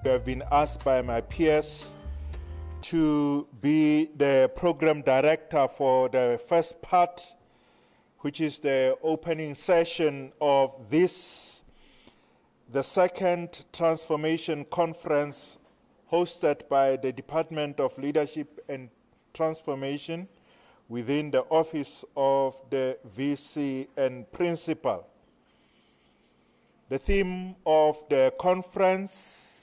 I have been asked by my peers to be the program director for the first part, which is the opening session of this, the second transformation conference hosted by the Department of Leadership and Transformation within the Office of the VC and Principal. The theme of the conference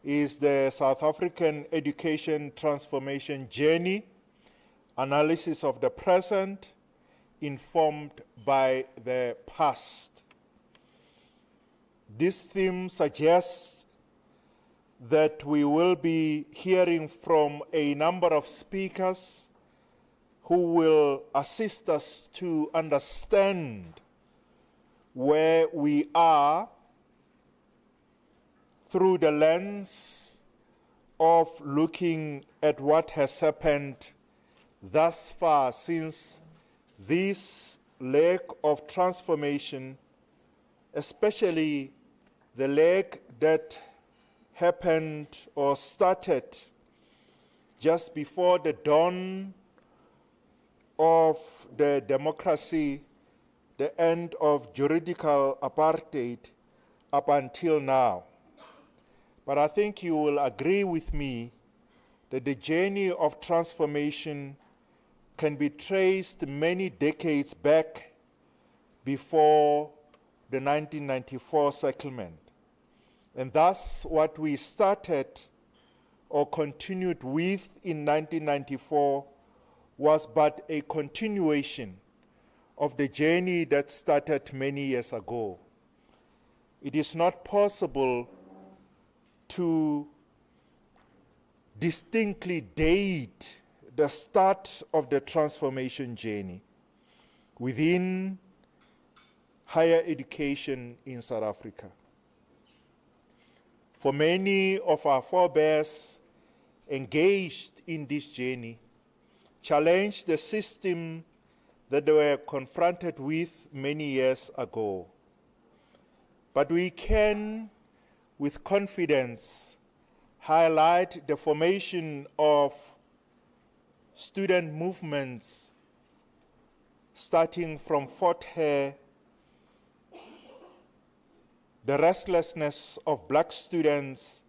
is the South African Education Transformation Journey, analysis of the present, informed by the past. This theme suggests that we will be hearing from a number of speakers who will assist us to understand where we are through the lens of looking at what has happened thus far since this leg of transformation, especially the leg that happened or started just before the dawn of the democracy, the end of juridical apartheid up until now. But I think you will agree with me that the journey of transformation can be traced many decades back before the 1994 settlement. And thus, what we started or continued with in 1994 was but a continuation of the journey that started many years ago. It is not possible to distinctly date the start of the transformation journey within higher education in South Africa. For many of our forebears engaged in this journey, challenged the system that they were confronted with many years ago. But we can, with confidence, highlight the formation of student movements starting from Fort Hare, the restlessness of black students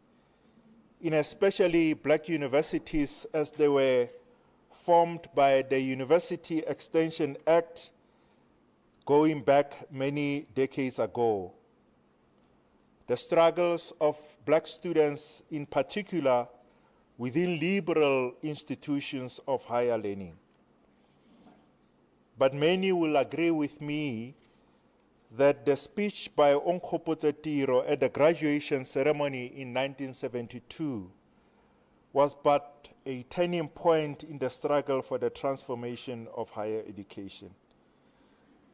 in especially black universities as they were formed by the University Extension Act going back many decades ago. The struggles of black students in particular within liberal institutions of higher learning. But many will agree with me that the speech by Onkgopotso Tiro at the graduation ceremony in 1972 was but a turning point in the struggle for the transformation of higher education.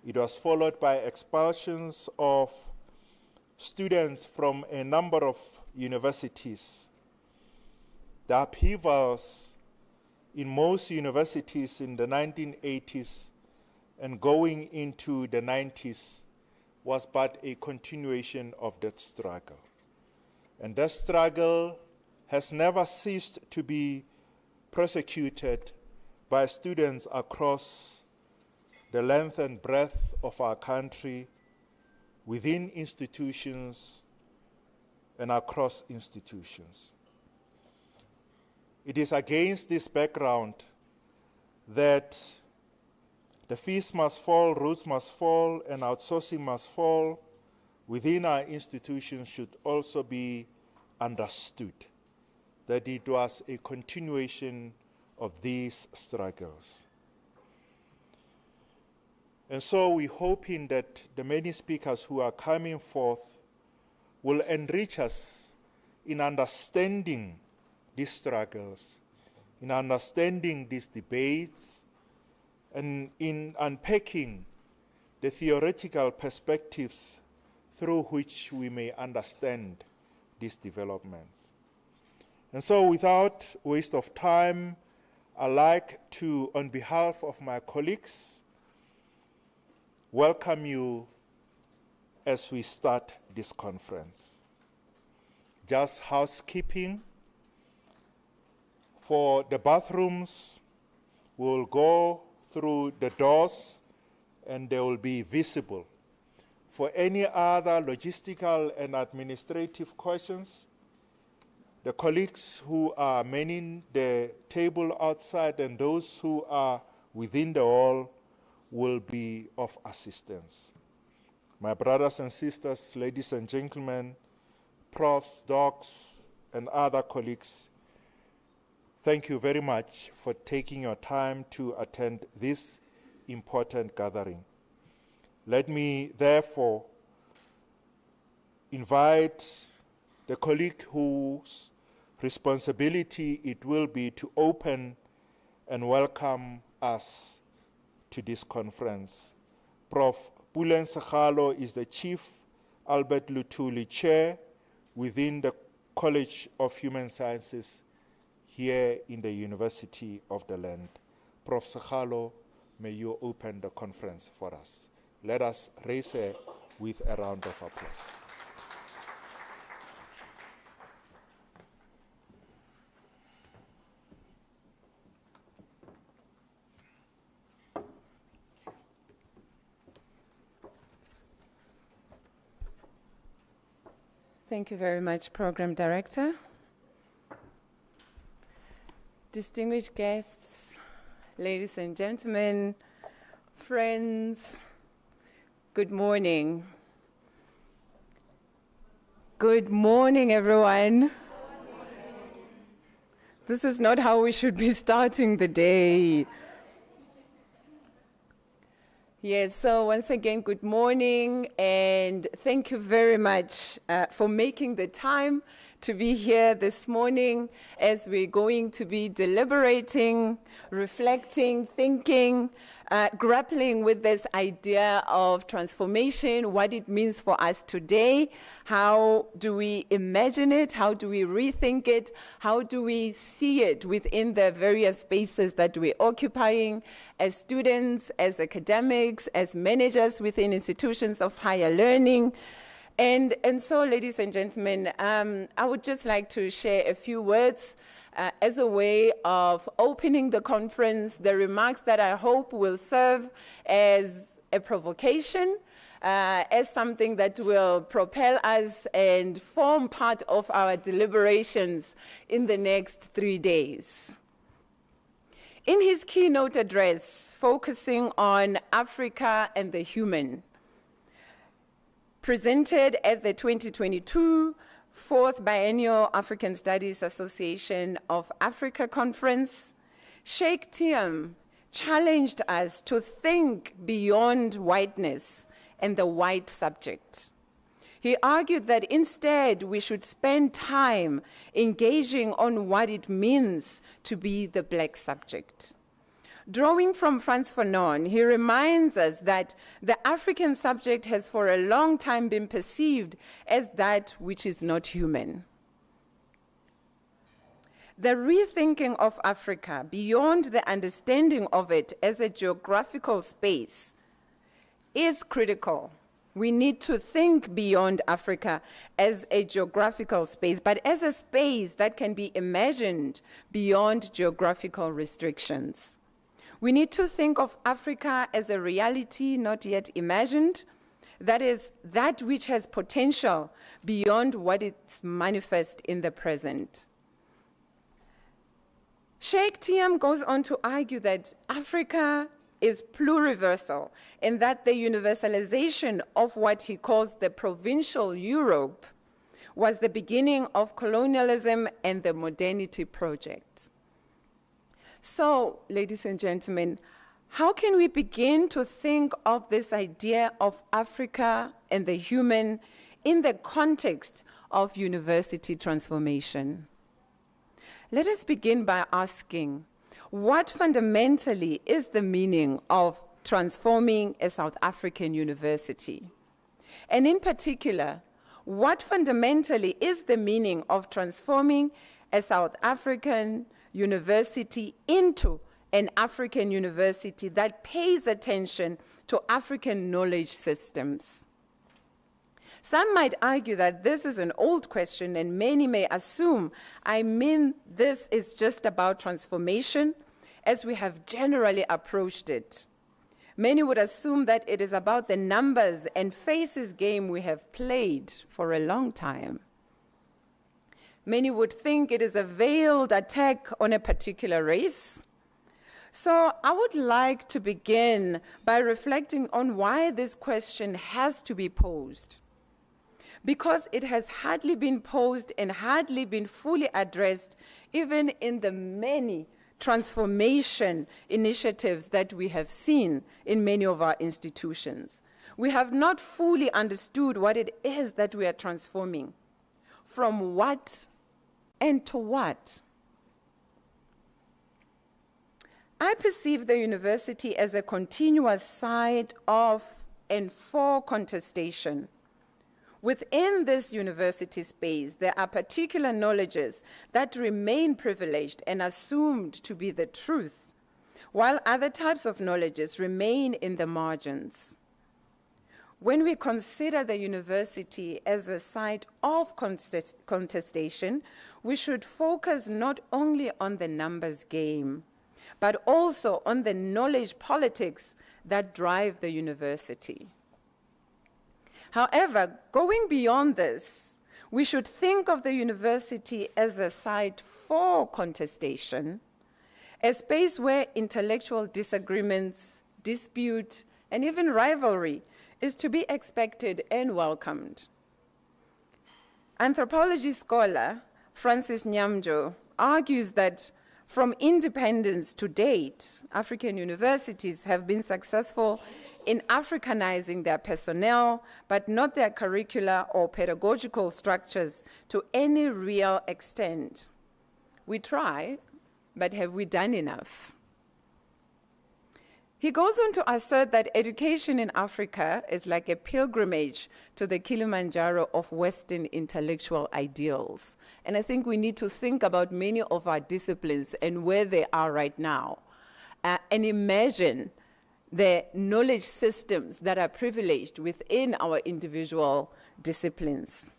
It was followed by expulsions of students from a number of universities. The upheavals in most universities in the 1980s and going into the 90s was but a continuation of that struggle. And that struggle has never ceased to be prosecuted by students across the length and breadth of our country, within institutions and across institutions. It is against this background that the fees must fall, roots must fall, and outsourcing must fall within our institutions should also be understood, that it was a continuation of these struggles. And so we're hoping that the many speakers who are coming forth will enrich us in understanding these struggles, in understanding these debates, and in unpacking the theoretical perspectives through which we may understand these developments. And so without waste of time, I'd like to, on behalf of my colleagues, welcome you as we start this conference. Just housekeeping. For the bathrooms, we'll go through the doors and they will be visible. For any other logistical and administrative questions, the colleagues who are manning the table outside and those who are within the hall will be of assistance. My brothers and sisters, ladies and gentlemen, profs, docs, and other colleagues, thank you very much for taking your time to attend this important gathering. Let me therefore invite the colleague whose responsibility it will be to open and welcome us to this conference. Prof. Pulen Sekgalo is the Chief Albert Luthuli Chair within the College of Human Sciences here in the University of the Land. Prof. Sekgalo, may you open the conference for us. Let us raise her with a round of applause. Thank you very much, Program Director. Distinguished guests, ladies and gentlemen, friends, good morning. Good morning, everyone. This is not how we should be starting the day. Yes, so once again, good morning, and thank you very much for making the time to be here this morning as we're going to be deliberating, reflecting, thinking, grappling with this idea of transformation, what it means for us today, how do we imagine it, how do we rethink it, how do we see it within the various spaces that we're occupying as students, as academics, as managers within institutions of higher learning. And so, ladies and gentlemen, I would just like to share a few words as a way of opening the conference, the remarks that I hope will serve as a provocation, as something that will propel us and form part of our deliberations in the next 3 days. In his keynote address, focusing on Africa and the human, presented at the 2022 Fourth Biennial African Studies Association of Africa Conference, Cheikh Thiam challenged us to think beyond whiteness and the white subject. He argued that instead we should spend time engaging on what it means to be the black subject. Drawing from Frantz Fanon, he reminds us that the African subject has for a long time been perceived as that which is not human. The rethinking of Africa beyond the understanding of it as a geographical space is critical. We need to think beyond Africa as a geographical space, but as a space that can be imagined beyond geographical restrictions. We need to think of Africa as a reality not yet imagined, that is, that which has potential beyond what is manifest in the present. Cheikh Thiam goes on to argue that Africa is pluriversal, and that the universalization of what he calls the provincial Europe was the beginning of colonialism and the modernity project. So, ladies and gentlemen, how can we begin to think of this idea of Africa and the human in the context of university transformation? Let us begin by asking, what fundamentally is the meaning of transforming a South African university? And in particular, what fundamentally is the meaning of transforming a South African university into an African university that pays attention to African knowledge systems? Some might argue that this is an old question, and many may assume, this is just about transformation as we have generally approached it. Many would assume that it is about the numbers and faces game we have played for a long time. Many would think it is a veiled attack on a particular race. So I would like to begin by reflecting on why this question has to be posed. Because it has hardly been posed and hardly been fully addressed, even in the many transformation initiatives that we have seen in many of our institutions. We have not fully understood what it is that we are transforming, from what and to what. I perceive the university as a continuous side of and for contestation, Within this university space, there are particular knowledges that remain privileged and assumed to be the truth, while other types of knowledges remain in the margins. When we consider the university as a site of contestation, we should focus not only on the numbers game, but also on the knowledge politics that drive the university. However, going beyond this, we should think of the university as a site for contestation, a space where intellectual disagreements, dispute, and even rivalry is to be expected and welcomed. Anthropology scholar Francis Nyamjo argues that from independence to date, African universities have been successful in Africanizing their personnel, but not their curricular or pedagogical structures to any real extent. We try, but have we done enough? He goes on to assert that education in Africa is like a pilgrimage to the Kilimanjaro of Western intellectual ideals. And I think we need to think about many of our disciplines and where they are right now, and imagine the knowledge systems that are privileged within our individual disciplines.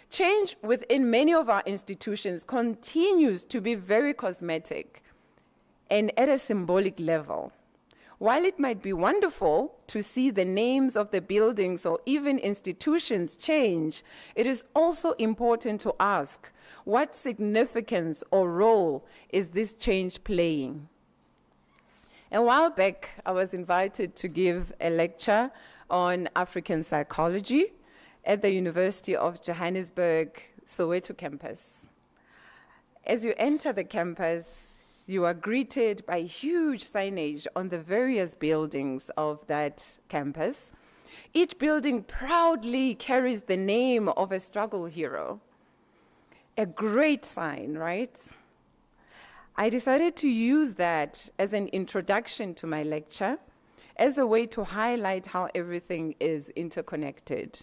Change within many of our institutions continues to be very cosmetic and at a symbolic level. While it might be wonderful to see the names of the buildings or even institutions change, it is also important to ask, what significance or role is this change playing? A while back, I was invited to give a lecture on African psychology at the University of Johannesburg, Soweto campus. As you enter the campus, you are greeted by huge signage on the various buildings of that campus. Each building proudly carries the name of a struggle hero. A great sign, right? I decided to use that as an introduction to my lecture, as a way to highlight how everything is interconnected.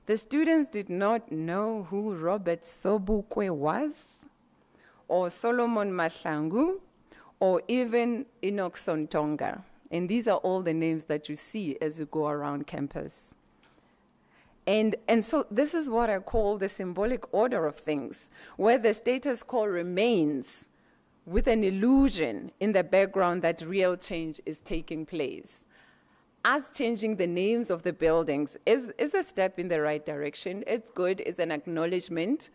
The students did not know who Robert Sobukwe was, or Solomon Mahlangu, or even Enoch Sontonga. And these are all the names that you see as you go around campus. And so this is what I call the symbolic order of things, where the status quo remains with an illusion in the background that real change is taking place. Us changing the names of the buildings is a step in the right direction. It's good, it's an acknowledgement,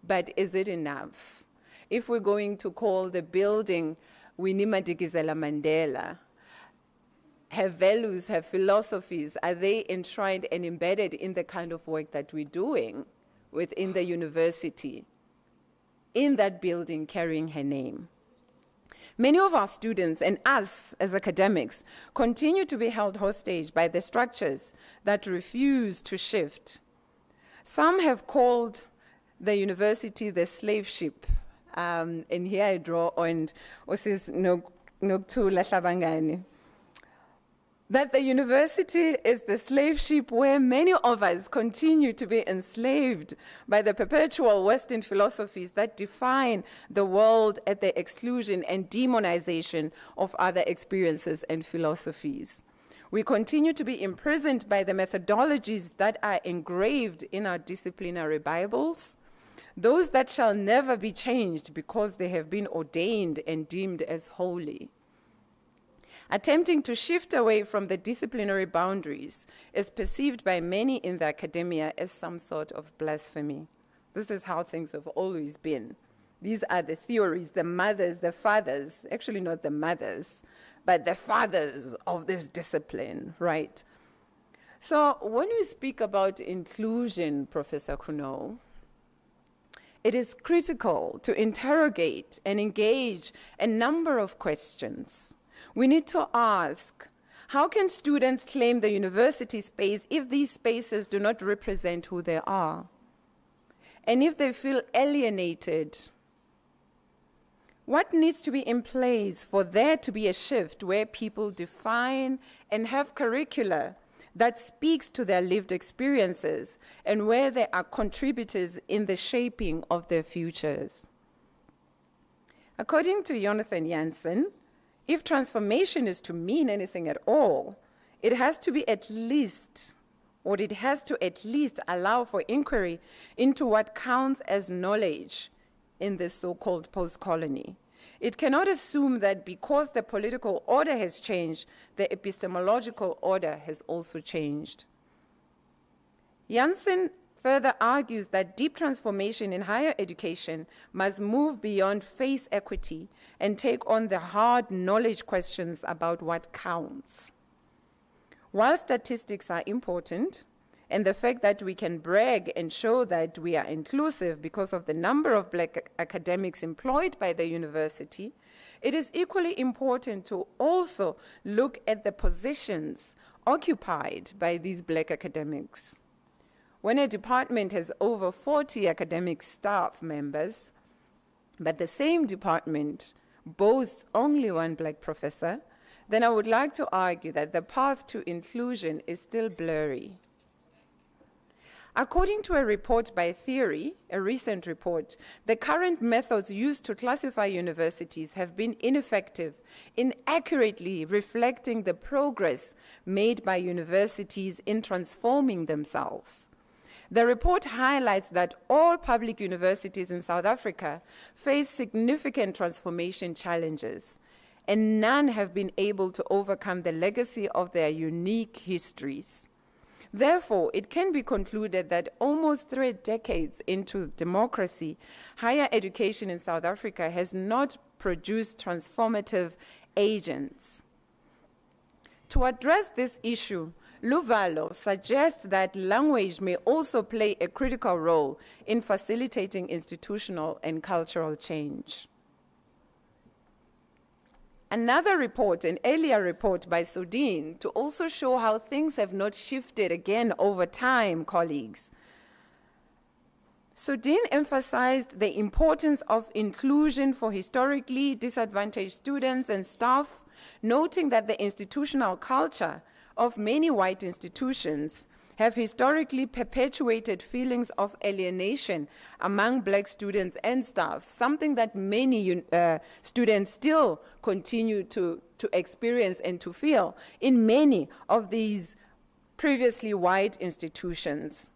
but is it enough? If we're going to call the building Winnie Madikizela Mandela, her values, her philosophies, are they enshrined and embedded in the kind of work that we're doing within the university, in that building carrying her name? Many of our students and us as academics continue to be held hostage by the structures that refuse to shift. Some have called the university the slave ship. And here I draw on Osis Noktula Hlabangani, that the university is the slave ship where many of us continue to be enslaved by the perpetual Western philosophies that define the world at the exclusion and demonization of other experiences and philosophies. We continue to be imprisoned by the methodologies that are engraved in our disciplinary Bibles, those that shall never be changed because they have been ordained and deemed as holy. Attempting to shift away from the disciplinary boundaries is perceived by many in the academia as some sort of blasphemy. This is how things have always been. These are the theories, the mothers, the fathers, actually not the mothers, but the fathers of this discipline, right? So when we speak about inclusion, Professor Kuno, it is critical to interrogate and engage a number of questions. We need to ask, how can students claim the university space if these spaces do not represent who they are? And if they feel alienated, what needs to be in place for there to be a shift where people define and have curricula that speaks to their lived experiences and where they are contributors in the shaping of their futures. According to Jonathan Jansen, if transformation is to mean anything at all, it has to at least allow for inquiry into what counts as knowledge in this so-called post-colony. It cannot assume that because the political order has changed, the epistemological order has also changed. Jansen further argues that deep transformation in higher education must move beyond face equity and take on the hard knowledge questions about what counts. While statistics are important, and the fact that we can brag and show that we are inclusive because of the number of Black academics employed by the university, it is equally important to also look at the positions occupied by these Black academics. When a department has over 40 academic staff members, but the same department boasts only one Black professor, then I would like to argue that the path to inclusion is still blurry. According to a report by Theory, a recent report, the current methods used to classify universities have been ineffective in accurately reflecting the progress made by universities in transforming themselves. The report highlights that all public universities in South Africa face significant transformation challenges, and none have been able to overcome the legacy of their unique histories. Therefore, it can be concluded that almost 3 decades into democracy, higher education in South Africa has not produced transformative agents. To address this issue, Luvalo suggests that language may also play a critical role in facilitating institutional and cultural change. Another report, an earlier report by Sudin, to also show how things have not shifted again over time, colleagues. Sudin emphasized the importance of inclusion for historically disadvantaged students and staff, noting that the institutional culture of many white institutions have historically perpetuated feelings of alienation among Black students and staff, something that many students still continue to experience and to feel in many of these previously white institutions.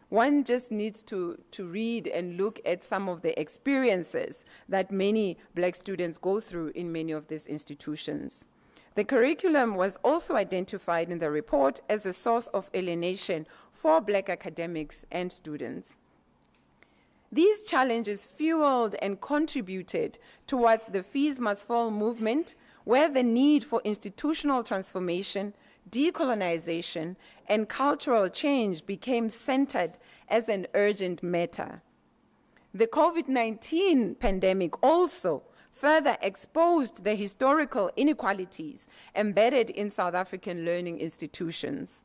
One just needs to read and look at some of the experiences that many Black students go through in many of these institutions. The curriculum was also identified in the report as a source of alienation for Black academics and students. These challenges fueled and contributed towards the Fees Must Fall movement, where the need for institutional transformation, decolonization, and cultural change became centered as an urgent matter. The COVID-19 pandemic also further exposed the historical inequalities embedded in South African learning institutions.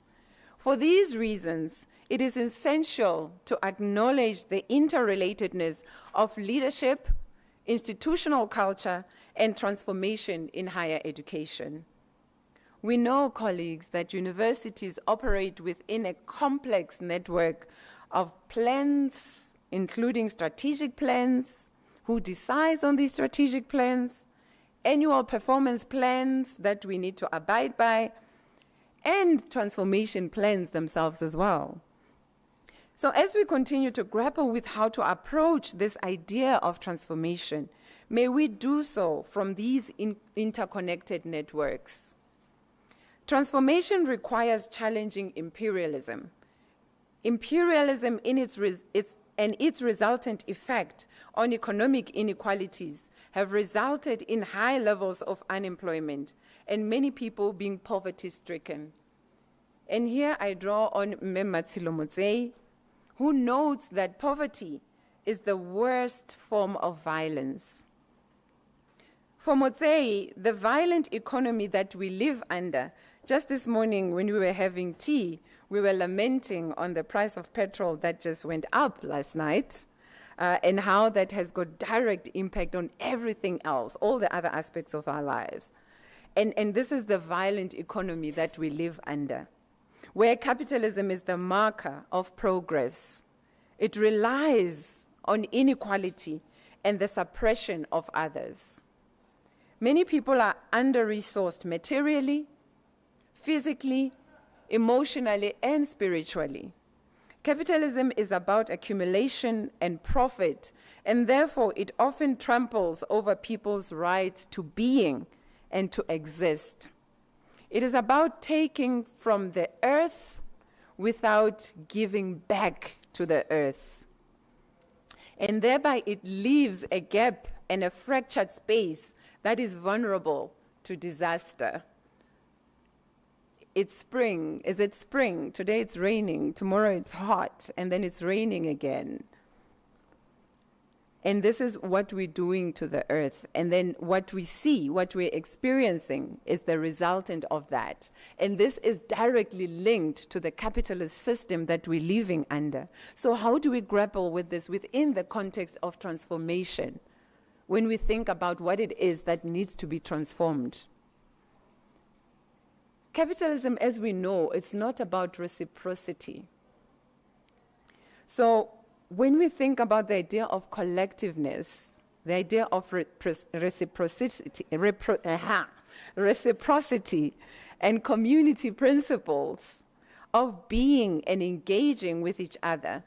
For these reasons, it is essential to acknowledge the interrelatedness of leadership, institutional culture, and transformation in higher education. We know, colleagues, that universities operate within a complex network of plans, including strategic plans, who decides on these strategic plans, annual performance plans that we need to abide by, and transformation plans themselves as well. So as we continue to grapple with how to approach this idea of transformation, may we do so from these interconnected networks. Transformation requires challenging imperialism. Imperialism in its resultant effect on economic inequalities have resulted in high levels of unemployment and many people being poverty-stricken. And here I draw on Matsilo Motsei, who notes that poverty is the worst form of violence. For Motsei, the violent economy that we live under, just this morning when we were having tea, we were lamenting on the price of petrol that just went up last night, and how that has got direct impact on everything else, all the other aspects of our lives. And this is the violent economy that we live under. where capitalism is the marker of progress. It relies on inequality and the suppression of others. Many people are under-resourced materially, physically, emotionally, and spiritually. Capitalism is about accumulation and profit, and therefore it often tramples over people's rights to being and to exist. It is about taking from the earth without giving back to the earth. And thereby it leaves a gap and a fractured space that is vulnerable to disaster. It's spring. Is it spring? Today it's raining, tomorrow it's hot, and then it's raining again. And this is what we're doing to the earth. And then what we see, what we're experiencing, is the resultant of that. And this is directly linked to the capitalist system that we're living under. So how do we grapple with this within the context of transformation when we think about what it is that needs to be transformed? Capitalism, as we know, it's not about reciprocity. So when we think about the idea of collectiveness, the idea of reciprocity and community principles of being and engaging with each other,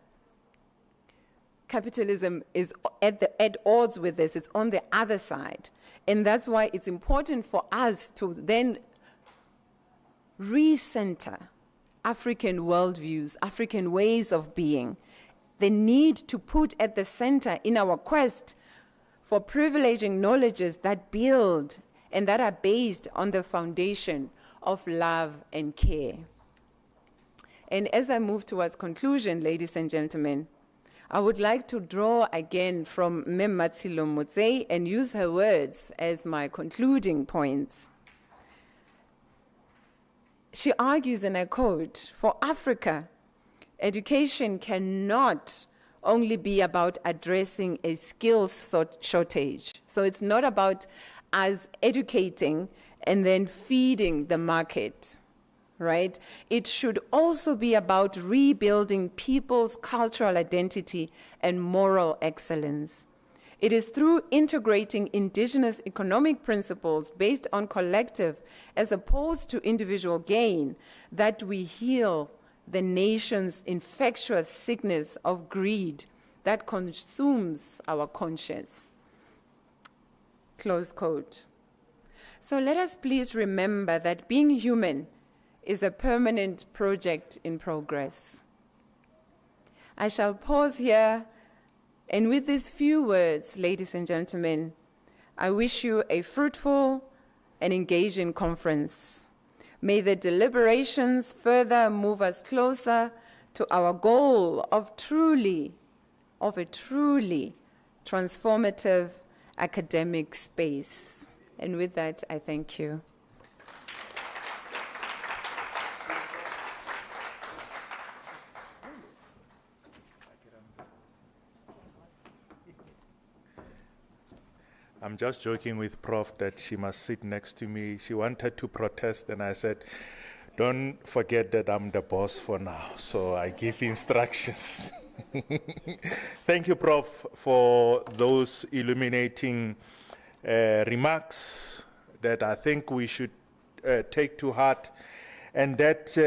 capitalism is at odds with this. It's on the other side. And that's why it's important for us to then recenter African worldviews, African ways of being, the need to put at the center in our quest for privileging knowledges that build and that are based on the foundation of love and care. And as I move towards conclusion, ladies and gentlemen, I would like to draw again from Mem Matsilo Motsei and use her words as my concluding points. She argues, and I quote, "For Africa, education cannot only be about addressing a skills shortage." So it's not about us educating and then feeding the market, right? It should also be about rebuilding people's cultural identity and moral excellence. It is through integrating indigenous economic principles based on collective as opposed to individual gain that we heal the nation's infectious sickness of greed that consumes our conscience. Close quote. So let us please remember that being human is a permanent project in progress. I shall pause here, and with these few words, ladies and gentlemen, I wish you a fruitful and engaging conference. May the deliberations further move us closer to our goal of a truly transformative academic space. And with that, I thank you. I'm just joking with Prof that she must sit next to me. She wanted to protest, and I said, don't forget that I'm the boss for now, so I give instructions. Thank you, Prof, for those illuminating remarks that I think we should take to heart, and that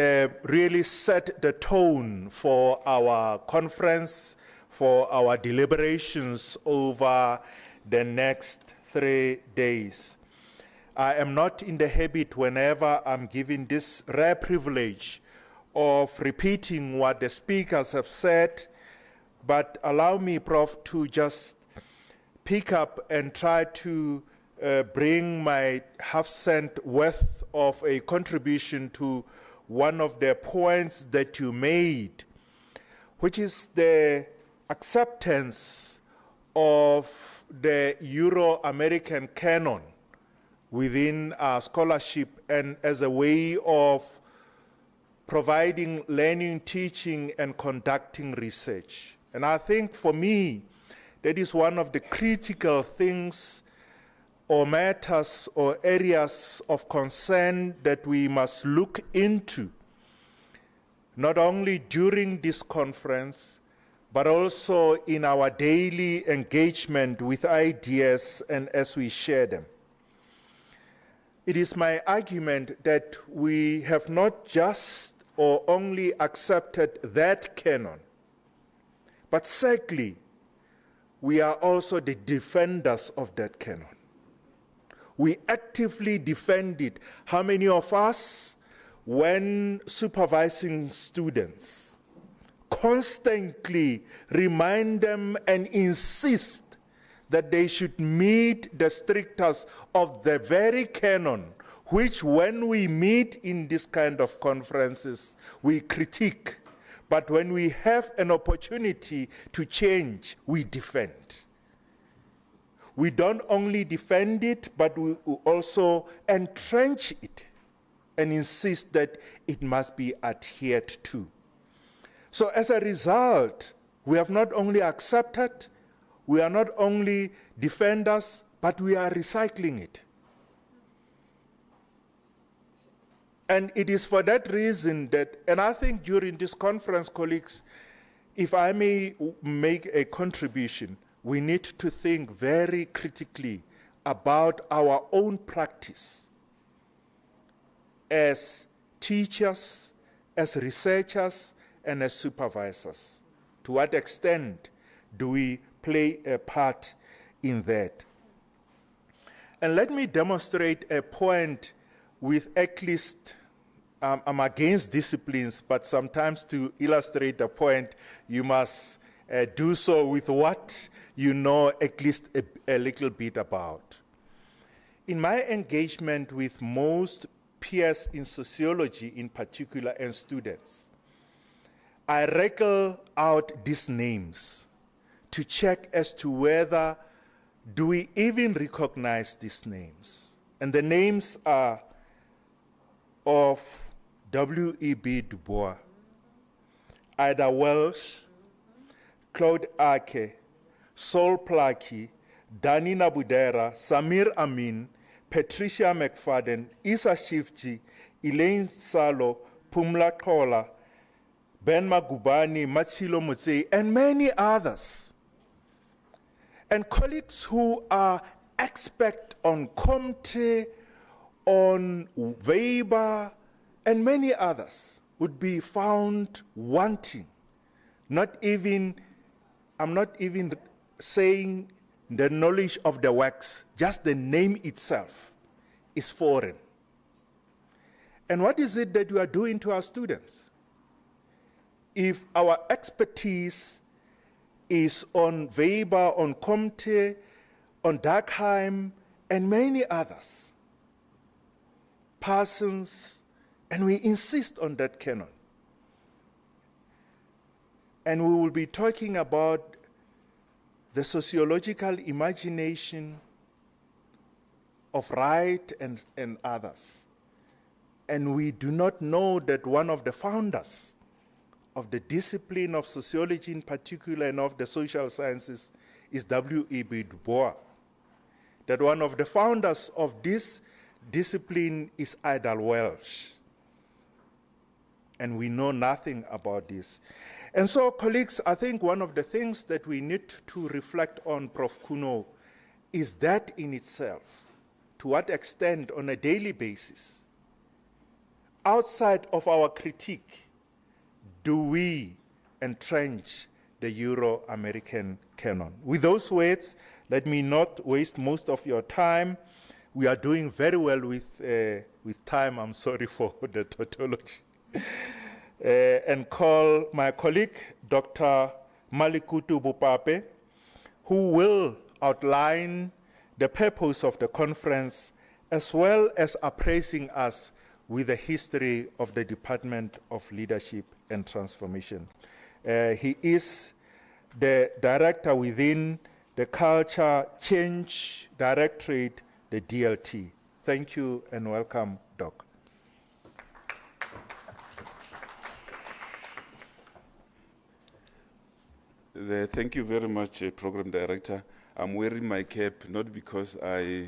really set the tone for our conference, for our deliberations over the next 3 days. I am not in the habit, whenever I'm given this rare privilege of repeating what the speakers have said, but allow me, Prof, to just pick up and try to bring my half-cent worth of a contribution to one of the points that you made, which is the acceptance of the Euro-American canon within our scholarship and as a way of providing learning, teaching, and conducting research. And I think for me, that is one of the critical things or matters or areas of concern that we must look into. not only during this conference, but also in our daily engagement with ideas and as we share them. It is my argument that we have not just or only accepted that canon, but secondly, we are also the defenders of that canon. We actively defend it. How many of us, when supervising students, constantly remind them and insist that they should meet the strictures of the very canon, which when we meet in this kind of conferences, we critique. But when we have an opportunity to change, we defend. We don't only defend it, but we also entrench it and insist that it must be adhered to. So as a result, we have not only accepted, we are not only defenders, but we are recycling it. And it is for that reason that, and I think during this conference, colleagues, if I may make a contribution, we need to think very critically about our own practice as teachers, as researchers, and as supervisors. To what extent do we play a part in that? And let me demonstrate a point with at least, I'm against disciplines, but sometimes to illustrate the point, you must do so with what you know at least a little bit about. In my engagement with most peers in sociology in particular and students, I recall out these names to check as to whether do we even recognize these names. And the names are of W.E.B. Du Bois, Ida Welsh, Claude Ake, Sol Plaatje, Danny Nabudera, Samir Amin, Patricia McFadden, Isa Shifji, Elaine Salo, Pumla Kola, Ben Magubani, Matsilo Mutsei, and many others. And colleagues who are expert on Comte, on Weber, and many others would be found wanting. I'm not even saying the knowledge of the works, just the name itself is foreign. And what is it that we are doing to our students? If our expertise is on Weber, on Comte, on Durkheim, and many others, Parsons, and we insist on that canon. And we will be talking about the sociological imagination of Wright and others. And we do not know that one of the founders of the discipline of sociology in particular and of the social sciences is W.E.B. Du Bois. That one of the founders of this discipline is Ida Welsh. And we know nothing about this. And so, colleagues, I think one of the things that we need to reflect on, Prof. Kuno, is that in itself. To what extent, on a daily basis, outside of our critique, do we entrench the Euro-American canon? With those words, let me not waste most of your time. We are doing very well with time. I'm sorry for the tautology. And call my colleague, Dr. Malikutu Bupape, who will outline the purpose of the conference, as well as appraising us with the history of the Department of Leadership and Transformation. He is the director within the Culture Change Directorate, the DLT. Thank you and welcome, Doc. Thank you very much, Program Director. I'm wearing my cap not because I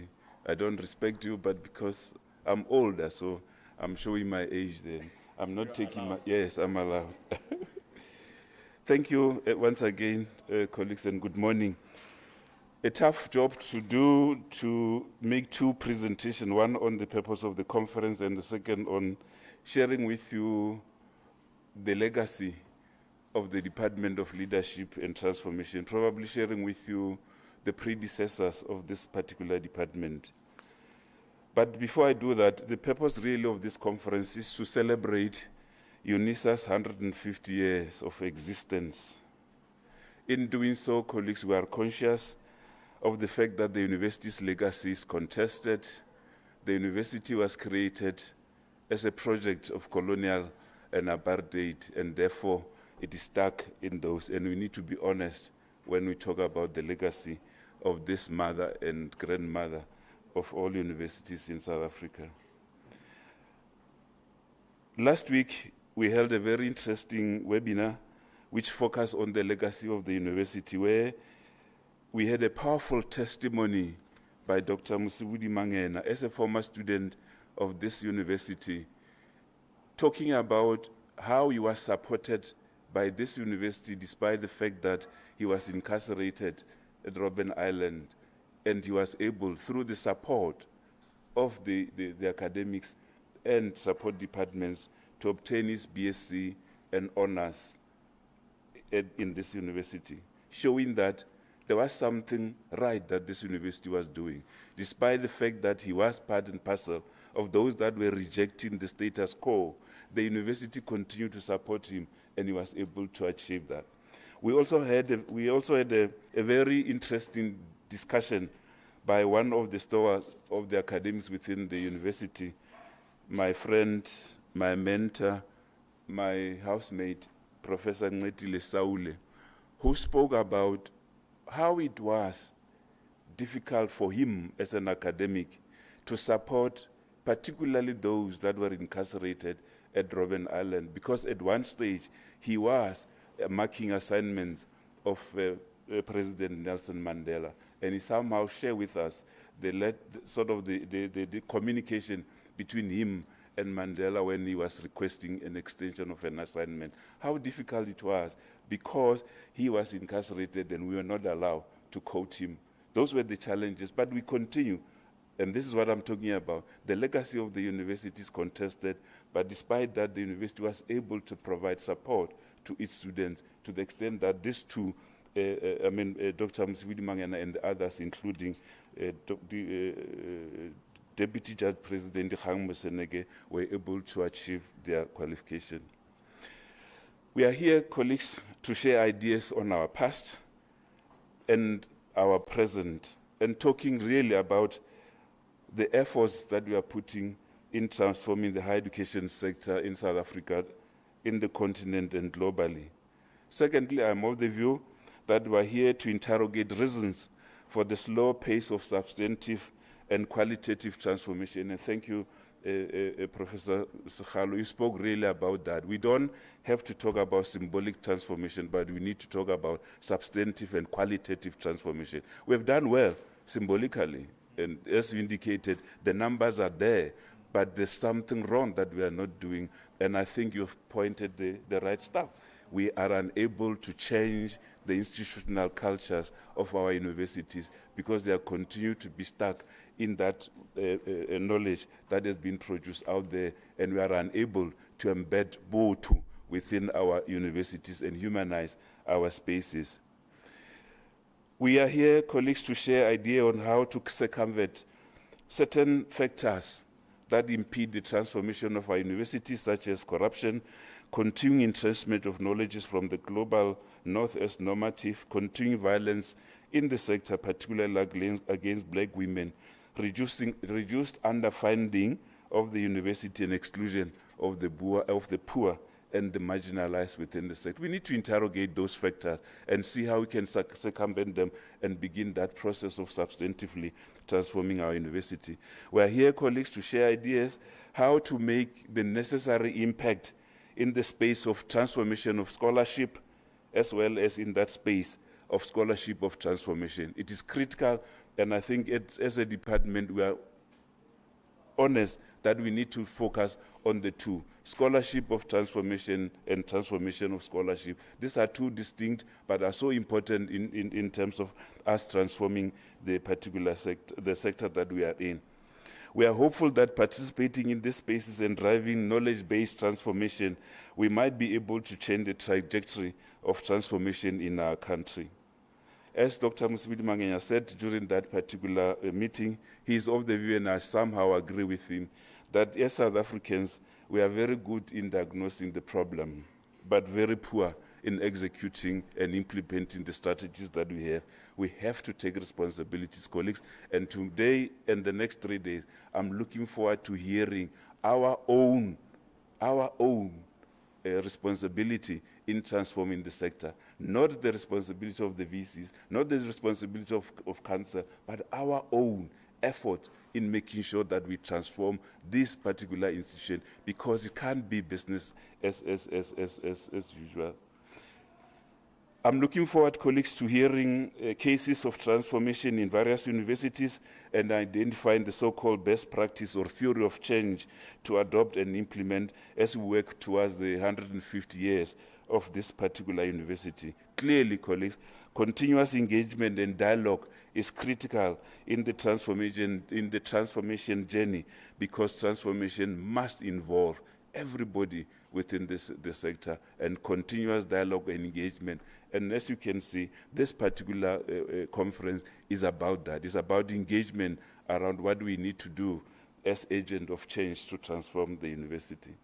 don't respect you, but because I'm older, so I'm showing my age there. I'm not taking my, yes, I'm allowed. Thank you once again, colleagues, and good morning. A tough job to do to make two presentations, one on the purpose of the conference and the second on sharing with you the legacy of the Department of Leadership and Transformation, probably sharing with you the predecessors of this particular department. But before I do that, the purpose really of this conference is to celebrate UNISA's 150 years of existence. In doing so, colleagues, we are conscious of the fact that the university's legacy is contested. The university was created as a project of colonial and apartheid, and therefore it is stuck in those. And we need to be honest when we talk about the legacy of this mother and grandmother of all universities in South Africa. Last week, we held a very interesting webinar which focused on the legacy of the university, where we had a powerful testimony by Dr. Mosibudi Mangena as a former student of this university, talking about how he was supported by this university despite the fact that he was incarcerated at Robben Island, and he was able, through the support of the academics and support departments, to obtain his BSc and honors in this university, showing that there was something right that this university was doing, despite the fact that he was part and parcel of those that were rejecting the status quo. The university continued to support him, and he was able to achieve that. We also had a very interesting discussion by one of the stewards of the academics within the university, my friend, my mentor, my housemate, Professor Ncetile Saule, who spoke about how it was difficult for him as an academic to support particularly those that were incarcerated at Robben Island, because at one stage he was marking assignments of President Nelson Mandela, and he somehow shared with us the communication between him and Mandela when he was requesting an extension of an assignment. How difficult it was, because he was incarcerated and we were not allowed to quote him. Those were the challenges, but we continue. And this is what I'm talking about. The legacy of the university is contested, but despite that, the university was able to provide support to its students to the extent that these two, Dr. Mosibudi Mangena and others, including Deputy Judge President Kgang Moseneke, were able to achieve their qualification. We are here, colleagues, to share ideas on our past and our present, and talking really about the efforts that we are putting in transforming the higher education sector in South Africa, in the continent, and globally. Secondly, I'm of the view that we are here to interrogate reasons for the slow pace of substantive and qualitative transformation. And thank you, Professor Sekgalo, you spoke really about that. We don't have to talk about symbolic transformation, but we need to talk about substantive and qualitative transformation. We've done well symbolically, and as you indicated, the numbers are there, but there's something wrong that we are not doing, and I think you've pointed the right stuff. We are unable to change the institutional cultures of our universities because they continue to be stuck in that knowledge that has been produced out there, and we are unable to embed Ubuntu within our universities and humanize our spaces. We are here, colleagues, to share ideas on how to circumvent certain factors that impede the transformation of our universities, such as corruption, continuing entrenchment of knowledge from the global north as normative, continuing violence in the sector, particularly against black women, reduced underfunding of the university and exclusion of the poor and the marginalized within the sector. We need to interrogate those factors and see how we can circumvent them and begin that process of substantively transforming our university. We are here, colleagues, to share ideas how to make the necessary impact in the space of transformation of scholarship, as well as in that space of scholarship of transformation. It is critical, and I think as a department we are honest that we need to focus on the two. Scholarship of transformation and transformation of scholarship. These are two distinct but are so important in terms of us transforming the particular sector, the sector that we are in. We are hopeful that participating in these spaces and driving knowledge-based transformation, we might be able to change the trajectory of transformation in our country. As Dr. Mosibili Mangenya said during that particular meeting, he is of the view, and I somehow agree with him, that as South Africans, we are very good in diagnosing the problem, but very poor in executing and implementing the strategies that we have. We have to take responsibilities, colleagues, and today and the next 3 days, I'm looking forward to hearing our own responsibility in transforming the sector, not the responsibility of the VCs, not the responsibility of cancer, but our own effort in making sure that we transform this particular institution, because it can't be business as usual. I'm looking forward, colleagues, to hearing cases of transformation in various universities and identifying the so-called best practice or theory of change to adopt and implement as we work towards the 150 years of this particular university. Clearly, colleagues, continuous engagement and dialogue is critical in the transformation journey, because transformation must involve everybody within the sector, and continuous dialogue and engagement. And as you can see, this particular conference is about that. It's about engagement around what we need to do as agent of change to transform the university.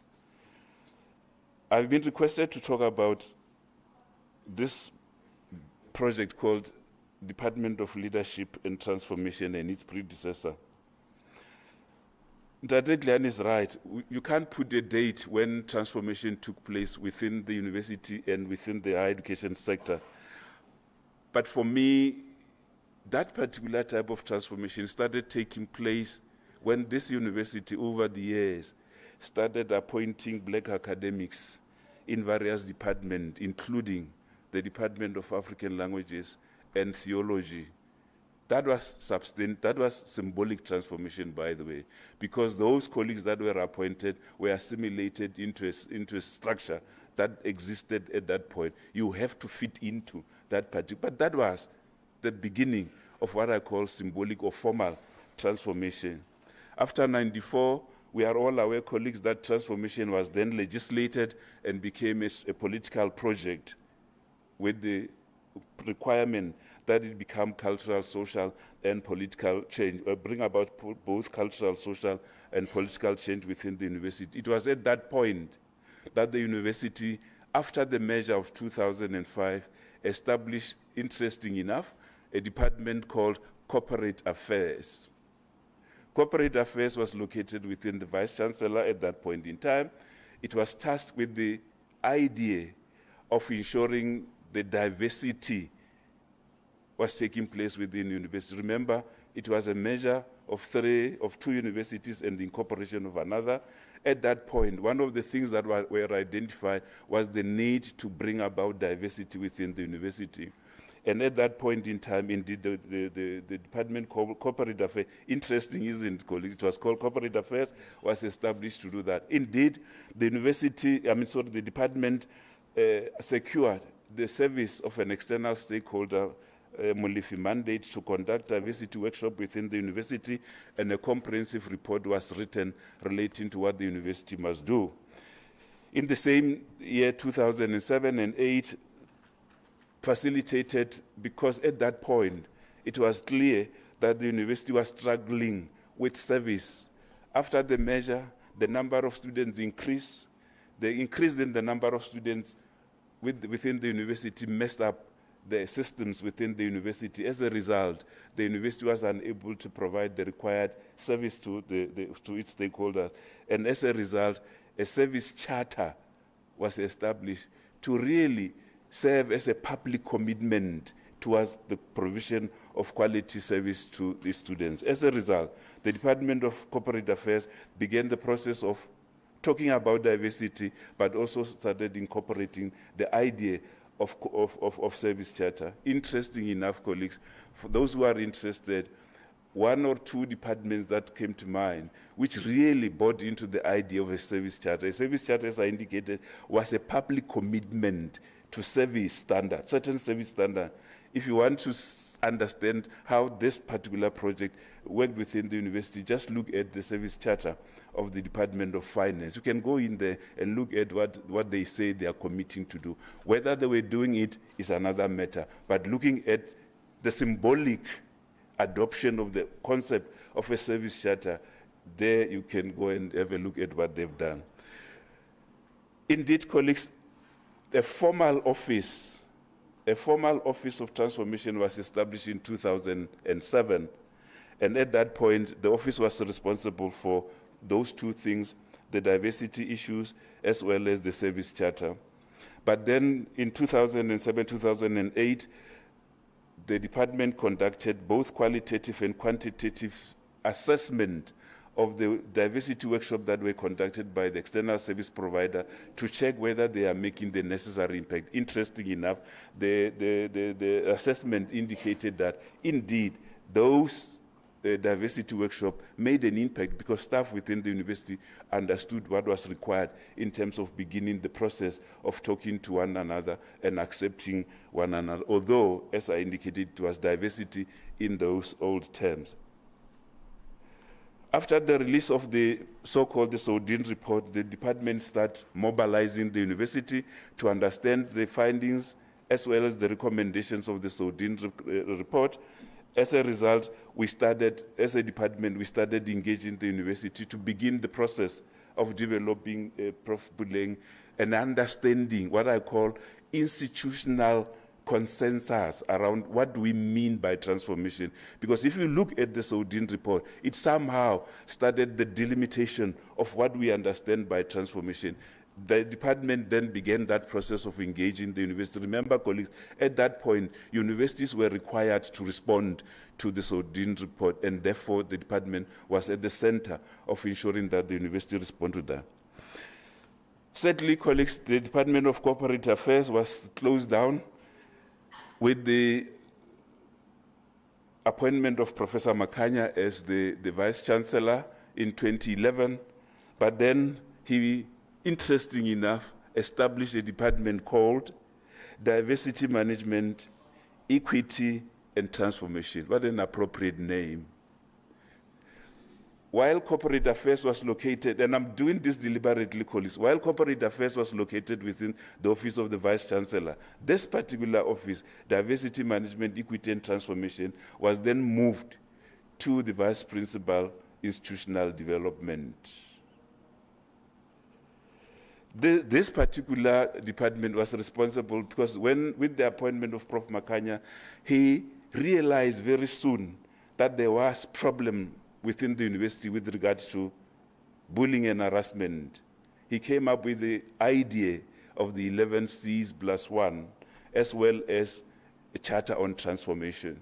I've been requested to talk about this project called Department of Leadership and Transformation and its predecessor. Dr. Glenn is right. You can't put a date when transformation took place within the university and within the higher education sector. But for me, that particular type of transformation started taking place when this university, over the years, started appointing black academics in various departments, including the Department of African Languages and Theology. That was symbolic transformation, by the way, because those colleagues that were appointed were assimilated into a structure that existed at that point. You have to fit into that particular, but that was the beginning of what I call symbolic or formal transformation. After '94, we are all aware, colleagues, that transformation was then legislated and became a political project with the requirement that it become cultural, social, and political change, or bring about both cultural, social, and political change within the university. It was at that point that the university, after the measure of 2005, established, interesting enough, a department called Corporate Affairs. Corporate Affairs was located within the Vice-Chancellor at that point in time. It was tasked with the idea of ensuring the diversity was taking place within the university. Remember, it was a measure of two universities and the incorporation of another. At that point, one of the things that were identified was the need to bring about diversity within the university. And at that point in time, indeed, the department called Corporate Affairs, interesting, isn't it, colleagues? It was called Corporate Affairs, was established to do that. Indeed, the the department secured the service of an external stakeholder, Molefi mandate, to conduct diversity workshop within the university, and a comprehensive report was written relating to what the university must do. In the same year, 2007 and 2008, facilitated, because at that point, it was clear that the university was struggling with service. After the measure, the number of students increased. The increase in the number of students within the university messed up the systems within the university. As a result, the university was unable to provide the required service to its stakeholders. And as a result, a service charter was established to really serve as a public commitment towards the provision of quality service to the students. As a result, the Department of Corporate Affairs began the process of talking about diversity, but also started incorporating the idea of service charter. Interesting enough, colleagues, for those who are interested, one or two departments that came to mind, which really bought into the idea of a service charter. A service charter, as I indicated, was a public commitment to service standard, certain service standard. If you want to understand how this particular project worked within the university, just look at the service charter of the Department of Finance. You can go in there and look at what they say they are committing to do. Whether they were doing it is another matter, but looking at the symbolic adoption of the concept of a service charter, there you can go and have a look at what they've done. Indeed, colleagues, a formal office of transformation was established in 2007, and at that point, the office was responsible for those two things, the diversity issues as well as the service charter. But then in 2007, 2008, the department conducted both qualitative and quantitative assessment of the diversity workshop that were conducted by the external service provider to check whether they are making the necessary impact. Interesting enough, the assessment indicated that indeed those diversity workshop made an impact because staff within the university understood what was required in terms of beginning the process of talking to one another and accepting one another, although, as I indicated, it was diversity in those old terms. After the release of the so-called the Soudin report, the department started mobilizing the university to understand the findings as well as the recommendations of the Soudin report. As a result, we started, as a department, we started engaging the university to begin the process of developing, Prof. Buleng, an understanding, what I call institutional consensus around what do we mean by transformation. Because if you look at the Soudin report, it somehow started the delimitation of what we understand by transformation. The department then began that process of engaging the university. Remember, colleagues, at that point, universities were required to respond to the Soudin report, and therefore the department was at the center of ensuring that the university responded to that. Sadly, colleagues, the Department of Corporate Affairs was closed down with the appointment of Professor Makanya as the Vice Chancellor in 2011, but then he, interesting enough, established a department called Diversity Management, Equity and Transformation. What an appropriate name. While Corporate Affairs was located, and I'm doing this deliberately, colleagues, while Corporate Affairs was located within the Office of the Vice Chancellor, this particular office, Diversity Management, Equity and Transformation, was then moved to the Vice Principal, Institutional Development. This particular department was responsible because with the appointment of Prof. Makanya, he realized very soon that there was problem within the university with regards to bullying and harassment. He came up with the idea of the 11 Cs plus 1, as well as a charter on transformation.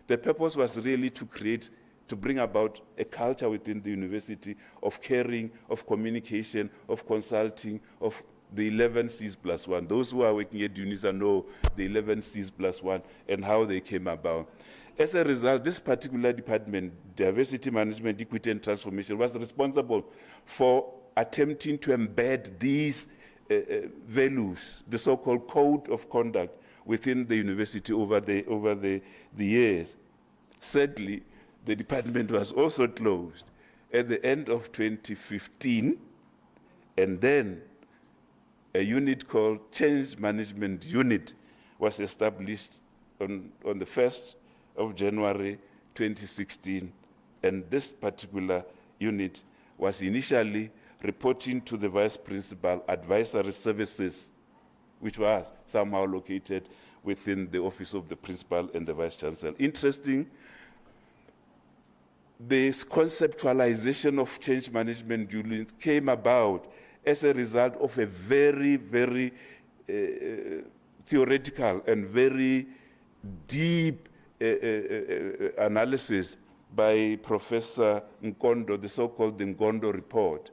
The purpose was really to bring about a culture within the university of caring, of communication, of consulting, of the 11 Cs plus 1. Those who are working at UNISA know the 11 Cs plus 1 and how they came about. As a result, this particular department, Diversity Management, Equity and Transformation, was responsible for attempting to embed these values, the so-called code of conduct, within the university over the years. Sadly, the department was also closed at the end of 2015, and then a unit called Change Management Unit was established on the 1st of January 2016, and this particular unit was initially reporting to the Vice Principal Advisory Services, which was somehow located within the Office of the Principal and the Vice Chancellor. Interesting, this conceptualization of Change Management Unit came about as a result of a very, very theoretical and very deep analysis by Professor Nkondo, the so-called Nkondo report,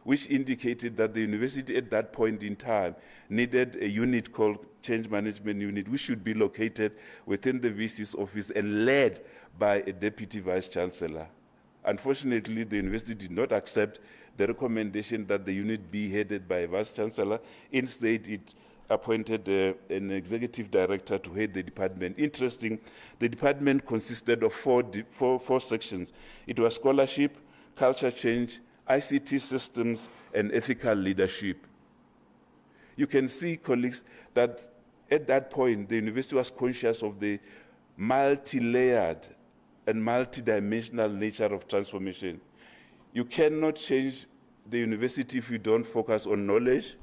which indicated that the university at that point in time needed a unit called Change Management Unit, which should be located within the VC's office and led by a deputy vice chancellor. Unfortunately, the university did not accept the recommendation that the unit be headed by a vice chancellor. Instead, it appointed an executive director to head the department. Interesting, the department consisted of four sections. It was scholarship, culture change, ICT systems, and ethical leadership. You can see, colleagues, that at that point, the university was conscious of the multi-layered and multi-dimensional nature of transformation. You cannot change the university if you don't focus on knowledge.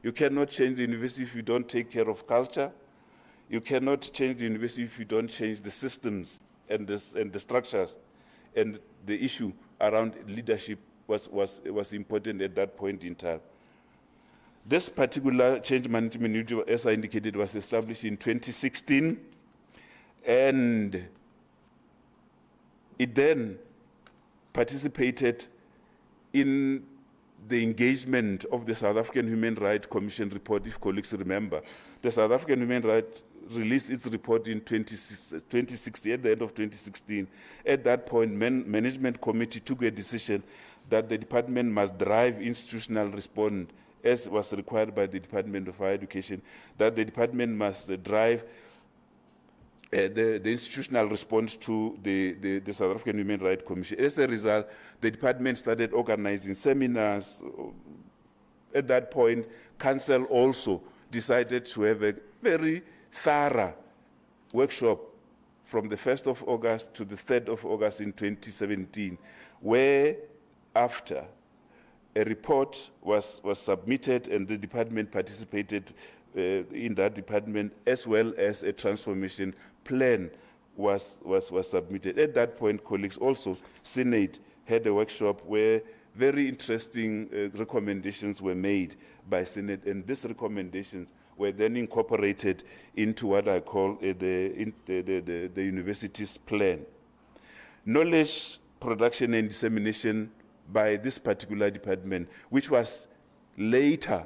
You cannot change the university if you don't take care of culture. You cannot change the university if you don't change the systems and the structures. And the issue around leadership was important at that point in time. This particular change management unit, as I indicated, was established in 2016, and it then participated in the engagement of the South African Human Rights Commission report, if colleagues remember. The South African Human Rights released its report in 2016, at the end of 2016. At that point, management committee took a decision that the department must drive institutional response, as was required by the Department of Higher Education, that the department must drive the institutional response to the South African Human Rights Commission. As a result, the department started organizing seminars. At that point, Council also decided to have a very thorough workshop from the 1st of August to the 3rd of August in 2017, where after a report was submitted and the department participated in that department, as well as a transformation plan was submitted. At that point, colleagues, also Senate had a workshop where very interesting recommendations were made by Senate, and these recommendations were then incorporated into what I call the university's plan. Knowledge production and dissemination by this particular department, which was later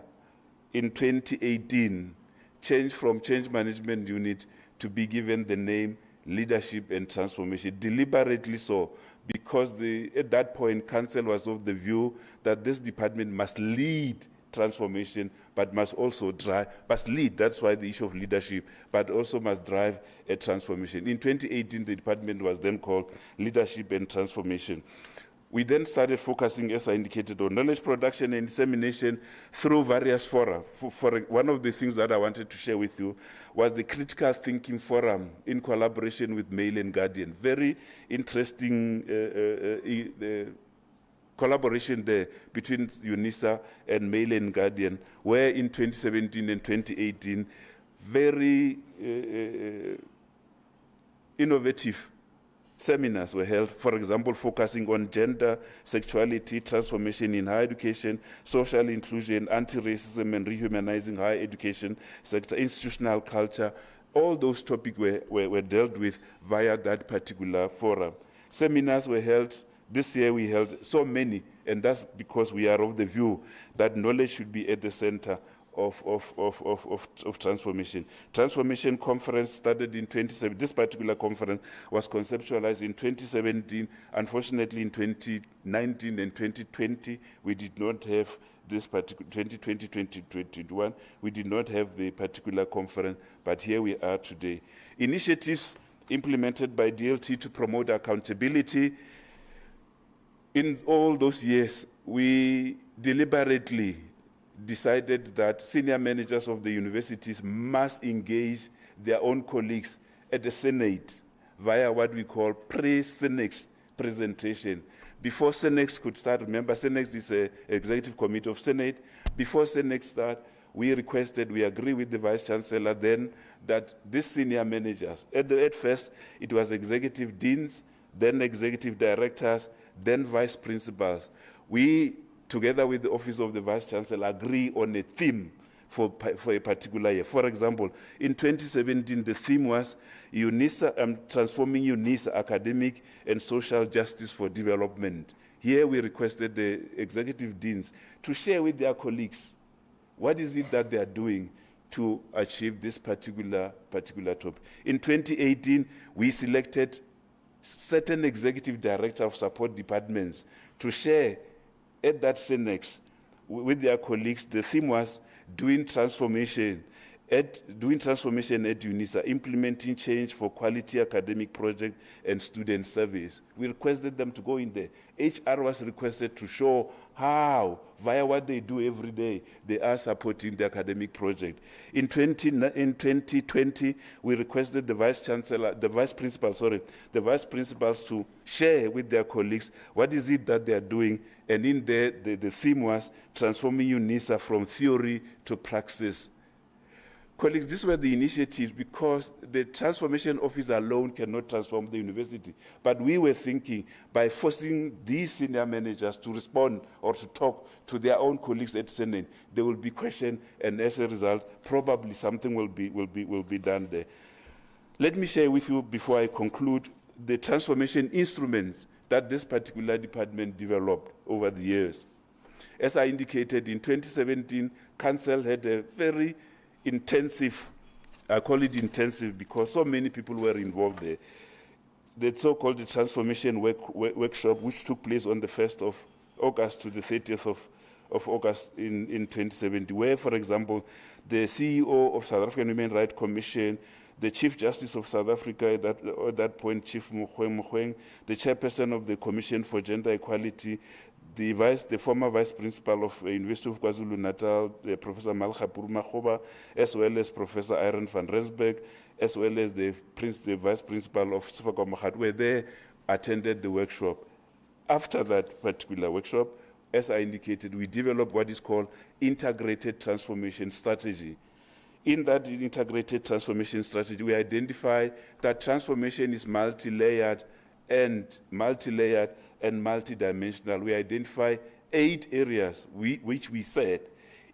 in 2018 changed from Change Management Unit to be given the name Leadership and Transformation, deliberately so, because at that point, Council was of the view that this department must lead transformation, but must also lead, that's why the issue of leadership, but also must drive a transformation. In 2018, the department was then called Leadership and Transformation. We then started focusing, as I indicated, on knowledge production and dissemination through various fora. One of the things that I wanted to share with you was the Critical Thinking Forum in collaboration with Mail and Guardian. Very interesting collaboration there between UNISA and Mail and Guardian, where in 2017 and 2018, very innovative seminars were held, for example, focusing on gender, sexuality, transformation in higher education, social inclusion, anti-racism and rehumanizing higher education sector, institutional culture. All those topics were dealt with via that particular forum. Seminars were held. This year we held so many, and that's because we are of the view that knowledge should be at the center of transformation. Transformation conference started in 2017. This particular conference was conceptualized in 2017. Unfortunately, in 2019 and 2020, we did not have this particular, 2020, 2021, we did not have the particular conference, but here we are today. Initiatives implemented by DLT to promote accountability. In all those years, we deliberately decided that senior managers of the universities must engage their own colleagues at the Senate via what we call pre-Senex presentation. Before Senex could start, remember Senex is an executive committee of Senate. Before Senex start, we agree with the Vice Chancellor then that these senior managers, at first it was executive deans, then executive directors, then vice principals. We, together with the Office of the Vice Chancellor, agree on a theme for a particular year. For example, in 2017, the theme was UNISA, transforming UNISA academic and social justice for development. Here we requested the executive deans to share with their colleagues what is it that they are doing to achieve this particular topic. In 2018, we selected certain executive directors of support departments to share at that Senex with their colleagues. The theme was doing transformation at UNISA, implementing change for quality academic project and student service. We requested them to go in there. HR was requested to show how, via what they do every day, they are supporting the academic project. In 2020, we requested the vice principals to share with their colleagues what is it that they are doing. And in there, the theme was transforming UNISA from theory to praxis. Colleagues, these were the initiatives because the transformation office alone cannot transform the university. But we were thinking by forcing these senior managers to respond or to talk to their own colleagues at Senate, they will be questioned, and as a result, probably something will be done there. Let me share with you, before I conclude, the transformation instruments that this particular department developed over the years. As I indicated, in 2017, Council had a very intensive, I call it intensive because so many people were involved there. The so-called transformation workshop, which took place on the 1st of August to the 30th of August in 2017, where, for example, the CEO of South African Human Rights Commission, the Chief Justice of South Africa at that point, Chief Mogoeng, the Chairperson of the Commission for Gender Equality, the former Vice Principal of University of KwaZulu-Natal, Professor Malchapur Makgoba, as well as Professor Aaron van Rensburg, as well as the Vice Principal of Sefako Makgat, were there, attended the workshop. After that particular workshop, as I indicated, we developed what is called integrated transformation strategy. In that integrated transformation strategy, we identify that transformation is multi-layered and multidimensional. We identify 8 areas which we said,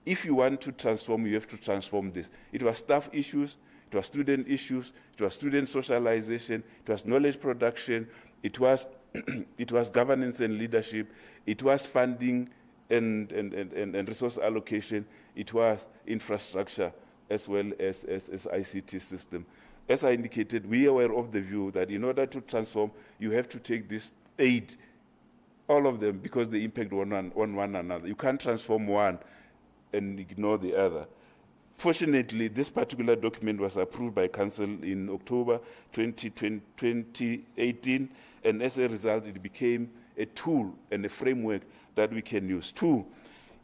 if you want to transform, you have to transform this. It was staff issues, it was student issues, it was student socialization, it was knowledge production, it was governance and leadership, it was funding and resource allocation, it was infrastructure as well as ICT system. As I indicated, we are of the view that in order to transform, you have to take these 8, all of them, because they impact on one another. You can't transform one and ignore the other. Fortunately, this particular document was approved by Council in October 2018, and as a result, it became a tool and a framework that we can use. 2,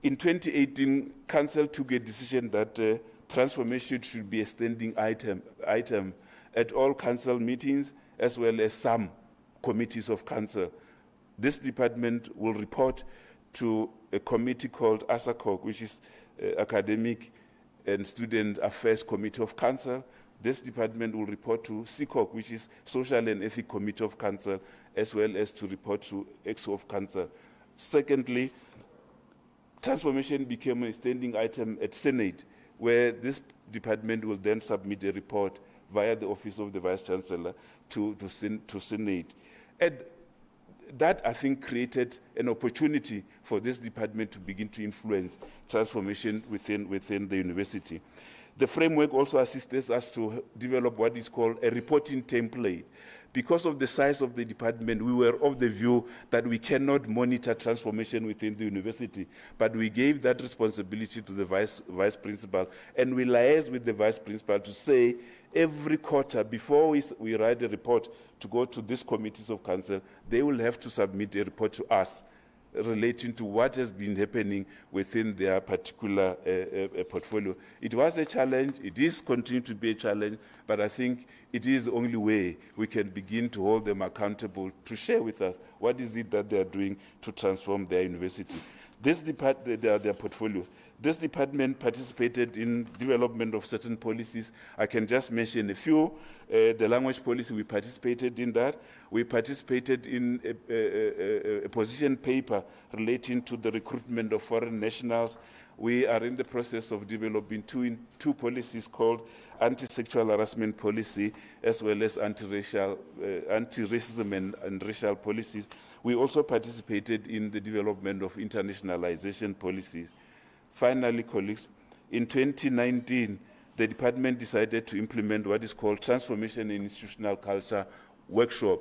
in 2018, Council took a decision that transformation should be a standing item at all Council meetings, as well as some committees of Council. This department will report to a committee called ASACOG, which is Academic and Student Affairs Committee of Council. This department will report to CCOG, which is Social and Ethics Committee of Council, as well as to report to EXO of Council. Secondly, transformation became a standing item at Senate, where this department will then submit a report via the Office of the Vice Chancellor to Senate. And that, I think, created an opportunity for this department to begin to influence transformation within the university. The framework also assisted us to develop what is called a reporting template. Because of the size of the department, we were of the view that we cannot monitor transformation within the university, but we gave that responsibility to the vice principal, and we liaised with the vice principal to say, every quarter, before we write a report to go to these committees of council, they will have to submit a report to us relating to what has been happening within their particular portfolio. It was a challenge, it is continuing to be a challenge, but I think it is the only way we can begin to hold them accountable, to share with us what is it that they are doing to transform their university. This their portfolio. This department participated in development of certain policies. I can just mention a few. The language policy, we participated in that. We participated in a position paper relating to the recruitment of foreign nationals. We are in the process of developing two policies called anti-sexual harassment policy as well as anti-racism and racial policies. We also participated in the development of internationalization policies. Finally, colleagues, in 2019, the department decided to implement what is called Transformation in Institutional Culture workshop,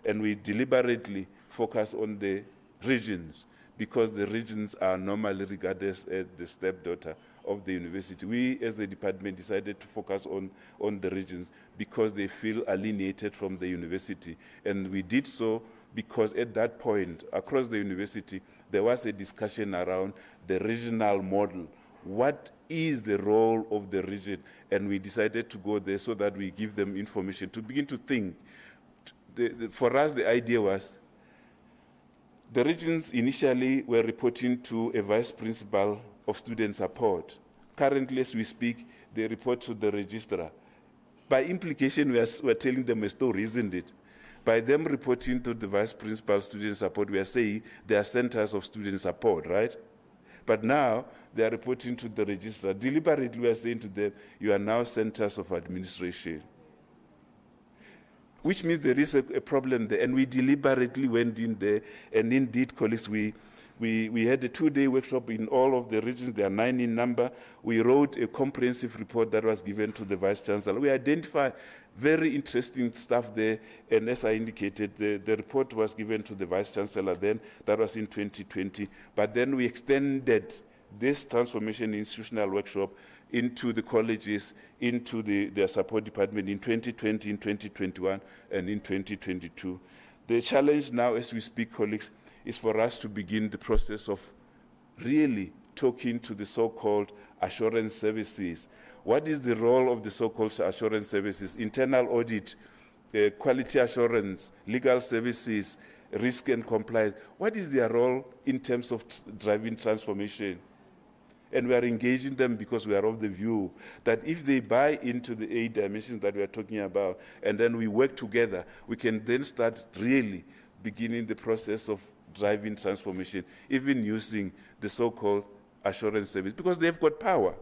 and we deliberately focus on the regions because the regions are normally regarded as the stepdaughter of the university. We, as the department, decided to focus on the regions because they feel alienated from the university, and we did so because at that point, across the university, there was a discussion around the regional model. What is the role of the region? And we decided to go there so that we give them information to begin to think. For us, the idea was the regions initially were reporting to a vice principal of student support. Currently, as we speak, they report to the registrar. By implication, we're telling them a story, isn't it? By them reporting to the vice principal student support, we are saying they are centers of student support, right? But now they are reporting to the registrar. Deliberately, we are saying to them, you are now centers of administration. Which means there is a problem there. And we deliberately went in there. And indeed, colleagues, we had a 2-day workshop in all of the regions. There are 9 in number. We wrote a comprehensive report that was given to the Vice Chancellor. We identified very interesting stuff there. And as I indicated, the report was given to the Vice Chancellor then. That was in 2020. But then we extended this transformation institutional workshop into the colleges, into their support department in 2020, in 2021, and in 2022. The challenge now, as we speak, colleagues, is for us to begin the process of really talking to the so-called assurance services. What is the role of the so-called assurance services? Internal audit, quality assurance, legal services, risk and compliance. What is their role in terms of driving transformation? And we are engaging them because we are of the view that if they buy into the 8 dimensions that we are talking about, and then we work together, we can then start really beginning the process of driving transformation, even using the so-called assurance service, because they've got power.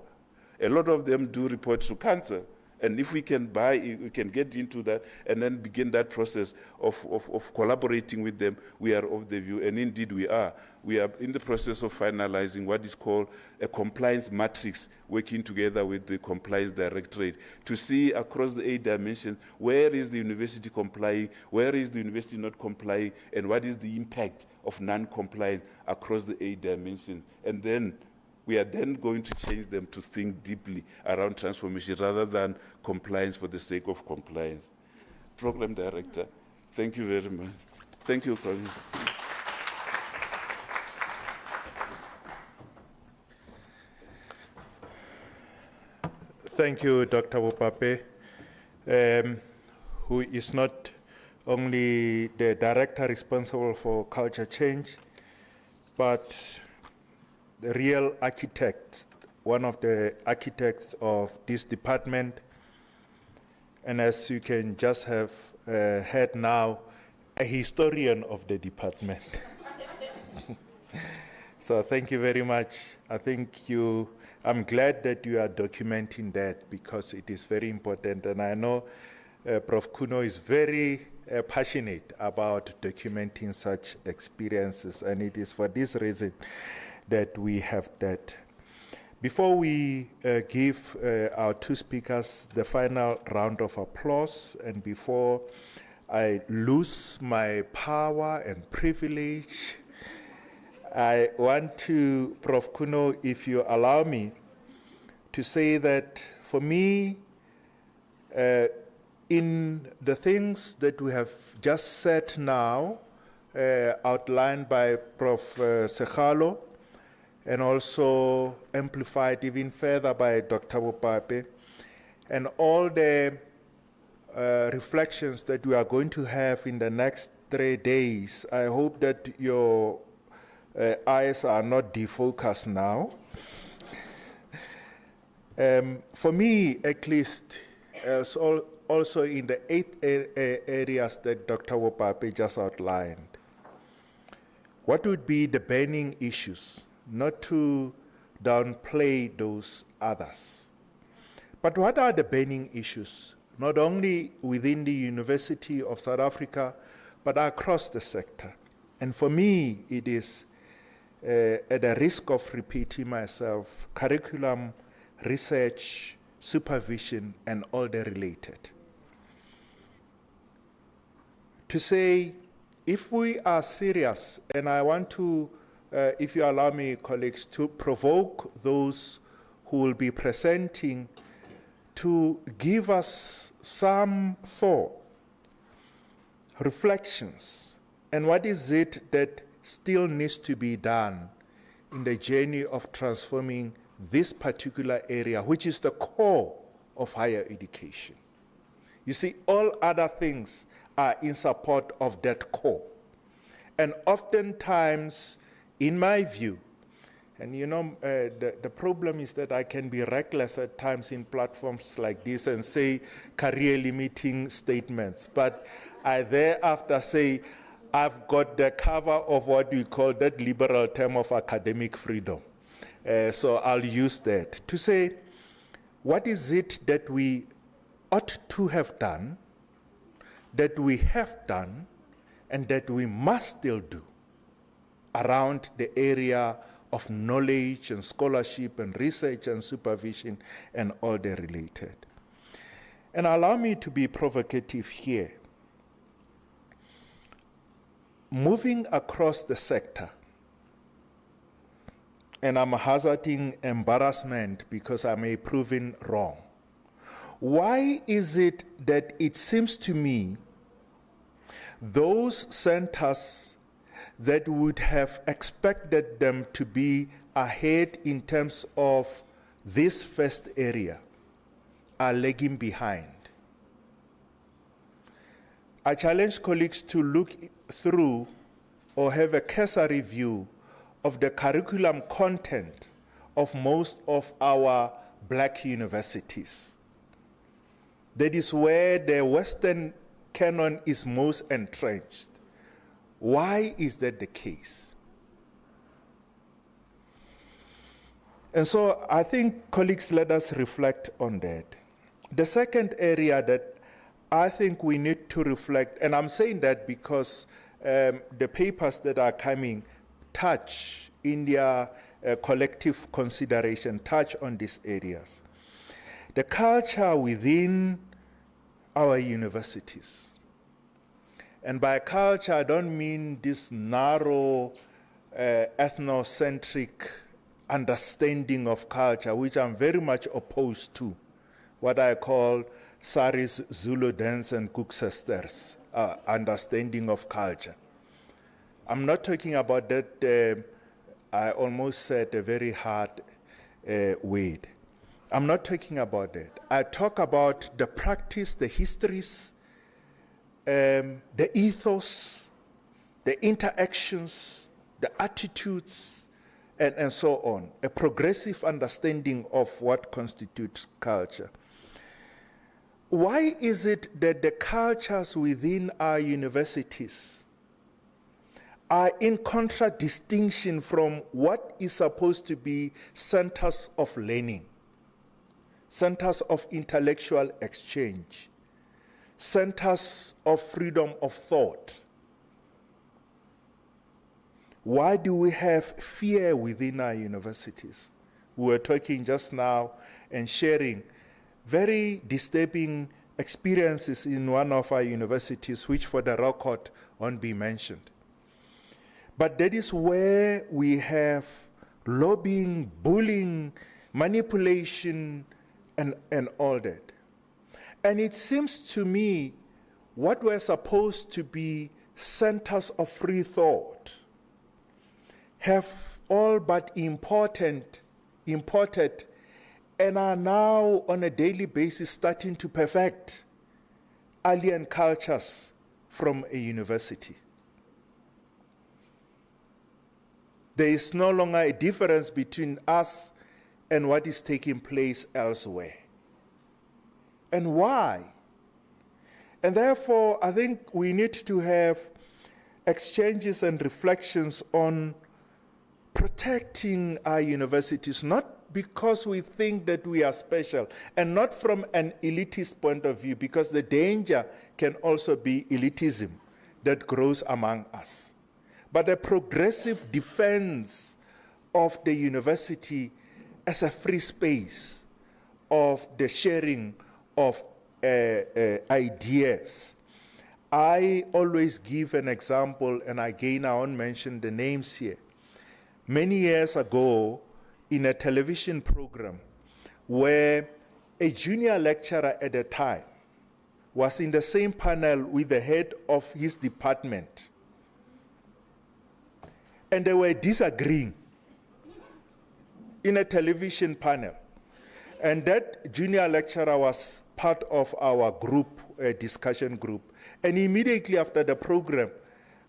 A lot of them do report to council. And if we can we can get into that and then begin that process of collaborating with them, we are of the view, and indeed we are. We are in the process of finalizing what is called a compliance matrix, working together with the compliance directorate to see across the 8 dimensions, where is the university complying, where is the university not complying, and what is the impact of non-compliance across the 8 dimensions. And then we are then going to change them to think deeply around transformation rather than compliance for the sake of compliance. Program Director, thank you very much. Thank you, Colin. Thank you, Dr. Bopape, who is not only the director responsible for culture change, but the real architect, one of the architects of this department, and as you can just have heard now, a historian of the department. So thank you very much. I'm glad that you are documenting that because it is very important, and I know Prof. Kuno is very passionate about documenting such experiences, and it is for this reason that we have that. Before we give our 2 speakers the final round of applause, and before I lose my power and privilege, I want to, Prof. Kuno, if you allow me, to say that for me, in the things that we have just said now, outlined by Prof. Sekgalo, and also amplified even further by Dr. Bopape, and all the reflections that we are going to have in the next 3 days, I hope that your eyes are not defocused now. For me, at least, also in the 8 areas that Dr. Wopape just outlined, what would be the burning issues? Not to downplay those others. But what are the burning issues? Not only within the University of South Africa, but across the sector. And for me, it is, at the risk of repeating myself, curriculum, research, supervision, and all the related. To say, if we are serious, and I want to, if you allow me, colleagues, to provoke those who will be presenting to give us some thought, reflections, and what is it that still needs to be done in the journey of transforming this particular area, which is the core of higher education. You see, all other things are in support of that core. And oftentimes, in my view, and you know, the problem is that I can be reckless at times in platforms like this and say career-limiting statements, but I thereafter say, I've got the cover of what we call that liberal term of academic freedom. So I'll use that to say, what is it that we ought to have done, that we have done, and that we must still do around the area of knowledge and scholarship and research and supervision and all the related. And allow me to be provocative here. Moving across the sector, and I'm hazarding embarrassment because I may be proven wrong. Why is it that it seems to me those centers that would have expected them to be ahead in terms of this first area are lagging behind? I challenge colleagues to look through or have a cursory view of the curriculum content of most of our black universities. That is where the Western canon is most entrenched. Why is that the case? And so I think, colleagues, let us reflect on that. The second area that I think we need to reflect, and I'm saying that because the papers that are coming touch in their collective consideration, touch on these areas. The culture within our universities. And by culture, I don't mean this narrow, ethnocentric understanding of culture, which I'm very much opposed to, what I call Saris, Zulu dance, and Cook sisters understanding of culture. I'm not talking about that, I almost said a very hard word. I'm not talking about that. I talk about the practice, the histories, the ethos, the interactions, the attitudes, and so on. A progressive understanding of what constitutes culture. Why is it that the cultures within our universities are in contradistinction from what is supposed to be centers of learning, centers of intellectual exchange, centers of freedom of thought? Why do we have fear within our universities? We were talking just now and sharing very disturbing experiences in one of our universities, which for the record won't be mentioned. But that is where we have lobbying, bullying, manipulation, and all that. And it seems to me what were supposed to be centers of free thought have all but imported and are now on a daily basis starting to perfect alien cultures from a university. There is no longer a difference between us and what is taking place elsewhere. And why? And therefore, I think we need to have exchanges and reflections on protecting our universities, not because we think that we are special, and not from an elitist point of view, because the danger can also be elitism that grows among us, but a progressive defense of the university as a free space of the sharing of ideas. I always give an example, and again I won't mention the names here. Many years ago, in a television program, where a junior lecturer at the time was in the same panel with the head of his department, and they were disagreeing in a television panel. And that junior lecturer was part of our group, a discussion group. And immediately after the program,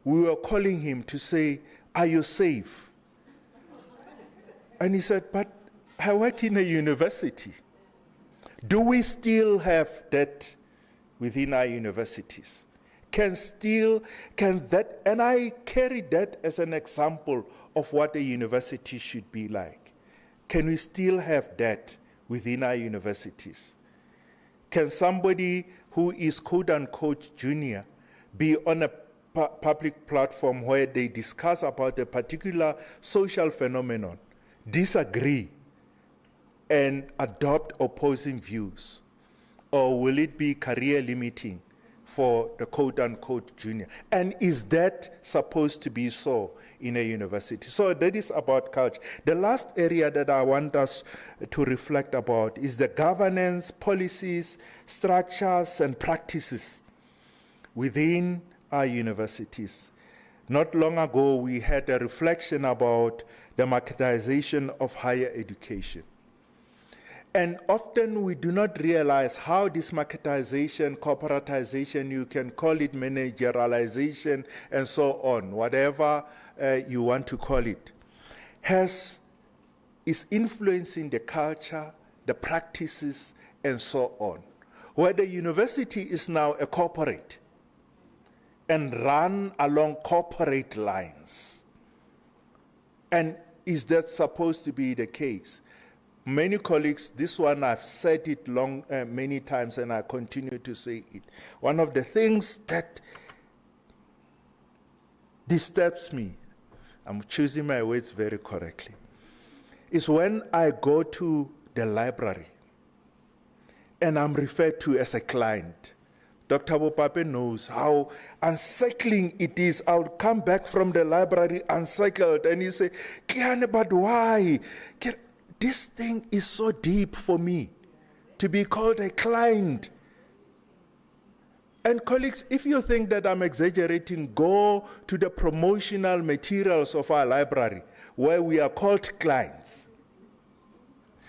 we were calling him to say, "Are you safe?" And he said, "But I work in a university." Do we still have that within our universities? Can that, and I carry that as an example of what a university should be like. Can we still have that within our universities? Can somebody who is quote unquote junior be on a public platform where they discuss about a particular social phenomenon, disagree, and adopt opposing views? Or will it be career limiting for the quote unquote junior? And is that supposed to be so in a university? So that is about culture. The last area that I want us to reflect about is the governance, policies, structures, and practices within our universities. Not long ago, we had a reflection about the marketization of higher education. And often we do not realize how this marketization, corporatization, you can call it managerialization, and so on, whatever you want to call it, is influencing the culture, the practices, and so on. Where the university is now a corporate and run along corporate lines. And is that supposed to be the case? Many colleagues, this one I've said it many times, and I continue to say it. One of the things that disturbs me, I'm choosing my words very correctly, is when I go to the library and I'm referred to as a client. Dr. Bopape knows how unsettling it is. I'll come back from the library unsettled, and he say, "Kiane, but why? This thing is so deep for me to be called a client." And colleagues, if you think that I'm exaggerating, go to the promotional materials of our library where we are called clients.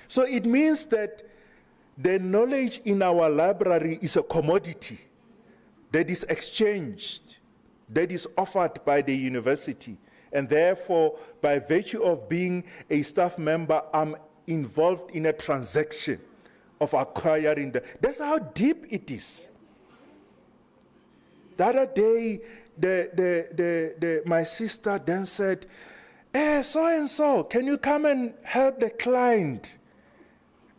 So it means that the knowledge in our library is a commodity that is exchanged, that is offered by the university. And therefore, by virtue of being a staff member, I'm involved in a transaction of acquiring that's how deep it is. The other day, my sister then said, so-and-so, can you come and help the client?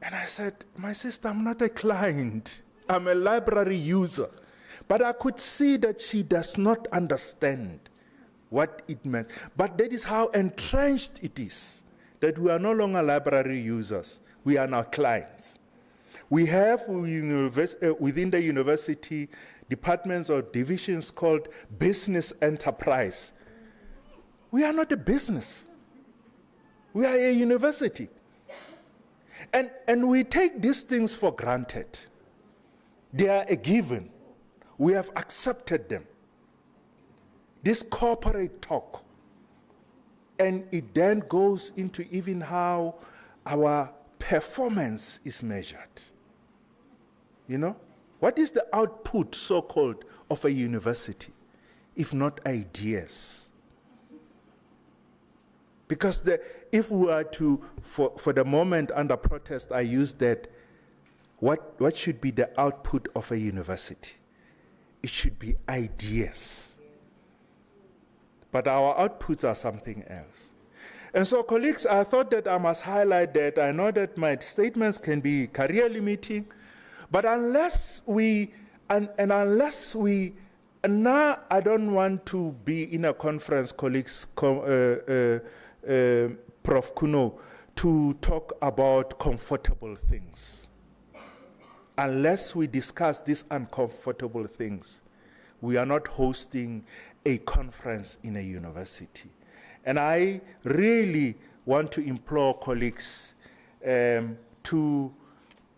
And I said, my sister, I'm not a client. I'm a library user. But I could see that she does not understand what it meant. But that is how entrenched it is, that we are no longer library users. We are now clients. We have within the university departments or divisions called business enterprise. We are not a business. We are a university. And we take these things for granted. They are a given. We have accepted them. This corporate talk. And it then goes into even how our performance is measured. You know? What is the output, so-called, of a university, if not ideas? Because if we are to, for the moment under protest, I use that, what should be the output of a university? It should be ideas. But our outputs are something else. And so, colleagues, I thought that I must highlight that. I know that my statements can be career limiting, but unless we, and now I don't want to be in a conference, colleagues, Prof. Kuno, to talk about comfortable things. Unless we discuss these uncomfortable things, we are not hosting a conference in a university. And I really want to implore colleagues to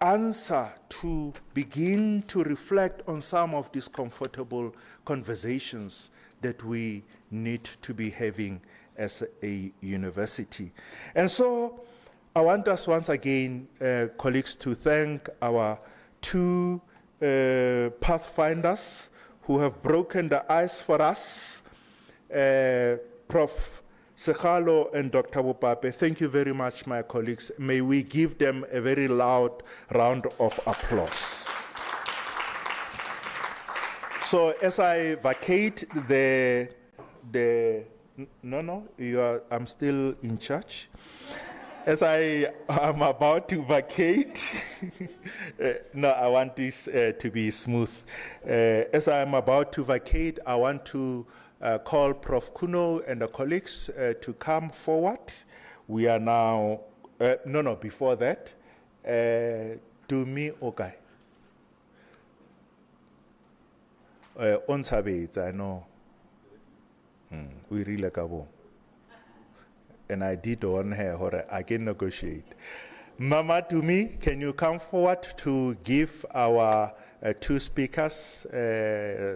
answer, to begin to reflect on some of these comfortable conversations that we need to be having as a university. And so I want us once again, colleagues, to thank our two pathfinders who have broken the ice for us, Prof. Sekgalo and Dr. Bopape. Thank you very much, my colleagues. May we give them a very loud round of applause. So as I vacate I'm still in charge. As I am about to vacate, no, I want this to be smooth. As I am about to vacate, I want to call Prof. Kuno and the colleagues to come forward. We are now, before that, to me, okay. On Sabbath, I know. We really go. And I did on her, I can negotiate. Mama Tumi, can you come forward to give our two speakers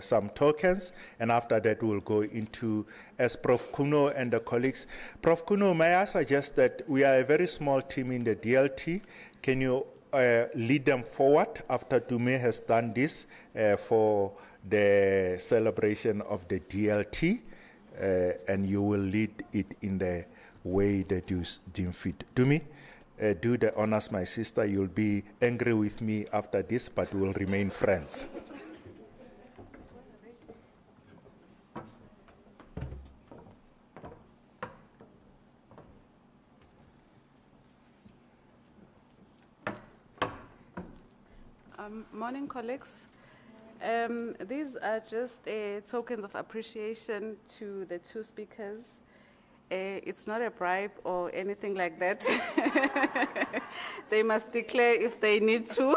some tokens? And after that, we'll go into, as Prof. Kuno and the colleagues. Prof. Kuno, may I suggest that we are a very small team in the DLT. Can you lead them forward after Tumi has done this for the celebration of the DLT? And you will lead it in the way that you deem fit. Tumi, do the honors, my sister. You'll be angry with me after this, but we'll remain friends. Morning, colleagues. These are just tokens of appreciation to the two speakers. It's not a bribe or anything like that. They must declare if they need to.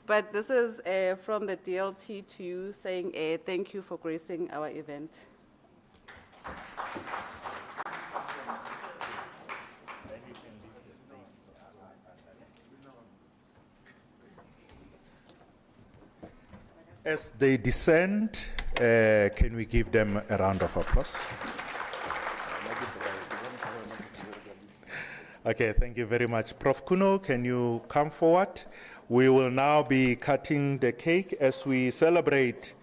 But this is from the DLT to you saying thank you for gracing our event. As they descend, can we give them a round of applause? Okay, thank you very much. Prof. Kuno, can you come forward? We will now be cutting the cake as we celebrate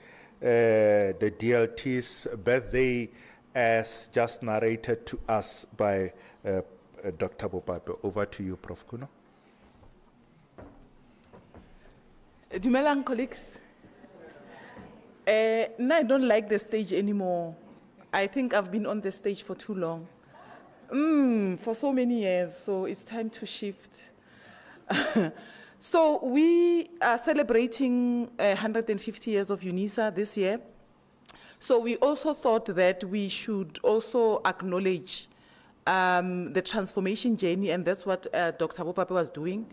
the DLT's birthday as just narrated to us by Dr. Bopape. Over to you, Prof. Kuno. Dumelang, colleagues. No, I don't like the stage anymore. I think I've been on the stage for too long. For so many years, so it's time to shift. So we are celebrating 150 years of UNISA this year. So we also thought that we should also acknowledge the transformation journey, and that's what Dr. Bopape was doing.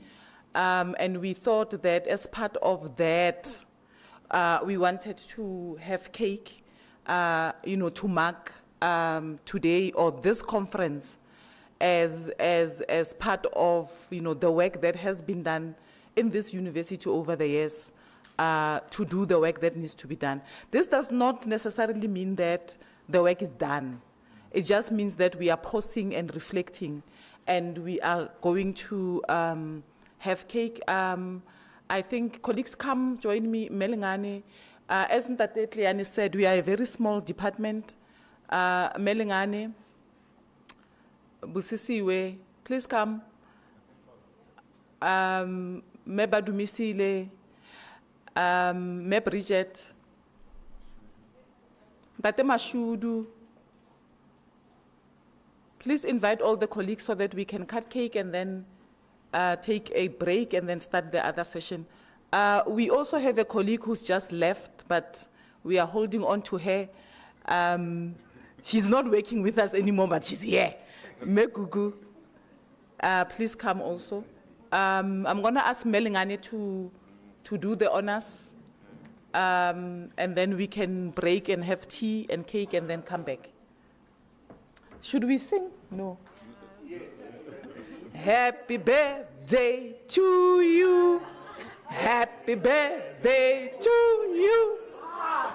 And we thought that as part of that, we wanted to have cake, to mark today or this conference as part of the work that has been done in this university over the years to do the work that needs to be done. This does not necessarily mean that the work is done. It just means that we are pausing and reflecting, and we are going to have cake. I think colleagues come join me, Melengane. As Ntate Tliani said, we are a very small department. Melengane, Busisiwe, please come. Me Badumisile, Me Bridget, Ntate Mashudu. Please invite all the colleagues so that we can cut cake and then take a break and then start the other session. We also have a colleague who's just left, but we are holding on to her. She's not working with us anymore, but she's here. Megugu, please come also. I'm gonna ask Melingane to do the honors, and then we can break and have tea and cake and then come back. Should we sing? No. Yes. Happy birthday to you. Happy birthday to you.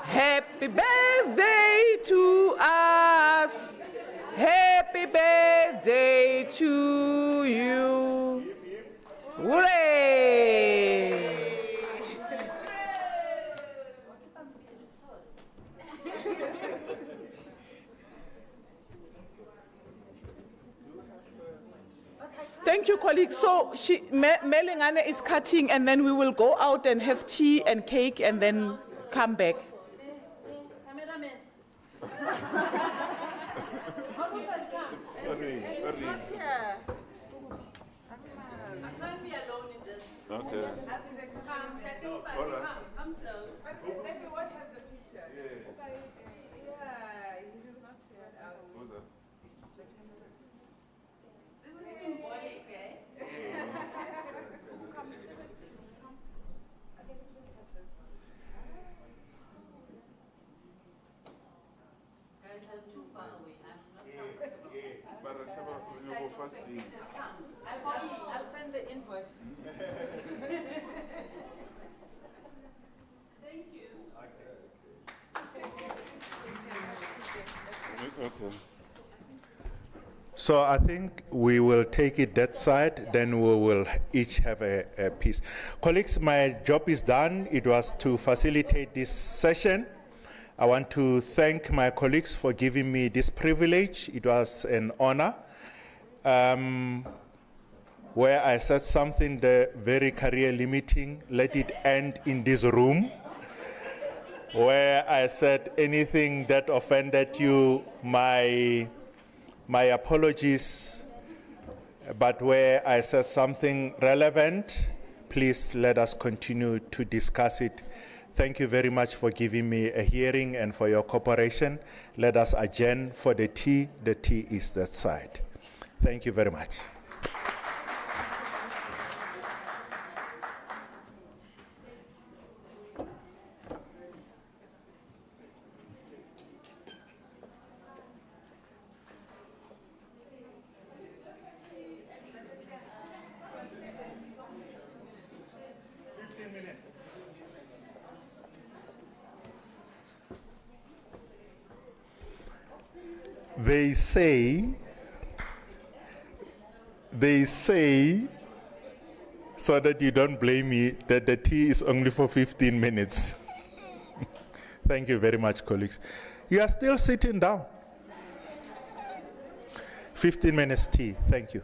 Happy birthday to us. Happy birthday to you. Hooray! Thank you, colleagues. So Melingane is cutting, and then we will go out and have tea and cake and then come back. Cameraman. Not here. I can't be alone in this. Okay. Come close. Then we won't have the picture. Yeah, he's not here. This is symbolic, eh? Guys, I'm too far away. I'm not comfortable. I'll send the invoice. Thank you. Okay. So I think we will take it that side, then we will each have a piece. Colleagues, my job is done. It was to facilitate this session. I want to thank my colleagues for giving me this privilege. It was an honor. Where I said something very career limiting, let it end in this room. Where I said anything that offended you, my apologies. But where I said something relevant, please let us continue to discuss it. Thank you very much for giving me a hearing and for your cooperation. Let us adjourn for the tea. The tea is that side. Thank you very much. They say, so that you don't blame me, that the tea is only for 15 minutes. Thank you very much, colleagues. You are still sitting down. 15 minutes tea. Thank you.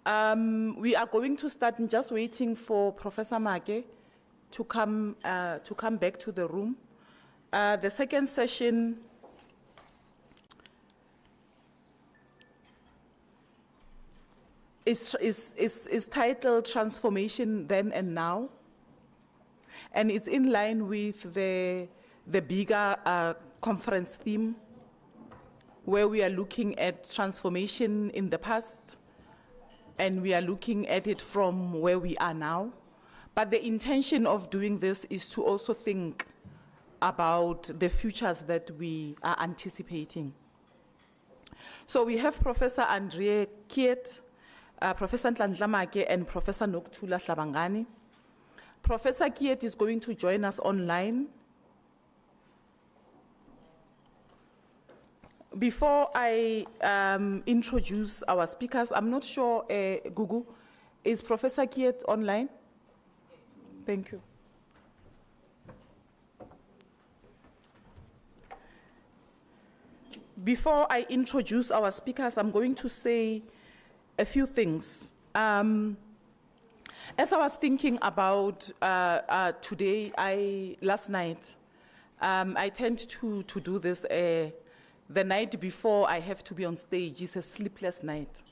We are going to start, I'm just waiting for Professor Make to come back to the room. The second session is titled Transformation Then and Now. And it's in line with the bigger conference theme, where we are looking at transformation in the past, and we are looking at it from where we are now. But the intention of doing this is to also think about the futures that we are anticipating. So we have Professor André Kiet, Professor Nhlanhla Make, and Professor Nokuthula Hlabangani. Professor Kiet is going to join us online. before I introduce our speakers, I'm not sure, Gugu, is Professor Kiet online? Thank you. Before I introduce our speakers, I'm going to say a few things. As I was thinking about today, last night, I tend to do this the night before I have to be on stage. It's a sleepless night.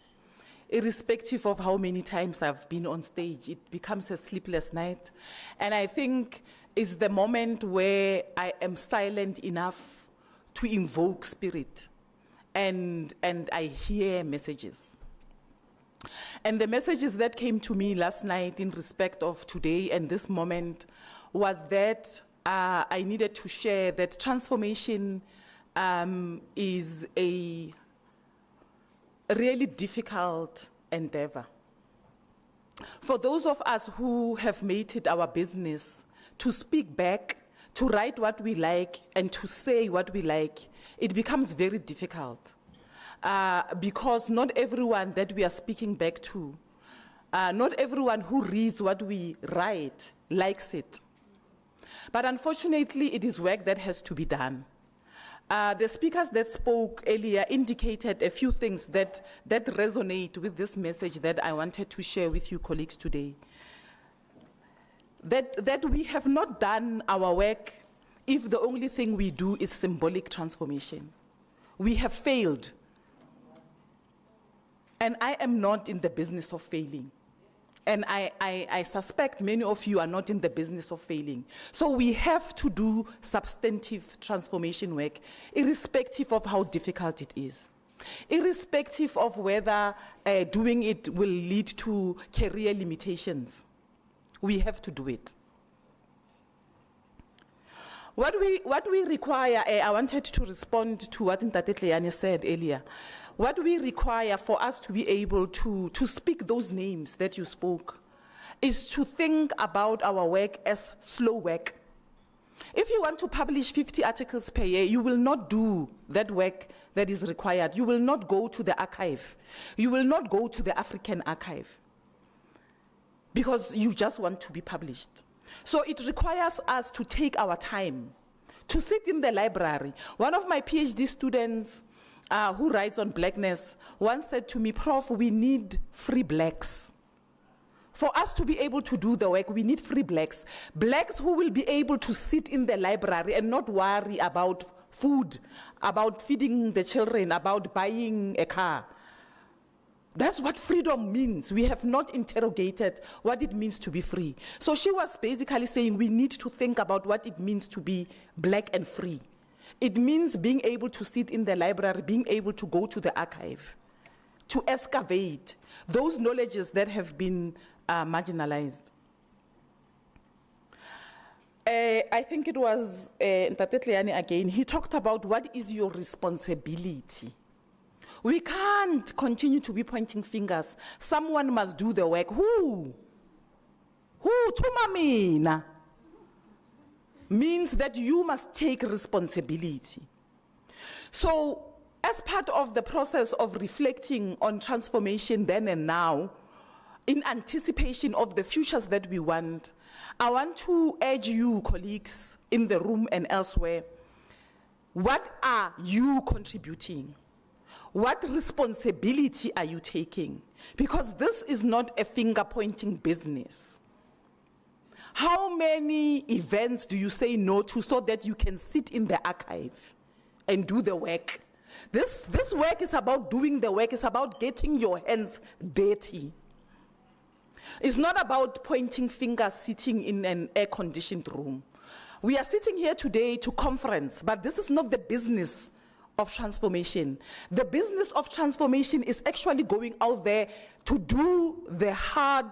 Irrespective of how many times I've been on stage, it becomes a sleepless night. And I think it's the moment where I am silent enough to invoke spirit, and I hear messages. And the messages that came to me last night in respect of today and this moment was that I needed to share that transformation is a really difficult endeavor. For those of us who have made it our business to speak back, to write what we like, and to say what we like, it becomes very difficult. Because not everyone that we are speaking back to, not everyone who reads what we write likes it. But unfortunately, it is work that has to be done. The speakers that spoke earlier indicated a few things that resonate with this message that I wanted to share with you colleagues today. That we have not done our work if the only thing we do is symbolic transformation. We have failed. And I am not in the business of failing. And I suspect many of you are not in the business of failing. So we have to do substantive transformation work, irrespective of how difficult it is. Irrespective of whether doing it will lead to career limitations. We have to do it. What we require, I wanted to respond to what Ntate Tleyane said earlier. What we require for us to be able to speak those names that you spoke is to think about our work as slow work. If you want to publish 50 articles per year, you will not do that work that is required. You will not go to the archive. You will not go to the African archive because you just want to be published. So it requires us to take our time, to sit in the library. One of my PhD students who writes on blackness once said to me, Prof, we need free blacks. For us to be able to do the work, we need free blacks. Blacks who will be able to sit in the library and not worry about food, about feeding the children, about buying a car. That's what freedom means. We have not interrogated what it means to be free. So she was basically saying we need to think about what it means to be black and free. It means being able to sit in the library, being able to go to the archive, to excavate those knowledges that have been marginalized. I think it was Ntate Tleyane again. He talked about what is your responsibility. We can't continue to be pointing fingers. Someone must do the work. Who? Tumamina. Means that you must take responsibility. So, as part of the process of reflecting on transformation then and now, in anticipation of the futures that we want, I want to urge you, colleagues, in the room and elsewhere, what are you contributing? What responsibility are you taking? Because this is not a finger-pointing business. How many events do you say no to so that you can sit in the archive and do the work? This work is about doing the work. It's about getting your hands dirty. It's not about pointing fingers sitting in an air-conditioned room. We are sitting here today to conference, but this is not the business of transformation. The business of transformation is actually going out there to do the hard,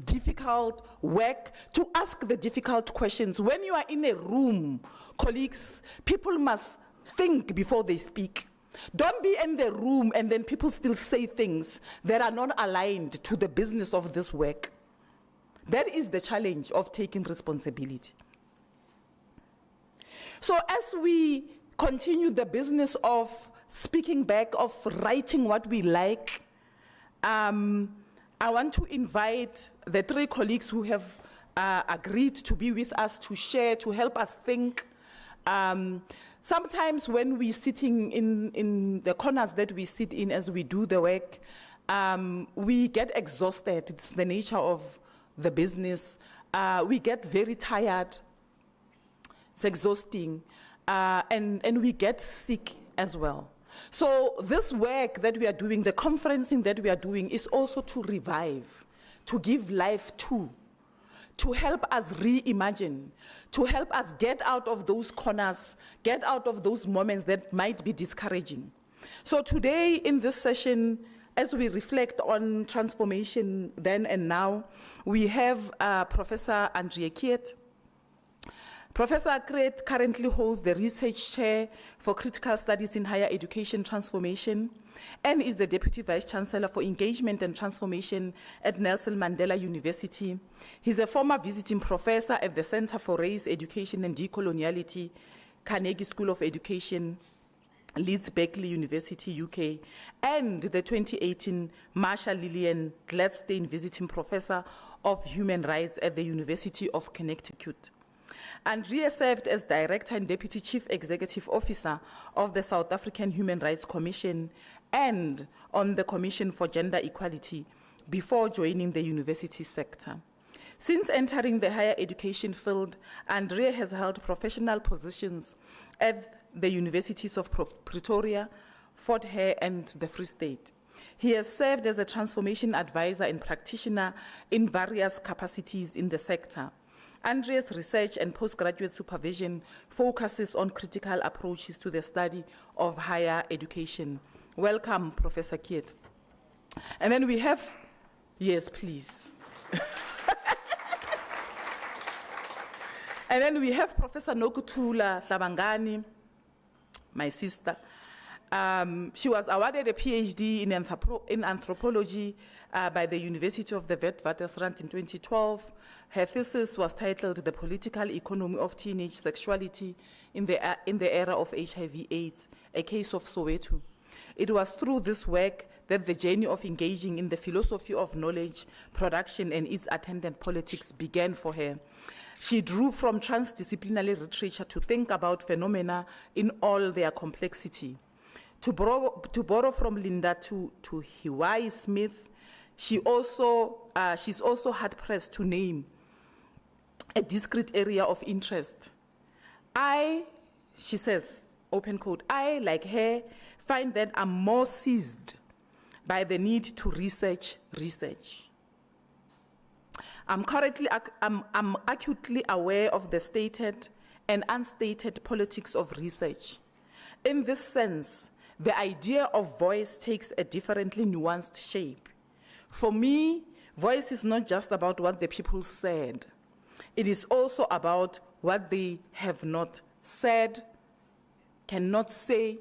difficult work, to ask the difficult questions. When you are in a room, colleagues, people must think before they speak. Don't be in the room and then people still say things that are not aligned to the business of this work. That is the challenge of taking responsibility. So as we continue the business of speaking back, of writing what we like. I want to invite the 3 colleagues who have agreed to be with us to share, to help us think. Sometimes when we're sitting in the corners that we sit in as we do the work, we get exhausted. It's the nature of the business. We get very tired. It's exhausting. And we get sick as well. So this work that we are doing, the conferencing that we are doing, is also to revive, to give life to help us reimagine, to help us get out of those corners, get out of those moments that might be discouraging. So today in this session, as we reflect on transformation then and now, we have Professor Andrea Keet. Professor Keet currently holds the Research Chair for Critical Studies in Higher Education Transformation and is the Deputy Vice Chancellor for Engagement and Transformation at Nelson Mandela University. He's a former visiting professor at the Center for Race, Education and Decoloniality, Carnegie School of Education, Leeds Berkeley University, UK, and the 2018 Marshall Lillian Gladstein Visiting Professor of Human Rights at the University of Connecticut. Andrea served as Director and Deputy Chief Executive Officer of the South African Human Rights Commission and on the Commission for Gender Equality before joining the university sector. Since entering the higher education field, Andrea has held professional positions at the universities of Pretoria, Fort Hare, and the Free State. He has served as a transformation advisor and practitioner in various capacities in the sector. Andrea's research and postgraduate supervision focuses on critical approaches to the study of higher education. Welcome, Professor Keet. And then we have, yes, please. And then we have Professor Nokuthula Hlabangani, my sister. She was awarded a PhD in anthropology by the University of the Witwatersrand in 2012. Her thesis was titled "The Political Economy of Teenage Sexuality in the Era of HIV/AIDS, a Case of Soweto." It was through this work that the journey of engaging in the philosophy of knowledge production and its attendant politics began for her. She drew from transdisciplinary literature to think about phenomena in all their complexity. To borrow from Linda to Hiwai Smith, she's also hard-pressed to name a discrete area of interest. She says, open quote, I, like her, find that I'm more seized by the need to research. I'm acutely aware of the stated and unstated politics of research. In this sense, the idea of voice takes a differently nuanced shape. For me, voice is not just about what the people said. It is also about what they have not said, cannot say,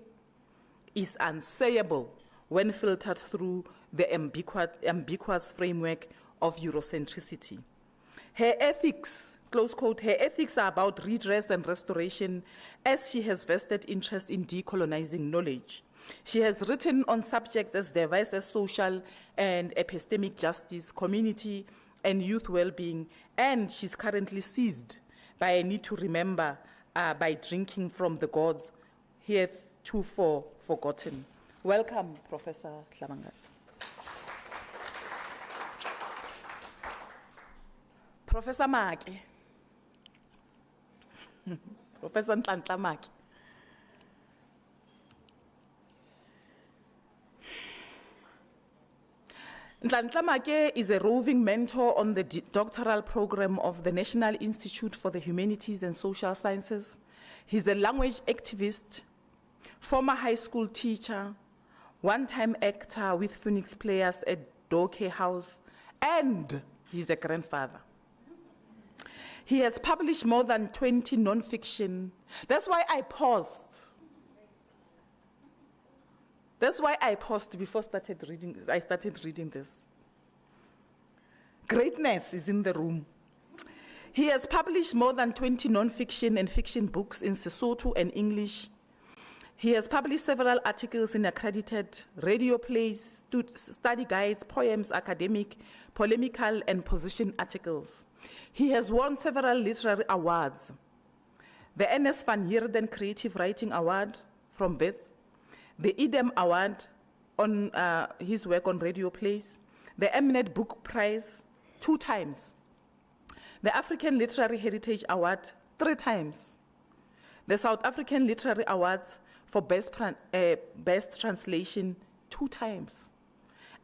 is unsayable when filtered through the ambiguous framework of Eurocentricity. Her ethics, close quote, her ethics are about redress and restoration as she has vested interest in decolonizing knowledge. She has written on subjects as diverse as social and epistemic justice, community and youth well-being, and she's currently seized by a need to remember by drinking from the gods, heretofore forgotten. Welcome, Professor Hlabangani. Professor Maki. Professor Nhlanhla Maki. Nhlanhla Maki is a roving mentor on the doctoral program of the National Institute for the Humanities and Social Sciences. He's a language activist, former high school teacher, one-time actor with Phoenix Players at Doke House, and he's a grandfather. He has published more than 20 nonfiction. That's why I paused. That's why I paused before I started reading this. Greatness is in the room. He has published more than 20 nonfiction and fiction books in Sesotho and English. He has published several articles in accredited radio plays, study guides, poems, academic, polemical, and position articles. He has won several literary awards. The Ernest van Heerden Creative Writing Award from Wits, the Edem Award on his work on radio plays, the Eminent Book Prize 2 times, the African Literary Heritage Award 3 times, the South African Literary Awards for Best Translation 2 times,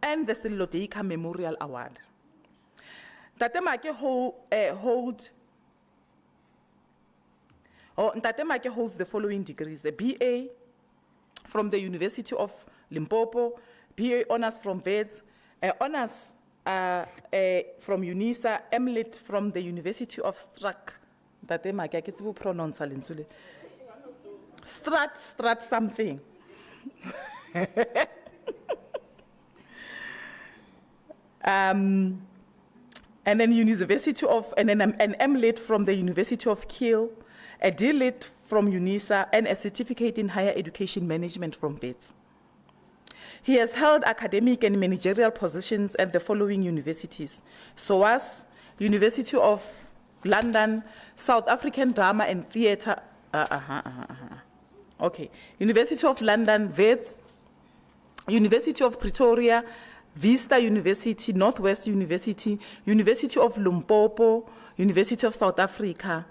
and the Sello Deika Memorial Award. Ntate Make holds the following degrees: the BA from the University of Limpopo, BA Honours from Wits, Honours from UNISA, MLit from the University of Strak. Ntate Make, I can't pronounce it. Strat something. And then University of, and then an MLit from the University of Kiel, a DLit from UNISA, and a certificate in higher education management from Wits. He has held academic and managerial positions at the following universities: SOAS, University of London, South African Drama and Theatre, University of London, Wits, University of Pretoria, Vista University, Northwest University, University of Limpopo, University of South Africa,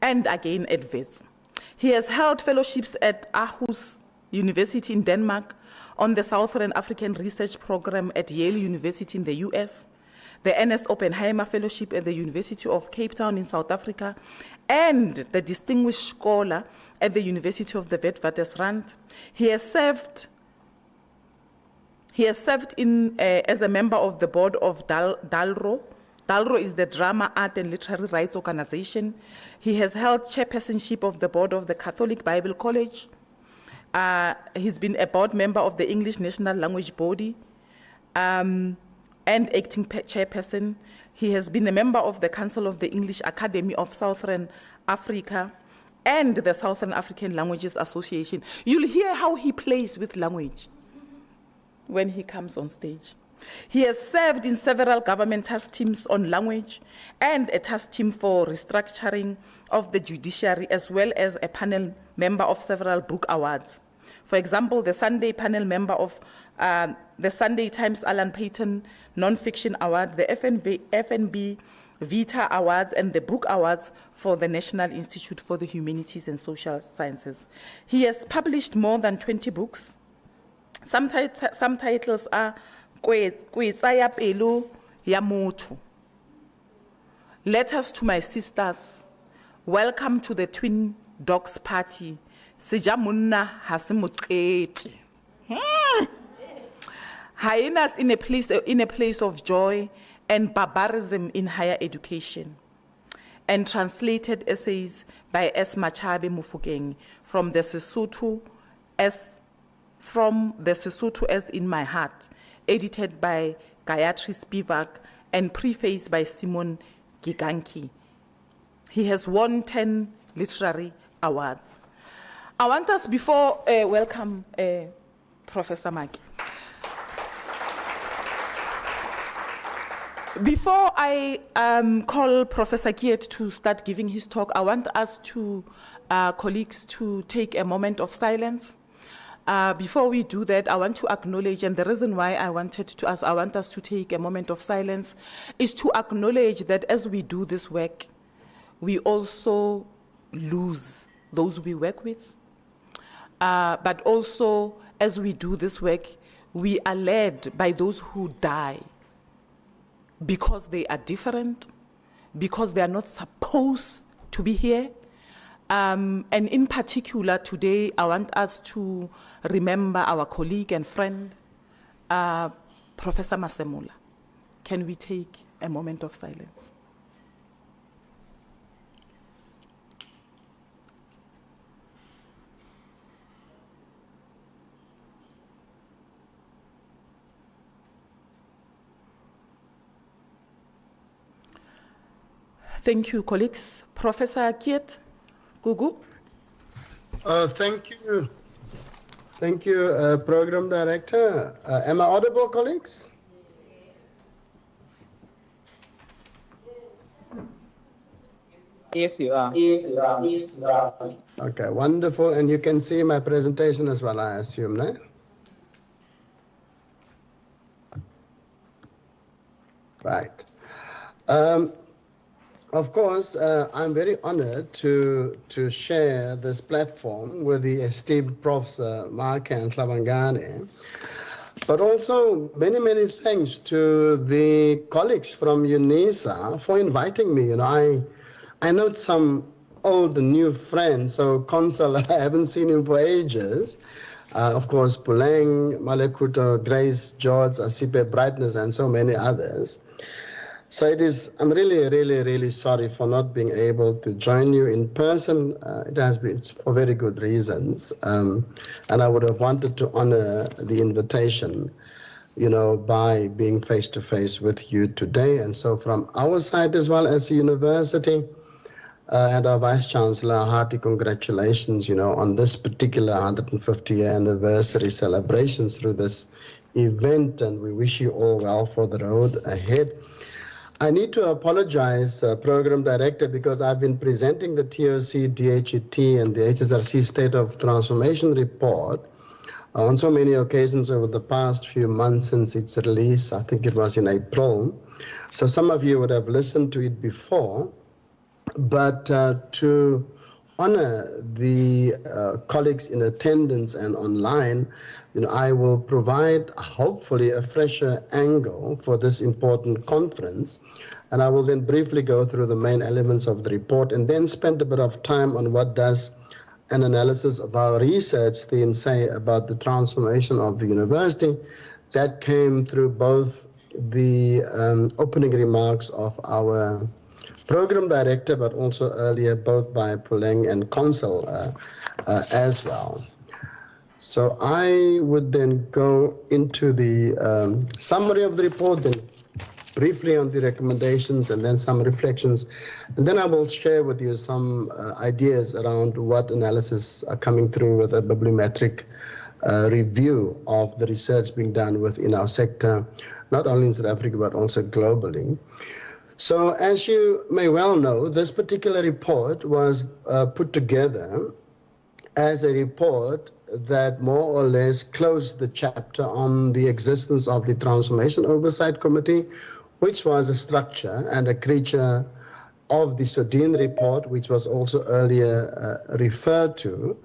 and again at Wits. He has held fellowships at Aarhus University in Denmark, on the Southern African Research Program at Yale University in the US, the Ernest Oppenheimer Fellowship at the University of Cape Town in South Africa, and the Distinguished Scholar at the University of the Witwatersrand. He has served as a member of the board of DALRO. DALRO is the Drama, Art and Literary Rights Organization. He has held chairpersonship of the board of the Catholic Bible College. He's been a board member of the English National Language Body and acting chairperson. He has been a member of the Council of the English Academy of Southern Africa and the Southern African Languages Association. You'll hear how he plays with language when he comes on stage. He has served in several government task teams on language and a task team for restructuring of the judiciary, as well as a panel member of several book awards. For example, the Sunday panel member of the Sunday Times Alan Payton Nonfiction Award, the FNB Vita Awards, and the Book Awards for the National Institute for the Humanities and Social Sciences. He has published more than 20 books. Some titles are Kwetsaya Pelo ya Motho, Letters to My Sisters, Welcome to the Twin Dogs Party, Seja Monna ha se moqete. Hyenas in a place of joy, and Barbarism in Higher Education, and translated essays by S. Machabe Mufokeng from the Sesotho as in My Heart, edited by Gayatri Spivak and prefaced by Simon Giganki. He has won 10 literary awards. I want us, before welcome Professor Make. Before I call Professor Geert to start giving his talk, I want us colleagues to take a moment of silence. Before we do that, I want to acknowledge, and the reason why I want us to take a moment of silence is to acknowledge that as we do this work, we also lose those we work with. But also, as we do this work, we are led by those who die because they are different, because they are not supposed to be here. And in particular, today, I want us to remember our colleague and friend, Professor Masemola. Can we take a moment of silence? Thank you, colleagues. Professor Geert, Gugu. Thank you. Thank you, Program Director. Am I audible, colleagues? Yes, you are. Okay, wonderful. And you can see my presentation as well, I assume, no? Right. Of course, I'm very honored to share this platform with the esteemed Professor Mahakeng Hlabangani, but also many, many thanks to the colleagues from UNISA for inviting me. You know, I know some old and new friends, so Consul, I haven't seen him for ages. Of course, Puleng, Malekuto, Grace, George, Asipe, Brightness, and so many others. So I'm really, really, really sorry for not being able to join you in person. It's for very good reasons. And I would have wanted to honor the invitation, you know, by being face-to-face with you today. And so from our side as well as the university and our Vice-Chancellor, hearty congratulations, you know, on this particular 150-year anniversary celebrations through this event. And we wish you all well for the road ahead. I need to apologize, Program Director, because I've been presenting the TOC, DHET, and the HSRC State of Transformation report on so many occasions over the past few months since its release. I think it was in April. So some of you would have listened to it before. But to honor the colleagues in attendance and online, you know, I will provide hopefully a fresher angle for this important conference, and I will then briefly go through the main elements of the report and then spend a bit of time on what does an analysis of our research theme say about the transformation of the university. That came through both the opening remarks of our Program Director, but also earlier both by Puleng and Consul as well. So I would then go into the summary of the report, then briefly on the recommendations, and then some reflections. And then I will share with you some ideas around what analysis are coming through with a bibliometric review of the research being done within our sector, not only in South Africa, but also globally. So as you may well know, this particular report was put together as a report that more or less closed the chapter on the existence of the Transformation Oversight Committee, which was a structure and a creature of the Sodin report, which was also earlier referred to,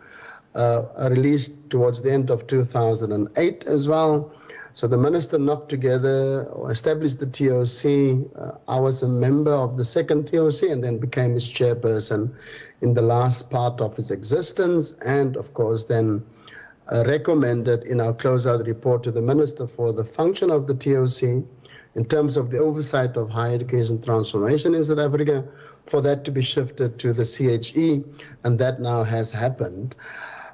released towards the end of 2008 as well. So the minister knocked together or established the TOC. I was a member of the second TOC and then became its chairperson in the last part of its existence, and of course then recommended in our closeout report to the minister for the function of the TOC in terms of the oversight of higher education transformation in South Africa, for that to be shifted to the CHE, and that now has happened.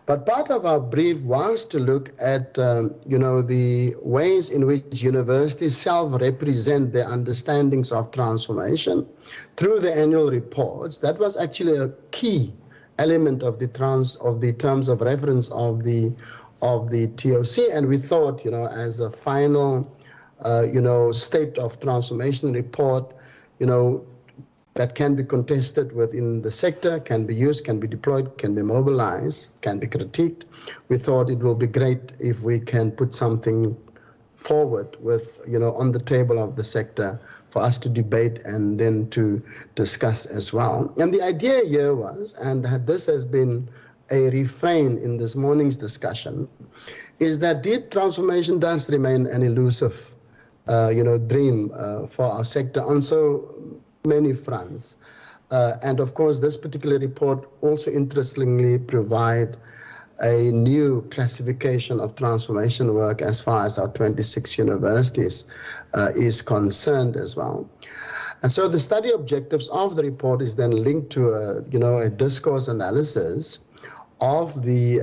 But part of our brief was to look at, the ways in which universities self-represent their understandings of transformation through the annual reports. That was actually a key element of the terms of reference of the TOC, and we thought, as a final, state of transformation report, that can be contested within the sector, can be used, can be deployed, can be mobilized, can be critiqued. We thought it will be great if we can put something forward with, on the table of the sector for us to debate and then to discuss as well. And the idea here was, and this has been a refrain in this morning's discussion, is that deep transformation does remain an elusive, dream for our sector on so many fronts. And of course, this particular report also interestingly provide a new classification of transformation work as far as our 26 universities is concerned as well. And so the study objectives of the report is then linked to a discourse analysis of the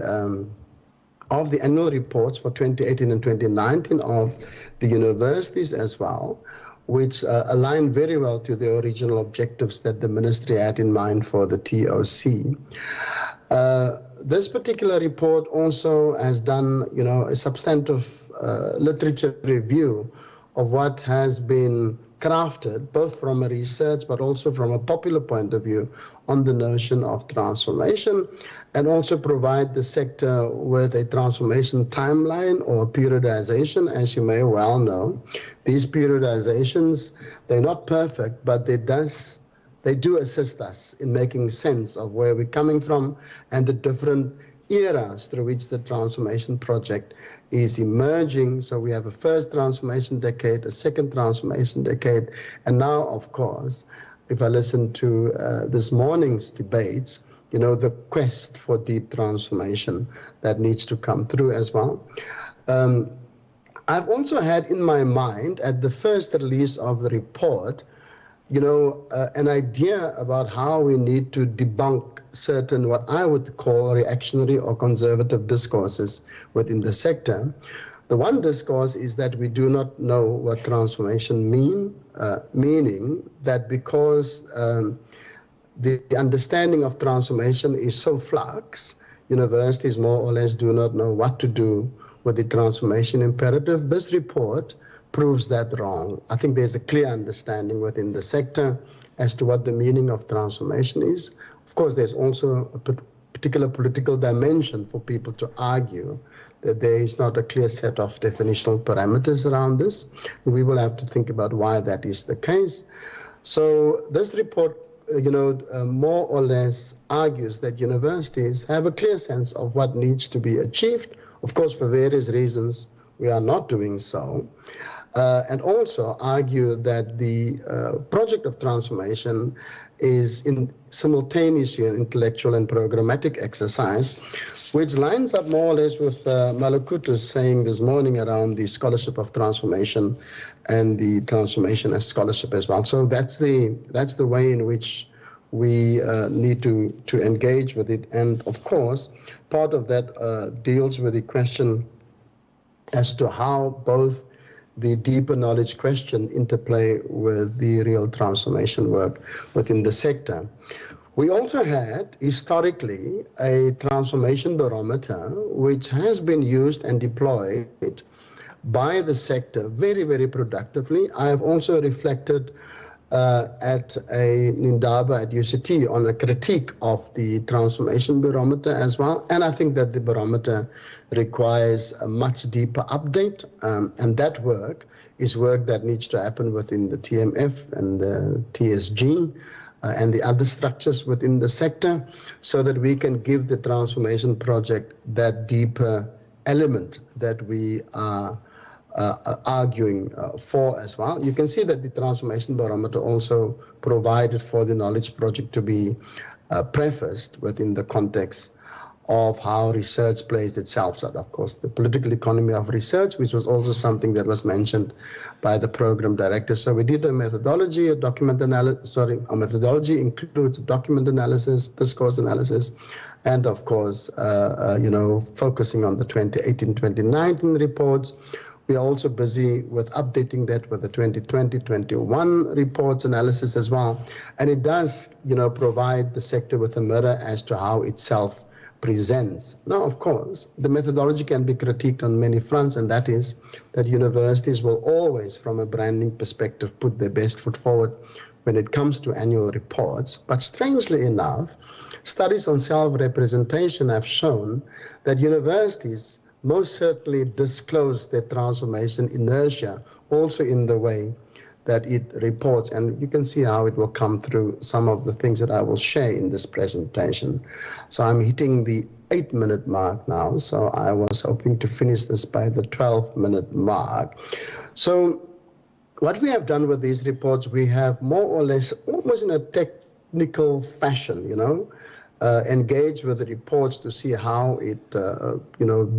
annual reports for 2018 and 2019 of the universities as well, which align very well to the original objectives that the ministry had in mind for the TOC. this particular report also has done, a substantive literature review of what has been crafted, both from a research but also from a popular point of view, on the notion of transformation, and also provide the sector with a transformation timeline or periodization. As you may well know, these periodizations, they're not perfect, but they do assist us in making sense of where we're coming from and the different eras through which the transformation project is emerging. So we have a first transformation decade, a second transformation decade, and now, of course, if I listen to this morning's debates, the quest for deep transformation that needs to come through as well. I've also had in my mind, at the first release of the report, an idea about how we need to debunk certain, what I would call reactionary or conservative discourses within the sector. The one discourse is that we do not know what transformation meaning that because the understanding of transformation is so flux, universities more or less do not know what to do with the transformation imperative. This report proves that wrong. I think there's a clear understanding within the sector as to what the meaning of transformation is. Of course, there's also a particular political dimension for people to argue that there is not a clear set of definitional parameters around this. We will have to think about why that is the case. So this report, more or less argues that universities have a clear sense of what needs to be achieved. Of course, for various reasons, we are not doing so. And also argue that the project of transformation is simultaneously an intellectual and programmatic exercise, which lines up more or less with Malakutu saying this morning around the scholarship of transformation and the transformation as scholarship as well. So that's the way in which we need to engage with it. And of course, part of that deals with the question as to how both the deeper knowledge question interplay with the real transformation work within the sector. We also had, historically, a transformation barometer, which has been used and deployed by the sector very, very productively. I have also reflected at a Indaba at UCT on a critique of the transformation barometer as well. And I think that the barometer requires a much deeper update, and that work is work that needs to happen within the TMF and the TSG and the other structures within the sector, so that we can give the transformation project that deeper element that we are arguing for as well. You can see that the transformation barometer also provided for the knowledge project to be prefaced within the context of how research plays itself. So, of course, the political economy of research, which was also something that was mentioned by the program director. So we did a methodology, a methodology includes document analysis, discourse analysis, and of course, focusing on the 2018-2019 reports. We are also busy with updating that with the 2020-21 reports analysis as well. And it does, provide the sector with a mirror as to how itself presents. Now, of course, the methodology can be critiqued on many fronts, and that is that universities will always, from a branding perspective, put their best foot forward when it comes to annual reports. But strangely enough, studies on self-representation have shown that universities most certainly disclose their transformation inertia also in the way that it reports. And you can see how it will come through some of the things that I will share in this presentation. So I'm hitting the 8-minute mark now. So I was hoping to finish this by the 12-minute mark. So what we have done with these reports, we have more or less, almost in a technical fashion, engage with the reports to see how it,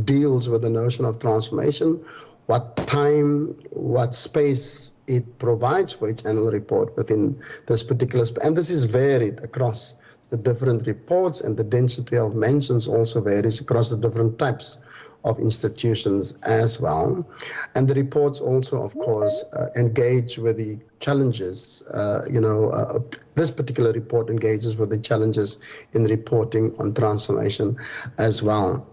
deals with the notion of transformation, what time, what space it provides for its annual report within this particular space. And this is varied across the different reports, and the density of mentions also varies across the different types of institutions as well. And the reports also, of course, engage with the challenges, this particular report engages with the challenges in reporting on transformation as well.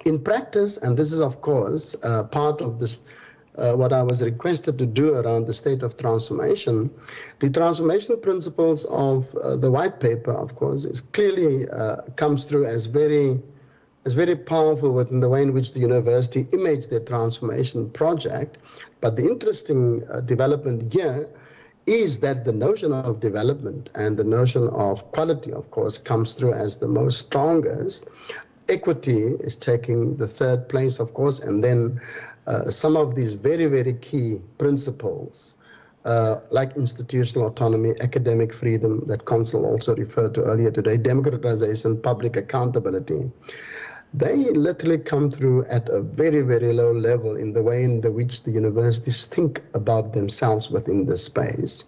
In practice, and this is, of course, part of this, what I was requested to do around the state of transformation, the transformation principles of the white paper, of course, is clearly comes through as very powerful within the way in which the university imaged their transformation project. But the interesting development here is that the notion of development and the notion of quality, of course, comes through as the most strongest. Equity is taking the third place, of course, and then some of these very, very key principles, like institutional autonomy, academic freedom, that Consul also referred to earlier today, democratization, public accountability, they literally come through at a very, very low level in the way in which the universities think about themselves within this space.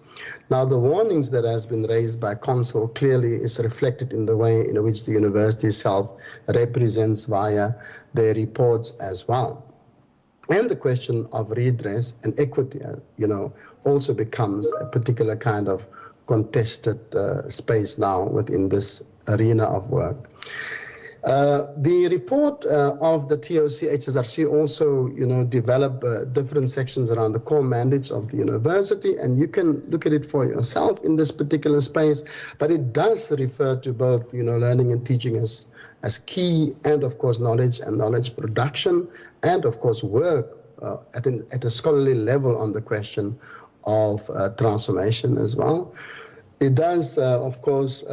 Now, the warnings that has been raised by Consul clearly is reflected in the way in which the university itself represents via their reports as well. And the question of redress and equity, also becomes a particular kind of contested space now within this arena of work. The report of the TOC HSRC also, develop different sections around the core mandates of the university, and you can look at it for yourself in this particular space. But it does refer to both, learning and teaching as key, and of course knowledge and knowledge production, and of course work at a scholarly level on the question of transformation as well. It does, of course,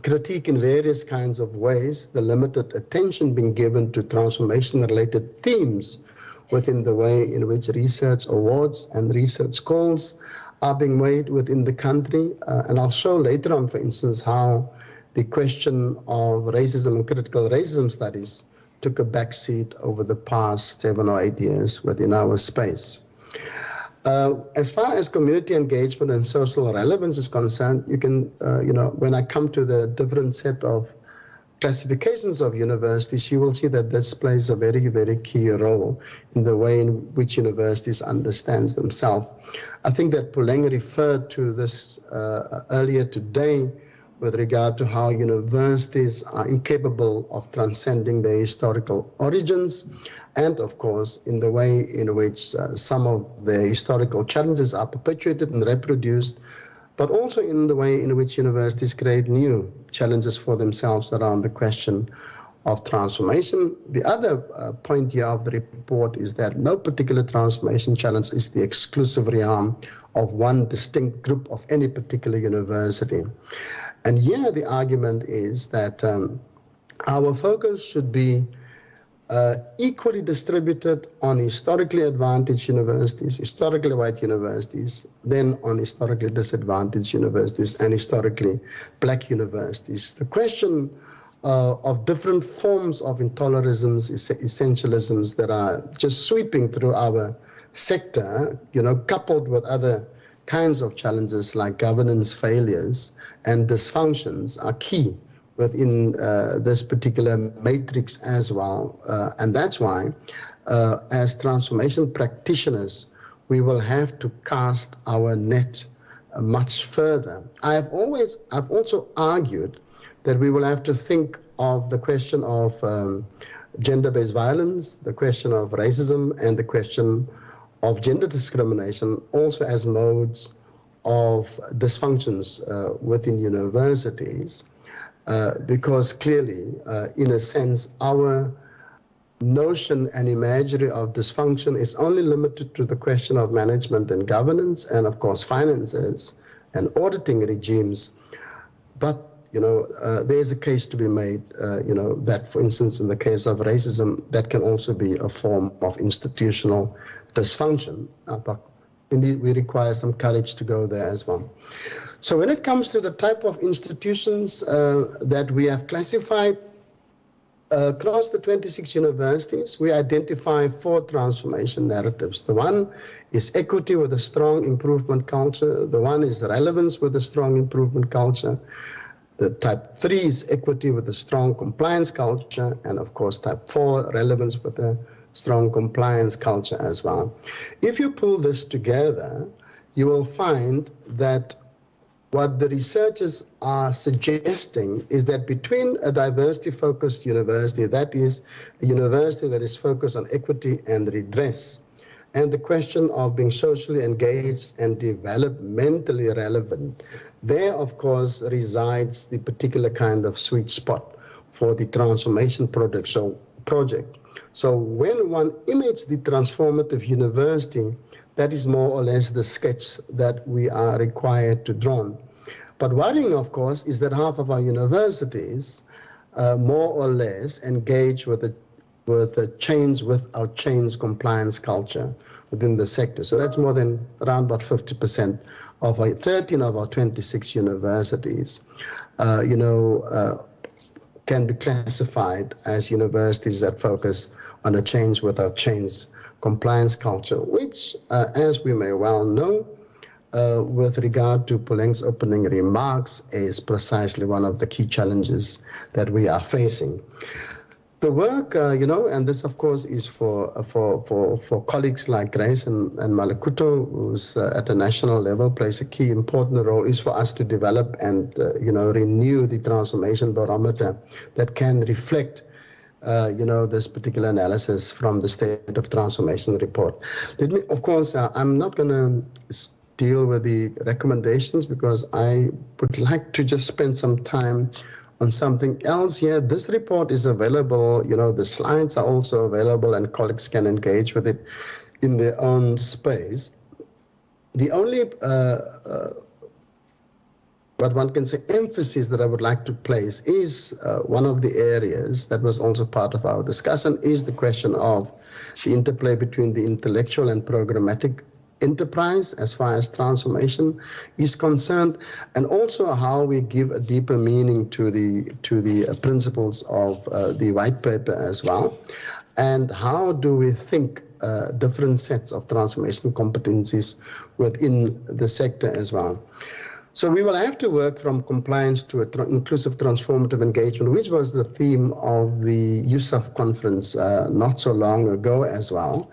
critique in various kinds of ways the limited attention being given to transformation-related themes within the way in which research awards and research calls are being made within the country. And I'll show later on, for instance, how the question of racism and critical racism studies took a backseat over the past 7 or 8 years within our space. As far as community engagement and social relevance is concerned, you can, when I come to the different set of classifications of universities, you will see that this plays a very, very key role in the way in which universities understand themselves. I think that Puleng referred to this earlier today with regard to how universities are incapable of transcending their historical origins, and of course in the way in which some of the historical challenges are perpetuated and reproduced, but also in the way in which universities create new challenges for themselves around the question of transformation. The other point here of the report is that no particular transformation challenge is the exclusive realm of one distinct group of any particular university. And here the argument is that our focus should be equally distributed on historically advantaged universities, historically white universities, then on historically disadvantaged universities and historically black universities. The question of different forms of intolerances, essentialisms that are just sweeping through our sector, coupled with other kinds of challenges like governance failures and dysfunctions, are key within this particular matrix as well. And that's why, as transformation practitioners, we will have to cast our net much further. I've also argued that we will have to think of the question of gender-based violence, the question of racism, and the question of gender discrimination also as modes of dysfunctions within universities. Because clearly, in a sense, our notion and imagery of dysfunction is only limited to the question of management and governance, and of course finances and auditing regimes. But there's a case to be made, that, for instance, in the case of racism, that can also be a form of institutional dysfunction. But indeed, we require some courage to go there as well. So when it comes to the type of institutions that we have classified, across the 26 universities, we identify 4 transformation narratives. The one is equity with a strong improvement culture. The one is relevance with a strong improvement culture. The type 3 is equity with a strong compliance culture, and of course type 4, relevance with a strong compliance culture as well. If you pull this together, you will find that what the researchers are suggesting is that between a diversity-focused university, that is a university that is focused on equity and redress, and the question of being socially engaged and developmentally relevant, there, of course, resides the particular kind of sweet spot for the transformation project. So when one images the transformative university, that is more or less the sketch that we are required to draw. But worrying, of course, is that half of our universities more or less engage with a change compliance culture within the sector. So that's more than around about 50% of our 13 of our 26 universities, can be classified as universities that focus on a change compliance culture, which, as we may well know, with regard to Puleng's opening remarks, is precisely one of the key challenges that we are facing. The work, and this of course is for colleagues like Grace and Malakuto, who's at a national level plays a key important role, is for us to develop and renew the transformation barometer that can reflect this particular analysis from the State of Transformation report. Let me, of course, I'm not going to deal with the recommendations because I would like to just spend some time on something else here. This report is available, the slides are also available and colleagues can engage with it in their own space. The only, what one can say, emphasis that I would like to place is one of the areas that was also part of our discussion is the question of the interplay between the intellectual and programmatic enterprise as far as transformation is concerned, and also how we give a deeper meaning to the principles of the white paper as well, and how do we think different sets of transformation competencies within the sector as well. So we will have to work from compliance to inclusive transformative engagement, which was the theme of the USAF conference not so long ago as well.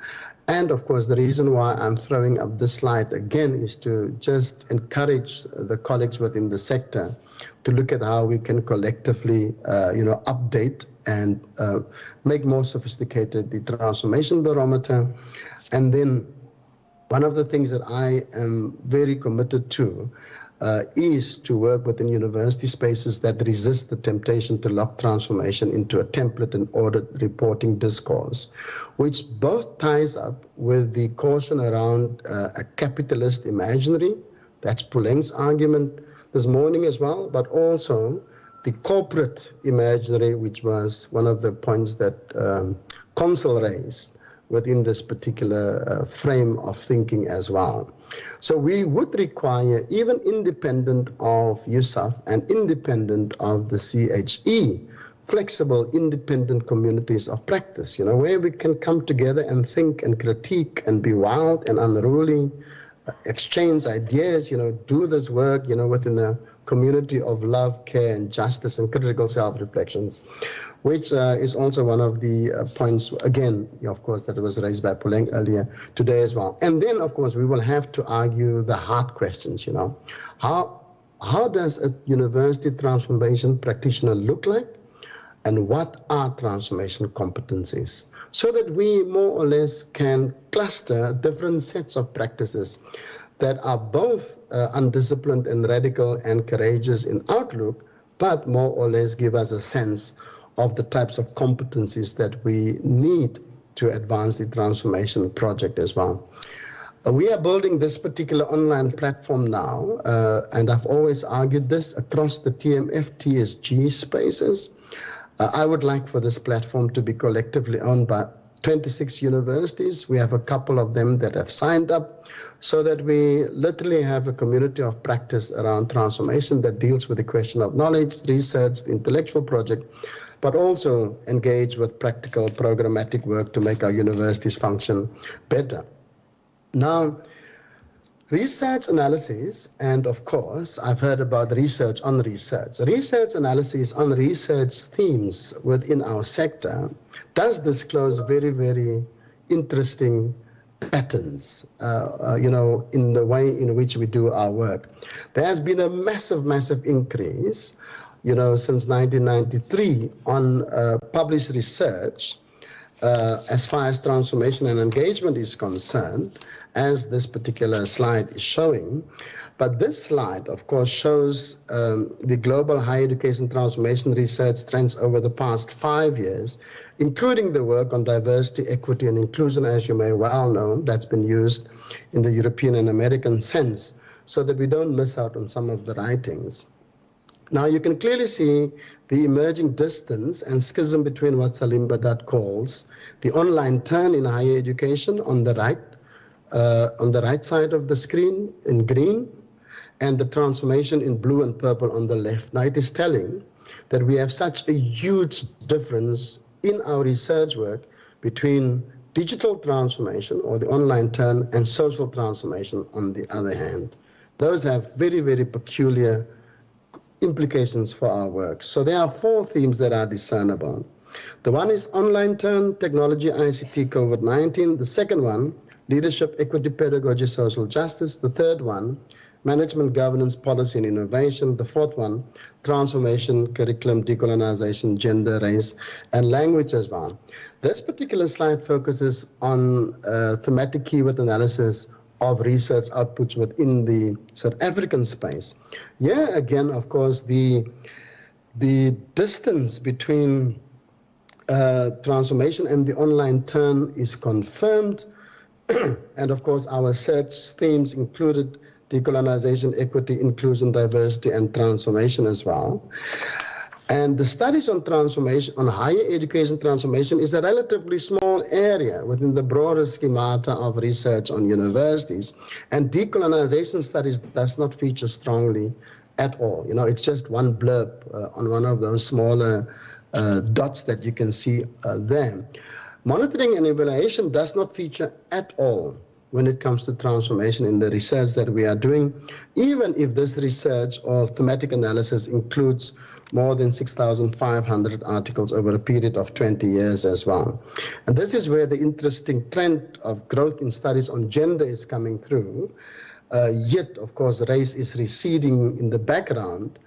And of course, the reason why I'm throwing up this slide again is to just encourage the colleagues within the sector to look at how we can collectively, update and make more sophisticated the transformation barometer. And then one of the things that I am very committed to is to work within university spaces that resist the temptation to lock transformation into a template and audit reporting discourse, which both ties up with the caution around a capitalist imaginary. That's Puleng's argument this morning as well, but also the corporate imaginary, which was one of the points that Consul raised within this particular frame of thinking as well. So we would require, even independent of USAF and independent of the CHE, flexible, independent communities of practice, where we can come together and think and critique and be wild and unruly, exchange ideas, do this work, within a community of love, care, and justice and critical self-reflections, which is also one of the points, again, of course, that was raised by Puleng earlier today as well. And then, of course, we will have to argue the hard questions, How does a university transformation practitioner look like? And what are transformation competencies? So that we more or less can cluster different sets of practices that are both undisciplined and radical and courageous in outlook, but more or less give us a sense of the types of competencies that we need to advance the transformation project as well. We are building this particular online platform now, and I've always argued this across the TMF, TSG spaces. I would like for this platform to be collectively owned by 26 universities. We have a couple of them that have signed up, so that we literally have a community of practice around transformation that deals with the question of knowledge, research, the intellectual project, but also engage with practical programmatic work to make our universities function better. Now, Research analysis, and of course, I've heard about research on research. Research analysis on research themes within our sector does disclose very, very interesting patterns, in the way in which we do our work. There has been a massive increase, since 1993 on published research as far as transformation and engagement is concerned, as this particular slide is showing. But this slide, of course, shows the global higher education transformation research trends over the past 5 years, including the work on diversity, equity, and inclusion, as you may well know, that's been used in the European and American sense, so that we don't miss out on some of the writings. Now, you can clearly see the emerging distance and schism between what Salim Badat calls the online turn in higher education on the right side of the screen in green, and the transformation in blue and purple on the left. Now, it is telling that we have such a huge difference in our research work between digital transformation, or the online turn, and social transformation on the other hand. Those have very, very peculiar implications for our work. So there are 4 themes that are discernible. The one is online turn, technology, ICT, COVID-19. The second one, leadership, equity, pedagogy, social justice. The third one, management, governance, policy, and innovation. The fourth one, transformation, curriculum, decolonization, gender, race, and language as well. This particular slide focuses on thematic keyword analysis of research outputs within the South African space. Here again, of course, the distance between transformation and the online turn is confirmed. And of course, our search themes included decolonization, equity, inclusion, diversity, and transformation as well. And the studies on transformation, on higher education transformation, is a relatively small area within the broader schemata of research on universities. And decolonization studies does not feature strongly at all. It's just one blurb on one of those smaller dots that you can see there. Monitoring and evaluation does not feature at all when it comes to transformation in the research that we are doing, even if this research or thematic analysis includes more than 6,500 articles over a period of 20 years as well. And this is where the interesting trend of growth in studies on gender is coming through. Yet, of course, race is receding in the background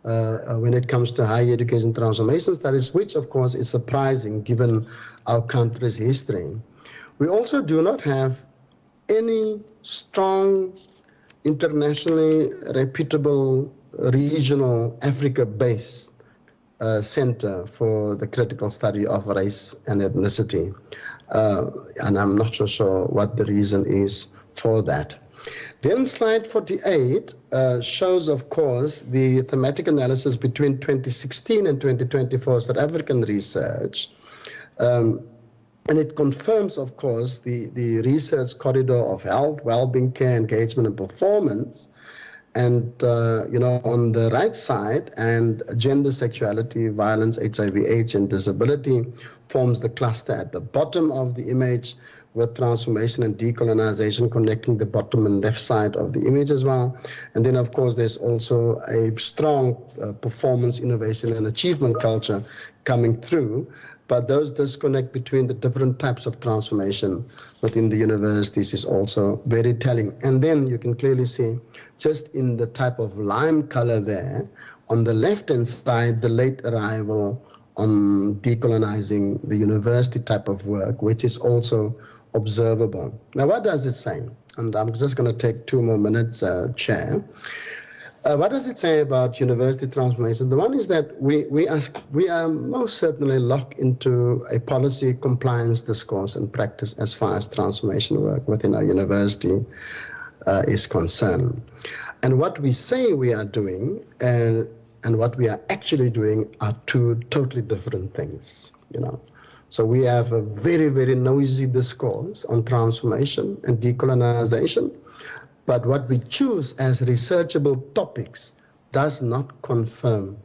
when it comes to higher education transformation studies, which, of course, is surprising given our country's history. We also do not have any strong, internationally reputable, regional, Africa-based center for the critical study of race and ethnicity. And I'm not so sure what the reason is for that. Then slide 48 shows, of course, the thematic analysis between 2016 and 2024 South African research. And it confirms, of course, the research corridor of health, well-being, care, engagement, and performance. And, on the right side, and gender, sexuality, violence, HIV/AIDS, and disability forms the cluster at the bottom of the image, with transformation and decolonization connecting the bottom and left side of the image as well. And then, of course, there's also a strong performance, innovation, and achievement culture coming through. But those disconnect between the different types of transformation within the universities is also very telling. And then you can clearly see, just in the type of lime color there, on the left-hand side, the late arrival on decolonizing the university type of work, which is also observable. Now, what does it say? And I'm just going to take 2 more minutes, Chair. What does it say about university transformation? The one is that we are most certainly locked into a policy compliance discourse and practice as far as transformation work within our university is concerned. And what we say we are doing and what we are actually doing are 2 totally different things, So we have a very, very noisy discourse on transformation and decolonization. But what we choose as researchable topics does not confirm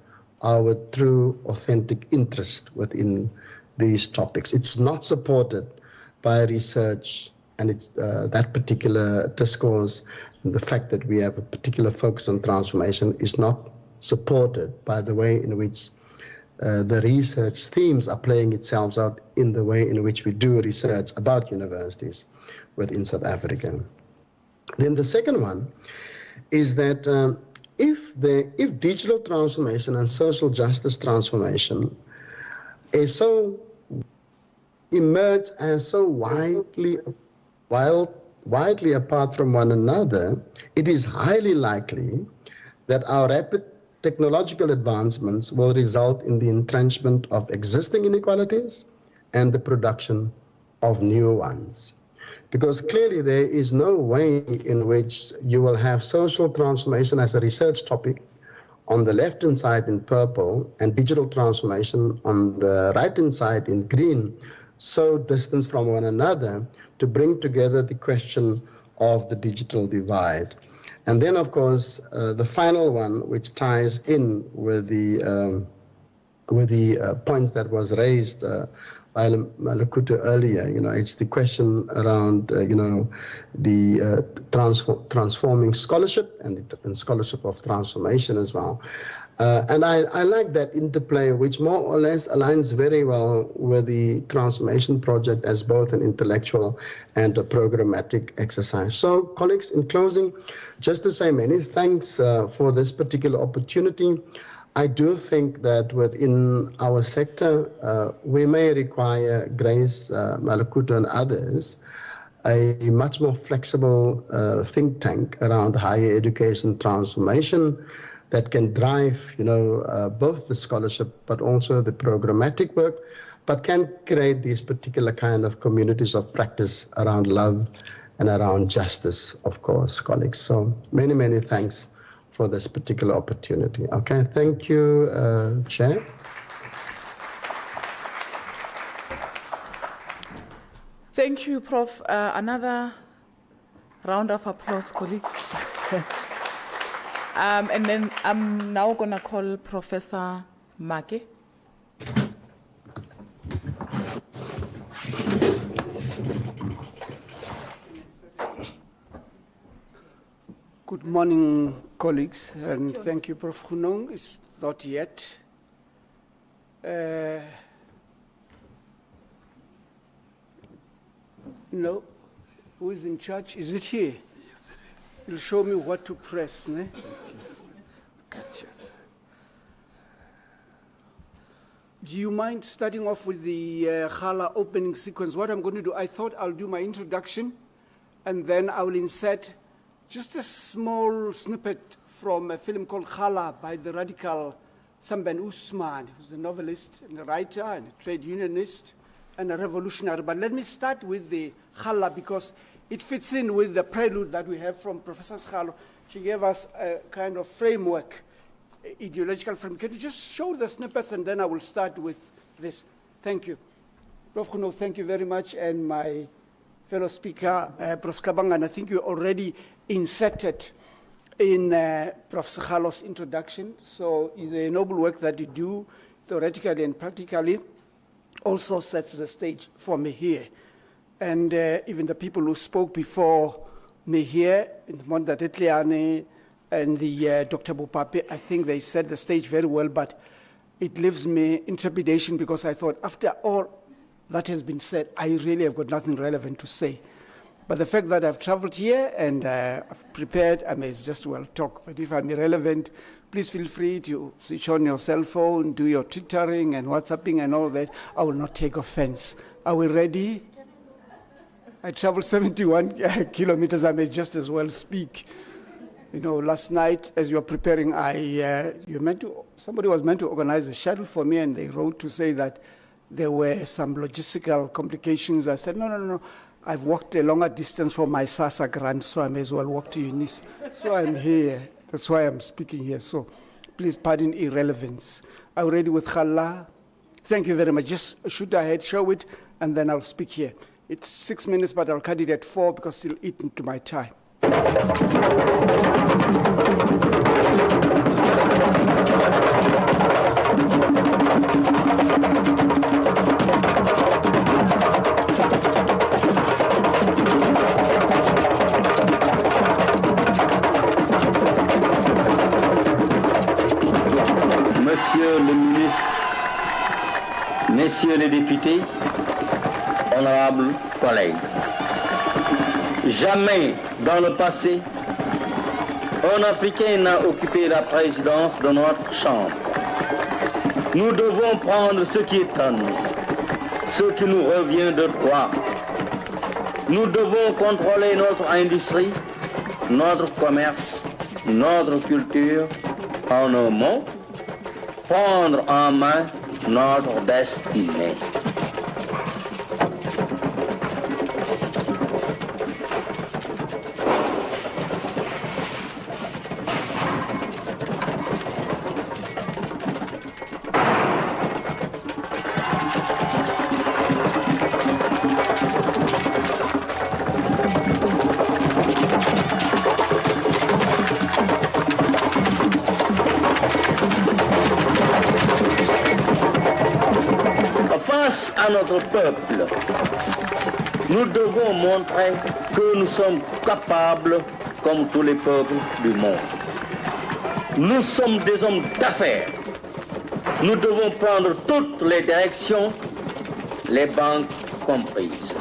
our true, authentic interest within these topics. It's not supported by research and that particular discourse And the fact that we have a particular focus on transformation is not supported by the way in which the research themes are playing itself out in the way in which we do research about universities within South Africa. Then the second one is that if digital transformation and social justice transformation is so emerged as so widely apart from one another, it is highly likely that our rapid technological advancements will result in the entrenchment of existing inequalities and the production of new ones. Because clearly there is no way in which you will have social transformation as a research topic on the left-hand side in purple and digital transformation on the right-hand side in green, so distant from one another, to bring together the question of the digital divide. And then, of course, the final one, which ties in with the points that was raised by Malekuto earlier, it's the question around, the transforming scholarship and scholarship of transformation as well. And I like that interplay, which more or less aligns very well with the transformation project as both an intellectual and a programmatic exercise. So, colleagues, in closing, just to say many thanks for this particular opportunity. I do think that within our sector, we may require, Grace, Malekuto and others, a much more flexible think tank around higher education transformation that can drive, both the scholarship but also the programmatic work, but can create these particular kind of communities of practice around love and around justice, of course, colleagues. So many, many thanks for this particular opportunity. Okay, thank you, Chair. Thank you, Prof. Another round of applause, colleagues. And then I'm now going to call Professor Make. Good morning, colleagues, and thank you, Prof. Hunong. It's not yet. No, who is in charge? Is it here? Yes, it is. You'll show me what to press, ne? Do you mind starting off with the Khala opening sequence? What I'm going to do, I thought I'll do my introduction, and then I will insert just a small snippet from a film called Khala by the radical Samben Usman, who's a novelist and a writer and a trade unionist and a revolutionary. But let me start with the Khala because it fits in with the prelude that we have from Professor Skhalo. She gave us a kind of framework, ideological framework. Can you just show the snippets and then I will start with this. Thank you. Prof. Kuno, thank you very much. And my fellow speaker, Prof. Kabanga, and I think you already inserted in Prof. Skhalo's introduction. So the noble work that you do, theoretically and practically, also sets the stage for me here. And even the people who spoke before me here, Monda Tetliane and the Dr. Bupape, I think they set the stage very well, but it leaves me in trepidation because I thought after all that has been said, I really have got nothing relevant to say. But the fact that I've traveled here and I've prepared, I may just well talk. But if I'm irrelevant, please feel free to switch on your cell phone, do your Twittering and WhatsApping and all that. I will not take offense. Are we ready? I traveled 71 kilometers. I may just as well speak. You know, last night as you were preparing, somebody was meant to organize a shuttle for me, and they wrote to say that there were some logistical complications. I said, no. I've walked a longer distance for my SASA grant, so I may as well walk to UNIS. So I'm here. That's why I'm speaking here. So please pardon irrelevance. Are you ready with Khala? Thank you very much. Just shoot ahead, show it, and then I'll speak here. It's 6 minutes, but I'll cut it at 4 because it'll eat into my time. Messieurs les députés, honorables collègues, jamais dans le passé, un Africain n'a occupé la présidence de notre Chambre. Nous devons prendre ce qui est à nous, ce qui nous revient de droit. Nous devons contrôler notre industrie, notre commerce, notre culture, en un mot, prendre en main notre destinée. Face à notre peuple, nous devons montrer que nous sommes capables, comme tous les peuples du monde. Nous sommes des hommes d'affaires. Nous devons prendre toutes les directions, les banques comprises.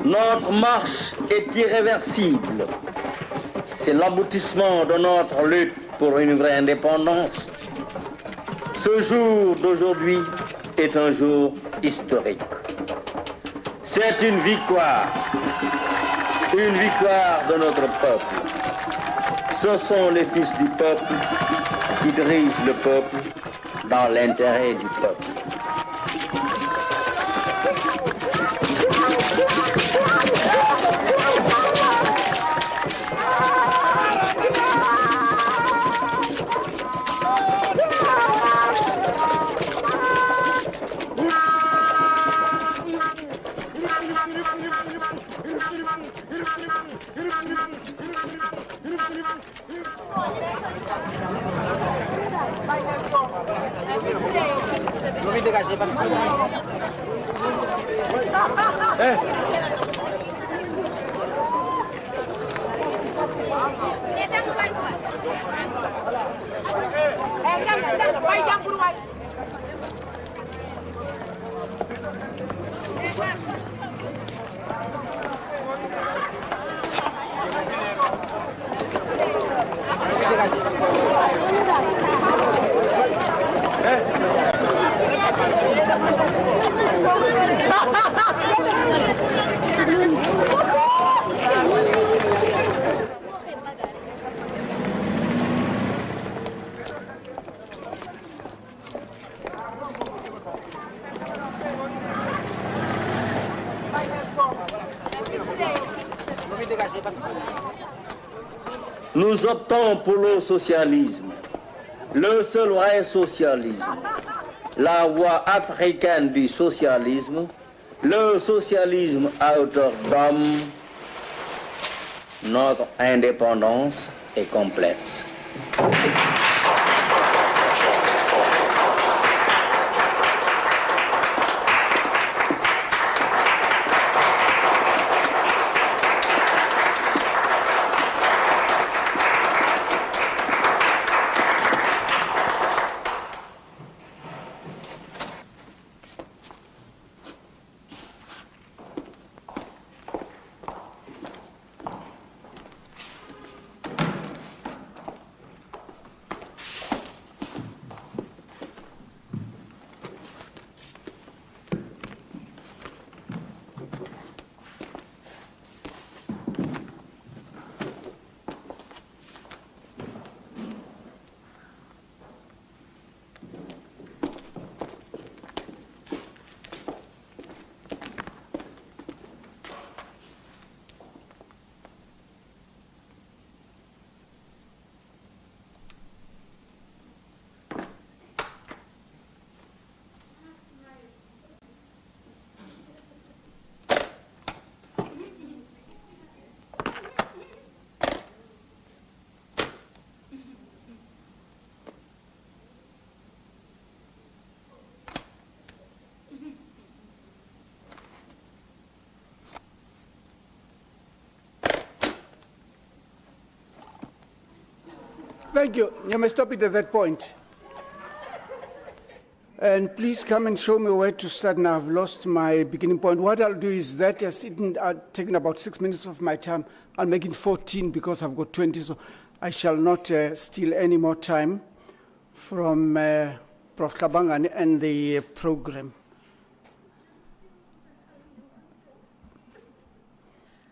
Notre marche est irréversible. C'est l'aboutissement de notre lutte pour une vraie indépendance. Ce jour d'aujourd'hui est un jour historique. C'est une victoire de notre peuple. Ce sont les fils du peuple qui dirigent le peuple dans l'intérêt du peuple. Nous optons pour le socialisme, le seul vrai socialisme, la voie africaine du socialisme, le socialisme à hauteur d'homme. Notre indépendance est complète. Thank you. You may stop it at that point. And please come and show me where to start now. I've lost my beginning point. What I'll do is that has taken about 6 minutes of my time. I'll make it 14 because I've got 20, so I shall not steal any more time from Prof. Kabanga and the program.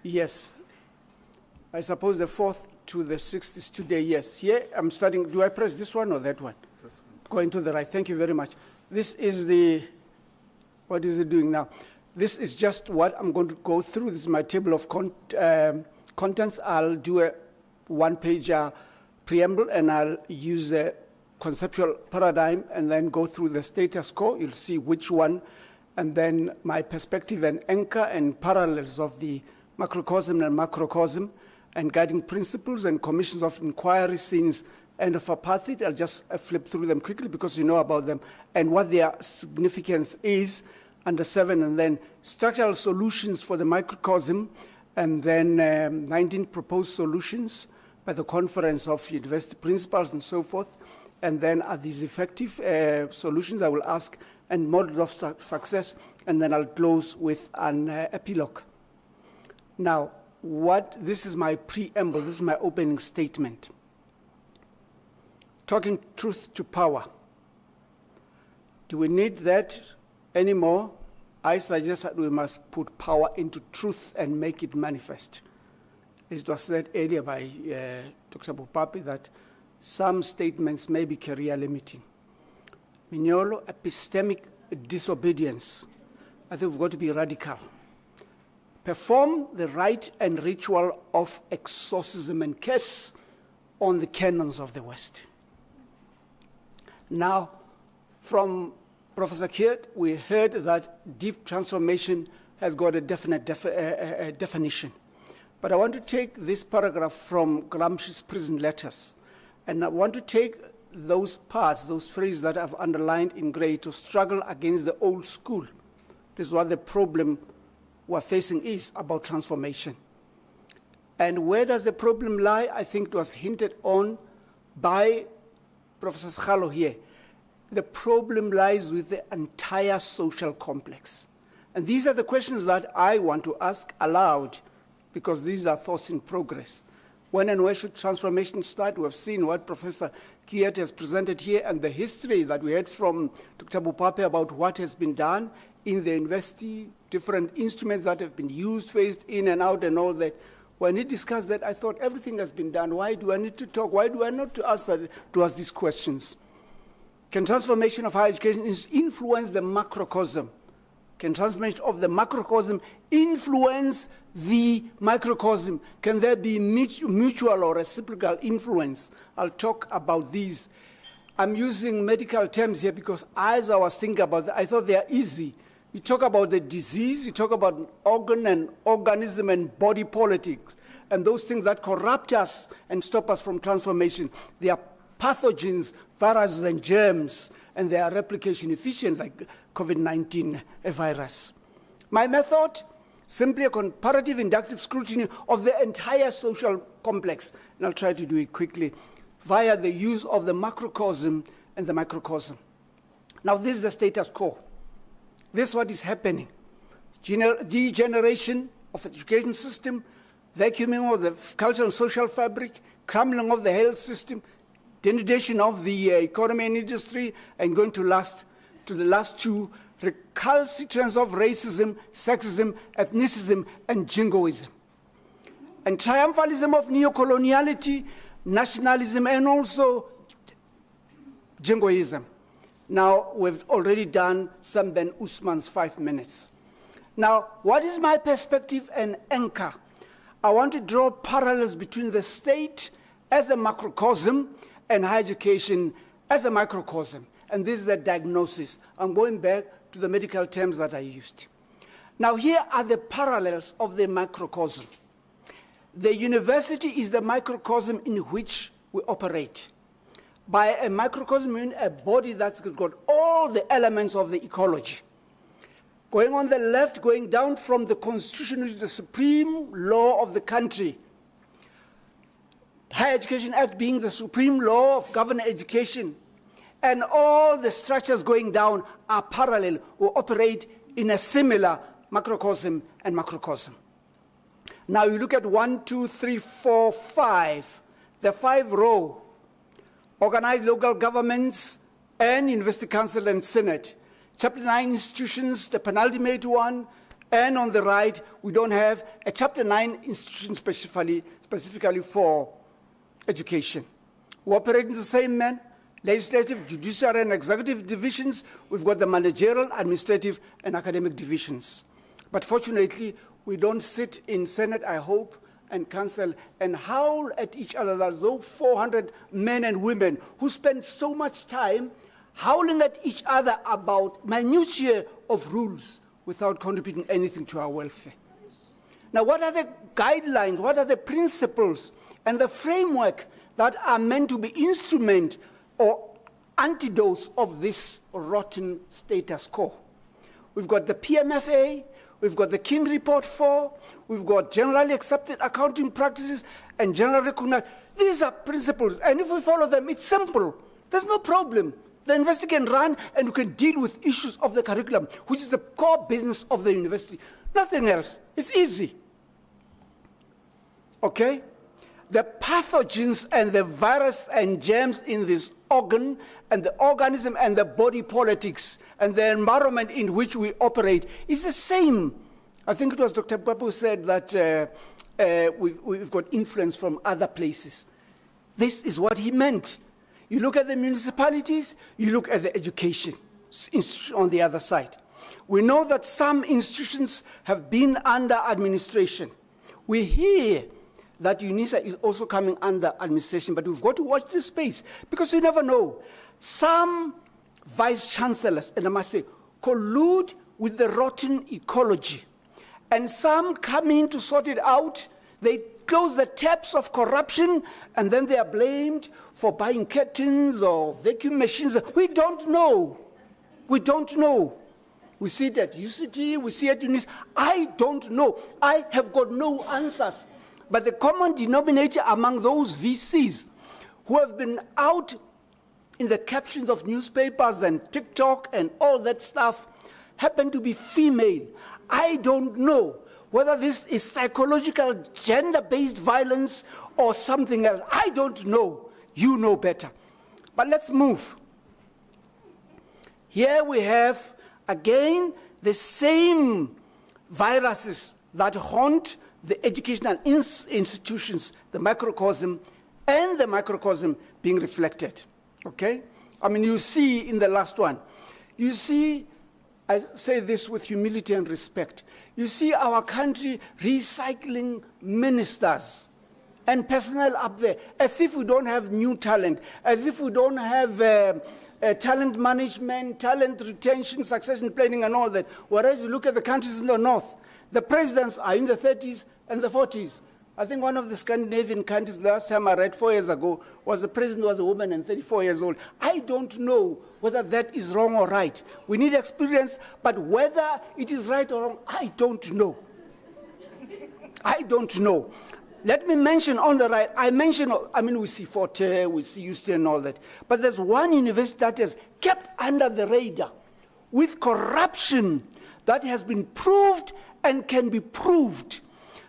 Yes. I suppose the 4th to the 6th is today, yes. Here I'm starting. Do I press this one or that one? Going to the right. Thank you very much. This is the, what is it doing now? This is just what I'm going to go through. This is my table of contents. I'll do a one-page preamble, and I'll use a conceptual paradigm and then go through the status quo. You'll see which one, and then my perspective and anchor and parallels of the macrocosm and macrocosm, and guiding principles and commissions of inquiry since end of apartheid. I'll just flip through them quickly because you know about them and what their significance is under 7, and then structural solutions for the microcosm, and then 19 proposed solutions by the Conference of University Principals and so forth, and then are these effective solutions, I will ask, and models of success, and then I'll close with an epilogue. Now, this is my preamble, this is my opening statement. Talking truth to power. Do we need that anymore? I suggest that we must put power into truth and make it manifest. It was said earlier by Dr. Bopapi that some statements may be career limiting. Mignolo, epistemic disobedience. I think we've got to be radical. Perform the rite and ritual of exorcism and curse on the canons of the West. Now, from Professor Keert, we heard that deep transformation has got a definite definition. But I want to take this paragraph from Gramsci's Prison Letters, and I want to take those parts, those phrases that I've underlined in gray, to struggle against the old school. This is what the problem we're facing is about transformation. And where does the problem lie? I think it was hinted on by Professor Schalo here. The problem lies with the entire social complex. And these are the questions that I want to ask aloud, because these are thoughts in progress. When and where should transformation start? We have seen what Professor Keert has presented here and the history that we heard from Dr. Bopapi about what has been done in the university, different instruments that have been used, phased in and out and all that. When he discussed that, I thought everything has been done. Why do I need to talk? Why do I not to ask these questions? Can transformation of higher education influence the macrocosm? Can transformation of the macrocosm influence the microcosm? Can there be mutual or reciprocal influence? I'll talk about these. I'm using medical terms here because as I was thinking about that, I thought they are easy. You talk about the disease, you talk about organ and organism and body politics, and those things that corrupt us and stop us from transformation. They are pathogens, viruses, and germs, and they are replication efficient, like COVID-19 virus. My method, simply a comparative inductive scrutiny of the entire social complex, and I'll try to do it quickly, via the use of the macrocosm and the microcosm. Now, this is the status quo. This is what is happening. Degeneration of the education system, vacuuming of the cultural and social fabric, crumbling of the health system, denudation of the economy and industry, and going to the last two, recalcitrance of racism, sexism, ethnicism, and jingoism. And triumphalism of neocoloniality, nationalism, and also jingoism. Now, we've already done Sam Ben Usman's 5 minutes. Now, what is my perspective and anchor? I want to draw parallels between the state as a macrocosm and higher education as a microcosm. And this is the diagnosis. I'm going back to the medical terms that I used. Now, here are the parallels of the microcosm. The university is the microcosm in which we operate. By a microcosm, I mean a body that's got all the elements of the ecology. Going on the left, going down from the Constitution, which is the supreme law of the country. Higher Education Act being the supreme law of government education. and all the structures going down are parallel or operate in a similar macrocosm and macrocosm. Now you look at 1, 2, 3, 4, 5, the 5 row, organized local governments and University Council and Senate. Chapter 9 institutions, the penultimate one, and on the right, we don't have a Chapter 9 institution specifically for education. We operate in the same manner, legislative, judiciary, and executive divisions. We've got the managerial, administrative, and academic divisions. But fortunately, we don't sit in Senate, I hope, and Council and howl at each other. There's those 400 men and women who spend so much time howling at each other about minutiae of rules without contributing anything to our welfare. Now, what are the guidelines, what are the principles and the framework that are meant to be instrument or antidotes of this rotten status quo? We've got the PMFA, we've got the King Report 4, we've got generally accepted accounting practices and generally recognized. These are principles, and if we follow them, it's simple. There's no problem. The university can run and we can deal with issues of the curriculum, which is the core business of the university. Nothing else. It's easy. Okay? The pathogens and the virus and germs in this organ and the organism and the body politics and the environment in which we operate is the same. I think it was Dr. Papu who said that we've got influence from other places. This is what he meant. You look at the municipalities, you look at the education institution on the other side. We know that some institutions have been under administration. We hear that UNISA is also coming under administration, but we've got to watch this space because you never know. Some vice-chancellors, and I must say, collude with the rotten ecology. And some come in to sort it out. They close the taps of corruption, and then they are blamed for buying curtains or vacuum machines. We don't know. We don't know. We see it at UCT, we see it at UNISA. I don't know. I have got no answers. But the common denominator among those VCs who have been out in the captions of newspapers and TikTok and all that stuff happen to be female. I don't know whether this is psychological gender-based violence or something else. I don't know. You know better. But let's move. Here we have, again, the same viruses that haunt the educational institutions, the microcosm, and the microcosm being reflected. Okay? I mean, you see in the last one, you see, I say this with humility and respect, you see our country recycling ministers and personnel up there, as if we don't have new talent, as if we don't have talent management, talent retention, succession planning, and all that. Whereas you look at the countries in the north, the presidents are in the 30s and the 40s. I think one of the Scandinavian countries, the last time I read 4 years ago, was the president was a woman and 34 years old. I don't know whether that is wrong or right. We need experience, but whether it is right or wrong, I don't know. I don't know. Let me mention on the right, we see Forte, we see Houston and all that, but there's one university that is kept under the radar with corruption that has been proved and can be proved.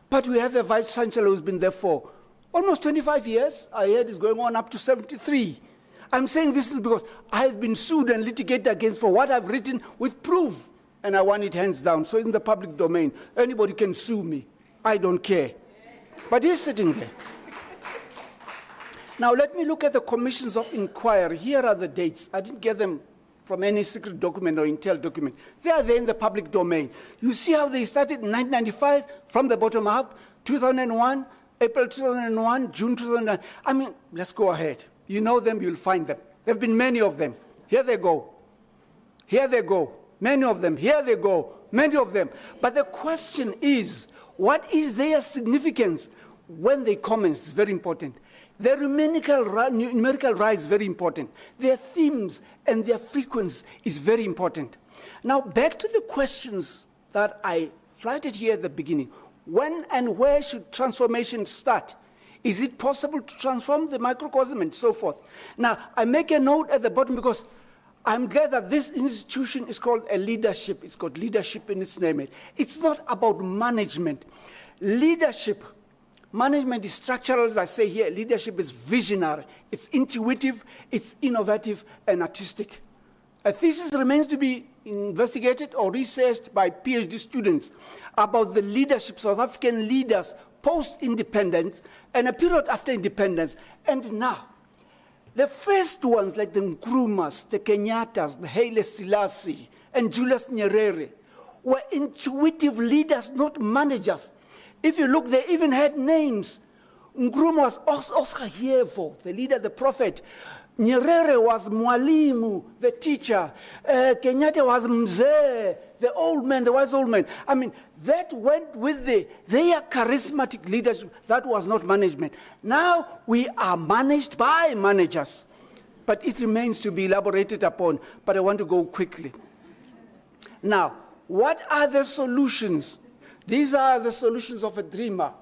But we have a vice-chancellor who's been there for almost 25 years. I heard it's going on up to 73. I'm saying this is because I've been sued and litigated against for what I've written with proof, and I want it hands down. So in the public domain, anybody can sue me. I don't care. But he's sitting there. Now let me look at the commissions of inquiry. Here are the dates. I didn't get them from any secret document or intel document. They are there in the public domain. You see how they started in 1995 from the bottom up, 2001, April 2001, June 2009. I mean, let's go ahead. You know them, you'll find them. There have been many of them. Here they go. Here they go. Many of them. Here they go. Many of them. But the question is, what is their significance when they commence? It's very important. Their numerical rise is very important. Their themes and their frequency is very important. Now, back to the questions that I flighted here at the beginning. When and where should transformation start? Is it possible to transform the microcosm and so forth? Now, I make a note at the bottom because I'm glad that this institution is called a leadership. It's got leadership in its name. It's not about management. Leadership, management is structural, as I say here. Leadership is visionary. It's intuitive, it's innovative, and artistic. A thesis remains to be investigated or researched by PhD students about the leadership, South African leaders post-independence and a period after independence and now. The first ones, like the Nkrumahs, the Kenyattas, the Haile Selassie, and Julius Nyerere, were intuitive leaders, not managers. If you look, they even had names. Nkrumah was Oscar Hievo, the leader, the prophet. Nyerere was Mwalimu, the teacher. Kenyatta was Mzee, the old man, the wise old man. I mean, that went with their charismatic leadership. That was not management. Now we are managed by managers. But it remains to be elaborated upon. But I want to go quickly. Now, what are the solutions? These are the solutions of a dreamer.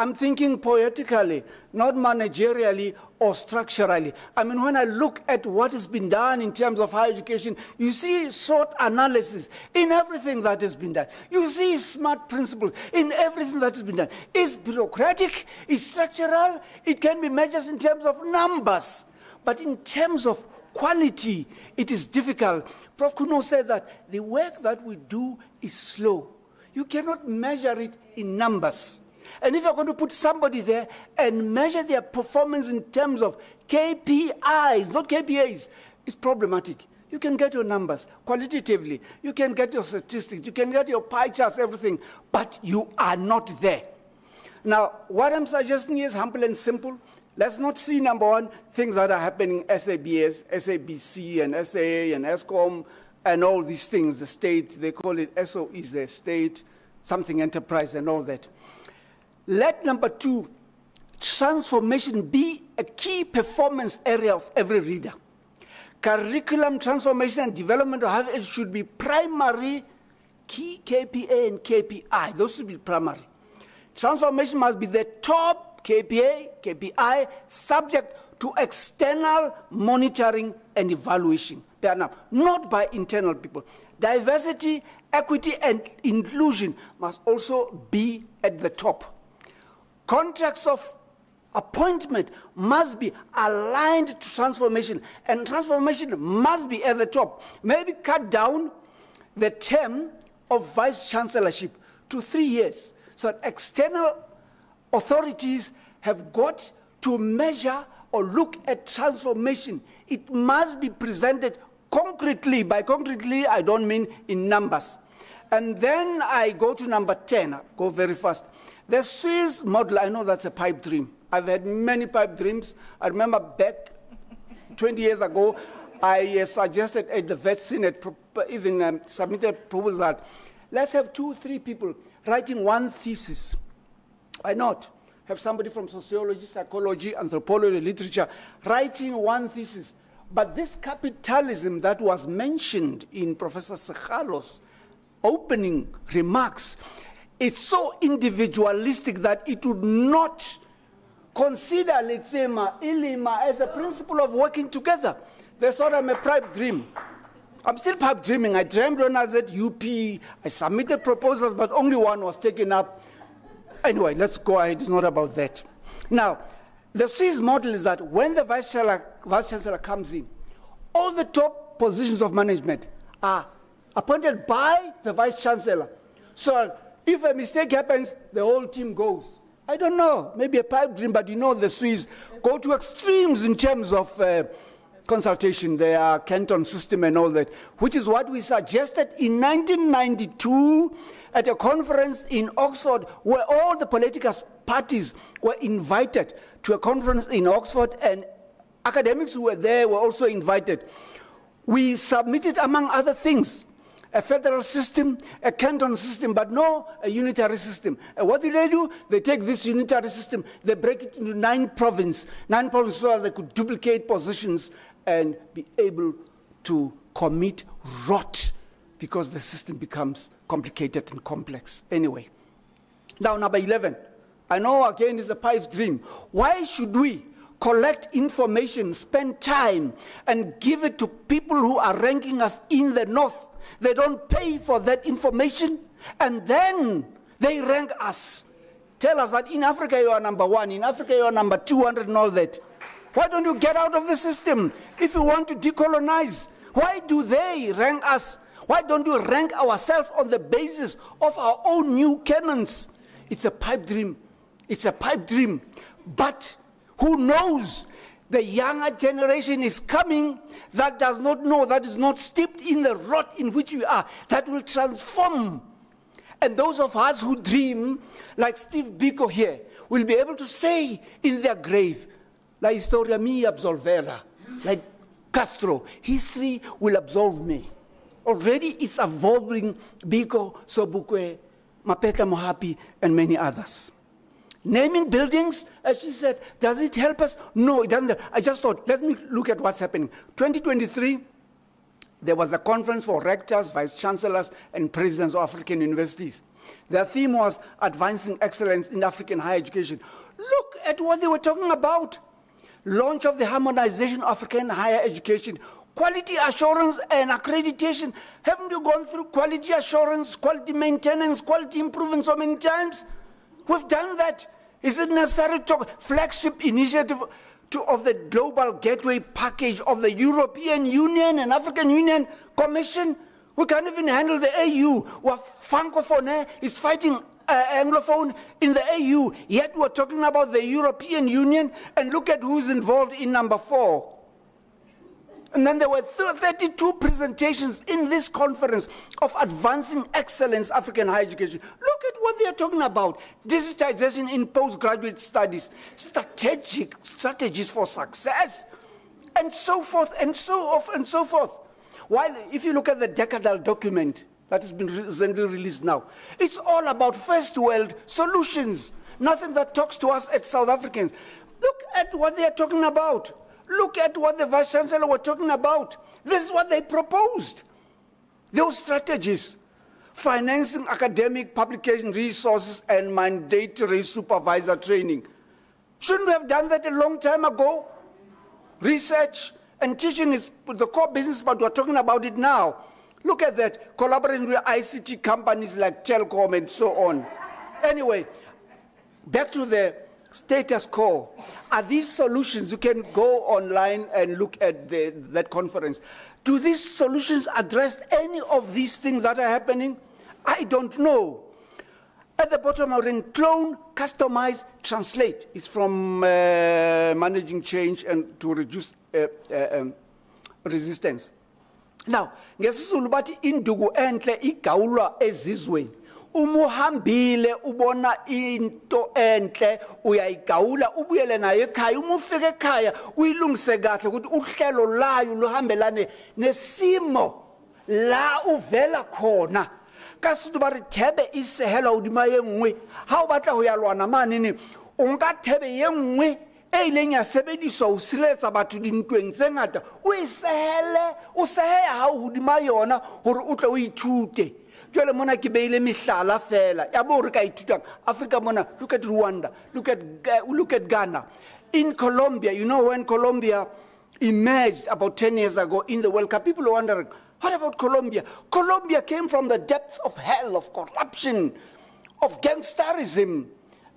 I'm thinking poetically, not managerially or structurally. I mean, when I look at what has been done in terms of higher education, you see SWOT analysis in everything that has been done. You see SMART principles in everything that has been done. It's bureaucratic, it's structural, it can be measured in terms of numbers. But in terms of quality, it is difficult. Prof. Kuno said that the work that we do is slow. You cannot measure it in numbers. And if you're going to put somebody there and measure their performance in terms of KPIs, not KPAs, it's problematic. You can get your numbers qualitatively. You can get your statistics. You can get your pie charts, everything. But you are not there. Now, what I'm suggesting is humble and simple. Let's not see, number one, things that are happening SABS, SABC, and SAA, and ESCOM, and all these things, the state, they call it SOEs, the state, something enterprise, and all that. Let, number two, transformation be a key performance area of every reader. Curriculum transformation and development of it should be primary, key KPA and KPI. Those should be primary. Transformation must be the top KPA, KPI, subject to external monitoring and evaluation. They are now not by internal people. Diversity, equity, and inclusion must also be at the top. Contracts of appointment must be aligned to transformation, and transformation must be at the top. Maybe cut down the term of vice chancellorship to 3 years, so that external authorities have got to measure or look at transformation. It must be presented concretely. By concretely, I don't mean in numbers. And then I go to number 10. I'll go very fast. The Swiss model, I know that's a pipe dream. I've had many pipe dreams. I remember back 20 years ago, I suggested at the Vet Senate, even submitted a proposal that let's have 2 or 3 people writing one thesis. Why not? Have somebody from sociology, psychology, anthropology, literature, writing one thesis. But this capitalism that was mentioned in Professor Sekhalo's opening remarks, it's so individualistic that it would not consider, let's say, Ilima as a principle of working together. That's what I'm a pipe dream. I'm still pipe dreaming. I dreamed when I was at UP. I submitted proposals, but only one was taken up. Anyway, let's go ahead. It's not about that. Now, the Swiss model is that when the vice chancellor comes in, all the top positions of management are appointed by the vice chancellor. So if a mistake happens, the whole team goes. I don't know, maybe a pipe dream, but you know the Swiss go to extremes in terms of consultation, their canton system and all that, which is what we suggested in 1992 at a conference in Oxford where all the political parties were invited to a conference in Oxford, and academics who were there were also invited. We submitted, among other things, a federal system, a canton system, but no a unitary system. And what do? They take this unitary system, they break it into 9 provinces so that they could duplicate positions and be able to commit rot because the system becomes complicated and complex. Anyway, now number 11, I know again it's a pipe dream. Why should we collect information, spend time, and give it to people who are ranking us in the north? They don't pay for that information, and then they rank us. Tell us that in Africa you are number 1, in Africa you are number 200 and all that. Why don't you get out of the system if you want to decolonize? Why do they rank us? Why don't we rank ourselves on the basis of our own new canons? It's a pipe dream. It's a pipe dream. But who knows? The younger generation is coming that does not know, that is not steeped in the rot in which we are, that will transform. And those of us who dream, like Steve Biko here, will be able to say in their grave, La historia mia absolverà, like Castro, history will absolve me. Already it's absolving Biko, Sobukwe, Mapeta Mohapi, and many others. Naming buildings, as she said, does it help us? No, it doesn't. I just thought, let me look at what's happening. 2023, there was the conference for rectors, vice-chancellors, and presidents of African universities. Their theme was advancing excellence in African higher education. Look at what they were talking about. Launch of the harmonization of African higher education. Quality assurance and accreditation. Haven't you gone through quality assurance, quality maintenance, quality improvement so many times? We've done that. Is it necessary to flagship initiative of the Global Gateway Package of the European Union and African Union Commission? We can't even handle the AU. Where Francophone is fighting Anglophone in the AU, yet we're talking about the European Union, and look at who's involved in number 4. And then there were 32 presentations in this conference of advancing excellence African higher education. Look at what they are talking about. Digitization in postgraduate studies, strategies for success, and so forth, and so off, and so forth. While if you look at the decadal document that has been recently released now, it's all about first world solutions. Nothing that talks to us as South Africans. Look at what they are talking about. Look at what the Vice-Chancellor were talking about. This is what they proposed. Those strategies, financing academic publication resources and mandatory supervisor training. Shouldn't we have done that a long time ago? Research and teaching is the core business, but we're talking about it now. Look at that, collaborating with ICT companies like Telkom and so on. Anyway, back to the status quo. Are these solutions? You can go online and look at that conference. Do these solutions address any of these things that are happening? I don't know. At the bottom, I written clone, customize, translate. It's from managing change and to reduce resistance. Now, ngesizulu bathi induku enhle igawulwa ezizweni. Umuhambile ubona into enhle uyayigawula ubuyele nayo ekhaya uma ufika ekhaya uyilungise kahle ukuthi uhlelo layo luhambelane nesimo la uvela khona kasuthi bari thebe isehela udima yengwe ha o batla ho ya lwana manene o nka thebe yengwe e ileng ya sebediswa o siletsa batho dintweng tse ngata o isehele o seheya ha o hodima yona hore o tle o ithute. Jwale mona ke beile mehlala fela ya bo re ka ithutang Africa mona. Look at Rwanda, look at Ghana. In Colombia, you know, when Colombia emerged about 10 years ago in the World Cup, people were wondering, what about Colombia? Colombia came from the depth of hell, of corruption, of gangsterism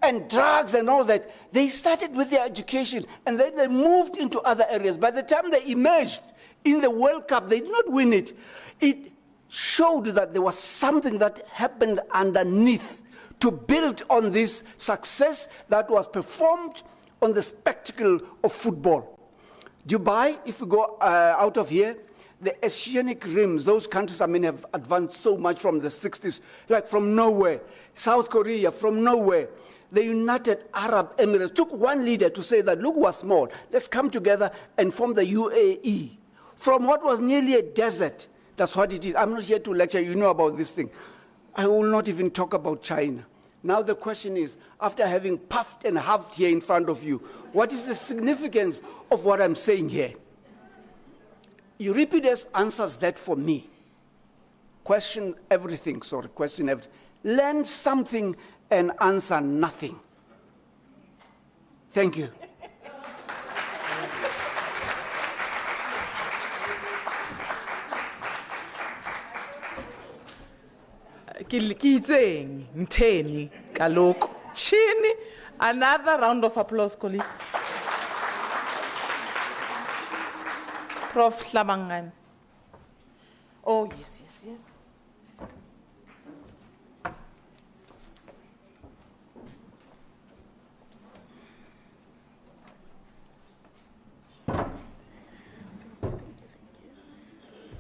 and drugs and all that. They started with their education and then they moved into other areas. By the time they emerged in the World Cup, they did not win it. It showed that there was something that happened underneath to build on this success that was performed on the spectacle of football. Dubai, if we go out of here, the oceanic rims, those countries, I mean, have advanced so much from the 60s, like from nowhere. South Korea, from nowhere. The United Arab Emirates took one leader to say that, look, we're small. Let's come together and form the UAE. From what was nearly a desert, that's what it is. I'm not here to lecture. You know about this thing. I will not even talk about China. Now the question is, after having puffed and huffed here in front of you, what is the significance of what I'm saying here? Euripides answers that for me. Question everything. Learn something and answer nothing. Thank you. Kitseng, Mtheni, Kaloku, Chini. Another round of applause, colleagues. Prof. Hlabangani. Oh, yes, yes, yes.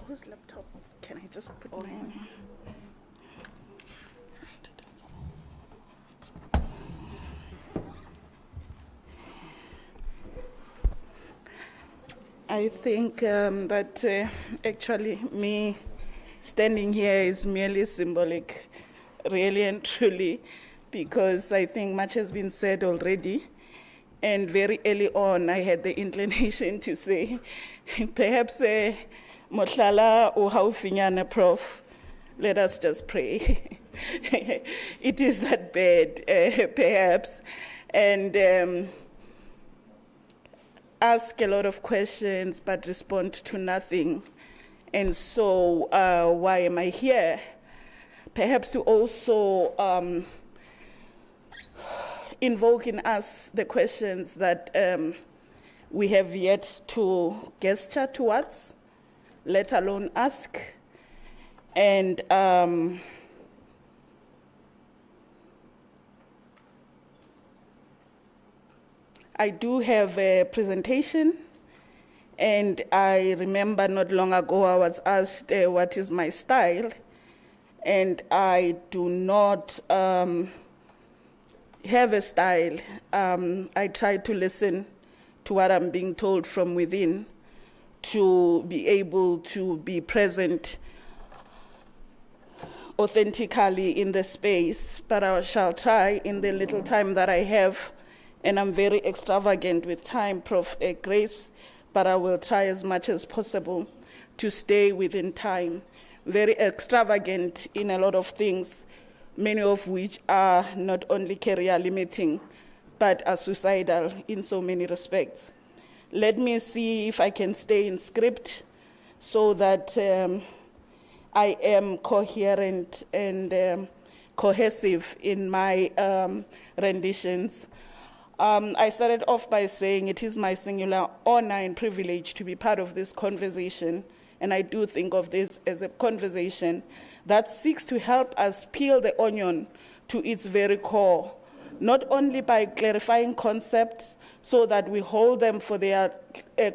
Whose laptop? Can I just put mine? I think that actually me standing here is merely symbolic, really and truly, because I think much has been said already. And very early on, I had the inclination to say, perhaps Mohlala or Haufinyana, Prof, let us just pray. It is that bad, perhaps. And ask a lot of questions but respond to nothing. And so why am I here? Perhaps to also invoke in us the questions that we have yet to gesture towards, let alone ask. And I do have a presentation, and I remember not long ago I was asked what is my style, and I do not have a style. I try to listen to what I'm being told from within to be able to be present authentically in the space, but I shall try in the little time that I have. And I'm very extravagant with time, Prof. Grace, but I will try as much as possible to stay within time. Very extravagant in a lot of things, many of which are not only career limiting, but are suicidal in so many respects. Let me see if I can stay in script so that I am coherent and cohesive in my renditions. I started off by saying it is my singular honor and privilege to be part of this conversation, and I do think of this as a conversation that seeks to help us peel the onion to its very core, not only by clarifying concepts so that we hold them for their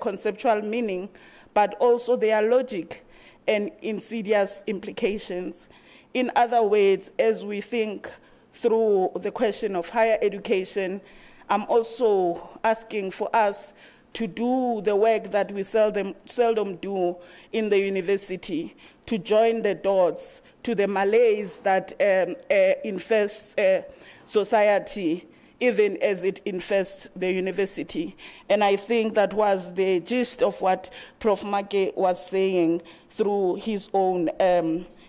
conceptual meaning, but also their logic and insidious implications. In other words, as we think through the question of higher education, I'm also asking for us to do the work that we seldom do in the university, to join the dots to the malaise that infests society, even as it infests the university. And I think that was the gist of what Prof. Make was saying through his own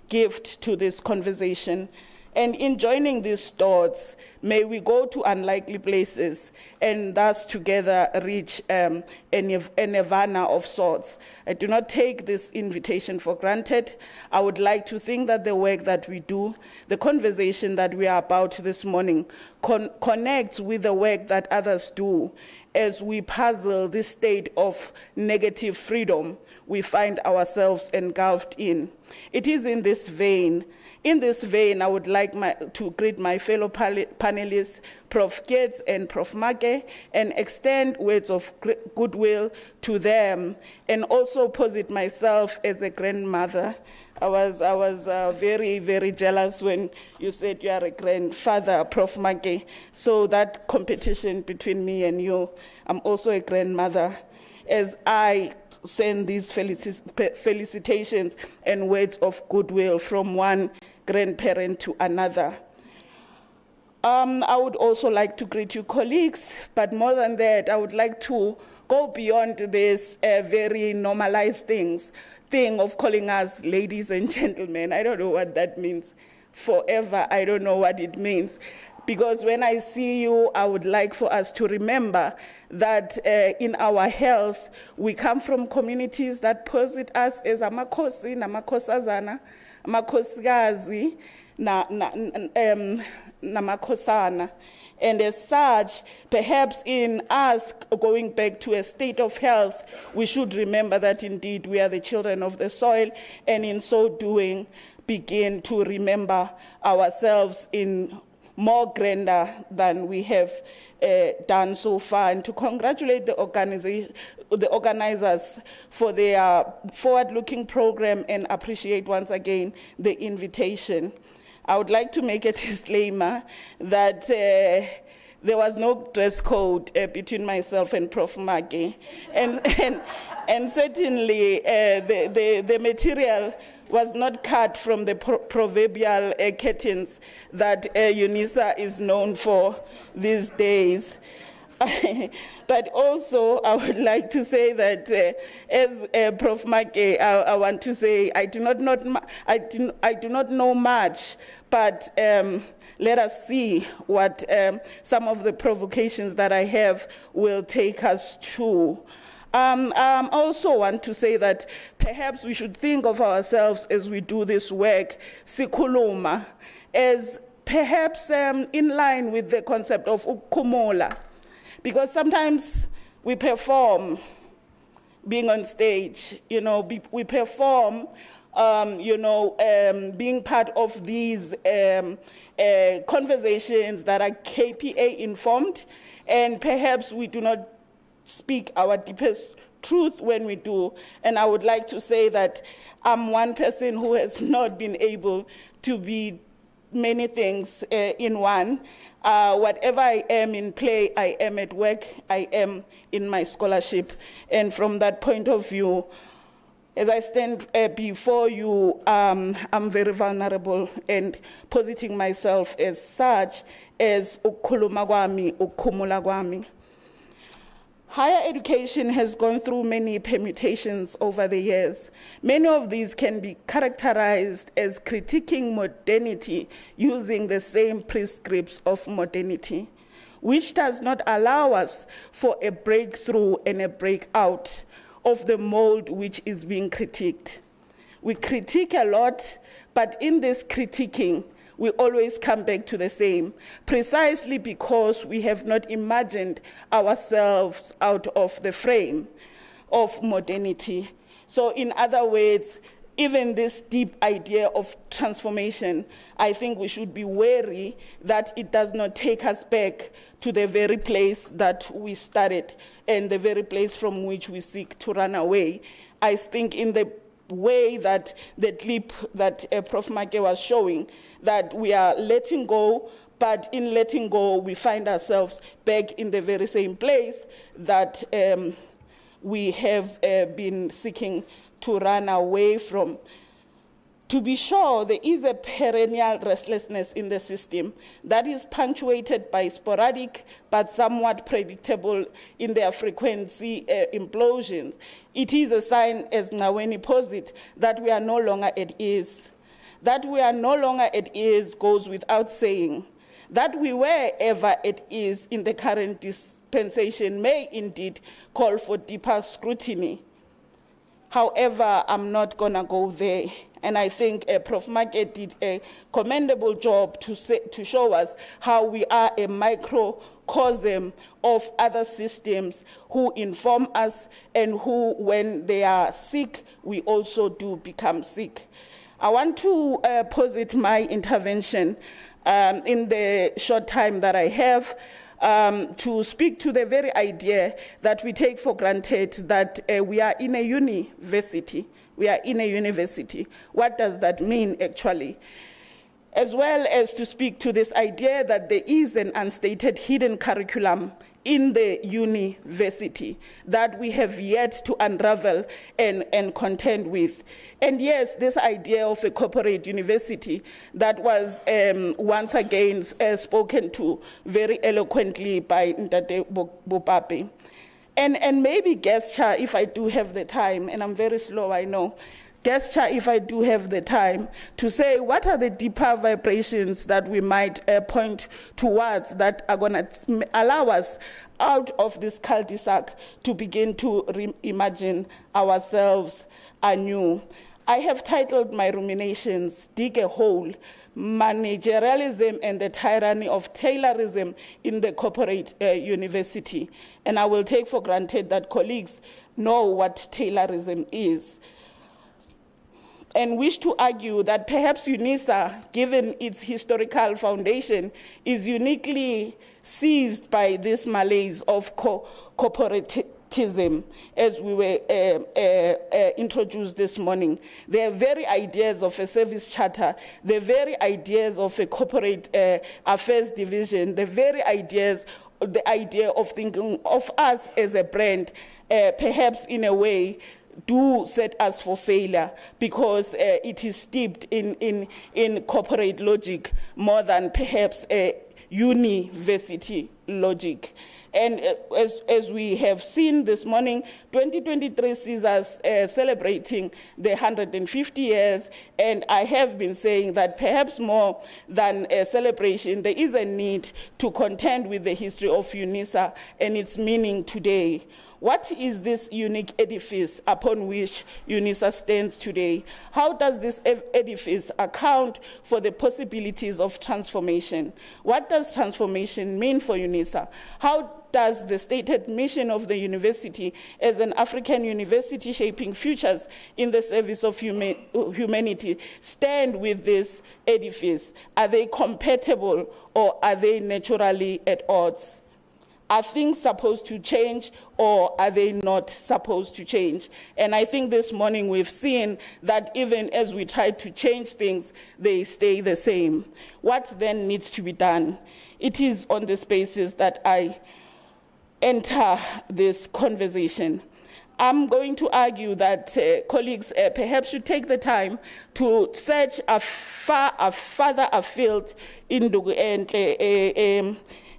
gift to this conversation. And in joining these dots, may we go to unlikely places and thus together reach a nirvana of sorts. I do not take this invitation for granted. I would like to think that the work that we do, the conversation that we are about this morning, connects with the work that others do as we puzzle this state of negative freedom we find ourselves engulfed in. It is in this vein, I would like to greet my fellow panelists, Prof. Gates and Prof. Make, and extend words of goodwill to them, and also posit myself as a grandmother. I was very, very jealous when you said you are a grandfather, Prof. Make. So that competition between me and you, I'm also a grandmother. As I send these felicitations and words of goodwill from one grandparent to another. I would also like to greet you colleagues, but more than that, I would like to go beyond this very normalized thing of calling us ladies and gentlemen. I don't know what that means. Forever, I don't know what it means. because when I see you, I would like for us to remember that in our health, we come from communities that posit us as amakhosi, namakhosazana, amakhosikazi, namakhosana. And as such, perhaps in us going back to a state of health, we should remember that indeed we are the children of the soil, and in so doing, begin to remember ourselves in more grander than we have done so far, and to congratulate the organizers for their forward-looking program and appreciate once again the invitation. I would like to make a disclaimer that there was no dress code between myself and Prof. Mage, and certainly the material was not cut from the proverbial curtains that UNISA is known for these days. But also, I would like to say that, as Prof. Mage, I want to say I do not know much, but let us see what some of the provocations that I have will take us to. I also want to say that perhaps we should think of ourselves as we do this work, sikuluma, as perhaps in line with the concept of ukumola. Because sometimes we perform being on stage, we perform, being part of these conversations that are KPA informed, and perhaps we do not speak our deepest truth when we do. And I would like to say that I'm one person who has not been able to be many things in one. Whatever I am in play, I am at work, I am in my scholarship. And from that point of view, as I stand before you, I'm very vulnerable and positing myself as such as ukukhuluma kwami, ukukhumula kwami. Higher education has gone through many permutations over the years. Many of these can be characterized as critiquing modernity using the same prescripts of modernity, which does not allow us for a breakthrough and a breakout of the mold which is being critiqued. We critique a lot, but in this critiquing, we always come back to the same, precisely because we have not imagined ourselves out of the frame of modernity. So in other words, even this deep idea of transformation, I think we should be wary that it does not take us back to the very place that we started and the very place from which we seek to run away. I think in the way that the clip that Prof. Mage was showing, that we are letting go, but in letting go, we find ourselves back in the very same place that we have been seeking to run away from. To be sure, there is a perennial restlessness in the system that is punctuated by sporadic but somewhat predictable in their frequency implosions. It is a sign, as Naweni posits, that we are no longer at ease. That we are no longer at ease goes without saying. That we were ever at ease in the current dispensation may indeed call for deeper scrutiny. However, I'm not gonna go there. And I think Prof. Mage did a commendable job to show us how we are a microcosm of other systems who inform us and who, when they are sick, we also do become sick. I want to posit my intervention in the short time that I have to speak to the very idea that we take for granted that we are in a university. We are in a university. What does that mean, actually? As well as to speak to this idea that there is an unstated hidden curriculum in the university that we have yet to unravel and contend with. And yes, this idea of a corporate university that was once again spoken to very eloquently by Ntate Bopape. And maybe gesture, if I do have the time, and I'm very slow, I know, gesture, if I do have the time, to say what are the deeper vibrations that we might point towards that are going to allow us out of this cul-de-sac to begin to reimagine ourselves anew. I have titled my ruminations, Dig a Hole, Managerialism and the Tyranny of Taylorism in the Corporate University. And I will take for granted that colleagues know what Taylorism is, and wish to argue that perhaps UNISA, given its historical foundation, is uniquely seized by this malaise of corporatism, as we were introduced this morning. The very ideas of a service charter, the very ideas of a corporate affairs division, the very ideas, the idea of thinking of us as a brand, perhaps in a way, do set us for failure, because it is steeped in corporate logic more than perhaps a university logic. And as we have seen this morning, 2023 sees us celebrating the 150 years, and I have been saying that perhaps more than a celebration, there is a need to contend with the history of UNISA and its meaning today. What is this unique edifice upon which UNISA stands today? How does this edifice account for the possibilities of transformation? What does transformation mean for UNISA? How does the stated mission of the university as an African university shaping futures in the service of humanity stand with this edifice? Are they compatible, or are they naturally at odds? Are things supposed to change, or are they not supposed to change? And I think this morning we've seen that even as we try to change things, they stay the same. What then needs to be done? It is on this basis that I enter this conversation. I'm going to argue that colleagues perhaps should take the time to search further afield in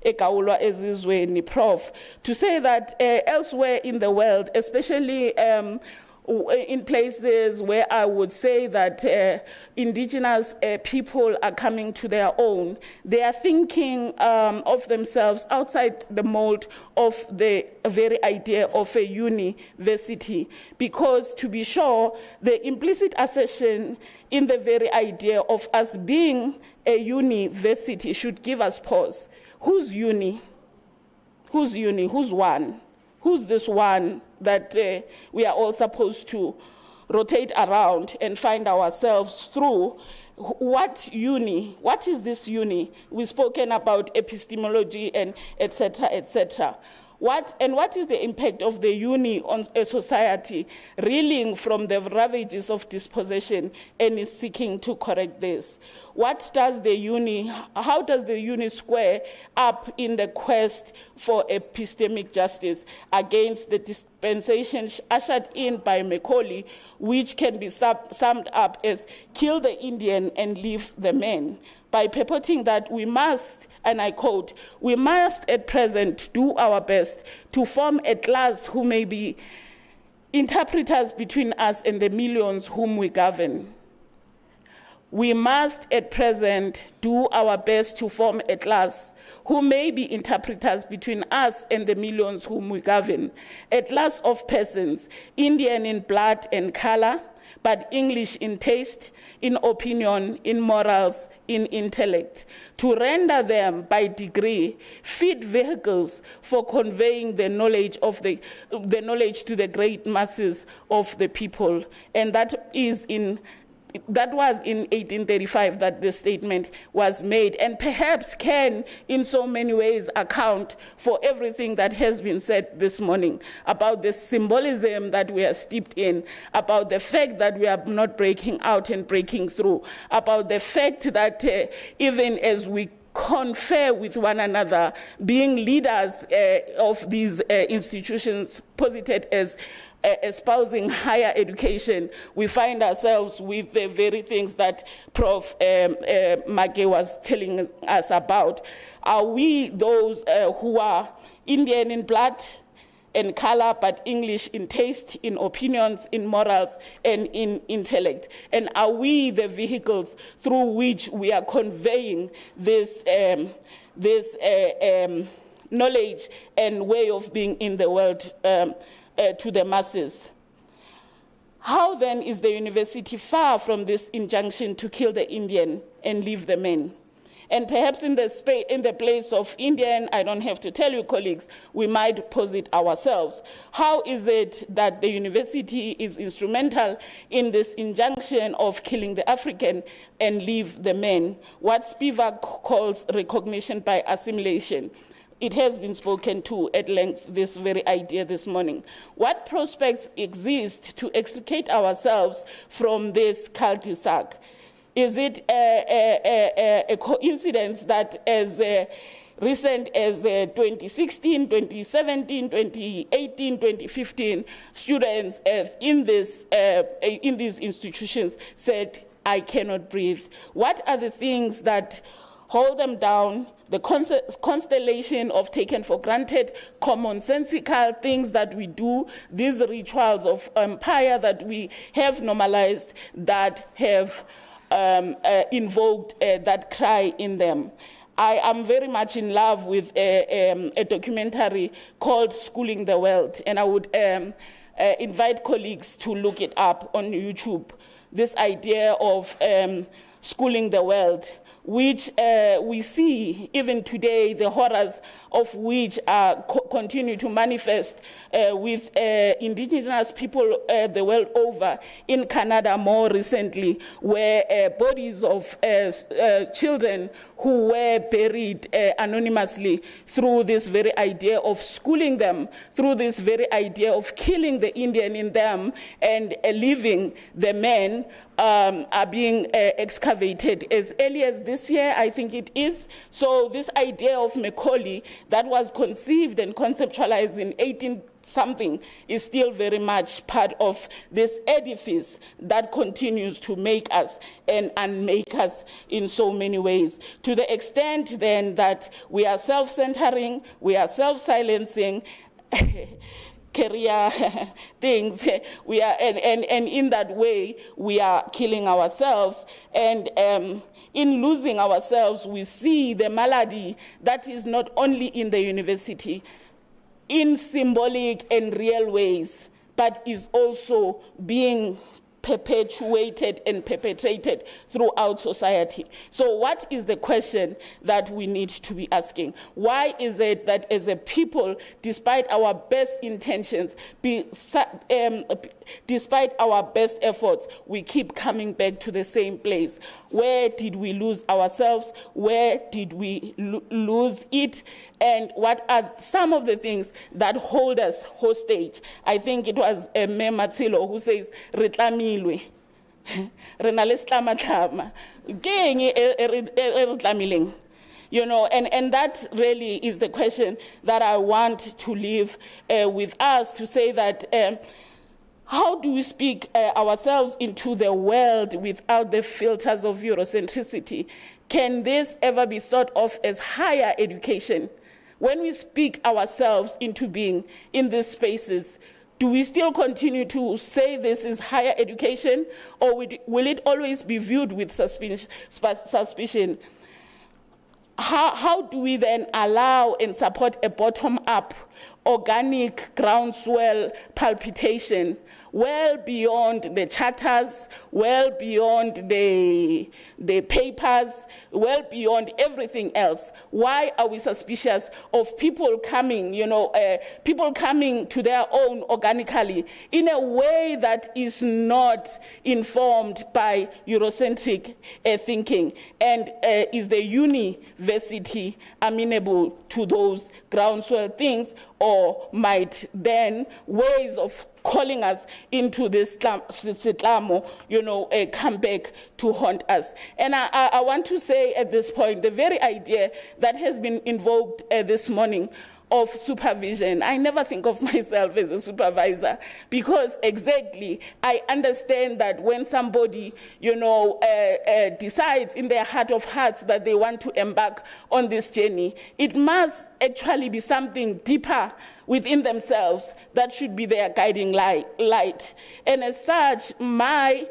Ekaulwa ezizweni, Prof, to say that elsewhere in the world, especially in places where I would say that indigenous people are coming to their own, they are thinking of themselves outside the mold of the very idea of a university, because to be sure, the implicit assertion in the very idea of us being a university should give us pause. Who's uni? Who's uni? Who's one? Who's this one that we are all supposed to rotate around and find ourselves through? What uni? What is this uni? We've spoken about epistemology and et cetera. What is the impact of the uni on a society reeling from the ravages of dispossession and is seeking to correct this? How does the uni square up in the quest for epistemic justice against the dispensation ushered in by Macaulay, which can be summed up as kill the Indian and leave the man? By purporting that we must, and I quote, we must at present do our best to form a class who may be interpreters between us and the millions whom we govern. We must at present do our best to form a class who may be interpreters between us and the millions whom we govern. A class of persons, Indian in blood and color, but English in taste, in opinion, in morals, in intellect, to render them by degree fit vehicles for conveying the knowledge to the great masses of the people. And that was in 1835 that the statement was made, and perhaps can in so many ways account for everything that has been said this morning about the symbolism that we are steeped in, about the fact that we are not breaking out and breaking through, about the fact that even as we confer with one another, being leaders of these institutions posited as espousing higher education, we find ourselves with the very things that Prof. Make was telling us about. Are we those who are Indian in blood, and color, but English in taste, in opinions, in morals, and in intellect? And are we the vehicles through which we are conveying this knowledge and way of being in the world to the masses? How then is the university far from this injunction to kill the Indian and leave the men? And perhaps in the place of Indian, I don't have to tell you, colleagues, we might pose it ourselves. How is it that the university is instrumental in this injunction of killing the African and leave the men? What Spivak calls recognition by assimilation. It has been spoken to at length, this very idea this morning. What prospects exist to extricate ourselves from this cul-de-sac? Is it a coincidence that as recent as 2016, 2017, 2018, 2015, students in these institutions said, I cannot breathe? What are the things that hold them down? The constellation of taken for granted, commonsensical things that we do, these rituals of empire that we have normalized, that have invoked that cry in them. I am very much in love with a documentary called Schooling the World, and I would invite colleagues to look it up on YouTube. This idea of schooling the world, which we see even today, the horrors of which continue to manifest with indigenous people the world over. In Canada, more recently, where bodies of children who were buried anonymously through this very idea of schooling them, through this very idea of killing the Indian in them and leaving the men, are being excavated as early as this year, I think it is. So this idea of Macaulay that was conceived and conceptualized in 18-something is still very much part of this edifice that continues to make us and unmake us in so many ways. To the extent then that we are self-centering, we are self-silencing, career things, we are, and in that way we are killing ourselves, and in losing ourselves we see the malady that is not only in the university in symbolic and real ways, but is also being perpetuated and perpetrated throughout society. So what is the question that we need to be asking? Why is it that as a people, despite our best intentions, despite our best efforts, we keep coming back to the same place? Where did we lose ourselves? Where did we lose it? And what are some of the things that hold us hostage? I think it was Mayor Matsilo who says, "Retlamilwe, renale slama." You know, and that really is the question that I want to leave with us, to say that how do we speak ourselves into the world without the filters of Eurocentricity? Can this ever be thought of as higher education? When we speak ourselves into being in these spaces, do we still continue to say this is higher education, or will it always be viewed with suspicion? How do we then allow and support a bottom-up, organic groundswell palpitation well beyond the charters, well beyond the papers, well beyond everything else? Why are we suspicious of people coming, people coming to their own organically in a way that is not informed by Eurocentric thinking? And is the university amenable to those groundswell things, or might then ways of calling us into this sitlamo, come back to haunt us? And I want to say at this point, the very idea that has been invoked this morning of supervision. I never think of myself as a supervisor because exactly I understand that when somebody, decides in their heart of hearts that they want to embark on this journey, it must actually be something deeper within themselves that should be their guiding light. And as such, my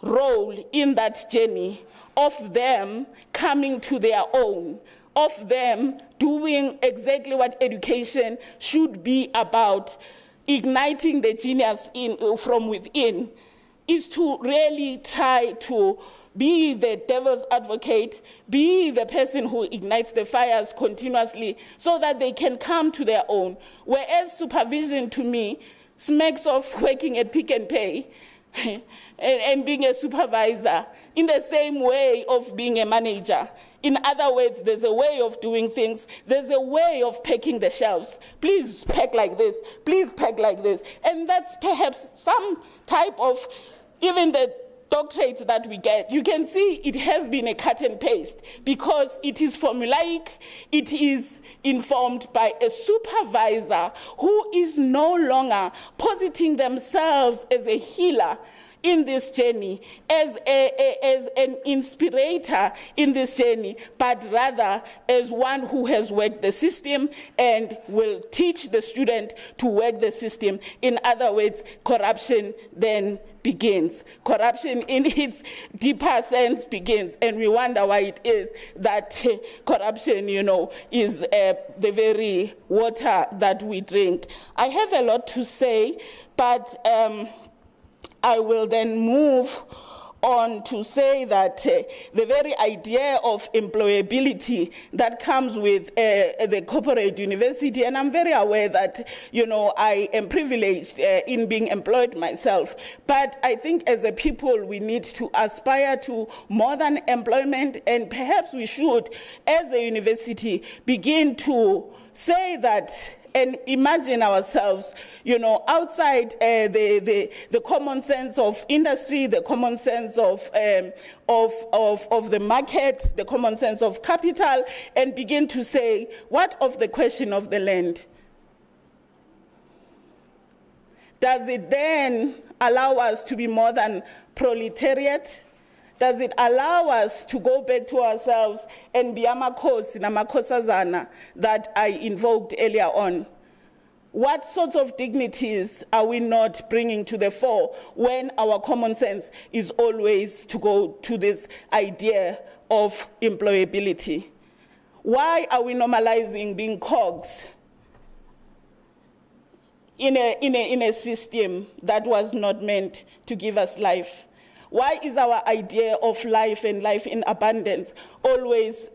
role in that journey of them coming to their own, of them doing exactly what education should be about, igniting the genius from within, is to really try to be the devil's advocate, be the person who ignites the fires continuously so that they can come to their own. Whereas supervision to me smacks of working at Pick n Pay and being a supervisor in the same way of being a manager. In other words, there's a way of doing things. There's a way of packing the shelves. Please pack like this. Please pack like this. And that's perhaps some type of, even the doctorates that we get, you can see it has been a cut and paste because it is formulaic, it is informed by a supervisor who is no longer positing themselves as a healer in this journey, as an inspirator in this journey, but rather as one who has worked the system and will teach the student to work the system. In other words, corruption then begins. Corruption in its deeper sense begins, and we wonder why it is that corruption, is the very water that we drink. I have a lot to say, but I will then move on to say that the very idea of employability that comes with the corporate university, and I'm very aware that, I am privileged in being employed myself, but I think as a people we need to aspire to more than employment, and perhaps we should, as a university, begin to say that and imagine ourselves, outside the common sense of industry, the common sense of the market, the common sense of capital, and begin to say, what of the question of the land? Does it then allow us to be more than proletariat? Does it allow us to go back to ourselves and be amakhosi namakhosazana that I invoked earlier on? What sorts of dignities are we not bringing to the fore when our common sense is always to go to this idea of employability? Why are we normalizing being cogs in a system that was not meant to give us life? Why is our idea of life and life in abundance always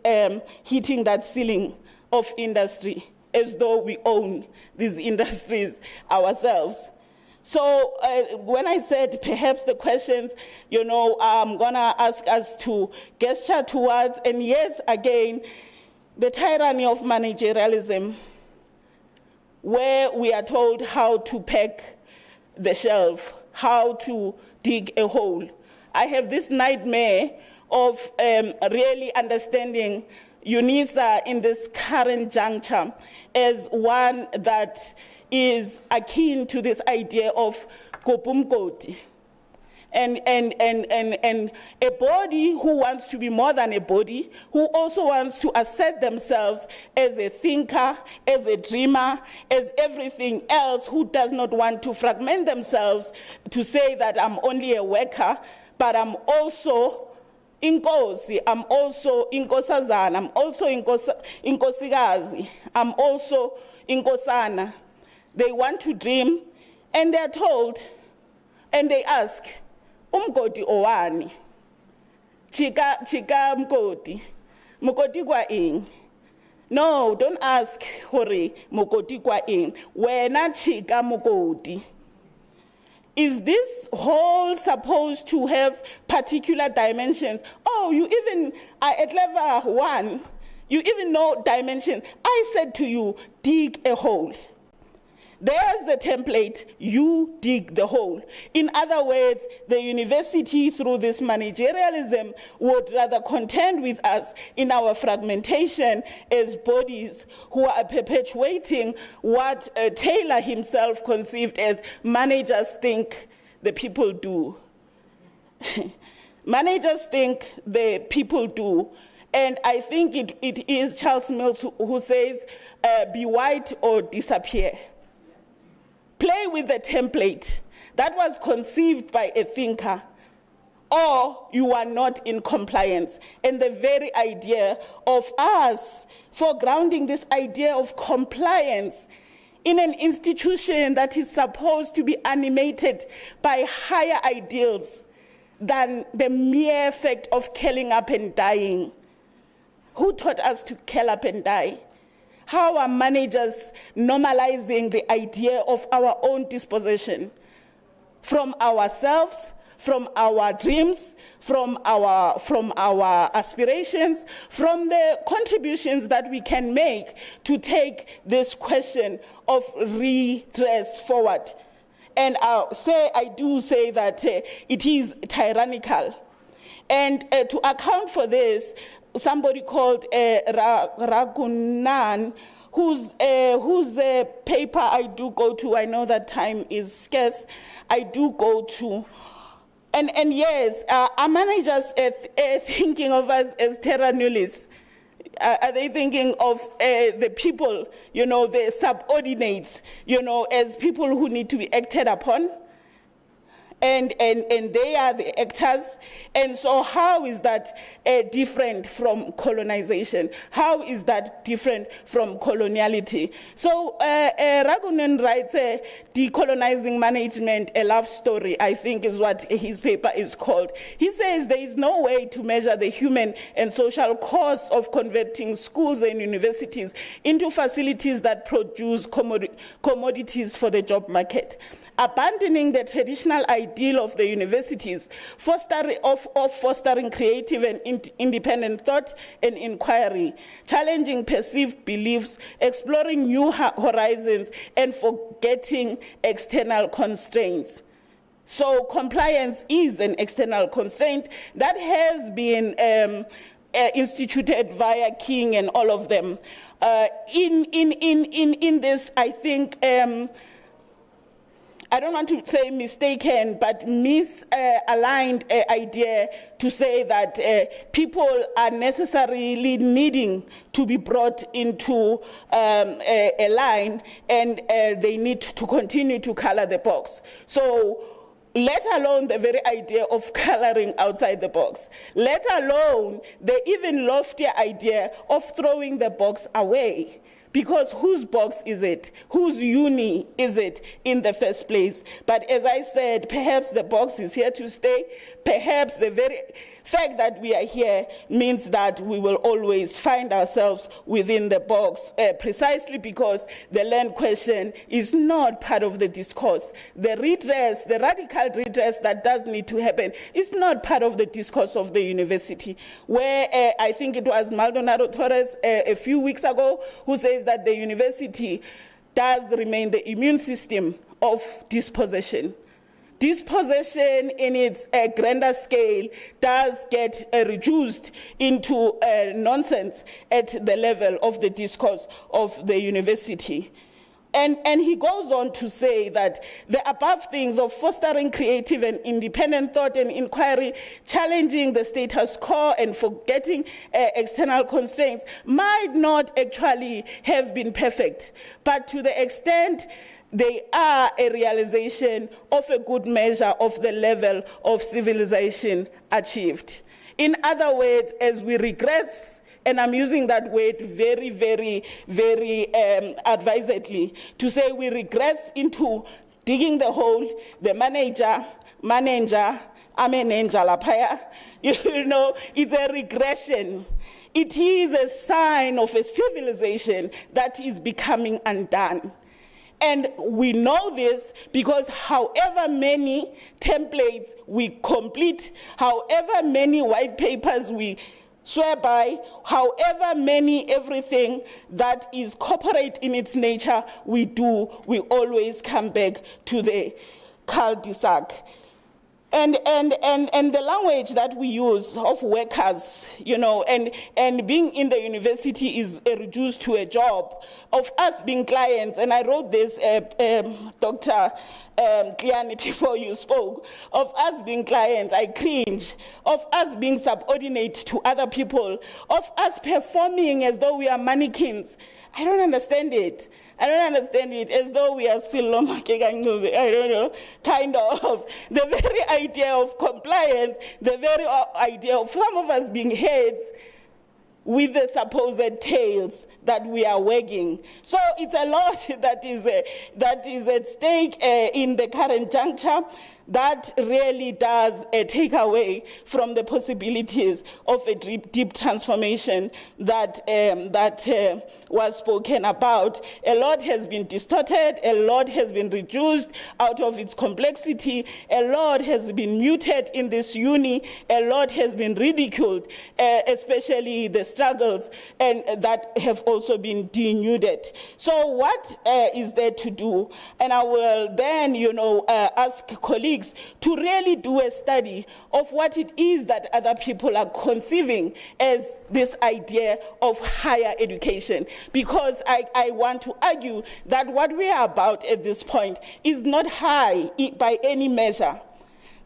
hitting that ceiling of industry as though we own these industries ourselves? So when I said perhaps the questions, I'm gonna ask us to gesture towards, and yes, again, the tyranny of managerialism, where we are told how to pack the shelf, how to dig a hole. I have this nightmare of really understanding UNISA in this current juncture as one that is akin to this idea of kopumkoti. And a body who wants to be more than a body, who also wants to assert themselves as a thinker, as a dreamer, as everything else, who does not want to fragment themselves to say that I'm only a worker, but I'm also inkosi, I'm also inkosazana, I'm also inkosikazi, I'm also inkosana. They want to dream, and they're told, and they ask, umgodi owani? Chika mgodi. Mgodi kwa ing. No, don't ask, hori, mgodi kwa ing. Wena chika mgodi. Is this whole supposed to have particular dimensions? Oh, you even are at level 1. You even know dimension. I said to you, dig a hole. There's the template, you dig the hole. In other words, the university, through this managerialism, would rather contend with us in our fragmentation as bodies who are perpetuating what Taylor himself conceived as managers think the people do. Managers think the people do. And I think it is Charles Mills who says, be white or disappear. Play with the template that was conceived by a thinker, or you are not in compliance. And the very idea of us foregrounding this idea of compliance in an institution that is supposed to be animated by higher ideals than the mere fact of curling up and dying. Who taught us to curl up and die? How are managers normalizing the idea of our own disposition from ourselves, from our dreams, from our aspirations, from the contributions that we can make to take this question of redress forward? And I do say that it is tyrannical. And to account for this, somebody called Ragunan, whose paper I do go to, I know that time is scarce, I do go to. And yes, are managers thinking of us as terra nullius? Are they thinking of the people, the subordinates, as people who need to be acted upon? And they are the actors. And so how is that different from colonization? How is that different from coloniality? So Ragunan writes Decolonizing Management, a Love Story, I think is what his paper is called. He says there is no way to measure the human and social cost of converting schools and universities into facilities that produce commodities for the job market. Abandoning the traditional ideal of the universities, fostering creative and independent thought and inquiry, challenging perceived beliefs, exploring new horizons, and forgetting external constraints. So compliance is an external constraint that has been instituted via King and all of them. In this, I think, I don't want to say mistaken, but misaligned idea to say that people are necessarily needing to be brought into a line and they need to continue to color the box. So let alone the very idea of coloring outside the box, let alone the even loftier idea of throwing the box away. Because whose box is it? Whose uni is it in the first place? But as I said, perhaps the box is here to stay. Perhaps the very fact that we are here means that we will always find ourselves within the box, precisely because the land question is not part of the discourse. The redress, the radical redress that does need to happen is not part of the discourse of the university, where I think it was Maldonado Torres a few weeks ago who says that the university does remain the immune system of dispossession. Dispossession in its grander scale does get reduced into nonsense at the level of the discourse of the university. And he goes on to say that the above things of fostering creative and independent thought and inquiry, challenging the status quo and forgetting external constraints might not actually have been perfect, but to the extent they are a realization of a good measure of the level of civilization achieved. In other words, as we regress, and I'm using that word very, very, very advisedly, to say we regress into digging the hole, the manager, lapaya, it's a regression. It is a sign of a civilization that is becoming undone. And we know this because however many templates we complete, however many white papers we swear by, however many, everything that is corporate in its nature we do, we always come back to the cul-de-sac. And the language that we use of workers, and being in the university is reduced to a job, of us being clients, and I wrote this, Dr. Kliani, before you spoke, of us being clients, I cringe, of us being subordinate to other people, of us performing as though we are mannequins. I don't understand it. I don't understand it, as though we are still, I don't know, kind of. The very idea of compliance, the very idea of some of us being heads with the supposed tails that we are wagging. So it's a lot that is at stake in the current juncture. That really does take away from the possibilities of a deep transformation that was spoken about. A lot has been distorted, a lot has been reduced out of its complexity, a lot has been muted in this uni, a lot has been ridiculed, especially the struggles and that have also been denuded. So what is there to do? And I will then, ask colleagues to really do a study of what it is that other people are conceiving as this idea of higher education. Because I want to argue that what we are about at this point is not high by any measure,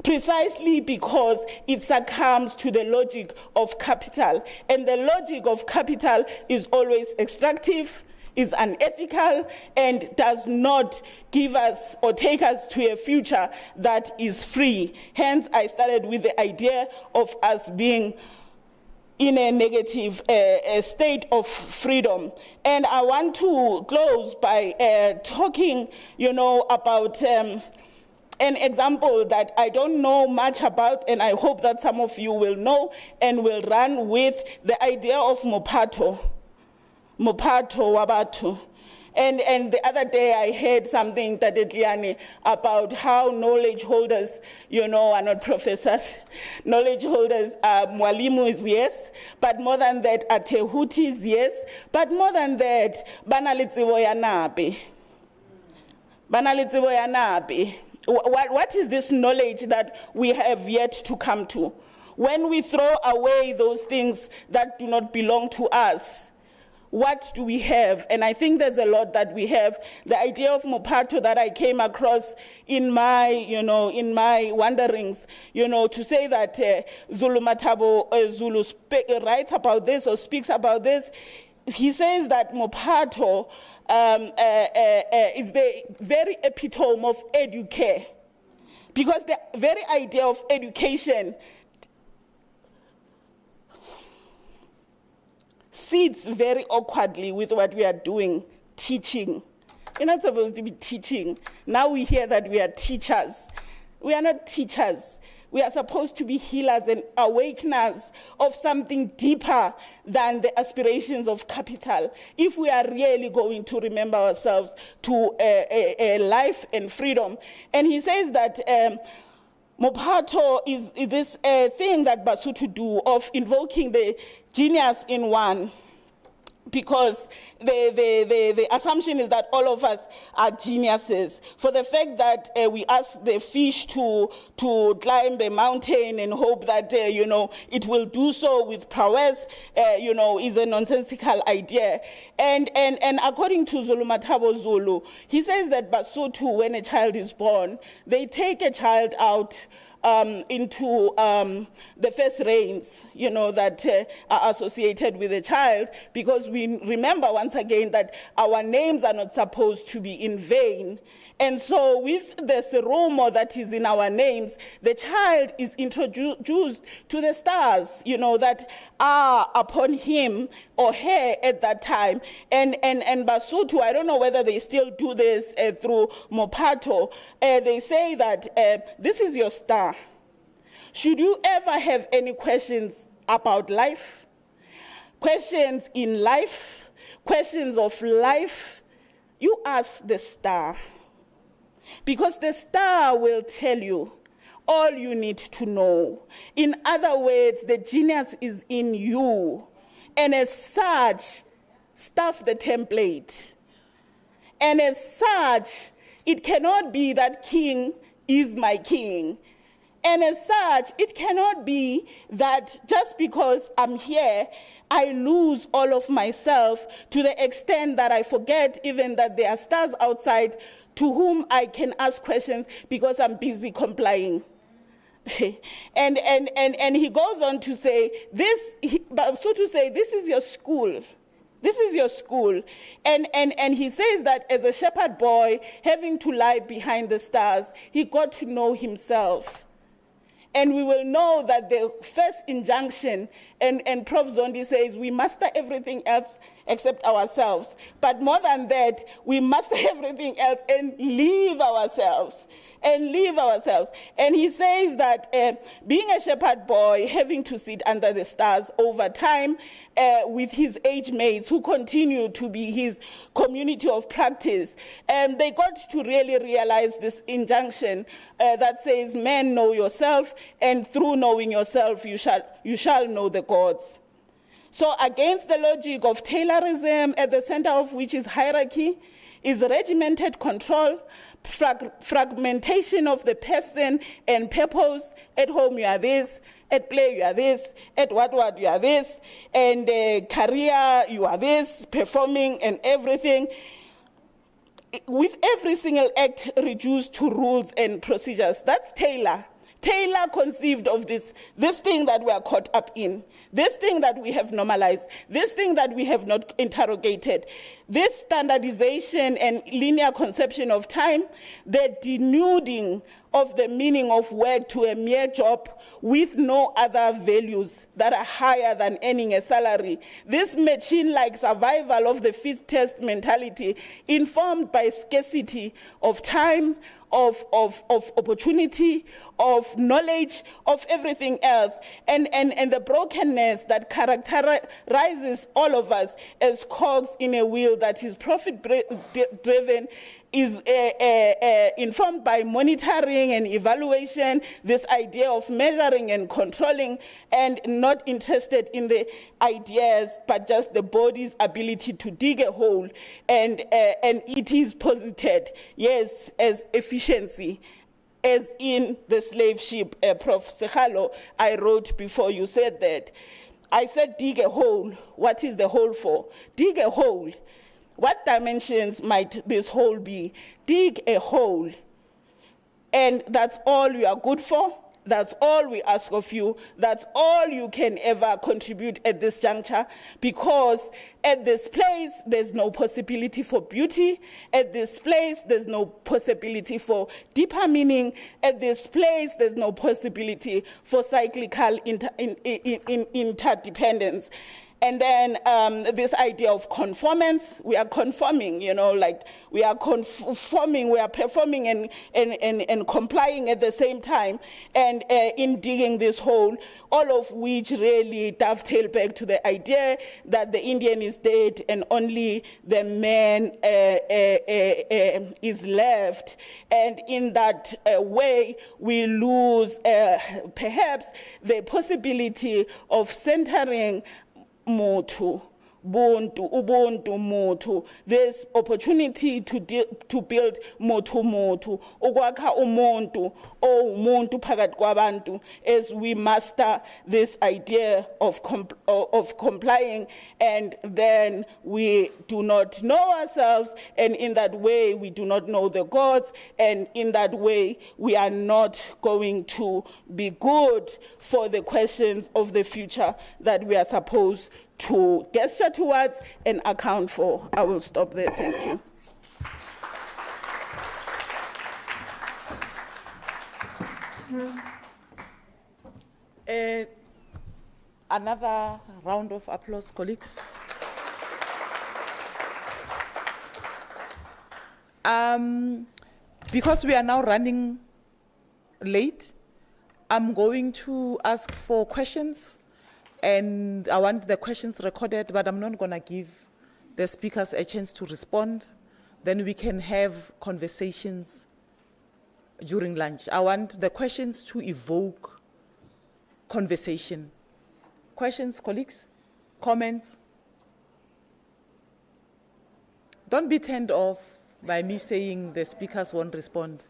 precisely because it succumbs to the logic of capital. And the logic of capital is always extractive, is unethical, and does not give us or take us to a future that is free. Hence, I started with the idea of us being in a negative state of freedom. And I want to close by talking, about an example that I don't know much about, and I hope that some of you will know and will run with, the idea of Mophato Wabatu. And the other day I heard something, Tadetliani, about how knowledge holders, are not professors. Knowledge holders are mwalimus, yes, but more than that, are tehutis, yes, but more than that, banalitsibo ya nabi. What is this knowledge that we have yet to come to? When we throw away those things that do not belong to us, what do we have? And I think there's a lot that we have. The idea of Mophato that I came across in my, in my wanderings, to say that Zulu Matabo Zulu writes about this or speaks about this. He says that Mophato is the very epitome of educare, because the very idea of education sits very awkwardly with what we are doing, teaching. We're not supposed to be teaching. Now we hear that we are teachers. We are not teachers. We are supposed to be healers and awakeners of something deeper than the aspirations of capital, if we are really going to remember ourselves to a life and freedom. And he says that Mophato is this thing that Basotho do of invoking the genius in one, because the assumption is that all of us are geniuses. For the fact that we ask the fish to climb a mountain and hope that it will do so with prowess, is a nonsensical idea. And according to Zulu Matabo Zulu, he says that Basotho, when a child is born, they take a child out into the first rains, that are associated with a child, because we remember once again that our names are not supposed to be in vain. And so with the seromo that is in our names, the child is introduced to the stars, that are upon him or her at that time. And Basotho, I don't know whether they still do this through Mophato, they say that this is your star. Should you ever have any questions about life, questions in life, questions of life, you ask the star. Because the star will tell you all you need to know. In other words, the genius is in you. And as such, stuff the template. And as such, it cannot be that king is my king. And as such, it cannot be that just because I'm here, I lose all of myself to the extent that I forget even that there are stars outside to whom I can ask questions because I'm busy complying. and he goes on to say, this is your school. This is your school. And he says that as a shepherd boy, having to lie behind the stars, he got to know himself. And we will know that the first injunction, and Prof. Zondi says, we master everything else except ourselves. But more than that, we master everything else and leave ourselves. And leave ourselves. And he says that being a shepherd boy, having to sit under the stars over time with his age mates who continue to be his community of practice, they got to really realize this injunction that says, man, know yourself, and through knowing yourself, you shall know the gods. So against the logic of Taylorism, at the center of which is hierarchy, is regimented control, fragmentation of the person and purpose. At home you are this, at play you are this, at what you are this, and career you are this, performing and everything. With every single act reduced to rules and procedures. That's Taylor. Taylor conceived of this thing that we are caught up in, this thing that we have normalized, this thing that we have not interrogated, this standardization and linear conception of time, the denuding of the meaning of work to a mere job with no other values that are higher than earning a salary. This machine-like survival of the fittest mentality informed by scarcity of time, of opportunity, of knowledge, of everything else, and the brokenness that characterizes all of us as cogs in a wheel that is profit-driven, is informed by monitoring and evaluation, this idea of measuring and controlling, and not interested in the ideas, but just the body's ability to dig a hole. And it is posited, yes, as efficiency, as in the slave ship. Prof. Sekgalo, I wrote before you said that. I said dig a hole. What is the hole for? Dig a hole. What dimensions might this hole be? Dig a hole. And that's all you are good for. That's all we ask of you. That's all you can ever contribute at this juncture, because at this place, there's no possibility for beauty. At this place, there's no possibility for deeper meaning. At this place, there's no possibility for cyclical interdependence. And then this idea of conformance, we are conforming, like we are conforming, we are performing and complying at the same time. And in digging this hole, all of which really dovetail back to the idea that the Indian is dead and only the man is left. And in that way, we lose perhaps the possibility of centering Mutu, Ubuntu, Mutu. This opportunity to build Mutu, ukwakha umuntu, umuntu phakathi kwabantu, as we master this idea of complying, and then we do not know ourselves, and in that way we do not know the gods, and in that way we are not going to be good for the questions of the future that we are supposed to gesture towards and account for. I will stop there. Thank you. Another round of applause, colleagues. Because we are now running late, I'm going to ask for questions. And I want the questions recorded, but I'm not going to give the speakers a chance to respond. Then we can have conversations during lunch. I want the questions to evoke conversation. Questions, colleagues? Comments? Don't be turned off by me saying the speakers won't respond.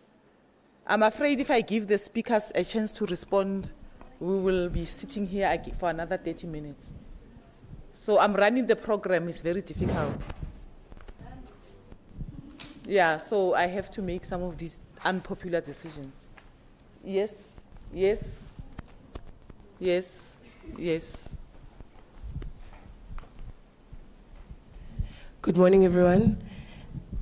I'm afraid if I give the speakers a chance to respond, we will be sitting here for another 30 minutes. So I'm running the program, it's very difficult. Yeah, so I have to make some of these unpopular decisions. Yes, yes, yes, yes. Good morning, everyone.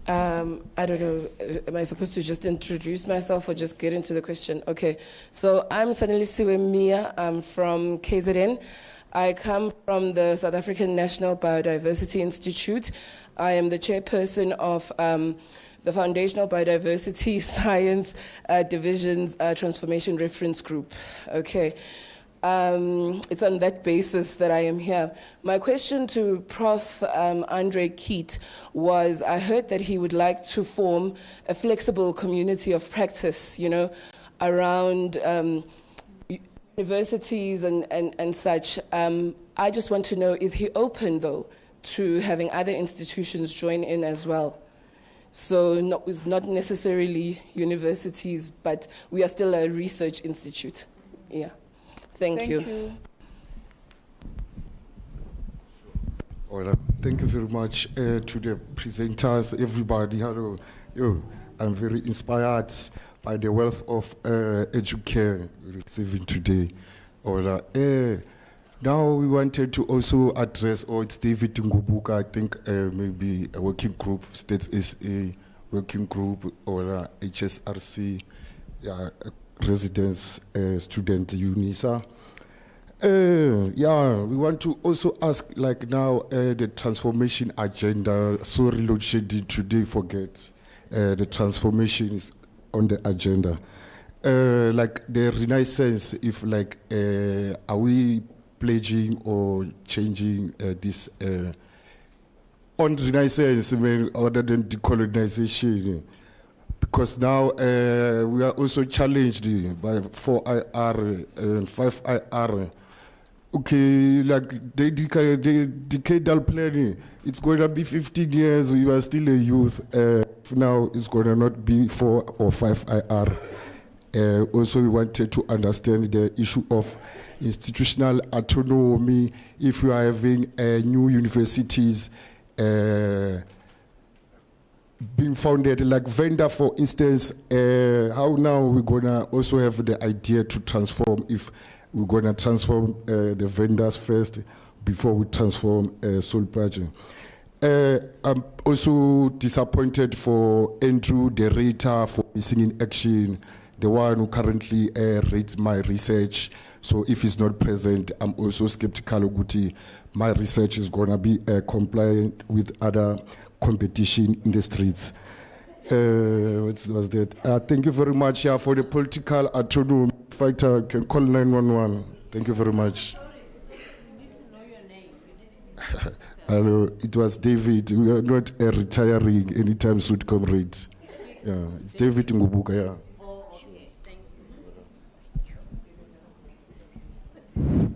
I don't know, am I supposed to just introduce myself or just get into the question? Okay, so I'm Sanelisiwe Mia. I'm from KZN. I come from the South African National Biodiversity Institute. I am the chairperson of the Foundational Biodiversity Science Division's Transformation Reference Group. Okay. It's on that basis that I am here. My question to Prof. Andre Keat was, I heard that he would like to form a flexible community of practice, around universities and such. I just want to know, is he open, though, to having other institutions join in as well? So it's not necessarily universities, but we are still a research institute. Yeah. Thank you. Well, thank you very much to the presenters, everybody. Hello. I'm very inspired by the wealth of education we're receiving today. Now we wanted to also address, it's David Ngubuka, I think maybe a working group, States SA working group, or HSRC, residents, student UNISA. We want to also ask, like now, the transformation agenda. Sorry, load shedding today, forget. The transformation is on the agenda. Like the Renaissance, if like, are we pledging or changing this on Renaissance, other than decolonization? Because now we are also challenged by 4IR and 5IR. Okay, like the decadal planning, it's going to be 15 years, we are still a youth. Now it's going to not be 4 or 5IR. Also, we wanted to understand the issue of institutional autonomy. If we are having new universities being founded, like Venda, for instance, how now we're gonna also have the idea to transform, if we're gonna transform the vendors first before we transform Soul Project. I'm also disappointed for Andrew Derrida for missing in action, the one who currently reads my research. So if he's not present, I'm also skeptical Guti. My research is gonna be compliant with other competition in the streets. What was that? Thank you very much for the political autonomy fighter. Can call 911. Thank you very much. Sorry, you need to know your name. You didn't Hello, it was David. We are not retiring anytime soon, comrade. Yeah, it's David Ngubuka. Yeah. Oh, okay. Thank you.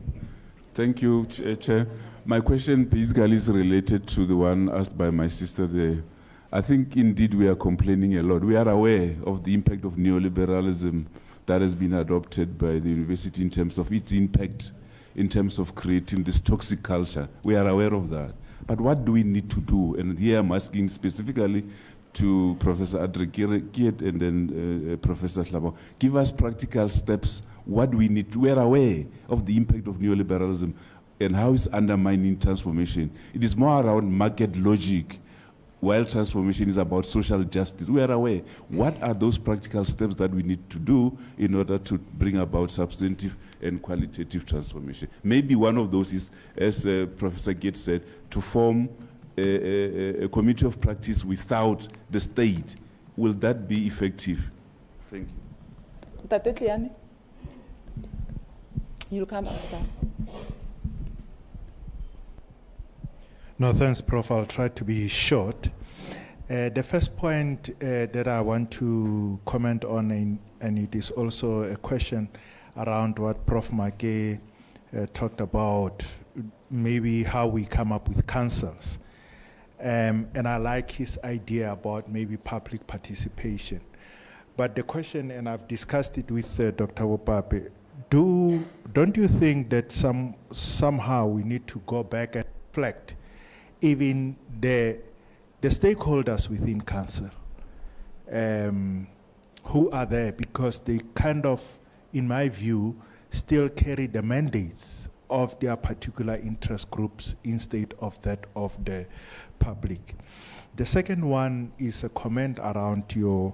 Thank you, Chair. My question basically is related to the one asked by my sister there. I think indeed we are complaining a lot. We are aware of the impact of neoliberalism that has been adopted by the university in terms of its impact, in terms of creating this toxic culture. We are aware of that. But what do we need to do? And here I'm asking specifically to Professor Andre Keat and then Professor Hlabo. Give us practical steps. What do we need to? We are aware of the impact of neoliberalism and how it's undermining transformation. It is more around market logic, while transformation is about social justice. We are aware. What are those practical steps that we need to do in order to bring about substantive and qualitative transformation? Maybe one of those is, as Professor Gates said, to form a committee of practice without the state. Will that be effective? Thank you. Tate Tliane, you'll come after. No, thanks, Prof. I'll try to be short. The first point that I want to comment on, and it is also a question around what Prof. Make talked about, maybe how we come up with councils. And I like his idea about maybe public participation. But the question, and I've discussed it with Dr. Wopape, don't you think that somehow we need to go back and reflect even the stakeholders within council, who are there, because they kind of, in my view, still carry the mandates of their particular interest groups instead of that of the public. The second one is a comment around your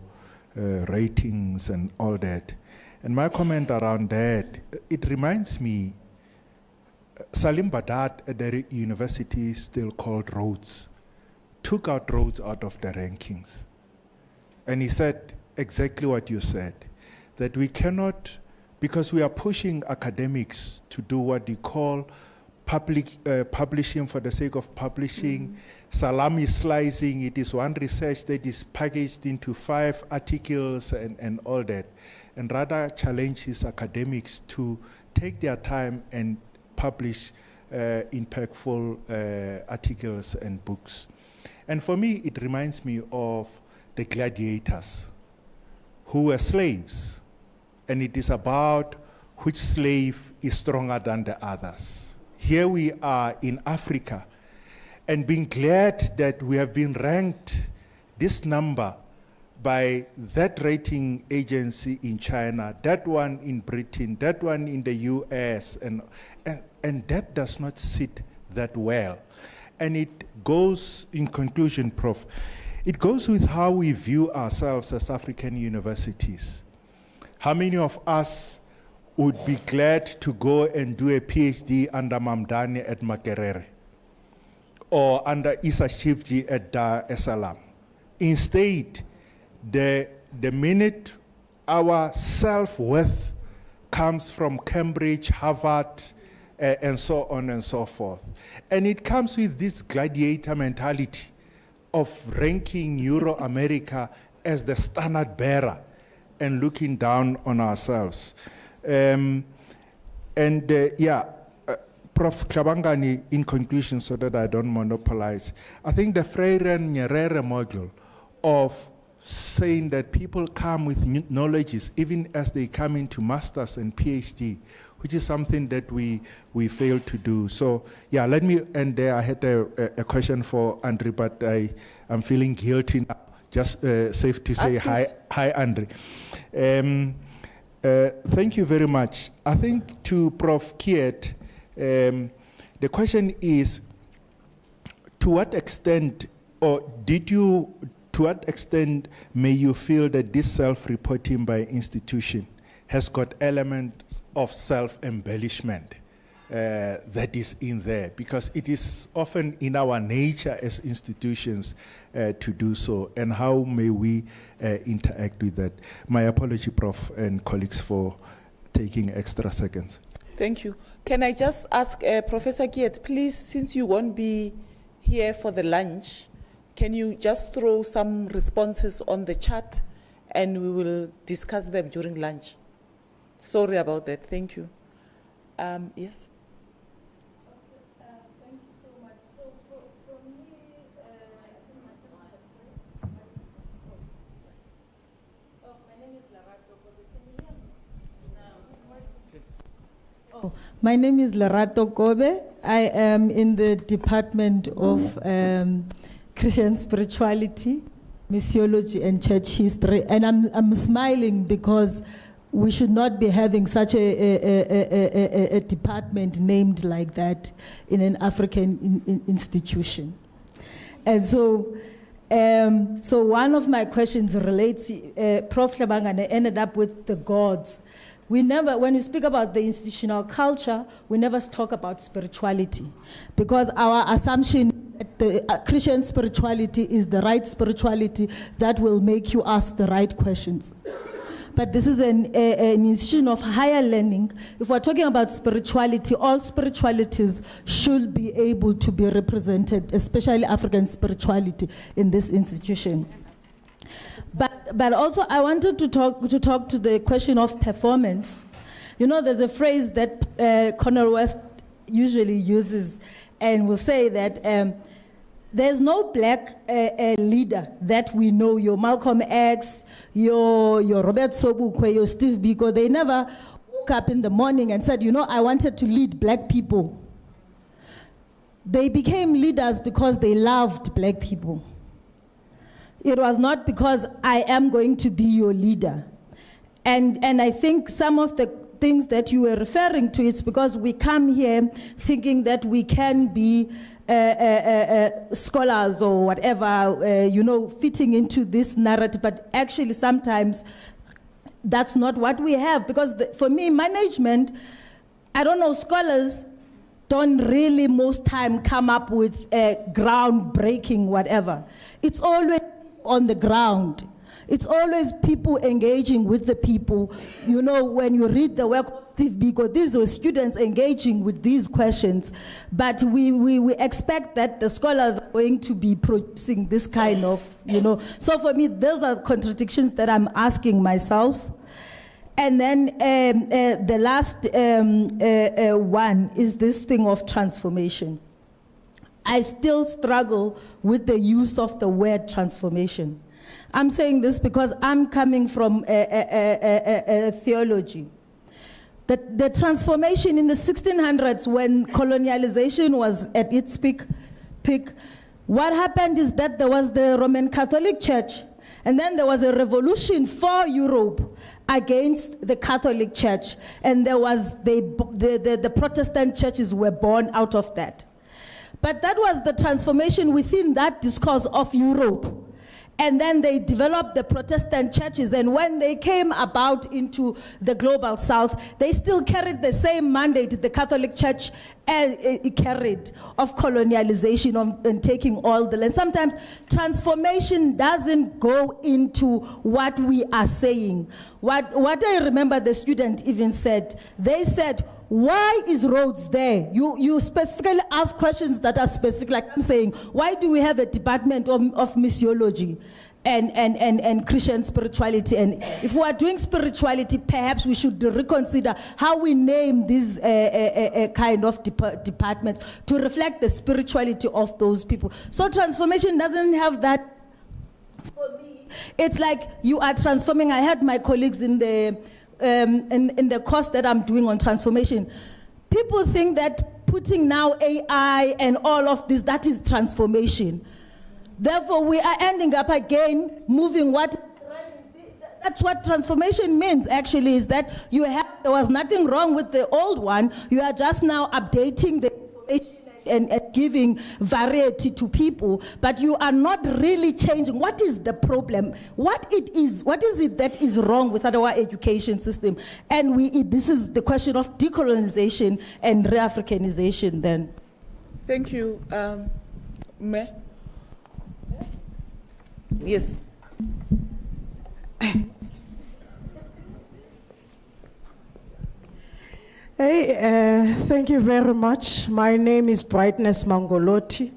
ratings and all that. And my comment around that, it reminds me, Salim Badat at the university still called Rhodes, took out Rhodes out of the rankings. And he said exactly what you said, that we cannot, because we are pushing academics to do what you call publishing for the sake of publishing, salami slicing. It is one research that is packaged into 5 articles and all that, and rather challenge his academics to take their time and publish impactful articles and books. And for me, it reminds me of the gladiators who were slaves. And it is about which slave is stronger than the others. Here we are in Africa, and being glad that we have been ranked this number by that rating agency in China, that one in Britain, that one in the US, and that does not sit that well. And it goes, in conclusion, Prof, it goes with how we view ourselves as African universities. How many of us would be glad to go and do a PhD under Mamdani at Makerere or under Isa Shivji at Dar es Salaam? Instead, the minute our self-worth comes from Cambridge, Harvard, and so on and so forth. And it comes with this gladiator mentality of ranking Euro-America as the standard bearer and looking down on ourselves. Prof. Klabangani, in conclusion, so that I don't monopolize, I think the Freire and Nyerere model of saying that people come with knowledges even as they come into masters and PhD, which is something that we fail to do. So yeah, let me end there. I had a question for Andre, but I'm feeling guilty now. Just safe to say hi, Andre. Thank you very much. I think to Prof. Kiet, the question is, to what extent, or to what extent may you feel that this self-reporting by institution has got elements of self-embellishment that is in there? Because it is often in our nature as institutions to do so, and how may we interact with that? My apology, Prof. and colleagues, for taking extra seconds. Thank you. Can I just ask Professor Kiet, please, since you won't be here for the lunch, can you just throw some responses on the chat and we will discuss them during lunch? Sorry about that. Thank you. Yes? Thank you so much. So for me, my name is Lerato Kobe. Can you hear me? Oh, my name is Lerato Kobe. I am in the Department of Christian Spirituality, Missiology, and Church History. And I'm smiling because we should not be having such a department named like that in an African institution. And so one of my questions relates, Prof. Labangane ended up with the gods. We never, when you speak about the institutional culture, we never talk about spirituality, because our assumption that the Christian spirituality is the right spirituality that will make you ask the right questions. but this is an institution of higher learning. If we're talking about spirituality, all spiritualities should be able to be represented, especially African spirituality in this institution. But also I wanted to talk to the question of performance. You know, there's a phrase that Cornel West usually uses and will say that there's no black leader that we know, your Malcolm X, your Robert Sobukwe, your Steve Biko, they never woke up in the morning and said, you know, I wanted to lead black people. They became leaders because they loved black people. It was not because I am going to be your leader. And I think some of the things that you were referring to, it's because we come here thinking that we can be scholars or whatever, you know, fitting into this narrative, but actually sometimes that's not what we have. Because for me, management, I don't know, scholars don't really most time come up with groundbreaking whatever. It's always on the ground. It's always people engaging with the people. You know, when you read the work of Steve Biko, these were students engaging with these questions. But we expect that the scholars are going to be producing this kind of, you know. So for me, those are contradictions that I'm asking myself. And then the last one is this thing of transformation. I still struggle with the use of the word transformation. I'm saying this because I'm coming from theology. The transformation in the 1600s, when colonialization was at its peak, what happened is that there was the Roman Catholic Church, and then there was a revolution for Europe against the Catholic Church, and there was the Protestant churches were born out of that. But that was the transformation within that discourse of Europe. And then they developed the Protestant churches, and when they came about into the global south, they still carried the same mandate the Catholic Church carried of colonialization and taking all the land. Sometimes transformation doesn't go into what we are saying. What I remember the student even said, they said, why is roads there? You specifically ask questions that are specific, like I'm saying, why do we have a department of missiology and Christian spirituality? And if we are doing spirituality, perhaps we should reconsider how we name these kind of departments to reflect the spirituality of those people. So transformation doesn't have that. For me, it's like you are transforming. I had my colleagues in the course that I'm doing on transformation, people think that putting now AI and all of this, that is transformation. Therefore, we are ending up again moving that's what transformation means, actually, is that there was nothing wrong with the old one. You are just now updating the information and giving variety to people, but you are not really changing. What is the problem? What is it that is wrong with our education system? And this is the question of decolonization and re-Africanization then. Thank you. Me? Yes. Hey, thank you very much. My name is Brightness Mangoloti.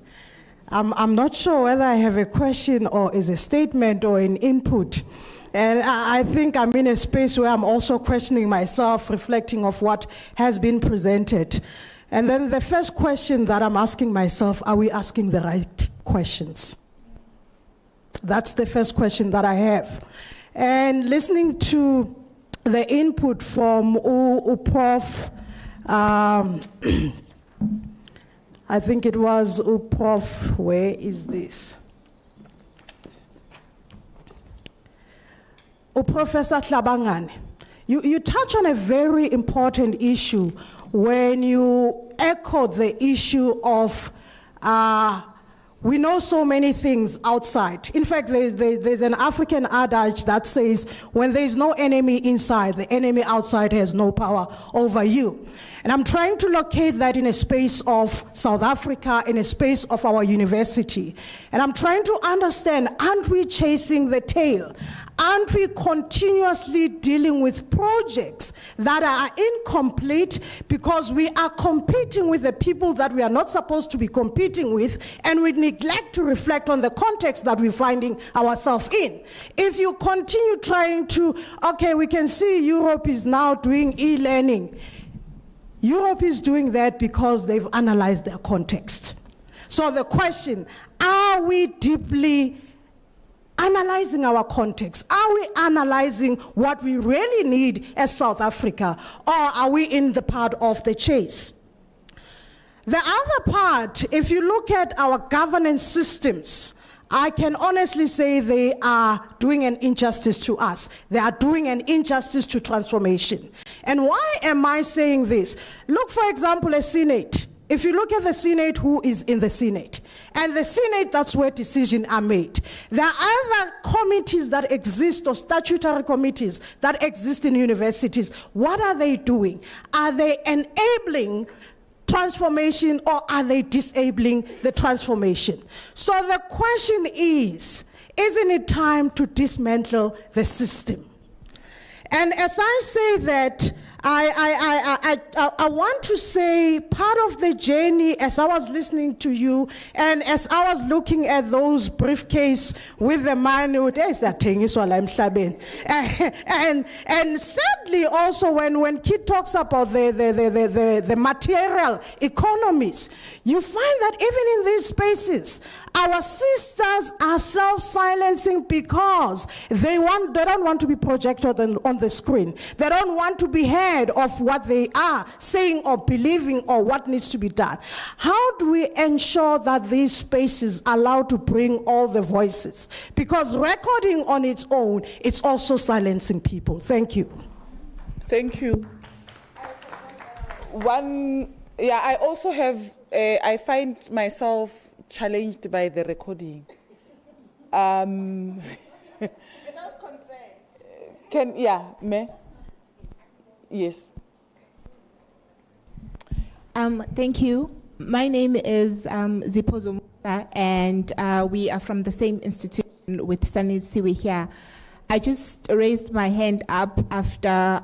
I'm not sure whether I have a question or is a statement or an input. And I think I'm in a space where I'm also questioning myself, reflecting of what has been presented. And then the first question that I'm asking myself, are we asking the right questions? That's the first question that I have. And listening to the input from Prof. I think it was Prof. Where is this? Professor Hlabangane. You touch on a very important issue when you echo the issue of we know so many things outside. In fact, there's an African adage that says, when there's no enemy inside, the enemy outside has no power over you. And I'm trying to locate that in a space of South Africa, in a space of our university. And I'm trying to understand, aren't we chasing the tail? Aren't we continuously dealing with projects that are incomplete because we are competing with the people that we are not supposed to be competing with, and we neglect to reflect on the context that we're finding ourselves in? If you continue trying to, okay, we can see Europe is now doing e-learning. Europe is doing that because they've analyzed their context. So the question, are we deeply analyzing our context? Are we analyzing what we really need as South Africa, or are we in the part of the chase? The other part, if you look at our governance systems, I can honestly say they are doing an injustice to us. They are doing an injustice to transformation. And why am I saying this? Look, for example, a Senate. If you look at the Senate, who is in the Senate? And the Senate, that's where decisions are made. There are other committees that exist, or statutory committees that exist in universities. What are they doing? Are they enabling transformation, or are they disabling the transformation? So the question is, isn't it time to dismantle the system? And as I say that, I want to say part of the journey, as I was listening to you and as I was looking at those briefcase with the money, and sadly also when Kit talks about the material economies, you find that even in these spaces, our sisters are self-silencing because they don't want to be projected on the screen. They don't want to be heard of what they are saying or believing or what needs to be done. How do we ensure that these spaces allow to bring all the voices? Because recording on its own, it's also silencing people. Thank you. Thank you. I also have, I find myself challenged by the recording. Without consent. Yes. Thank you. My name is Zipozo Musa, and we are from the same institution with Sunny Siwe here. I just raised my hand up after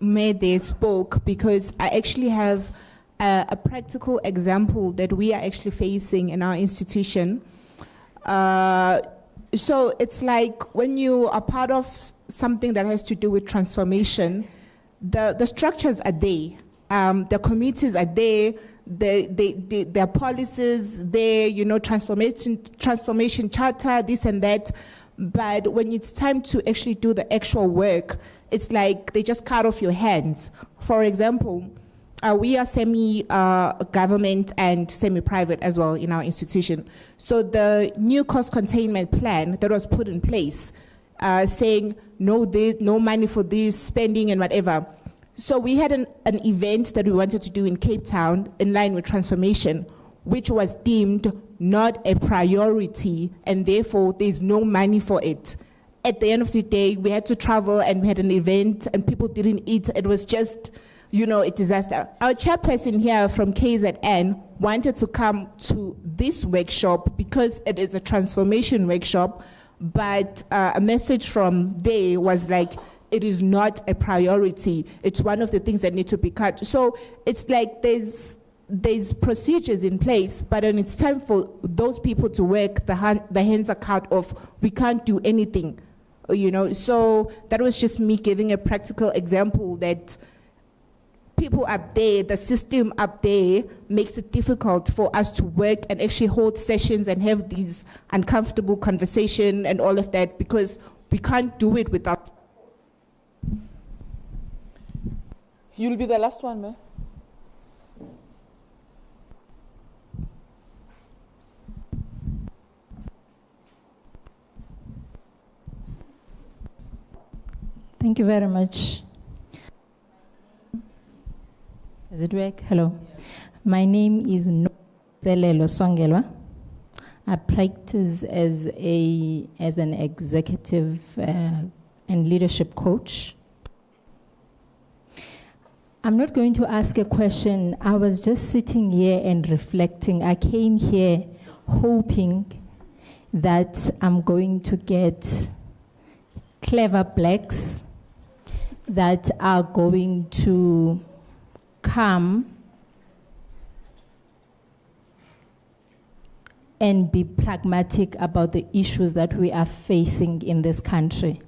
Mede spoke because I actually have a practical example that we are actually facing in our institution. So it's like when you are part of something that has to do with transformation, the structures are there, the committees are there, their policies there, transformation charter, this and that. But when it's time to actually do the actual work, it's like they just cut off your hands. For example, we are semi-government and semi-private as well in our institution. So the new cost containment plan that was put in place, saying no money for this, spending and whatever. So we had an event that we wanted to do in Cape Town in line with transformation, which was deemed not a priority, and therefore there's no money for it. At the end of the day, we had to travel and we had an event and people didn't eat. It was just, a disaster. Our chairperson here from KZN wanted to come to this workshop because it is a transformation workshop, but a message from there was like, it is not a priority. It's one of the things that need to be cut. So it's like there's procedures in place, but when it's time for those people to work, the hands are cut off. We can't do anything, So that was just me giving a practical example that people up there, the system up there makes it difficult for us to work and actually hold sessions and have these uncomfortable conversation and all of that because we can't do it without. You'll be the last one, ma'am. Thank you very much. Does it work? Hello. My name is Selelo Songelwa. I practice as an executive and leadership coach. I'm not going to ask a question. I was just sitting here and reflecting. I came here hoping that I'm going to get clever blacks that are going to come and be pragmatic about the issues that we are facing in this country.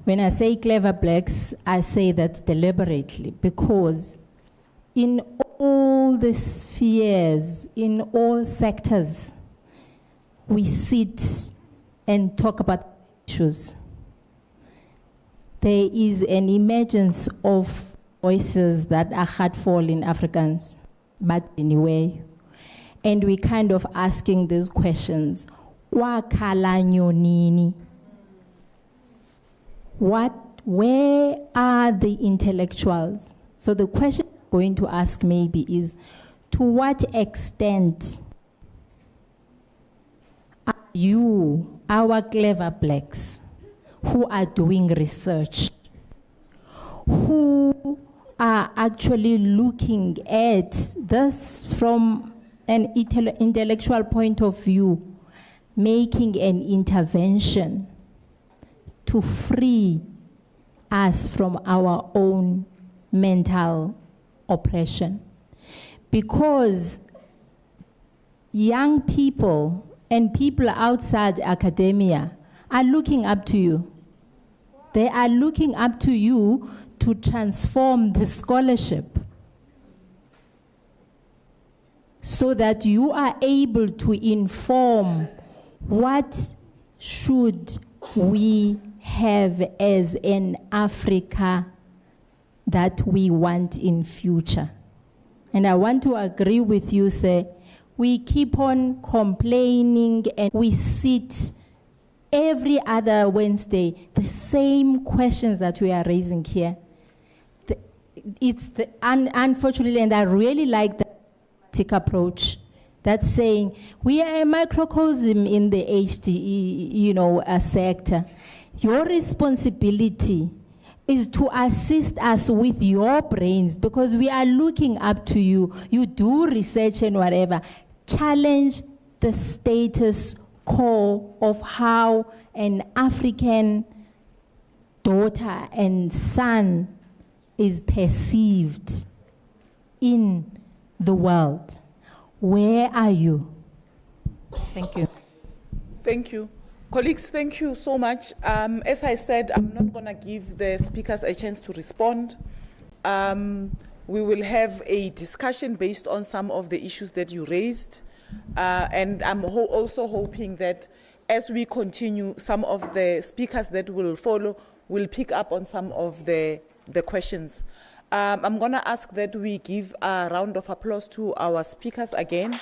When I say clever blacks, I say that deliberately because in all the spheres, in all sectors, we sit and talk about issues. There is an emergence of voices that are hurtful in Africans, but anyway. And we kind of asking these questions. Kwakhala nyonini? Where are the intellectuals? So the question I'm going to ask maybe is, to what extent are you, our clever blacks, who are doing research, who are actually looking at this from an intellectual point of view, making an intervention to free us from our own mental oppression? Because young people and people outside academia are looking up to you. They are looking up to you to transform the scholarship so that you are able to inform what should we have as an Africa that we want in future. And I want to agree with you, sir. We keep on complaining and we sit every other Wednesday, the same questions that we are raising here. Unfortunately, and I really like the approach that's saying we are a microcosm in the HDE, sector. Your responsibility is to assist us with your brains because we are looking up to you. You do research and whatever. Challenge the status quo of how an African daughter and son is perceived in the world. Where are you? Thank you. Thank you. Colleagues, thank you so much. As I said, I'm not going to give the speakers a chance to respond. We will have a discussion based on some of the issues that you raised. And I'm also hoping that as we continue, some of the speakers that will follow will pick up on some of the questions. I'm going to ask that we give a round of applause to our speakers again.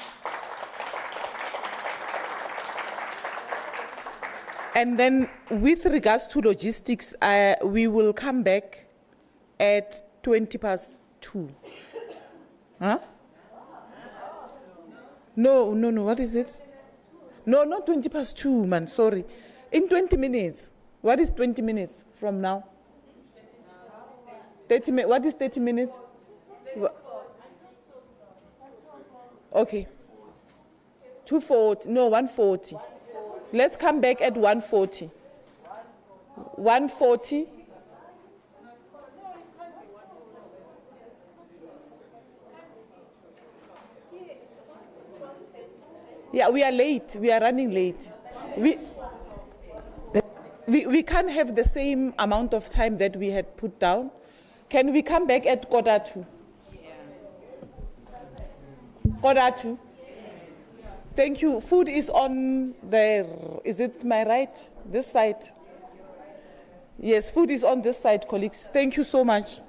And then with regards to logistics, we will come back at 2:20. Huh? No, what is it? No, not 2:20, man, sorry. In 20 minutes. What is 20 minutes from now? 30 minutes. What is 30 minutes? Okay. 2:40, no, 1:40. Let's come back at 1:40. 1:40. Yeah, we are late. We are running late. We can't have the same amount of time that we had put down. Can we come back at 1:45? 1:45? Thank you. Food is on there. Is it my right? This side? Yes, food is on this side, colleagues. Thank you so much.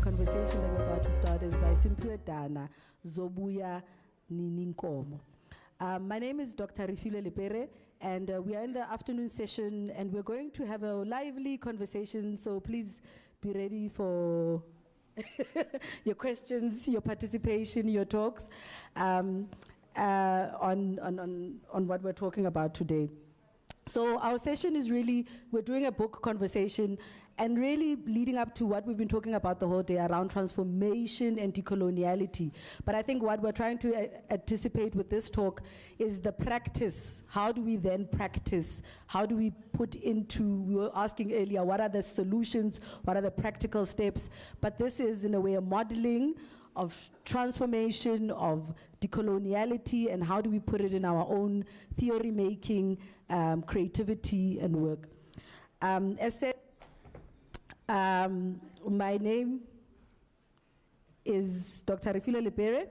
conversation that we're about to start is by Simphiwe Dana, Zobuya Nininkomo. My name is Dr. Refilwe Lepere, and we are in the afternoon session, and we're going to have a lively conversation, so please be ready for your questions, your participation, your talks on what we're talking about today. So our session is really, we're doing a book conversation and really leading up to what we've been talking about the whole day around transformation and decoloniality. But I think what we're trying to anticipate with this talk is the practice. How do we then practice? How do we put into, we were asking earlier, what are the solutions? What are the practical steps? But this is in a way a modeling of transformation, of decoloniality, and how do we put it in our own theory-making, creativity, and work. As said, my name is Dr. Refilwe Lepere,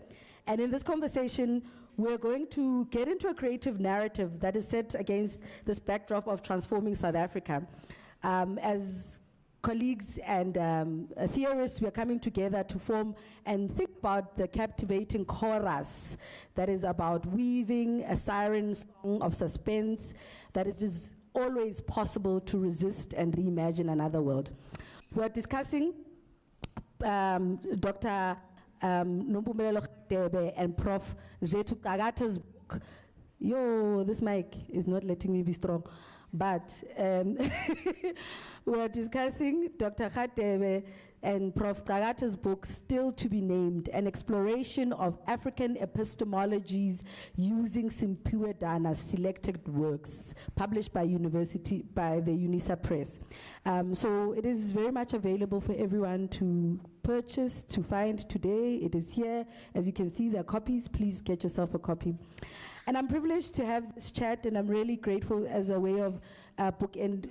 and in this conversation, we're going to get into a creative narrative that is set against this backdrop of transforming South Africa. As colleagues and theorists, we are coming together to form and think about the captivating chorus that is about weaving a siren song of suspense that it is always possible to resist and reimagine another world. We're discussing Dr. Nompumelelo Radebe and Prof. Zethu Qakata's book. Yo, this mic is not letting me be strong. But we're discussing Dr. Radebe and Prof. Qakata's book, Still to be Named, an exploration of African epistemologies using Simphiwe Dana's selected works, published by the UNISA Press. So it is very much available for everyone to purchase, to find today. It is here. As you can see, there are copies. Please get yourself a copy. And I'm privileged to have this chat, and I'm really grateful as a way of bookend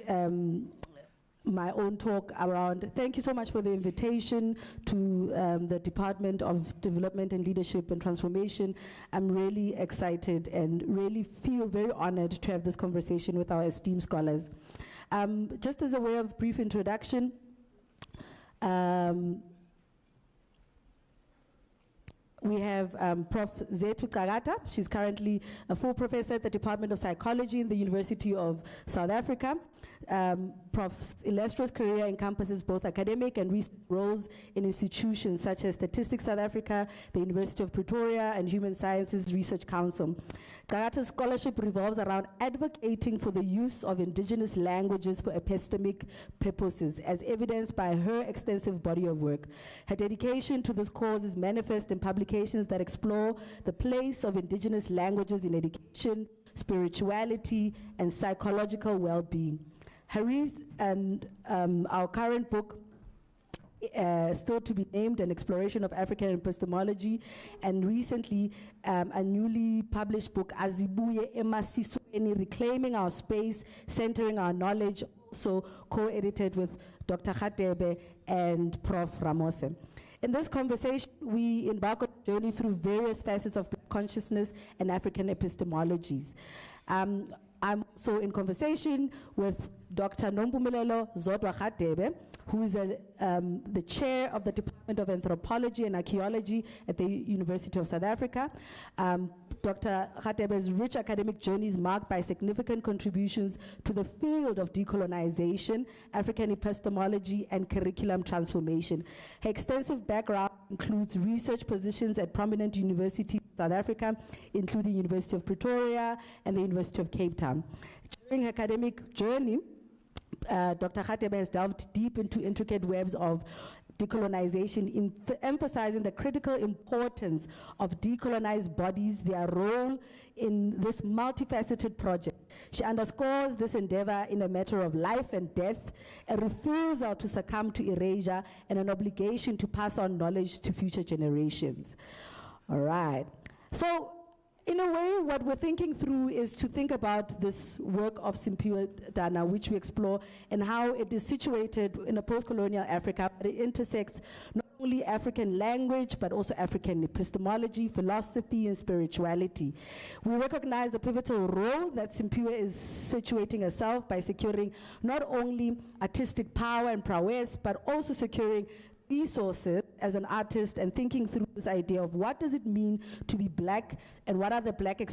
my own talk around. Thank you so much for the invitation to the Department of Development and Leadership and Transformation. I'm really excited and really feel very honored to have this conversation with our esteemed scholars. Just as a way of brief introduction, we have Prof. Zethu Qakata. She's currently a full professor at the Department of Psychology in the University of South Africa. Prof's illustrious career encompasses both academic and research roles in institutions such as Statistics South Africa, the University of Pretoria, and Human Sciences Research Council. Qakata's scholarship revolves around advocating for the use of indigenous languages for epistemic purposes, as evidenced by her extensive body of work. Her dedication to this cause is manifest in publications that explore the place of indigenous languages in education, spirituality, and psychological well-being. Harris and our current book, Still to be Named, an exploration of African epistemology, and recently a newly published book, Azibuye Emasisweni, Reclaiming Our Space, Centering Our Knowledge, also co-edited with Dr. Radebe and Prof. Ramose. In this conversation, we embark on a journey through various facets of consciousness and African epistemologies. I'm also in conversation with Dr. Nompumelelo Zodwa Radebe, who is the chair of the Department of Anthropology and Archaeology at the University of South Africa. Dr. Radebe's rich academic journey is marked by significant contributions to the field of decolonization, African epistemology, and curriculum transformation. Her extensive background includes research positions at prominent universities in South Africa, including University of Pretoria and the University of Cape Town. During her academic journey, Dr. Radebe has delved deep into intricate webs of decolonization, emphasizing the critical importance of decolonized bodies, their role in this multifaceted project. She underscores this endeavor in a matter of life and death, a refusal to succumb to erasure, and an obligation to pass on knowledge to future generations. All right. So, in a way, what we're thinking through is to think about this work of Simphiwe Dana, which we explore, and how it is situated in a post-colonial Africa, but it intersects not only African language, but also African epistemology, philosophy, and spirituality. We recognize the pivotal role that Simphiwe is situating herself by securing not only artistic power and prowess, but also securing resources as an artist and thinking through this idea of what does it mean to be Black and what are the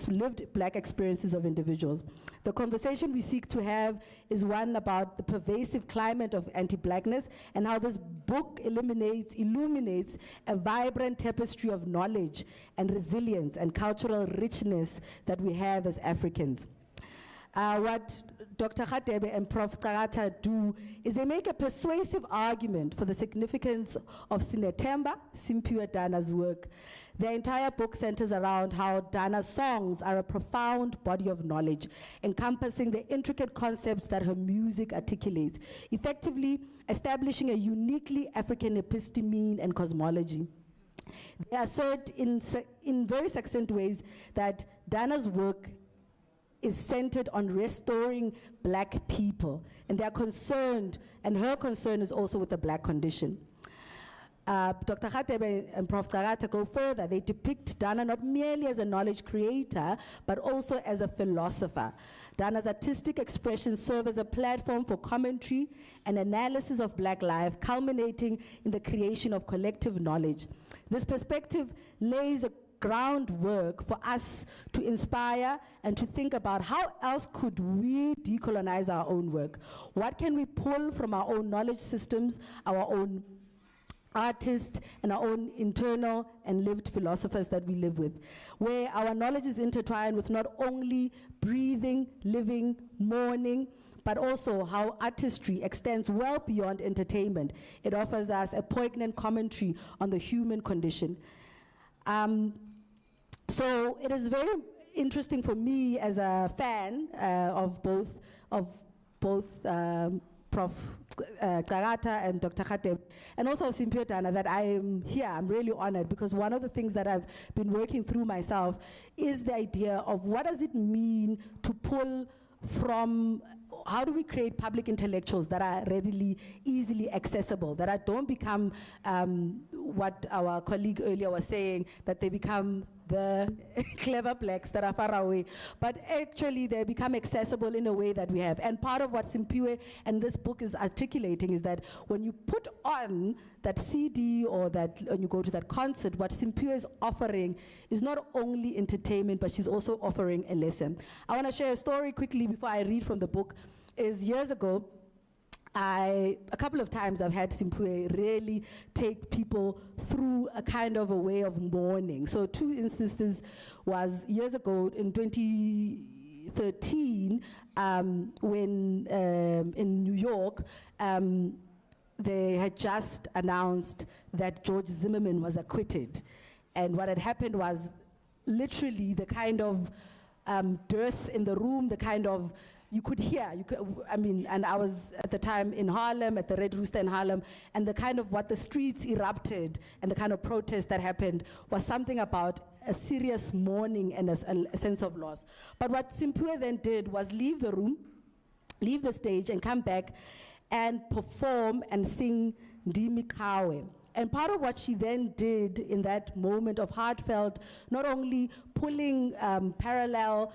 lived Black experiences of individuals. The conversation we seek to have is one about the pervasive climate of anti-Blackness and how this book illuminates a vibrant tapestry of knowledge and resilience and cultural richness that we have as Africans. What Dr. Radebe and Prof. Karata do is they make a persuasive argument for the significance of Sinethemba, Simphiwe Dana's work. Their entire book centers around how Dana's songs are a profound body of knowledge, encompassing the intricate concepts that her music articulates, effectively establishing a uniquely African episteme and cosmology. They assert in very succinct ways that Dana's work is centered on restoring Black people, and they are concerned, and her concern is also with the Black condition. Dr. Radebe and Prof. Karata go further. They depict Dana not merely as a knowledge creator, but also as a philosopher. Dana's artistic expressions serve as a platform for commentary and analysis of Black life, culminating in the creation of collective knowledge. This perspective lays a groundwork for us to inspire and to think about how else could we decolonize our own work. What can we pull from our own knowledge systems, our own artists, and our own internal and lived philosophers that we live with, where our knowledge is intertwined with not only breathing, living, mourning, but also how artistry extends well beyond entertainment. It offers us a poignant commentary on the human condition. So it is very interesting for me as a fan of both Prof. Karata and Dr. Radebe, and also Simphiwe Dana, that I am here. I'm really honored, because one of the things that I've been working through myself is the idea of what does it mean to pull from, how do we create public intellectuals that are readily, easily accessible, that don't become what our colleague earlier was saying, that they become the clever Blacks that are far away, but actually they become accessible in a way that we have. And part of what Simphiwe and this book is articulating is that when you put on that CD or that when you go to that concert, what Simphiwe is offering is not only entertainment, but she's also offering a lesson. I want to share a story quickly before I read from the book. Is years ago, a couple of times I've had Simphiwe really take people through a kind of a way of mourning. So 2 instances was years ago in 2013, when in New York, they had just announced that George Zimmerman was acquitted. And what had happened was literally the kind of dearth in the room, the kind of, you could hear, and I was at the time in Harlem, at the Red Rooster in Harlem, and the kind of what the streets erupted and the kind of protest that happened was something about a serious mourning and a sense of loss. But what Simphiwe then did was leave the room, leave the stage, and come back and perform and sing Ndimi Kawe. And part of what she then did in that moment of heartfelt, not only pulling parallel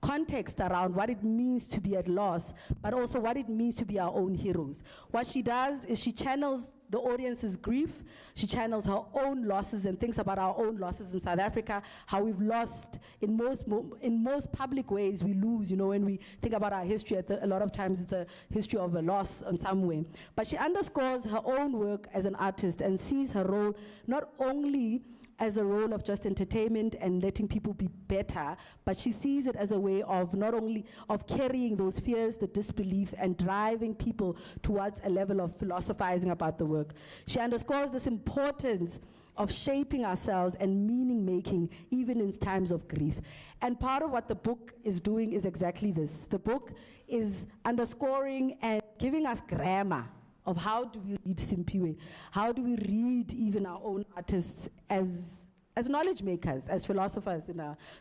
context around what it means to be at loss, but also what it means to be our own heroes. What she does is she channels the audience's grief, she channels her own losses and thinks about our own losses in South Africa, how we've lost in most public ways. We lose, when we think about our history, a lot of times it's a history of a loss in some way. But she underscores her own work as an artist and sees her role not only as a role of just entertainment and letting people be better, but she sees it as a way of not only of carrying those fears, the disbelief, and driving people towards a level of philosophizing about the work. She underscores this importance of shaping ourselves and meaning making even in times of grief. And part of what the book is doing is exactly this. The book is underscoring and giving us grammar of how do we read Simpiwe? How do we read even our own artists as knowledge makers, as philosophers?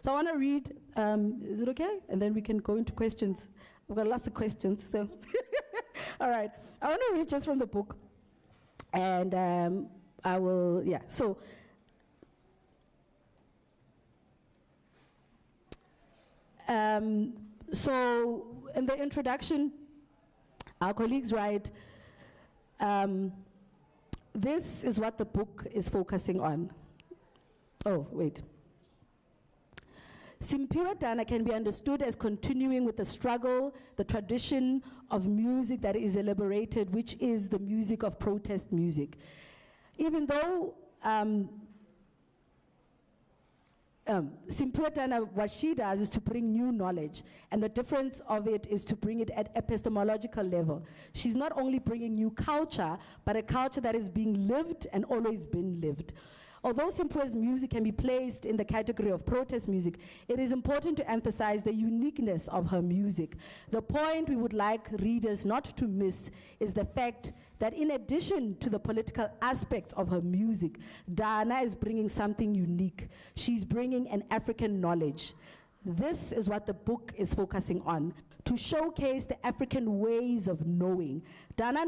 So I want to read, is it okay? And then we can go into questions. We've got lots of questions, so. All right, I want to read just from the book. And I will, so. So in the introduction, our colleagues write, this is what the book is focusing on. Oh, wait. Simpiwe Dana can be understood as continuing with the struggle, the tradition of music that is elaborated, which is the music of protest music. Even though Simpiwe Dana, what she does is to bring new knowledge, and the difference of it is to bring it at epistemological level. She's not only bringing new culture, but a culture that is being lived and always been lived. Although Simpiwe's music can be placed in the category of protest music, it is important to emphasize the uniqueness of her music. The point we would like readers not to miss is the fact that in addition to the political aspects of her music, Dana is bringing something unique. She's bringing an African knowledge. This is what the book is focusing on, to showcase the African ways of knowing. Dana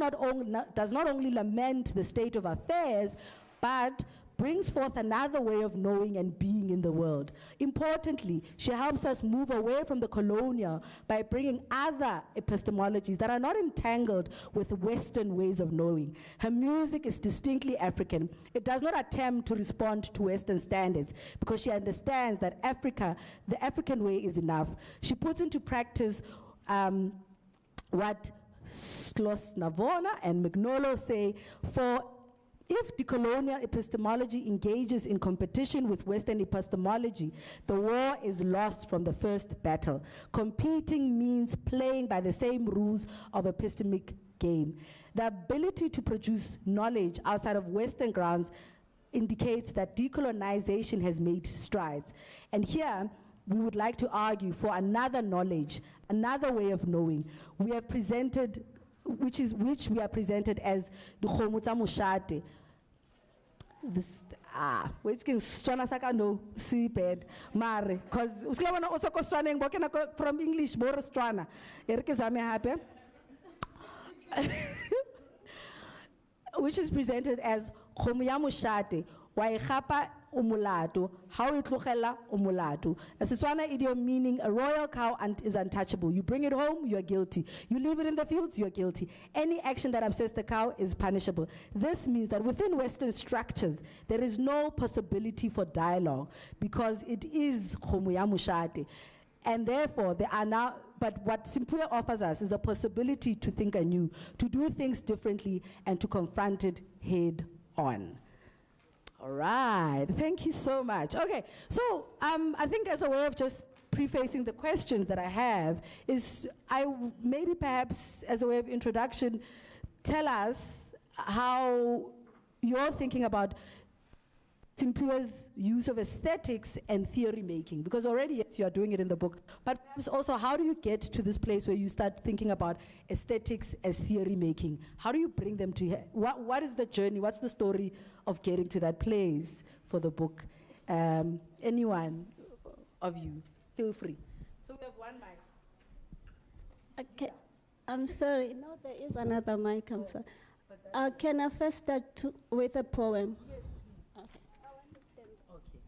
does not only lament the state of affairs, but brings forth another way of knowing and being in the world. Importantly, she helps us move away from the colonial by bringing other epistemologies that are not entangled with Western ways of knowing. Her music is distinctly African. It does not attempt to respond to Western standards because she understands that the African way is enough. She puts into practice what Schloss Navona and Mignolo say, if decolonial epistemology engages in competition with Western epistemology, the war is lost from the first battle. Competing means playing by the same rules of epistemic game. The ability to produce knowledge outside of Western grounds indicates that decolonization has made strides. And here, we would like to argue for another knowledge, another way of knowing. We have presented which we are presented as the Khomutsa Mushate. This wait can Swana Saka no see bad mare because usilawana also ko Swana ngibokena from English more Swana erike zame happy which is presented as Khomuya Mushate wa igapa umulato how it tlogela umulato. A Setswana idiom meaning a royal cow is untouchable. You bring it home, you are guilty. You leave it in the fields, you are guilty. Any action that upsets the cow is punishable. This means that within Western structures, there is no possibility for dialogue because it is Khomuya Mushate. And therefore, there are now, but what Simpiwe offers us is a possibility to think anew, to do things differently, and to confront it head on. All right, thank you so much. Okay, so I think as a way of just prefacing the questions that I have is maybe perhaps as a way of introduction, tell us how you're thinking about Simpiwe's use of aesthetics and theory making, because already yes, you are doing it in the book, but perhaps also how do you get to this place where you start thinking about aesthetics as theory making? How do you bring them to here? What is the journey? What's the story of getting to that place for the book? Anyone of you, feel free. So we have one mic. Okay, I'm sorry, no, there is another mic, I'm sorry. Can I first start with a poem? Yes, please. Okay. I want to stand. Okay.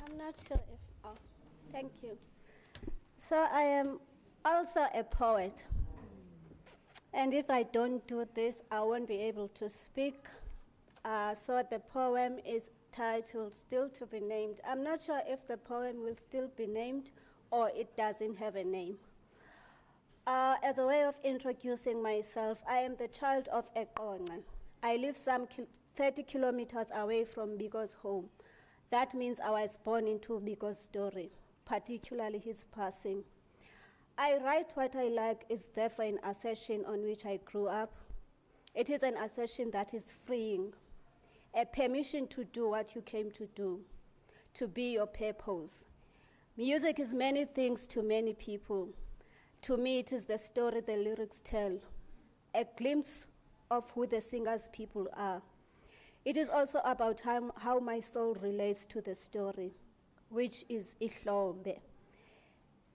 I'm not sure if. Oh, thank you. So I am also a poet. And if I don't do this, I won't be able to speak. So the poem is titled Still to be Named. I'm not sure if the poem will still be named or it doesn't have a name. As a way of introducing myself, I am the child of Eqonqa. I live some 30 kilometers away from Biko's home. That means I was born into Biko's story, particularly his passing. I write what I like is therefore an assertion on which I grew up. It is an assertion that is freeing, a permission to do what you came to do, to be your purpose. Music is many things to many people. To me, it is the story the lyrics tell, a glimpse of who the singer's people are. It is also about how my soul relates to the story, which is Ihlombe,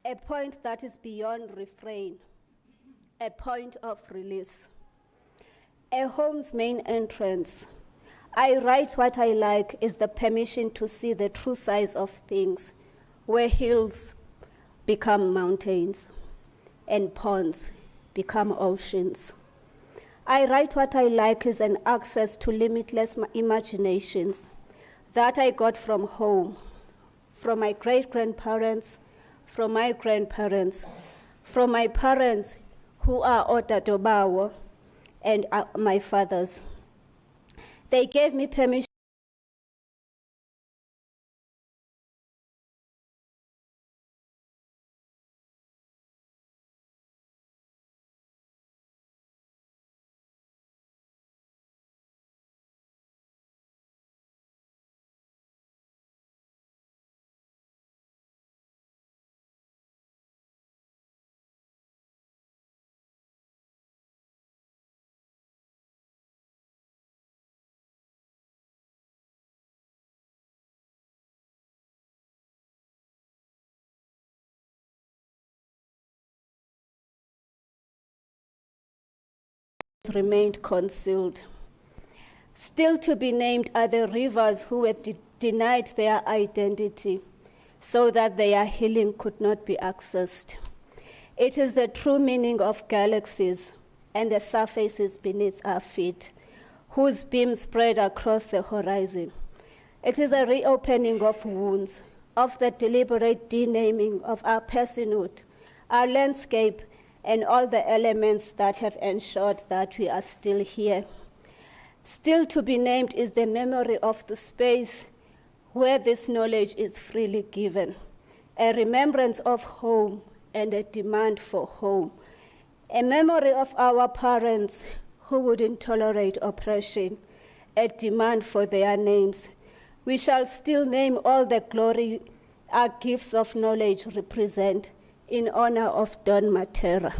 a point that is beyond refrain, a point of release. A home's main entrance. I write what I like is the permission to see the true size of things, where hills become mountains and ponds become oceans. I write what I like is an access to limitless imaginations that I got from home, from my great-grandparents, from my grandparents, from my parents who are Otatobawo and my fathers. They gave me permission remained concealed. Still to be named are the rivers who were denied their identity so that their healing could not be accessed. It is the true meaning of galaxies and the surfaces beneath our feet, whose beams spread across the horizon. It is a reopening of wounds, of the deliberate denaming of our personhood, our landscape, and all the elements that have ensured that we are still here. Still to be named is the memory of the space where this knowledge is freely given, a remembrance of home and a demand for home, a memory of our parents who wouldn't tolerate oppression, a demand for their names. We shall still name all the glory our gifts of knowledge represent, in honor of Don Matera.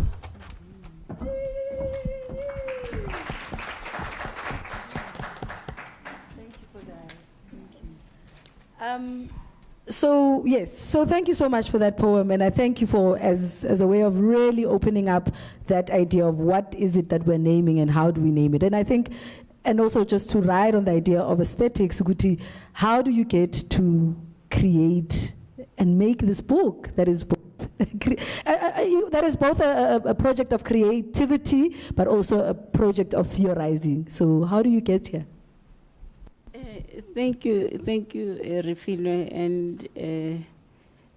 Thank you for that. Thank you. So thank you so much for that poem, and I thank you for as a way of really opening up that idea of what is it that we're naming and how do we name it. And I think, and also just to ride on the idea of aesthetics, Guti, how do you get to create and make this book that is both that is both a project of creativity, but also a project of theorizing. So how do you get here? Thank you, Refilwe, and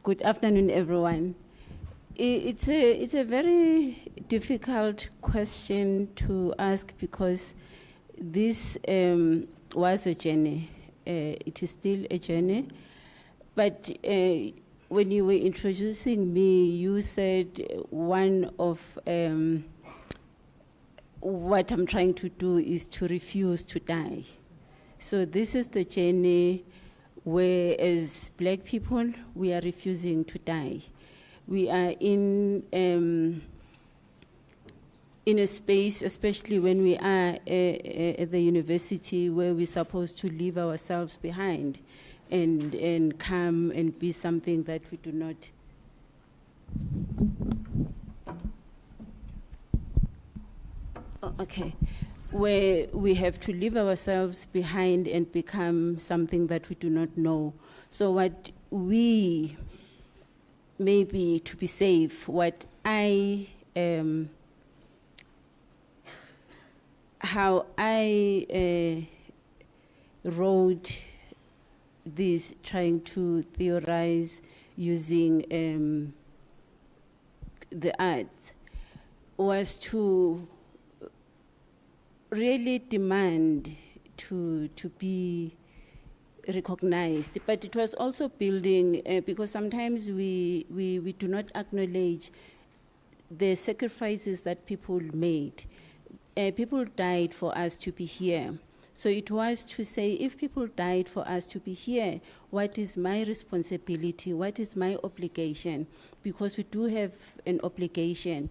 good afternoon, everyone. It's a very difficult question to ask because this was a journey. It is still a journey, but when you were introducing me, you said one of what I'm trying to do is to refuse to die. So this is the journey where, as Black people, we are refusing to die. We are in a space, especially when we are at the university, where we're supposed to leave ourselves behind and come and be something that we do not. Okay. Where we have to leave ourselves behind and become something that we do not know. So what we, maybe to be safe, what how I wrote this, trying to theorize using the arts, was to really demand to be recognized, but it was also building, because sometimes we do not acknowledge the sacrifices that people made. People died for us to be here. So it was to say, if people died for us to be here, what is my responsibility? What is my obligation? Because we do have an obligation.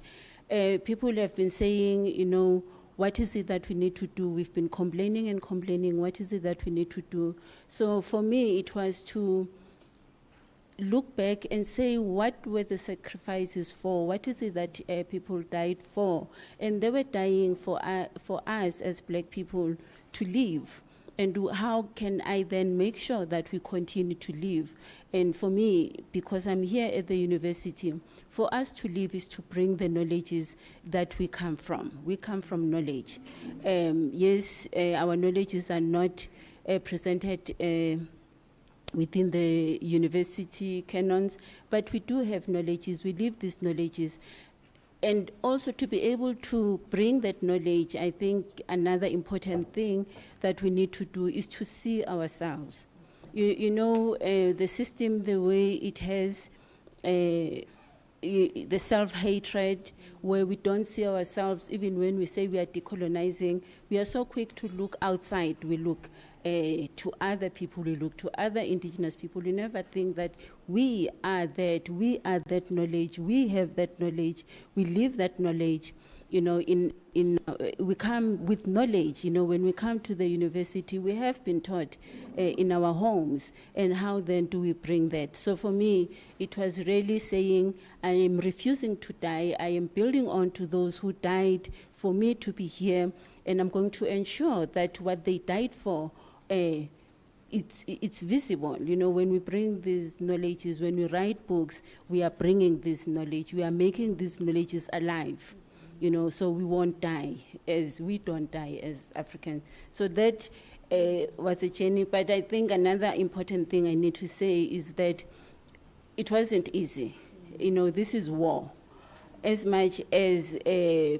People have been saying, you know, what is it that we need to do? We've been complaining and complaining. What is it that we need to do? So for me, it was to look back and say, what were the sacrifices for? What is it that people died for? And they were dying for us as Black people to live. And how can I then make sure that we continue to live? And for me, because I'm here at the university, for us to live is to bring the knowledges that we come from. We come from knowledge. Yes, our knowledges are not presented within the university canons, but we do have knowledges. We live these knowledges. And also to be able to bring that knowledge, I think another important thing that we need to do is to see ourselves. You know, the system, the way it has the self-hatred, where we don't see ourselves, even when we say we are decolonizing, we are so quick to look outside. We look to other people, we look to other indigenous people. We never think that we are that knowledge, we have that knowledge, we live that knowledge. You know, we come with knowledge. You know, when we come to the university, we have been taught in our homes, and how then do we bring that? So for me, it was really saying, I am refusing to die. I am building on to those who died for me to be here, and I'm going to ensure that what they died for, it's visible. You know, when we bring these knowledges, when we write books, we are bringing this knowledge. We are making these knowledges alive. You know, so we won't die, as we don't die as Africans. So that was a journey. But I think another important thing I need to say is that it wasn't easy. You know, this is war. As much as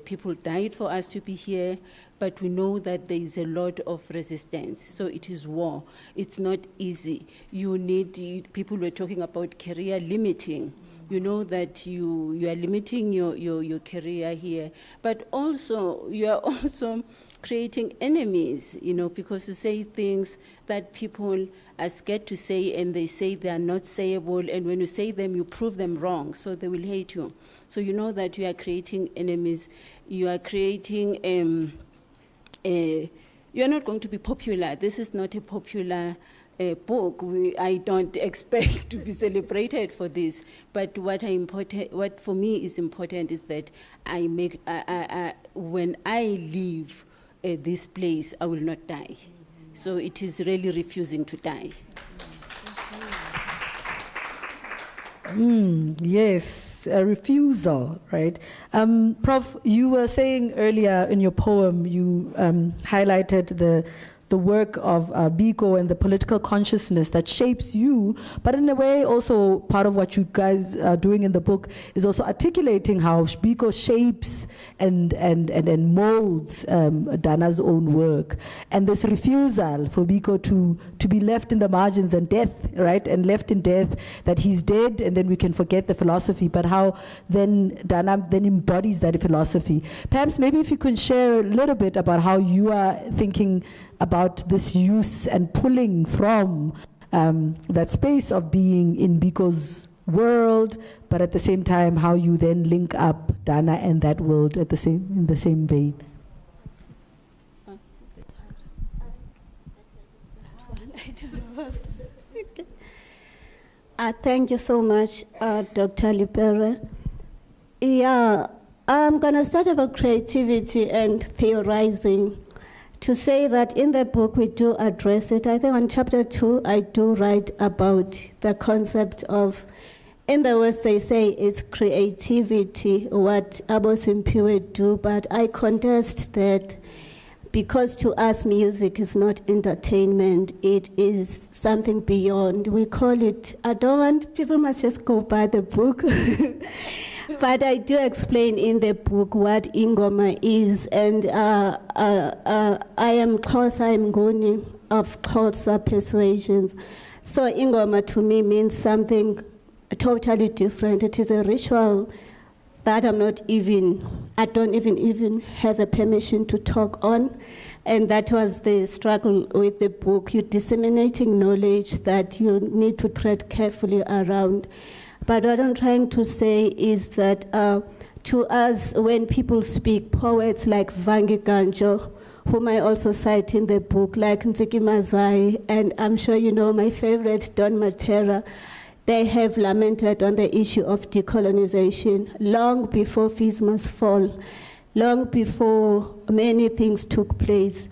people died for us to be here, but we know that there is a lot of resistance. So it is war. It's not easy. People were talking about career limiting. You know that you are limiting your career here, but also you are also creating enemies, you know, because you say things that people are scared to say, and they say they are not sayable, and when you say them, you prove them wrong, so they will hate you. So you know that you are creating enemies, you are creating, you are not going to be popular. This is not a popular book. I don't expect to be celebrated for this, but what for me is important is that when I leave this place, I will not die. So it is really refusing to die. Yes, a refusal, right? Prof, you were saying earlier in your poem, you highlighted the work of Biko and the political consciousness that shapes you, but in a way also part of what you guys are doing in the book is also articulating how Biko shapes and molds Dana's own work. And this refusal for Biko to be left in the margins and death, right? And left in death, that he's dead and then we can forget the philosophy, but how then Dana then embodies that philosophy. Perhaps maybe if you can share a little bit about how you are thinking about this use and pulling from that space of being in Biko's world, but at the same time, how you then link up Dana and that world in the same vein. Thank you so much, Dr. Lipere. Yeah, I'm going to start about creativity and theorizing. To say that in the book we do address it. I think on chapter 2 I do write about the concept of, in the West they say it's creativity, what Abo Simpiwe do, but I contest that because to us music is not entertainment, it is something beyond. We call it, I don't want, people must just go buy the book. But I do explain in the book what Ingoma is, and I am Xhosa Mnguni of Xhosa persuasions. So Ingoma to me means something totally different. It is a ritual that I don't even have a permission to talk on. And that was the struggle with the book. You're disseminating knowledge that you need to tread carefully around. But what I'm trying to say is that to us, when people speak, poets like Vangi Ganjo, whom I also cite in the book, like Nziki Mazwai, and I'm sure you know my favorite, Don Matera, they have lamented on the issue of decolonization long before Fees Must Fall, long before many things took place.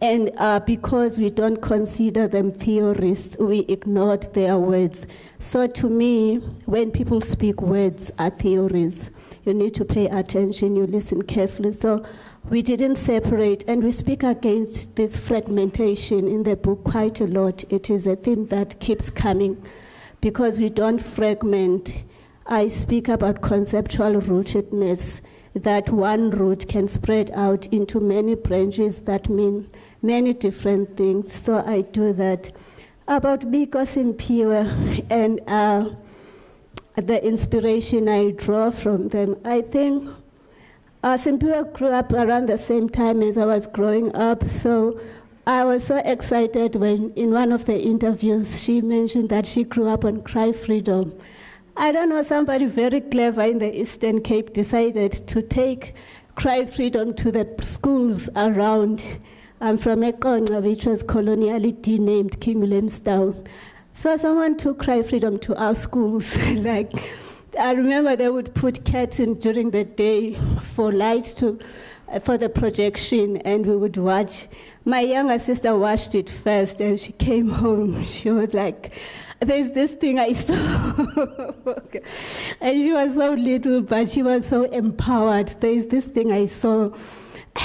And because we don't consider them theorists, we ignored their words. So to me, when people speak, words are theories. You need to pay attention, you listen carefully. So we didn't separate, and we speak against this fragmentation in the book quite a lot. It is a theme that keeps coming. Because we don't fragment, I speak about conceptual rootedness, that one root can spread out into many branches that mean many different things. So I do that. About Biko Simpiwe and the inspiration I draw from them, I think Simpiwe grew up around the same time as I was growing up, so I was so excited when in one of the interviews she mentioned that she grew up on Cry Freedom. I don't know, somebody very clever in the Eastern Cape decided to take Cry Freedom to the schools around. I'm from Ekonga, which was colonially denamed King Williamstown. So someone took Cry Freedom to our schools. Like, I remember they would put curtain during the day for light for the projection, and we would watch. My younger sister watched it first, and she came home. She was like, there's this thing I saw. And she was so little, but she was so empowered. There's this thing I saw,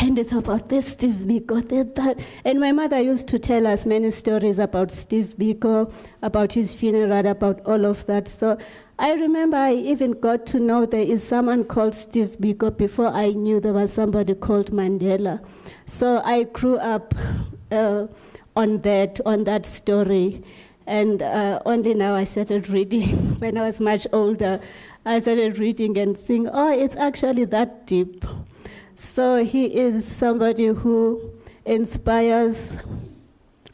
and it's about this Steve Biko, that. And my mother used to tell us many stories about Steve Biko, about his funeral, about all of that. So I remember I even got to know there is someone called Steve Biko before I knew there was somebody called Mandela. So I grew up on that story. And only now I started reading. When I was much older, I started reading and seeing, oh, it's actually that deep. So he is somebody who inspires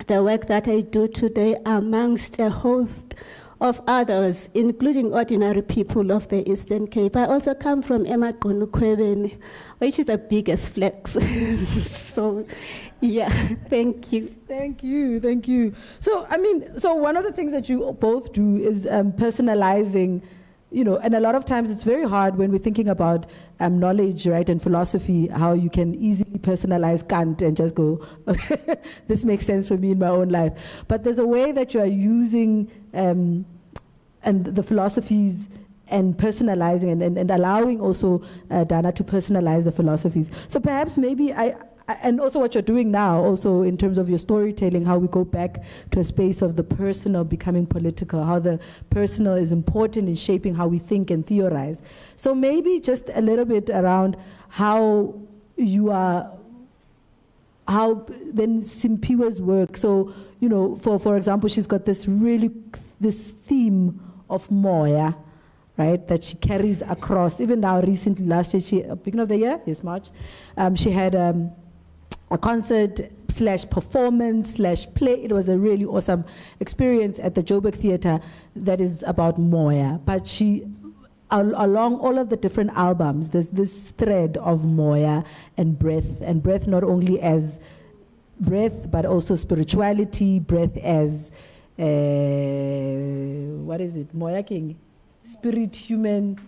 the work that I do today amongst a host of others, including ordinary people of the Eastern Cape. I also come from Emaqunu, which is the biggest flex. So, yeah, thank you. Thank you. So, so one of the things that you both do is personalizing, and a lot of times it's very hard when we're thinking about knowledge, right, and philosophy, how you can easily personalize Kant and just go, this makes sense for me in my own life. But there's a way that you are using and the philosophies and personalizing and allowing also Dana to personalize the philosophies. So perhaps maybe and also what you're doing now, also in terms of your storytelling, how we go back to a space of the personal becoming political, how the personal is important in shaping how we think and theorize. So maybe just a little bit around how then Simpiwe's work. So, for example, she's got this theme of Moya, right, that she carries across. Even now, recently, last year, beginning of the year, yes, March, she had a concert/performance/play. It was a really awesome experience at the Joburg Theatre that is about Moya. But she, along all of the different albums, there's this thread of Moya and breath not only as breath, but also spirituality, breath as, what is it, Moya King? Spirit, human,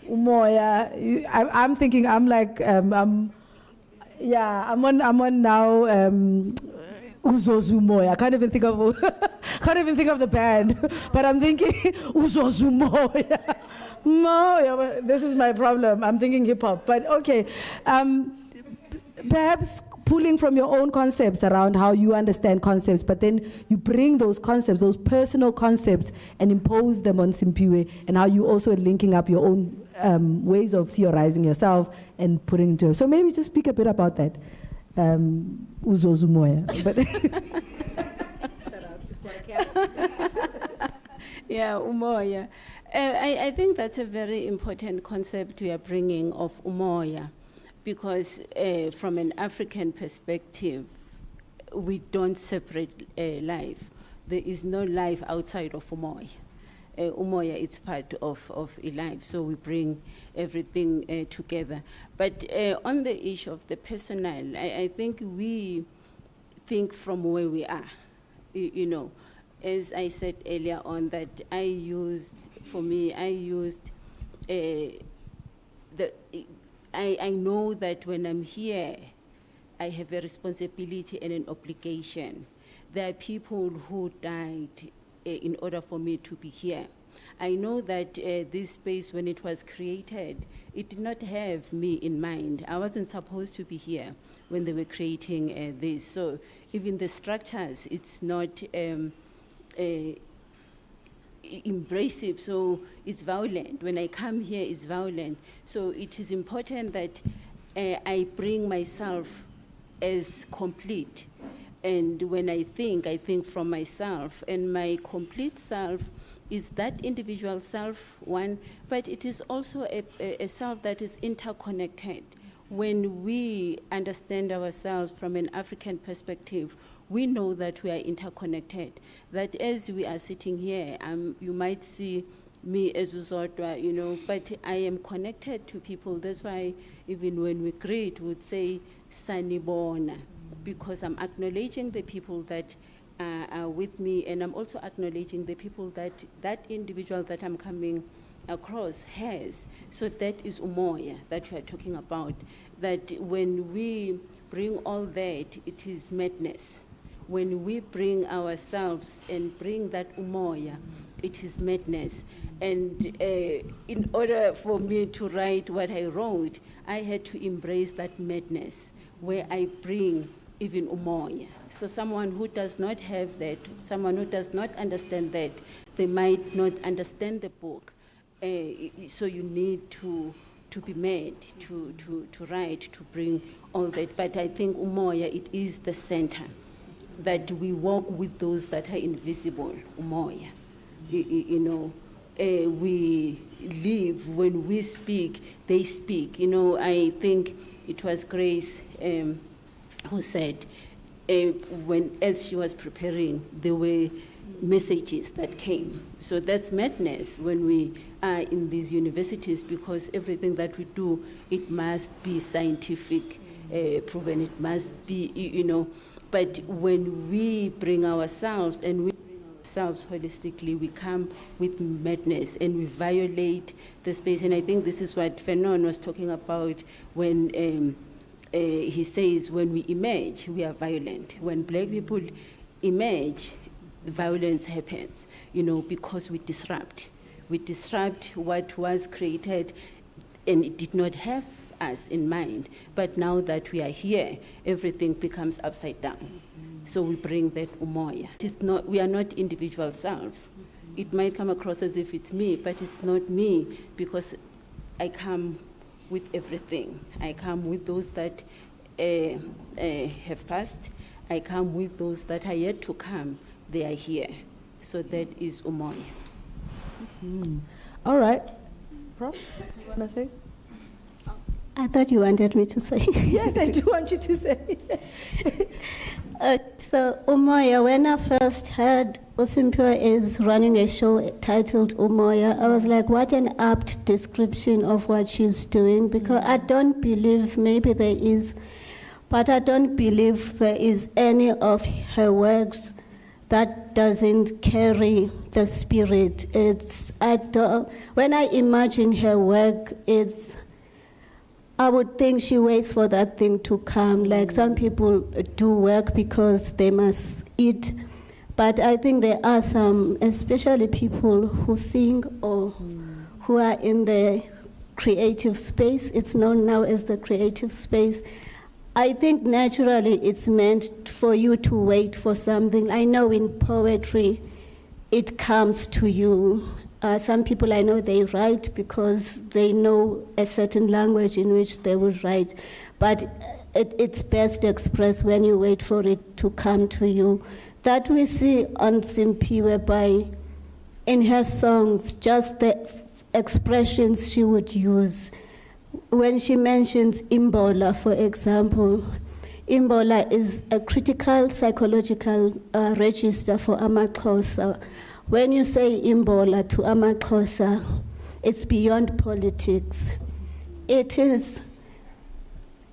Umoya. I'm thinking, I'm like, I'm on now. Uzozumoya. I can't even think of the band, but I'm thinking Uzozumoya. No, this is my problem. I'm thinking hip hop, but okay. Perhaps pulling from your own concepts around how you understand concepts, but then you bring those concepts, those personal concepts, and impose them on Simpiwe, and how you also are linking up your own ways of theorizing yourself and putting into. So maybe just speak a bit about that. Uzozumoya. Yeah, Umoya. I think that's a very important concept we are bringing of Umoya, because from an African perspective, we don't separate life. There is no life outside of Umoya. Umoya is part of a life, so we bring everything together. But on the issue of the personal, I think we think from where we are. You know, as I said earlier on, that I used I know that when I'm here, I have a responsibility and an obligation. There are people who died in order for me to be here. I know that this space, when it was created, it did not have me in mind. I wasn't supposed to be here when they were creating this. So even the structures, it's not embracive, so it's violent. When I come here, it's violent. So it is important that I bring myself as complete. And when I think from myself, and my complete self is that individual self, one, but it is also a self that is interconnected. When we understand ourselves from an African perspective, we know that we are interconnected, that as we are sitting here, you might see me as Uzodwa, you know, but I am connected to people. That's why even when we greet, we would say Sanibona, because I'm acknowledging the people that are with me, and I'm also acknowledging the people that individual that I'm coming across has. So that is Umoya that we are talking about, that when we bring all that, it is madness. When we bring ourselves and bring that Umoya, it is madness. And in order for me to write what I wrote, I had to embrace that madness, where I bring even Umoya. So someone who does not have that, someone who does not understand that, they might not understand the book. So you need to be made, to write, to bring all that. But I think Umoya, it is the center, that we walk with those that are invisible, Umoya. You know, we live, when we speak, they speak. You know, I think it was Grace who said, as she was preparing, there were messages that came. So that's madness when we are in these universities, because everything that we do, it must be scientific, proven, it must be, you know. But when we bring ourselves, and we bring ourselves holistically, we come with madness and we violate the space. And I think this is what Fenon was talking about when he says, when we emerge, we are violent. When black people emerge, violence happens, you know, because we disrupt. We disrupt what was created, and it did not have us in mind. But now that we are here, everything becomes upside down. So we bring that Umoya. We are not individual selves. It might come across as if it's me, but it's not me, because I come with everything. I come with those that have passed. I come with those that are yet to come. They are here. So that is Umoya. All right. Prof, you want to say? I thought you wanted me to say. Yes, I do want you to say. So, Umoya, when I first heard Simpiwe is running a show titled Umoya, I was like, what an apt description of what she's doing, because I don't believe, maybe there is, but I don't believe there is any of her works that doesn't carry the spirit. When I imagine her work, I would think she waits for that thing to come. Like some people do work because they must eat. But I think there are some, especially people who sing or who are in the creative space. It's known now as the creative space. I think naturally it's meant for you to wait for something. I know in poetry, it comes to you. Some people I know, they write because they know a certain language in which they will write. But it's best expressed when you wait for it to come to you. That we see on Simpiwe by, in her songs, just the expressions she would use. When she mentions Imbola, for example, Imbola is a critical psychological register for amaXhosa. When you say Imbola to amaXhosa, it's beyond politics. It is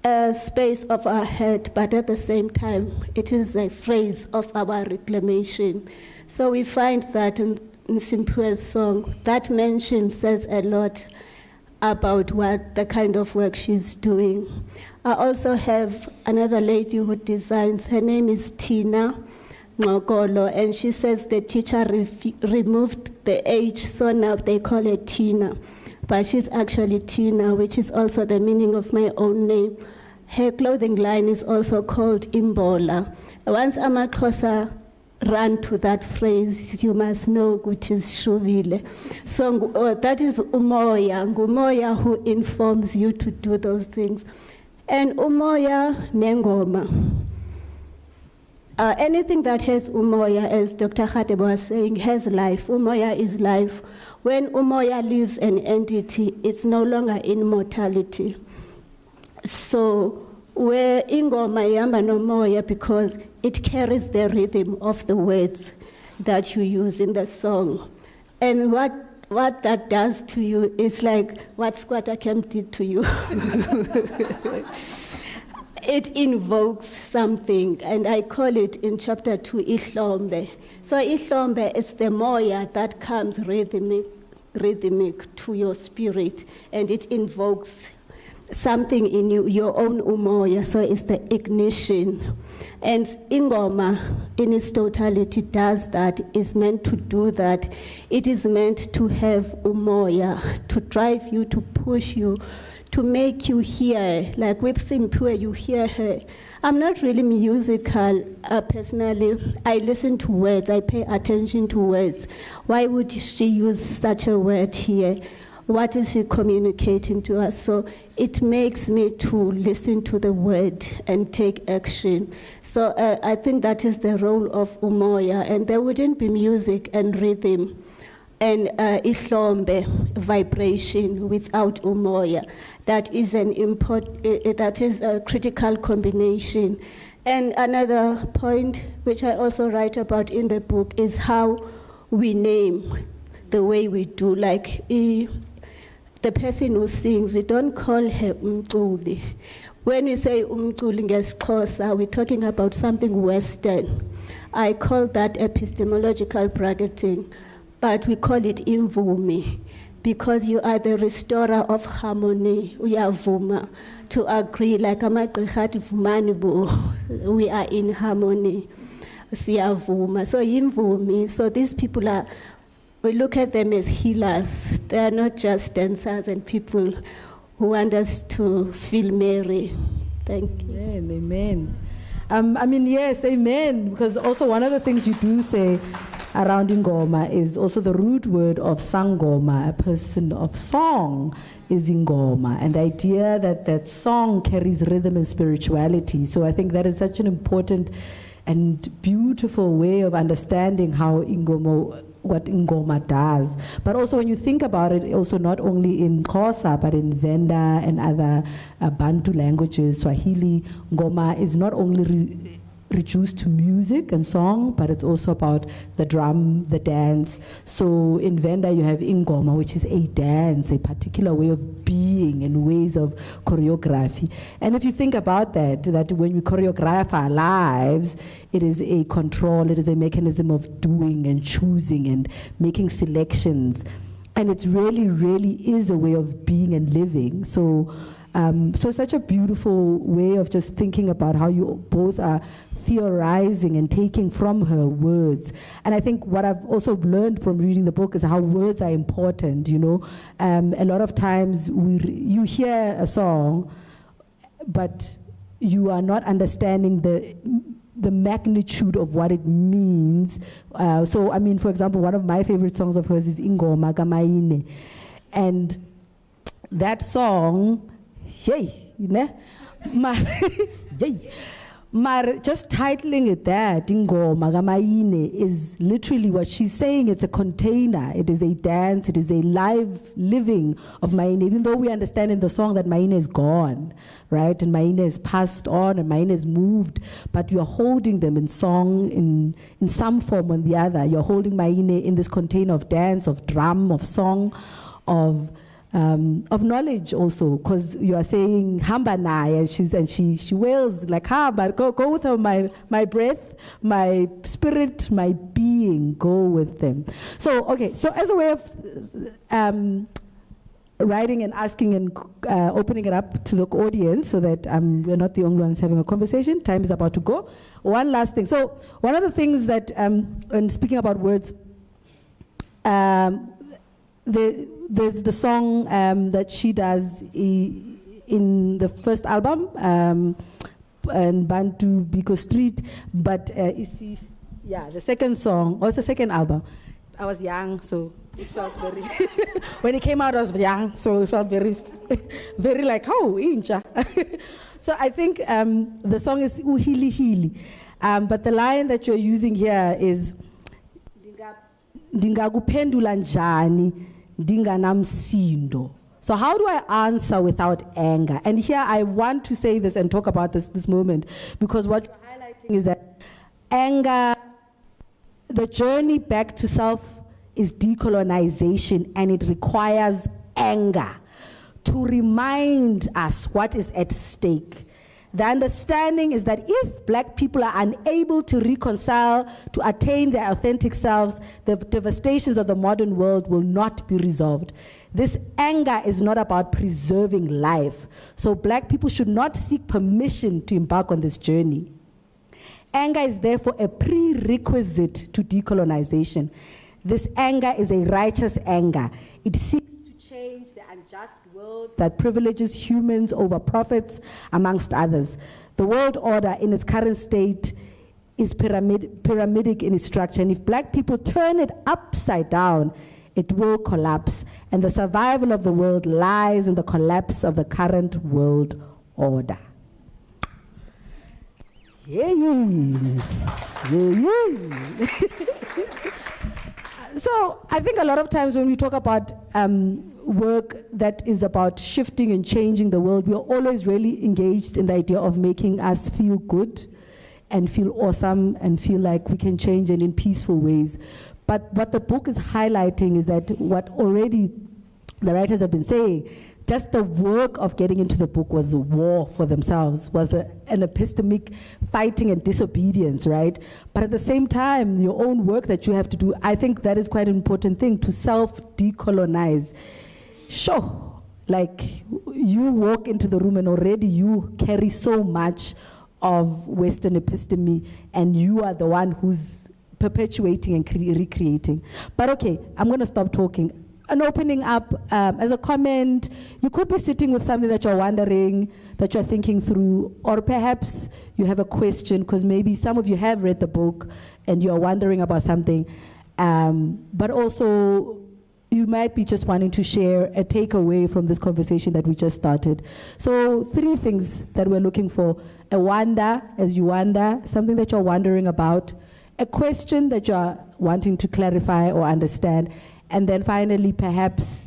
a space of our head, but at the same time, it is a phrase of our reclamation. So we find that in Simpiwe's song, that mention says a lot about what the kind of work she's doing. I also have another lady who designs. Her name is Tina Ngokolo, and she says the teacher removed the H, so now they call her Tina. But she's actually Tina, which is also the meaning of my own name. Her clothing line is also called Imbola. Once amaXhosa run to that phrase, you must know which is Shuvile. So that is Umoya who informs you to do those things. And Umoya Nengoma. Anything that has Umoya, as Dr. Khatebo was saying, has life. Umoya is life. When Umoya leaves an entity, it's no longer immortality. So where Ingoma Yamba no Moya, because it carries the rhythm of the words that you use in the song. And what that does to you is like what Squatter Camp did to you. It invokes something, and I call it in chapter 2 Ihlombe. So Ihlombe is the moya that comes rhythmic to your spirit, and it invokes something in you, your own umoya, so it's the ignition. And Ingoma, in its totality, does that, is meant to do that. It is meant to have umoya, to drive you, to push you, to make you hear. Like with Simpiwe, you hear her. I'm not really musical personally. I listen to words, I pay attention to words. Why would she use such a word here? What is she communicating to us? So it makes me to listen to the word and take action. So I think that is the role of umoya, and there wouldn't be music and rhythm and ihlombe, vibration, without umoya. That is that is a critical combination. And another point, which I also write about in the book, is how we name the way we do. Like the person who sings, we don't call her umculi. When we say umculi ngesiXhosa, we're talking about something Western. I call that epistemological bracketing, but we call it imvumi, because you are the restorer of harmony. Uyavuma, to agree, like amagqirha vumani bo, we are in harmony. Siyavuma. So imvumi, so these people are, we look at them as healers. They are not just dancers and people who want us to feel merry. Thank you. Amen. I mean, yes, amen. Because also one of the things you do say around Ingoma is also the root word of Sangoma, a person of song is Ingoma. And the idea that that song carries rhythm and spirituality. So I think that is such an important and beautiful way of understanding how what Ingoma does. But also when you think about it, also not only in Xhosa, but in Venda and other Bantu languages, Swahili, Ngoma is not only reduced to music and song, but it's also about the drum, the dance. So in Venda you have ingoma, which is a dance, a particular way of being and ways of choreography. And if you think about that when we choreograph our lives, it is a control, it is a mechanism of doing and choosing and making selections. And it really, really is a way of being and living. So such a beautiful way of just thinking about how you both are theorizing and taking from her words. And I think what I've also learned from reading the book is how words are important, you know. A lot of times you hear a song, but you are not understanding the magnitude of what it means. So, I mean, for example, one of my favorite songs of hers is Ingoma Kamaine. And that song, yay, you know? Yay. Just titling it that, Ingoma Kamaine, is literally what she's saying. It's a container. It is a dance. It is a live living of Maine, even though we understand in the song that Maine is gone, right? And Maine is passed on and Maine is moved, but you're holding them in song, in some form or the other. You're holding Maine in this container of dance, of drum, of song, of knowledge also, because you are saying hamba naye, and she wails like hamba, go with her, my breath, my spirit, my being, go with them. So okay, so as a way of writing and asking and opening it up to the audience, so that we're not the only ones having a conversation. Time is about to go. One last thing. So one of the things that, when speaking about words, there's the song that she does in the first album, and Bantu Biko Street, but the second song, or it's the second album. I was young, so it felt very, when it came out I was young, so it felt very, very like, oh, inja. So I think the song is Uhili Hili, but the line that you're using here is, Ndingakuphendula njani, ndinganamsindo. So how do I answer without anger? And here I want to say this and talk about this moment, because what you're highlighting is that anger, the journey back to self is decolonization, and it requires anger to remind us what is at stake. The understanding is that if black people are unable to reconcile, to attain their authentic selves, the devastations of the modern world will not be resolved. This anger is not about preserving life. So black people should not seek permission to embark on this journey. Anger is therefore a prerequisite to decolonization. This anger is a righteous anger. It seeks to change the unjust world that privileges humans over profits, amongst others. The world order in its current state is pyramidic in its structure, and if black people turn it upside down, it will collapse, and the survival of the world lies in the collapse of the current world order. Yay! Yay! So I think a lot of times when we talk about work that is about shifting and changing the world, we're always really engaged in the idea of making us feel good and feel awesome and feel like we can change it in peaceful ways. But what the book is highlighting is that what already the writers have been saying, just the work of getting into the book was a war for themselves, was an epistemic fighting and disobedience, right? But at the same time, your own work that you have to do, I think that is quite an important thing, to self-decolonize. Sure, like you walk into the room and already you carry so much of Western episteme, and you are the one who's perpetuating and recreating. But okay, I'm gonna stop talking. And opening up as a comment, you could be sitting with something that you're wondering, that you're thinking through, or perhaps you have a question, because maybe some of you have read the book and you're wondering about something, but also you might be just wanting to share a takeaway from this conversation that we just started. So 3 things that we're looking for: a wonder as you wonder, something that you're wondering about, a question that you're wanting to clarify or understand, and then finally, perhaps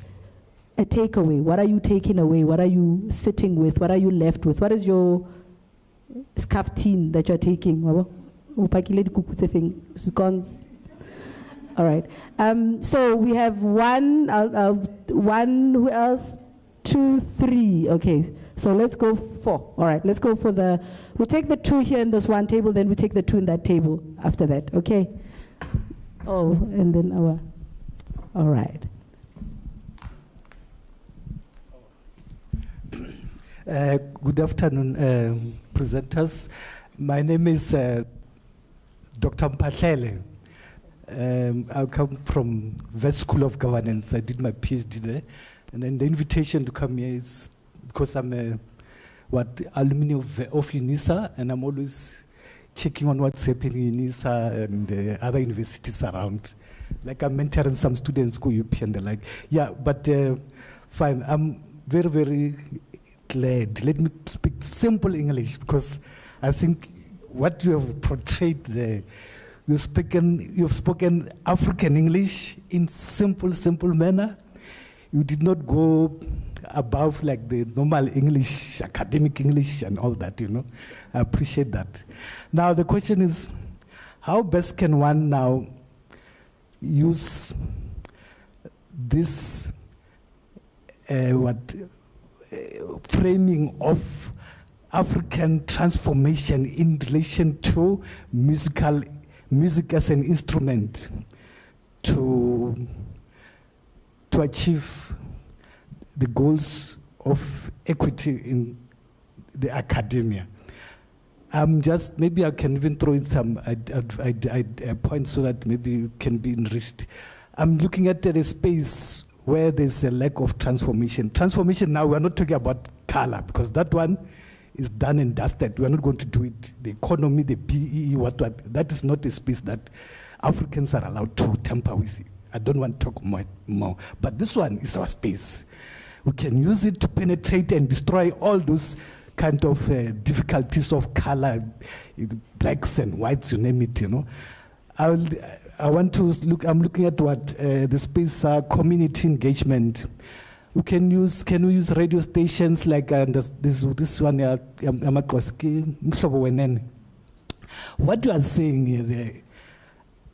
a takeaway. What are you taking away? What are you sitting with? What are you left with? What is your scarf-teen that you're taking. Upakile dikuku tse feng, scones. All right. So we have one, who else? 2, 3. Okay. So let's go 4. All right. Let's go for we'll take the 2 here in this one table, then we take the 2 in that table after that. Okay. Oh, and then all right. Good afternoon, presenters. My name is Dr. Mpahlele. I come from West School of Governance. I did my PhD there. And then the invitation to come here is because I'm alumni of UNISA, and I'm always checking on what's happening in UNISA and other universities around. Like I'm mentoring some students go UP and the like. Yeah, but fine. I'm very, very glad. Let me speak simple English, because I think what you have portrayed there, you've spoken African English in simple manner. You did not go above like the normal English, academic English and all that, I appreciate that. Now the question is, how best can one now use this framing of African transformation in relation to music as an instrument to achieve the goals of equity in the academia. Maybe I can even throw in some points so that maybe it can be enriched. I'm looking at a space where there's a lack of transformation. Transformation now, we're not talking about color, because that one is done and dusted. We're not going to do it. The economy, the BEE, what, that is not a space that Africans are allowed to tamper with. I don't want to talk more. But this one is our space. We can use it to penetrate and destroy all those kind of difficulties of color, blacks and whites, you name it, I want to look, I'm looking at what the space community engagement. We can we use radio stations like this one, what you are saying here,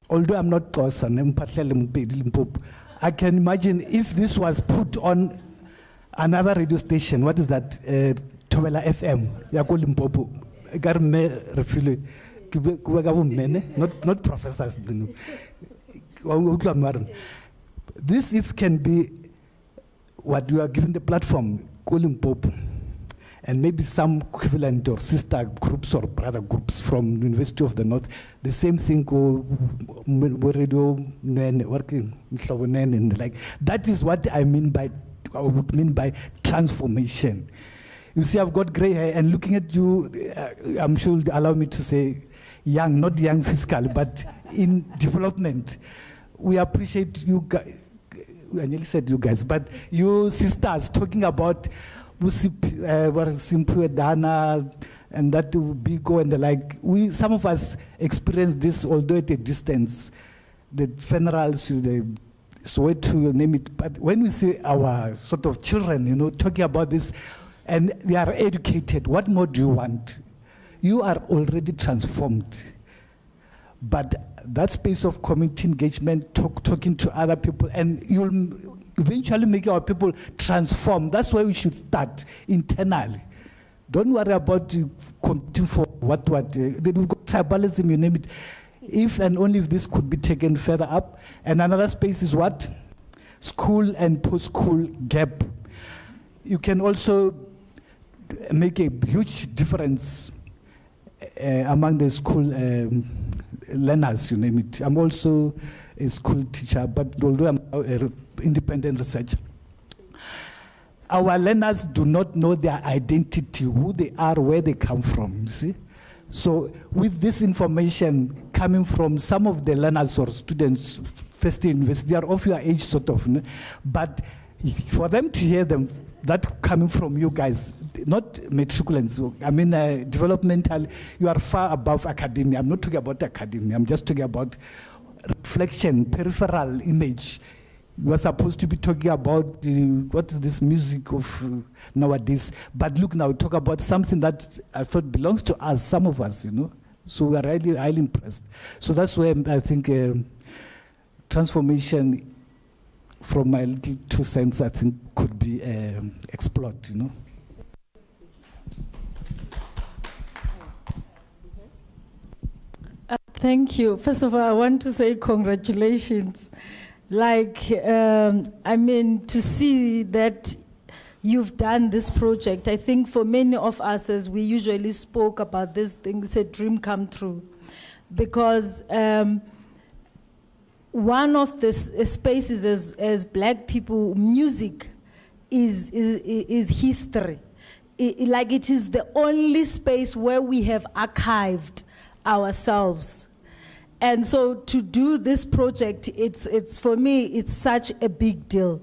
although I'm not Xhosa, I can imagine if this was put on another radio station, what is that? Thobela FM, Limpopo. Not professors. This if can be what you are given the platform, Limpopo, and maybe some equivalent or sister groups or brother groups from the University of the North. The same thing go radio working and like that is what I would mean by transformation. You see, I've got gray hair, and looking at you, I'm sure you'll allow me to say young, not young physically, but in development. We appreciate you guys. I nearly said you guys, but you sisters talking about Dana and that Biko and the like. Some of us experienced this, although at a distance. The funerals, the Soweto, you name it. But when we see our sort of children, talking about this, and they are educated, what more do you want? You are already transformed. But that space of community engagement, talking to other people, and you'll eventually make our people transform. That's why we should start internally. Don't worry about competing for what. We've got tribalism, you name it. If and only if this could be taken further up. And another space is what? School and post-school gap. You can also make a huge difference among the school learners, you name it. I'm also a school teacher, but although I'm an independent researcher, our learners do not know their identity, who they are, where they come from, you see? So with this information coming from some of the learners or students, first year university, they are of your age sort of, but for them to hear them, that coming from you guys, not matriculants, I mean developmental, you are far above academia. I'm not talking about academia, I'm just talking about reflection, peripheral image. we are supposed to be talking about what is this music of nowadays. But look now, talk about something that I thought belongs to us, some of us, you know. So we are really highly impressed. So that's where I think transformation, from my little 2 cents, I think could be explored, you know. Thank you. First of all, I want to say congratulations. I mean, to see that you've done this project, I think for many of us, as we usually spoke about this thing, it's a dream come true. Because one of the spaces as Black people, music is history. It is the only space where we have archived ourselves. And so to do this project, it's for me, it's such a big deal.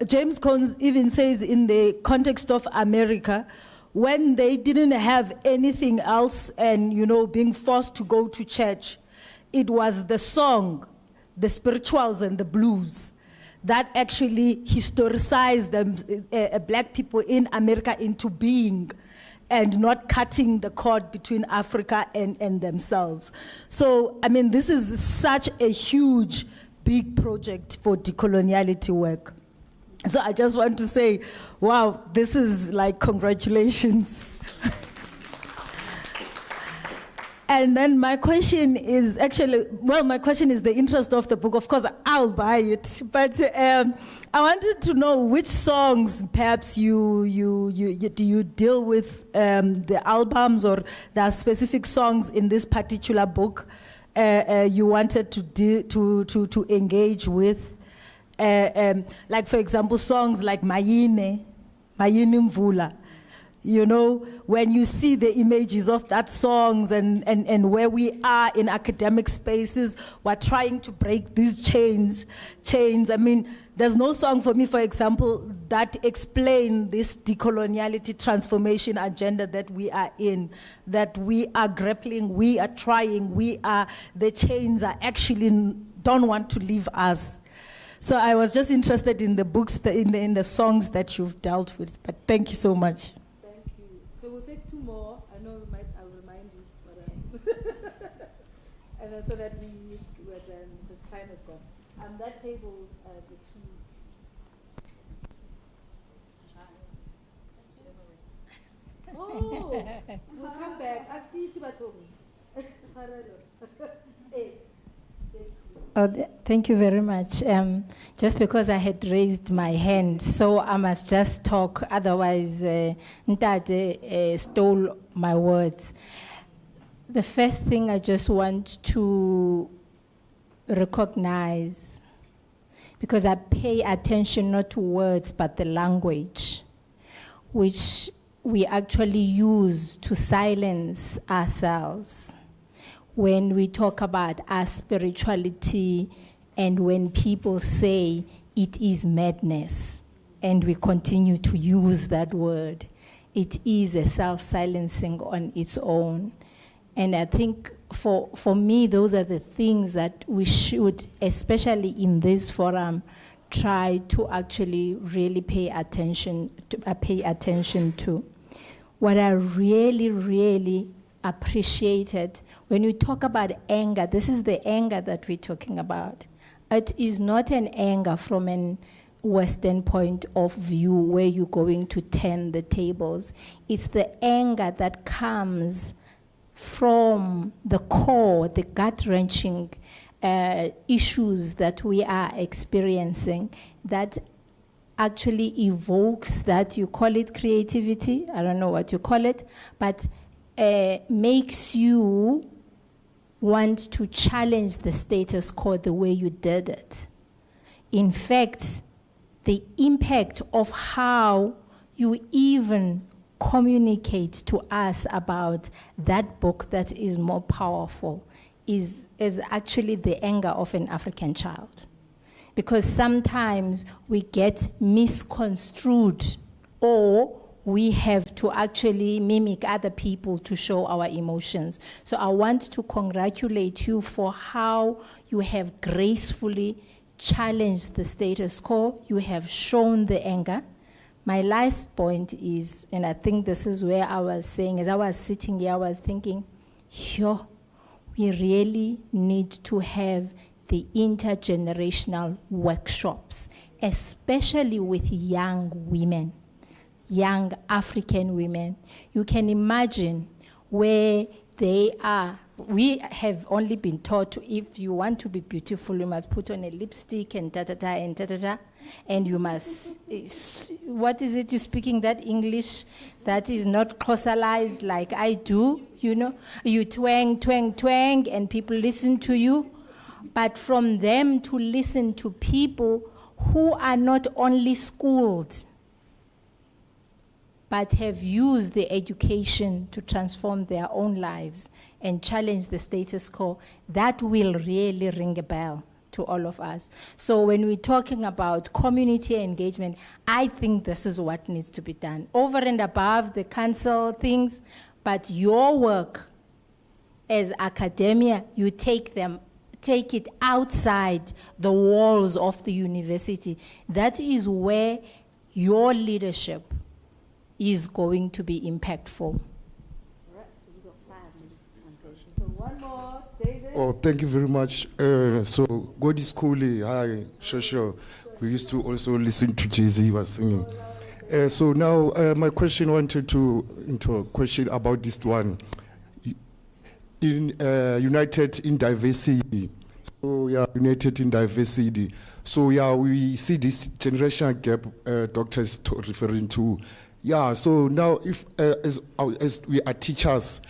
James Cone even says in the context of America, when they didn't have anything else and, you know, being forced to go to church, it was the song, the spirituals and the blues that actually historicized them, Black people in America into being and not cutting the cord between Africa and themselves. So, I mean, this is such a huge, big project for decoloniality work. So I just want to say, wow, this is like, congratulations. And then my question is actually, well, my question is the interest of the book. Of course, I'll buy it. But I wanted to know which songs perhaps you deal with the albums, or there are specific songs in this particular book you wanted to engage with. Like, for example, songs like Mayine Mvula. You know, when you see the images of that songs and where we are in academic spaces, we're trying to break these chains. I mean, there's no song for me, for example, that explain this decoloniality transformation agenda that we are in, that we are grappling, we are trying, the chains are actually don't want to leave us. So I was just interested in the books, in the songs that you've dealt with. But thank you so much. So we'll take 2 more. I know I'll remind you, but and then so that we're done, this time is done. That table, the 2. Oh, we'll come back. Ask you, Sibatomi. Hey. Oh, thank you very much. Just because I had raised my hand, so I must just talk, otherwise Ntate stole my words. The first thing I just want to recognize, because I pay attention not to words but the language, which we actually use to silence ourselves. When we talk about our spirituality and when people say it is madness, and we continue to use that word, it is a self-silencing on its own. And I think for me, those are the things that we should, especially in this forum, try to actually really pay attention to. What I really appreciated, when you talk about anger, this is the anger that we're talking about. It is not an anger from an Western point of view where you're going to turn the tables. It's the anger that comes from the core, the gut-wrenching issues that we are experiencing that actually evokes that, you call it creativity, I don't know what you call it, but makes you want to challenge the status quo the way you did it. In fact, the impact of how you even communicate to us about that book that is more powerful is actually the anger of an African child. Because sometimes we get misconstrued, or we have to actually mimic other people to show our emotions. So I want to congratulate you for how you have gracefully challenge the status quo. You have shown the anger. My last point is, and I think this is where I was saying, as I was sitting here, I was thinking, we really need to have the intergenerational workshops, especially with young women, young African women. You can imagine where they are. We have only been taught if you want to be beautiful, you must put on a lipstick and ta-ta-ta and ta-ta-ta. And you must, what is it, you're speaking that English that is not Xhosalized like I do, you know? You twang, twang, twang, and people listen to you. But from them to listen to people who are not only schooled, but have used the education to transform their own lives and challenge the status quo, that will really ring a bell to all of us. So when we're talking about community engagement, I think this is what needs to be done. Over and above the council things, but your work as academia, you take it outside the walls of the university. That is where your leadership is going to be impactful. One more, David. Oh, thank you very much. So, God is cool. Hi, Shosho. We used to also listen to Jay-Z, he was singing. So now, my question into a question about this one. United in diversity. So, yeah, united in diversity. So, yeah, we see this generational gap doctors referring to. Yeah, so now if as we are teachers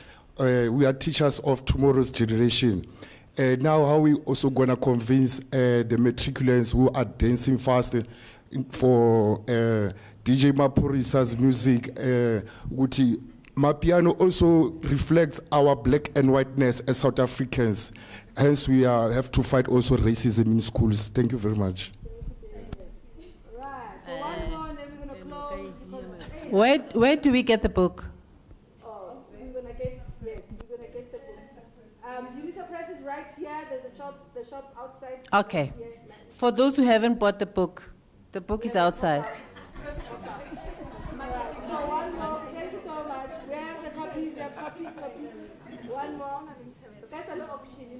of tomorrow's generation. Now how we also gonna convince the matriculants who are dancing fast for DJ Maporisa's music, Guti Mapiano also reflects our black and whiteness as South Africans. Hence we have to fight also racism in schools. Thank you very much. Where do we get the book? Oh, we're gonna get the book. UNISA Press is right here. There's the shop outside. Okay. For those who haven't bought the book is outside. So one more. Thank you so much. We have the copies. We have copies. One more. That's a little auction, you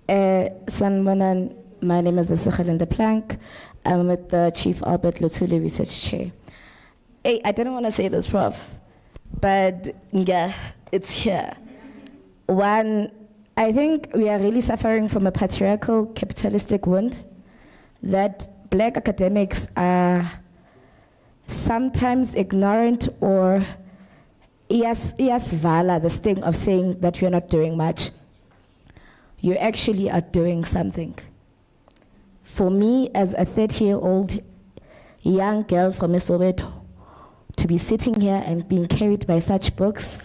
know. Sanbonan. My name is Lesegelinde Plank. I'm with the Chief Albert Luthuli Research Chair. Hey, I didn't want to say this, Prof, but yeah, it's here. One, I think we are really suffering from a patriarchal capitalistic wound that black academics are sometimes ignorant or vala, the sting of saying that we're not doing much. You actually are doing something. For me, as a 30-year-old young girl from Soweto, to be sitting here and being carried by such books,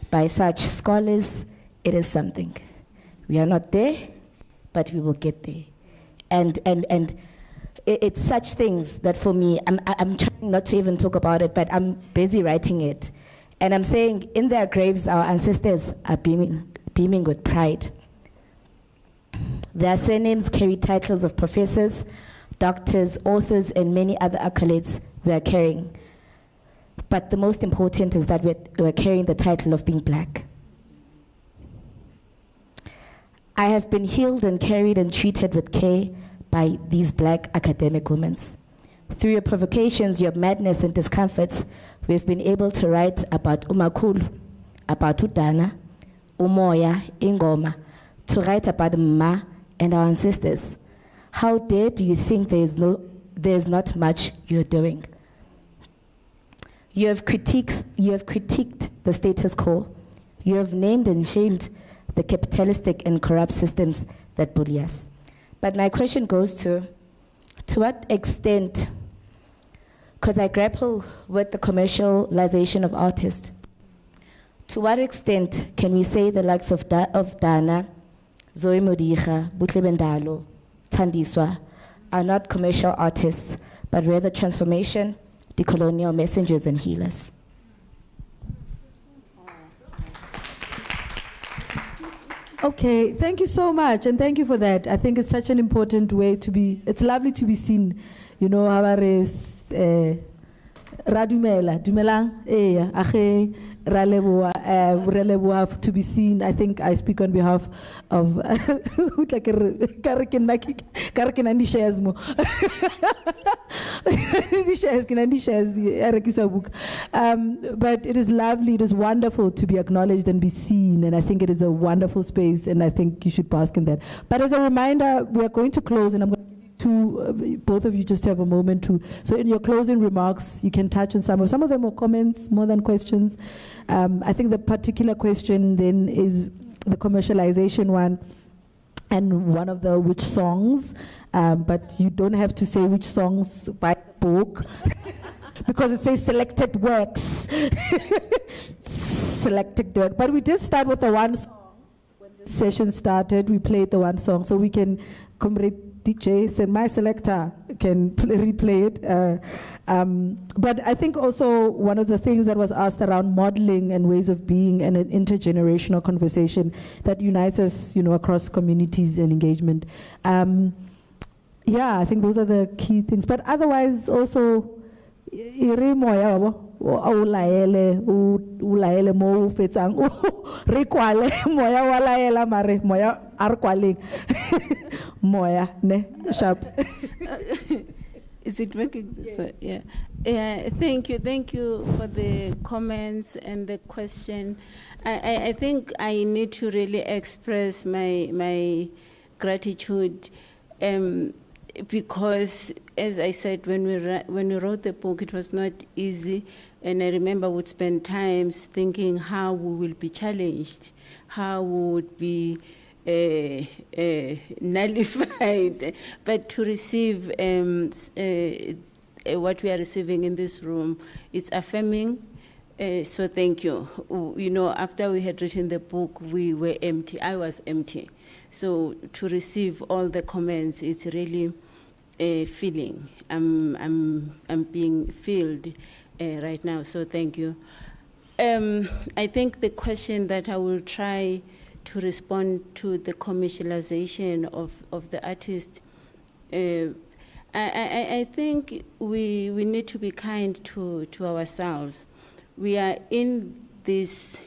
by such scholars, it is something. We are not there, but we will get there. And it's such things that for me, I'm trying not to even talk about it, but I'm busy writing it. And I'm saying, in their graves, our ancestors are beaming with pride. Their surnames carry titles of professors, doctors, authors, and many other accolades we are carrying. But the most important is that we're carrying the title of being black. I have been healed and carried and treated with care by these black academic women. Through your provocations, your madness and discomforts, we've been able to write about uMakhulu, about uDana, uMoya, Ingoma, to write about Ma and our ancestors. How dare do you think there's not much you're doing? You have critiqued the status quo. You have named and shamed the capitalistic and corrupt systems that bully us. But my question goes to what extent, because I grapple with the commercialization of artists, to what extent can we say the likes of Dana, Zoe Modiga, Butle Bendalo, Thandiswa are not commercial artists, but rather transformation, decolonial messengers and healers? Okay, thank you so much, and thank you for that. I think it's such an important way to be, it's lovely to be seen. You know, Radumela, Dumelang, Ache, Raleboa, to be seen. I think I speak on behalf of Karakin shares mo. But it is lovely, it is wonderful to be acknowledged and be seen, and I think it is a wonderful space, and I think you should bask in that. But as a reminder, we are going to close, and I'm going to both of you just have a moment to, so in your closing remarks, you can touch on some of them are comments more than questions. I think the particular question then is the commercialization one, and one of the which songs, but you don't have to say which songs by the book, because it says selected works. Selected work. But we did start with the one song. When the session started, we played the one song, so we can, Comrade DJ said, my selector can replay it. But I think also one of the things that was asked around modeling and ways of being and an intergenerational conversation that unites us, you know, across communities and engagement. Yeah, I think those are the key things. But otherwise, also, moya mo fetsang re kwale moya wa laela mare moya ar kwaleng moya ne sharp. Is it working this way? Yeah. Thank you for the comments and the question. I think I need to really express my gratitude, because, as I said, when we wrote the book, it was not easy, and I remember would spend times thinking how we will be challenged, how we would be nullified, but to receive what we are receiving in this room, it's affirming. So thank you. You know, after we had written the book, we were empty. I was empty. So to receive all the comments, it's really a feeling. I'm being filled right now. So thank you. I think the question that I will try to respond to the commercialization of the artist, I think we need to be kind to ourselves. We are in this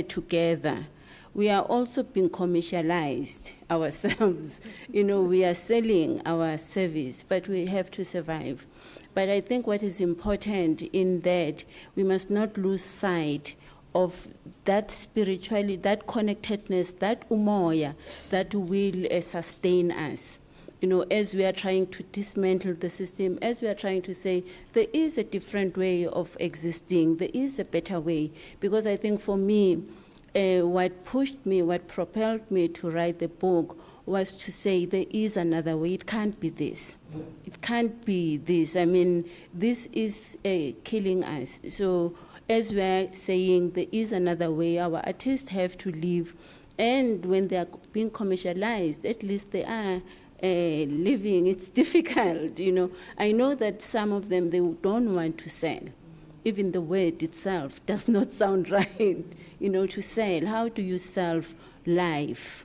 together. We are also being commercialized ourselves. You know, we are selling our service, but we have to survive. But I think what is important in that, we must not lose sight of that spirituality, that connectedness, that umoya that will sustain us. You know, as we are trying to dismantle the system, as we are trying to say, there is a different way of existing, there is a better way. Because I think for me, what pushed me, what propelled me to write the book was to say there is another way. It can't be this. It can't be this. I mean, this is killing us. So as we are saying there is another way, our artists have to live. And when they are being commercialized, at least they are living. It's difficult, you know. I know that some of them, they don't want to sell. Even the word itself does not sound right, you know, to sell. How do you sell life?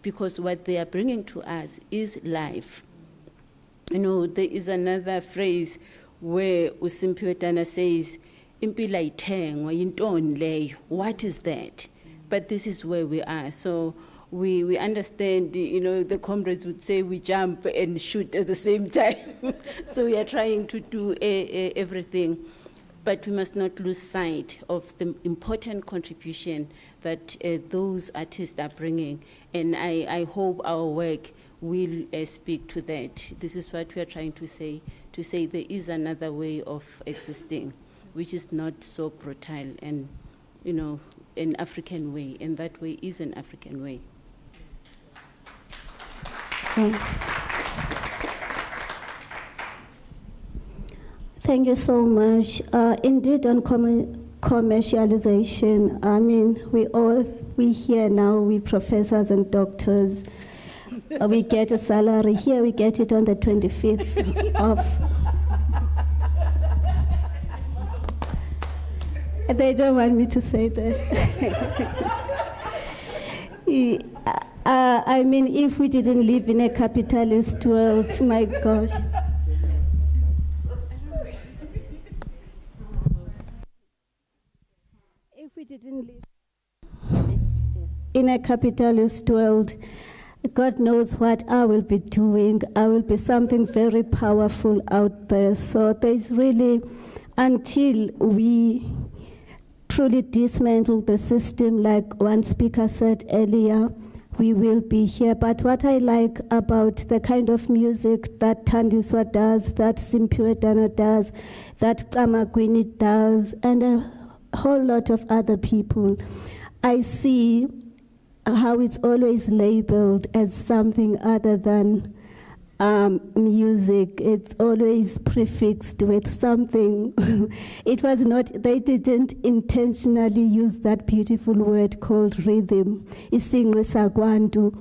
Because what they are bringing to us is life. You know, there is another phrase where Usimpiwe Tana says, "Impila ithengwa yintoni leyo?" What is that? But this is where we are. So we understand, you know, the comrades would say we jump and shoot at the same time. So we are trying to do everything. But we must not lose sight of the important contribution that those artists are bringing. And I hope our work will speak to that. This is what we are trying to say there is another way of existing, which is not so brutal and, you know, an African way. And that way is an African way. Thank you so much. Indeed, on commercialization, I mean, we here now, we professors and doctors, we get a salary. Here we get it on the 25th of... They don't want me to say that. I mean, if we didn't live in a capitalist world, my gosh. If we didn't live in a capitalist world, God knows what I will be doing. I will be something very powerful out there. So there's really, until we truly dismantle the system, like one speaker said earlier, we will be here. But what I like about the kind of music that Thandiswa does, that Simphiwe Dana does, that Kamagwini does, and a whole lot of other people, I see how it's always labeled as something other than music. It's always prefixed with something. It was not, they didn't intentionally use that beautiful word called rhythm. Isingwe Sagwandu.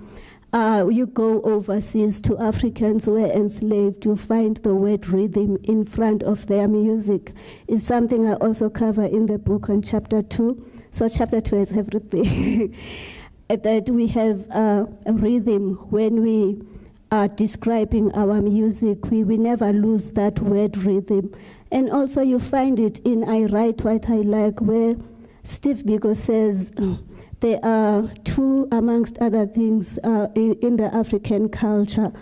You go overseas to Africans who were enslaved, you find the word rhythm in front of their music. It's something I also cover in the book on chapter 2. So chapter 2 is everything. That we have a rhythm when we are describing our music. We never lose that word rhythm. And also you find it in I Write What I Like, where Steve Biko says there are two, amongst other things, in the African culture.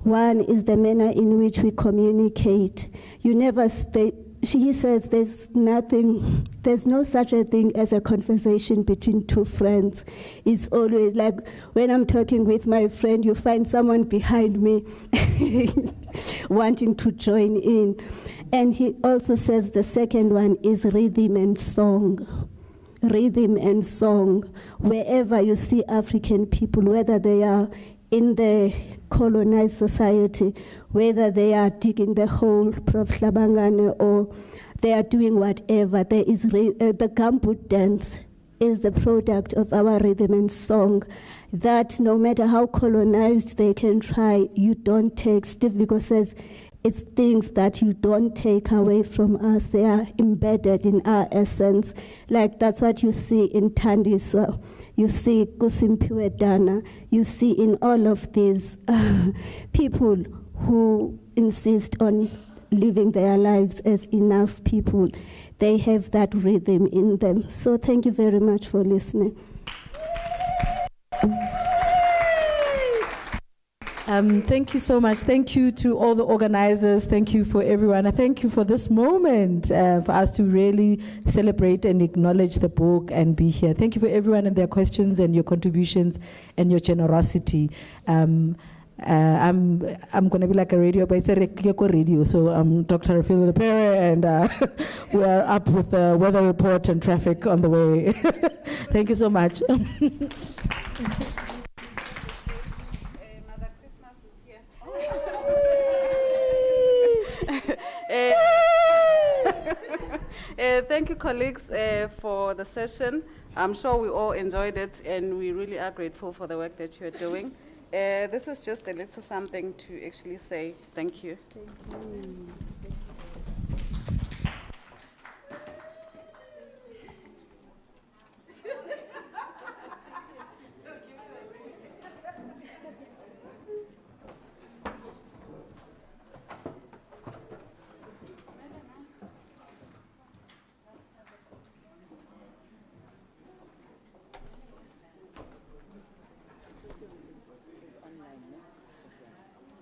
One is the manner in which we communicate. You never stay. He says there's no such a thing as a conversation between two friends. It's always like when I'm talking with my friend, you find someone behind me wanting to join in. And he also says the second one is rhythm and song. Rhythm and song. Wherever you see African people, whether they are in the colonized society, whether they are digging the hole, Prof. Hlabangane, or they are doing whatever, there is the gumboot dance is the product of our rhythm and song, that no matter how colonized they can try, you don't take. Steve Biko says it's things that you don't take away from us. They are embedded in our essence. Like that's what you see in Thandiswa. You see Kusimphiwe Dana. You see in all of these people who insist on living their lives as enough people. They have that rhythm in them. So thank you very much for listening. Thank you so much. Thank you to all the organizers. Thank you for everyone. I thank you for this moment, for us to really celebrate and acknowledge the book and be here. Thank you for everyone and their questions and your contributions and your generosity. I'm going to be like a radio, but it's a radio. So I'm Dr. Phil Lepere, and we are up with the weather report and traffic on the way. Thank you so much. Thank you, colleagues, for the session. I'm sure we all enjoyed it, and we really are grateful for the work that you're doing. This is just a little something to actually say thank you. Thank you.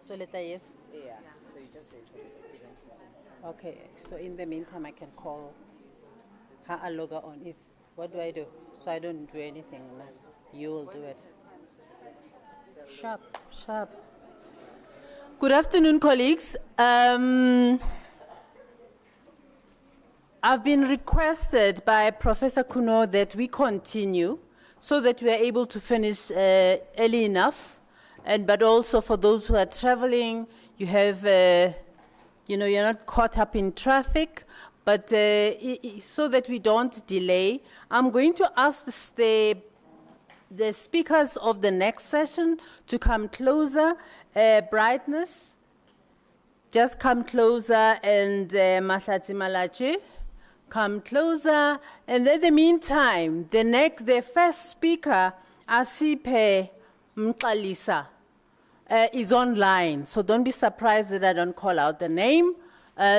So later, yes? Yeah, so you just say it for the presentation. Okay, so in the meantime, I can call her a logger on. What do I do? So I don't do anything. You will do it. Sharp, sharp. Good afternoon, colleagues. I've been requested by Professor Kuno that we continue so that we are able to finish early enough. But also for those who are traveling, you have, you're not caught up in traffic, but so that we don't delay, I'm going to ask the speakers of the next session to come closer. Brightness, just come closer, and Mahlatsi Malachi, come closer. And in the meantime, the first speaker Asiphe Mxalisa is online, so don't be surprised that I don't call out the name.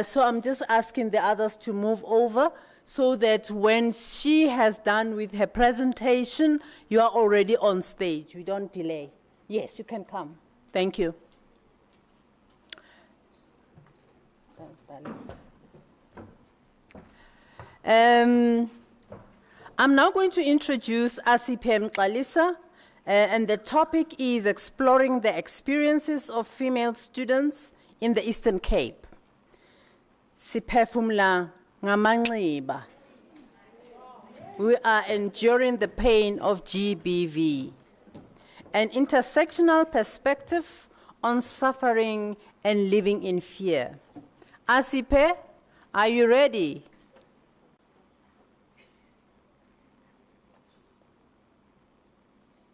So I'm just asking the others to move over so that when she has done with her presentation, you are already on stage. We don't delay. Yes, you can come. Thank you. Thanks, darling. I'm now going to introduce Asiphe Mxalisa, and the topic is exploring the experiences of female students in the Eastern Cape. Siphefumla ngamanxiba. We are enduring the pain of GBV. An intersectional perspective on suffering and living in fear. Asiphe, are you ready?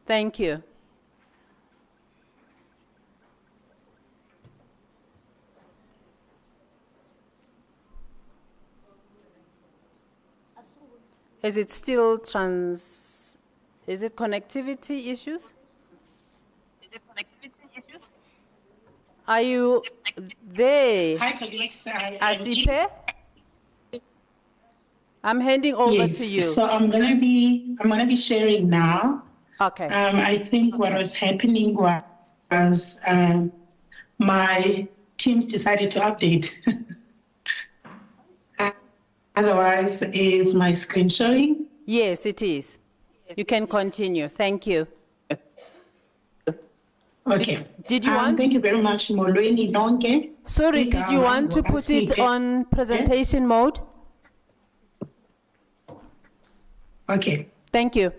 Thank you. Is it still is it connectivity issues? Are you there? Hi, colleagues. Asiphe? I'm handing over to you. So I'm gonna be sharing now. Okay. I think what was happening was my teams decided to update. Otherwise, is my screen showing? Yes, it is. You can continue. Thank you. Okay. Did you want? Thank you very much, Molweni Nonke. Sorry, did you want to put it on presentation mode? Okay. Thank you.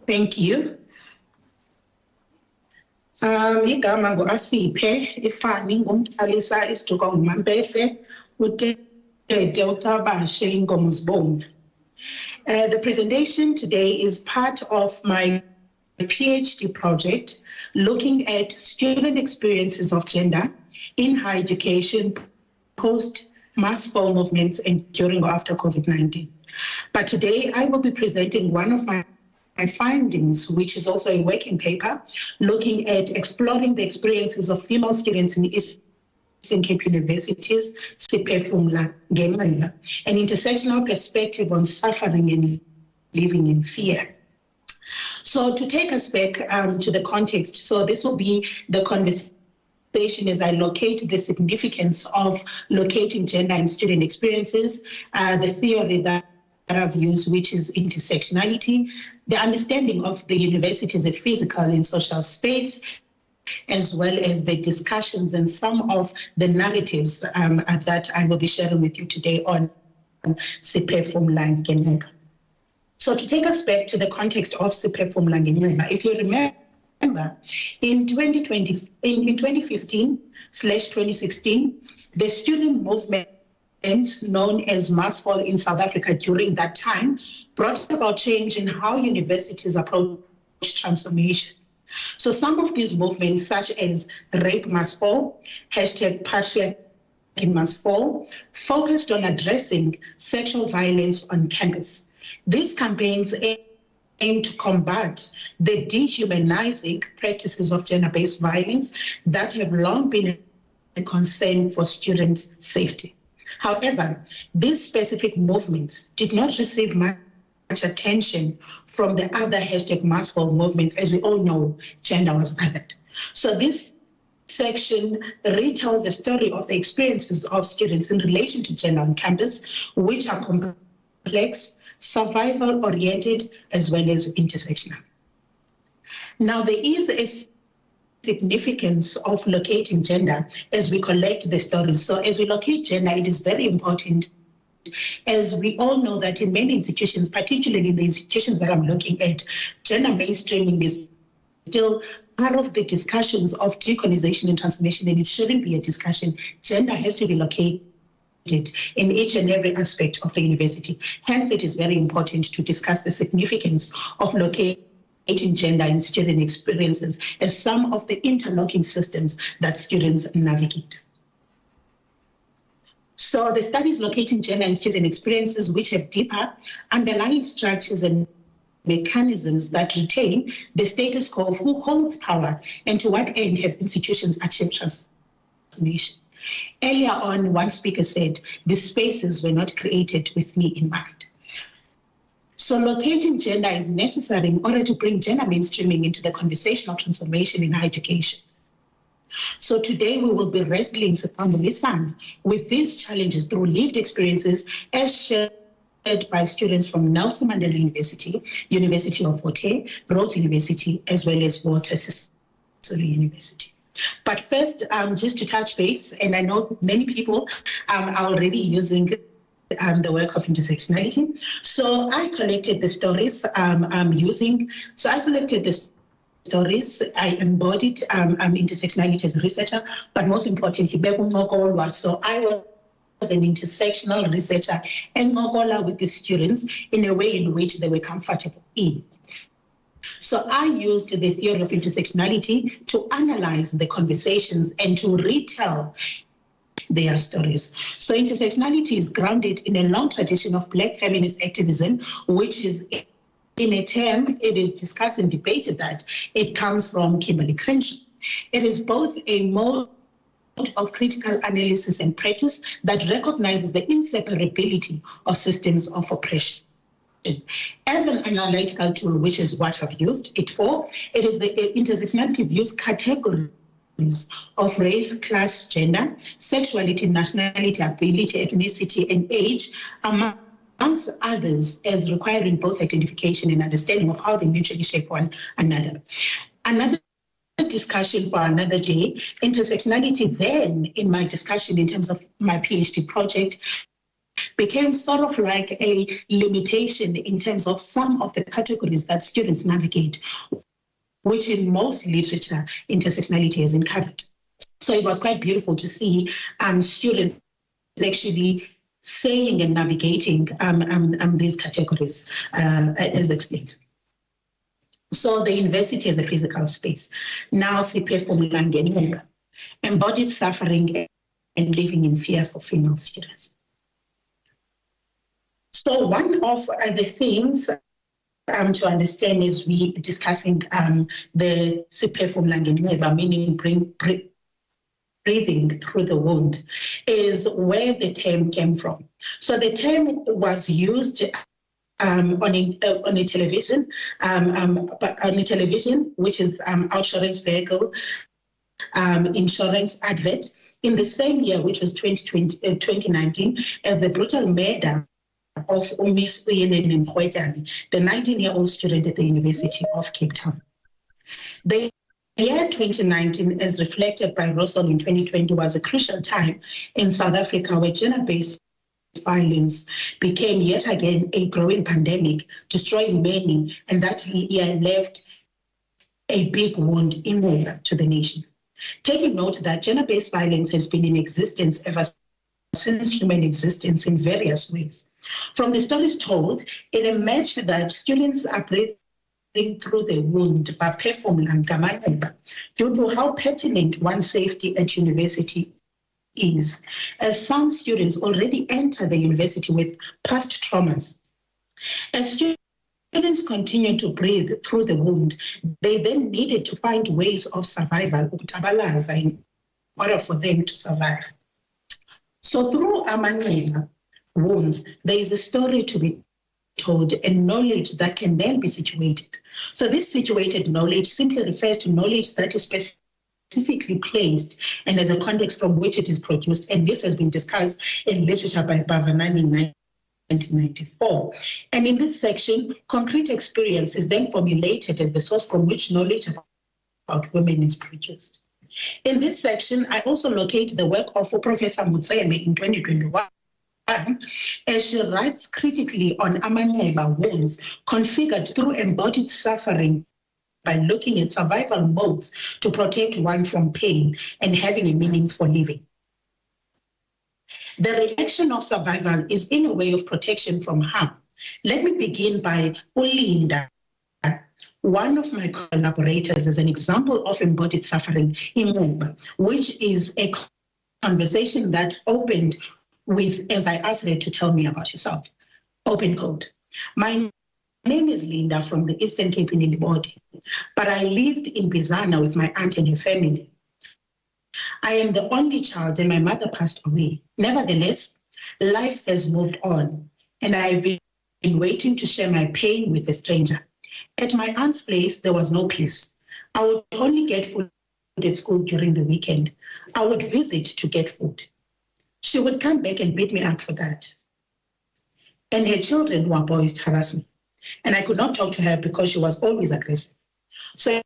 Thank you. Igama nguAsiphe ifani ngumXalisa isiduko nguMampehle uTete uTabashe inkomo zibomvu. The presentation today is part of my PhD project looking at student experiences of gender in higher education post mass fall movements and during or after COVID-19. But today I will be presenting one of my findings, which is also a working paper, looking at exploring the experiences of female students in Eastern Cape universities, Siphefumla ngenxiba, an intersectional perspective on suffering and living in fear. So to take us back to the context, so this will be the conversation as I locate the significance of locating gender and student experiences, the theory that I've used, which is intersectionality, the understanding of the university as a physical and social space, as well as the discussions and some of the narratives that I will be sharing with you today on Siphefumla ngenxiba. So to take us back to the context of Siphefumla ngenxiba, if you remember, in 2015/2016, the student movement known as Mass Fall in South Africa during that time brought about change in how universities approach transformation. So some of these movements, such as Rape Must Fall, #Patriarchy Must Fall, focused on addressing sexual violence on campus. These campaigns aim to combat the dehumanizing practices of gender-based violence that have long been a concern for students' safety. However, these specific movements did not receive much attention from the other #Mass Fall movements. As we all know, gender was othered. So this section retells the story of the experiences of students in relation to gender on campus, which are complex, survival-oriented, as well as intersectional. Now, there is a significance of locating gender as we collect the stories. So as we locate gender, it is very important, as we all know that in many institutions, particularly in the institutions that I'm looking at, gender mainstreaming is still part of the discussions of decolonization and transformation, and it shouldn't be a discussion. Gender has to be located in each and every aspect of the university. Hence, it is very important to discuss the significance of locating gender in student experiences as some of the interlocking systems that students navigate. So the study is locating gender and student experiences which have deeper underlying structures and mechanisms that retain the status quo of who holds power and to what end have institutions achieved transformation. Earlier on, one speaker said, the spaces were not created with me in mind. So locating gender is necessary in order to bring gender mainstreaming into the conversation of transformation in higher education. So today we will be wrestling with these challenges through lived experiences as shared by students from Nelson Mandela University, University of Haute, Rhodes University, as well as Walter Sisulu University. But first, just to touch base, and I know many people are already using the work of intersectionality. So I collected the stories I embodied intersectionality as a researcher, but most importantly, so I was an intersectional researcher and with the students in a way in which they were comfortable in. So I used the theory of intersectionality to analyze the conversations and to retell their stories. So intersectionality is grounded in a long tradition of Black feminist activism, which is in a term, it is discussed and debated that it comes from Kimberly Crenshaw. It is both a mode of critical analysis and practice that recognizes the inseparability of systems of oppression. As an analytical tool, which is what I've used it for, it is the intersectionality views categories of race, class, gender, sexuality, nationality, ability, ethnicity, and age, amongst others, as requiring both identification and understanding of how they mutually shape one another. Another discussion for another day, intersectionality then, in my discussion in terms of my PhD project, became sort of like a limitation in terms of some of the categories that students navigate, which in most literature, intersectionality is uncovered. So it was quite beautiful to see students actually saying and navigating these categories as explained. So the university as a physical space. Now CPF Mulangeni, embodied suffering and living in fear for female students. So one of the things to understand is we discussing the CPF Mulangeni, meaning breathing through the wound, is where the term came from. So the term was used on a television, which is insurance vehicle, insurance advert, in the same year, which was 2019, as the brutal murder of Miss Uyinene Mkhwejane, the 19-year-old student at the University of Cape Town. The year 2019, as reflected by Russell in 2020, was a crucial time in South Africa where gender-based violence became yet again a growing pandemic, destroying many, and that year left a big wound inward to the nation. Taking note that gender-based violence has been in existence ever since human existence in various ways. From the stories told, it emerged that students are breathing through the wound by performing due to how pertinent one's safety at university is, as some students already enter the university with past traumas. As students continue to breathe through the wound, they then needed to find ways of survival, in order for them to survive. So through Amanela wounds, there is a story to be told and knowledge that can then be situated. So this situated knowledge simply refers to knowledge that is specifically placed and as a context from which it is produced. And this has been discussed in literature by Bhavanani in 1994. And in this section, concrete experience is then formulated as the source from which knowledge about women is produced. In this section, I also locate the work of Professor Mutseme in 2021, as she writes critically on Amaneba wounds configured through embodied suffering by looking at survival modes to protect one from pain and having a meaning for living. The reaction of survival is in a way of protection from harm. Let me begin by Ulinda, one of my collaborators, as an example of embodied suffering in Mumba, which is a conversation that opened with, as I asked her to tell me about herself. Open quote. My name is Linda from the Eastern Cape in Ilibodi, but I lived in Bizana with my aunt and her family. I am the only child and my mother passed away. Nevertheless, life has moved on and I've been waiting to share my pain with a stranger. At my aunt's place, there was no peace. I would only get food at school during the weekend. I would visit to get food. She would come back and beat me up for that. And her children, who are boys, harassed me. And I could not talk to her because she was always aggressive. So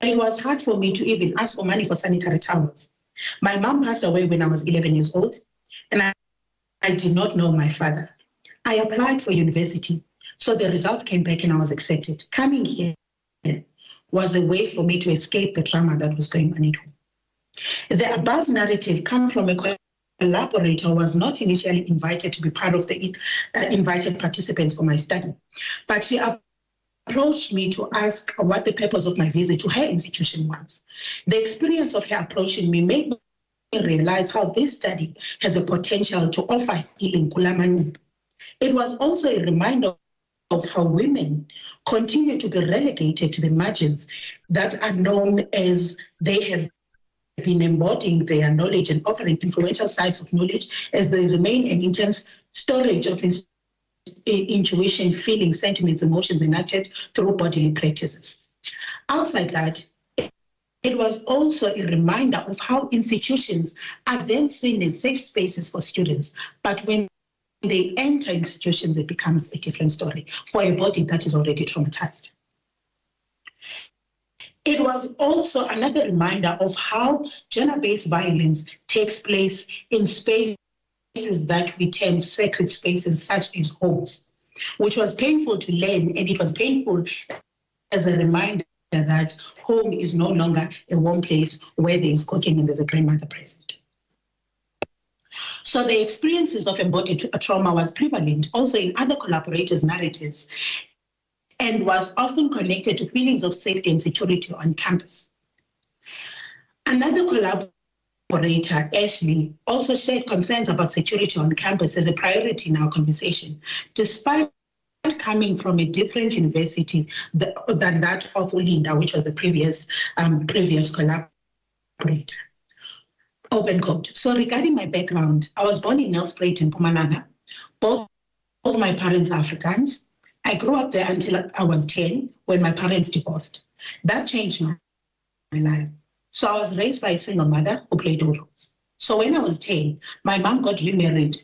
it was hard for me to even ask for money for sanitary towels. My mom passed away when I was 11 years old, and I did not know my father. I applied for university, so the results came back and I was accepted. Coming here was a way for me to escape the trauma that was going on at home. The above narrative comes from a collaborator who was not initially invited to be part of the invited participants for my study, but she approached me to ask what the purpose of my visit to her institution was. The experience of her approaching me made me realize how this study has a potential to offer healing Kulamani. It was also a reminder of how women continue to be relegated to the margins that are known as they have been embodying their knowledge and offering influential sides of knowledge as they remain an intense storage of intuition, feelings, sentiments, emotions enacted through bodily practices. Outside that, it was also a reminder of how institutions are then seen as safe spaces for students, but when they enter institutions, it becomes a different story for a body that is already traumatized. It was also another reminder of how gender-based violence takes place in spaces that we term sacred spaces, such as homes, which was painful to learn, and it was painful as a reminder that home is no longer a warm place where there is cooking and there's a grandmother present. So the experiences of embodied trauma was prevalent also in other collaborators' narratives and was often connected to feelings of safety and security on campus. Another collaborator, Ashley, also shared concerns about security on campus as a priority in our conversation, despite coming from a different university than that of Linda, which was the previous collaborator. Open quote. So regarding my background, I was born in Nelspruit in Mpumalanga. Both of my parents are Afrikaans. I grew up there until I was 10 when my parents divorced. That changed my life. So I was raised by a single mother who played all roles. So when I was 10, my mom got remarried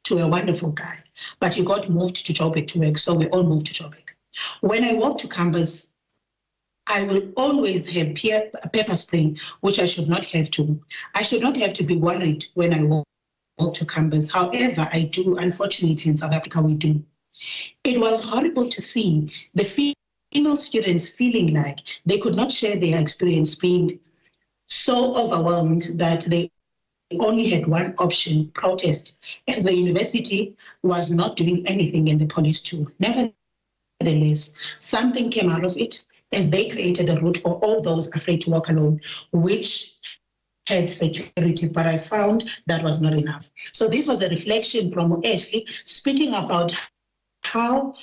to a wonderful guy, but he got moved to Joburg to work, so we all moved to Joburg. When I walk to campus, I will always have pepper spray, which I should not have to. I should not have to be worried when I walk to campus. However, I do, unfortunately, in South Africa, we do. It was horrible to see the female students feeling like they could not share their experience, being so overwhelmed that they only had one option, protest, as the university was not doing anything and the police too. Nevertheless, something came out of it as they created a route for all those afraid to walk alone, which had security, but I found that was not enough. So this was a reflection from Ashley speaking about how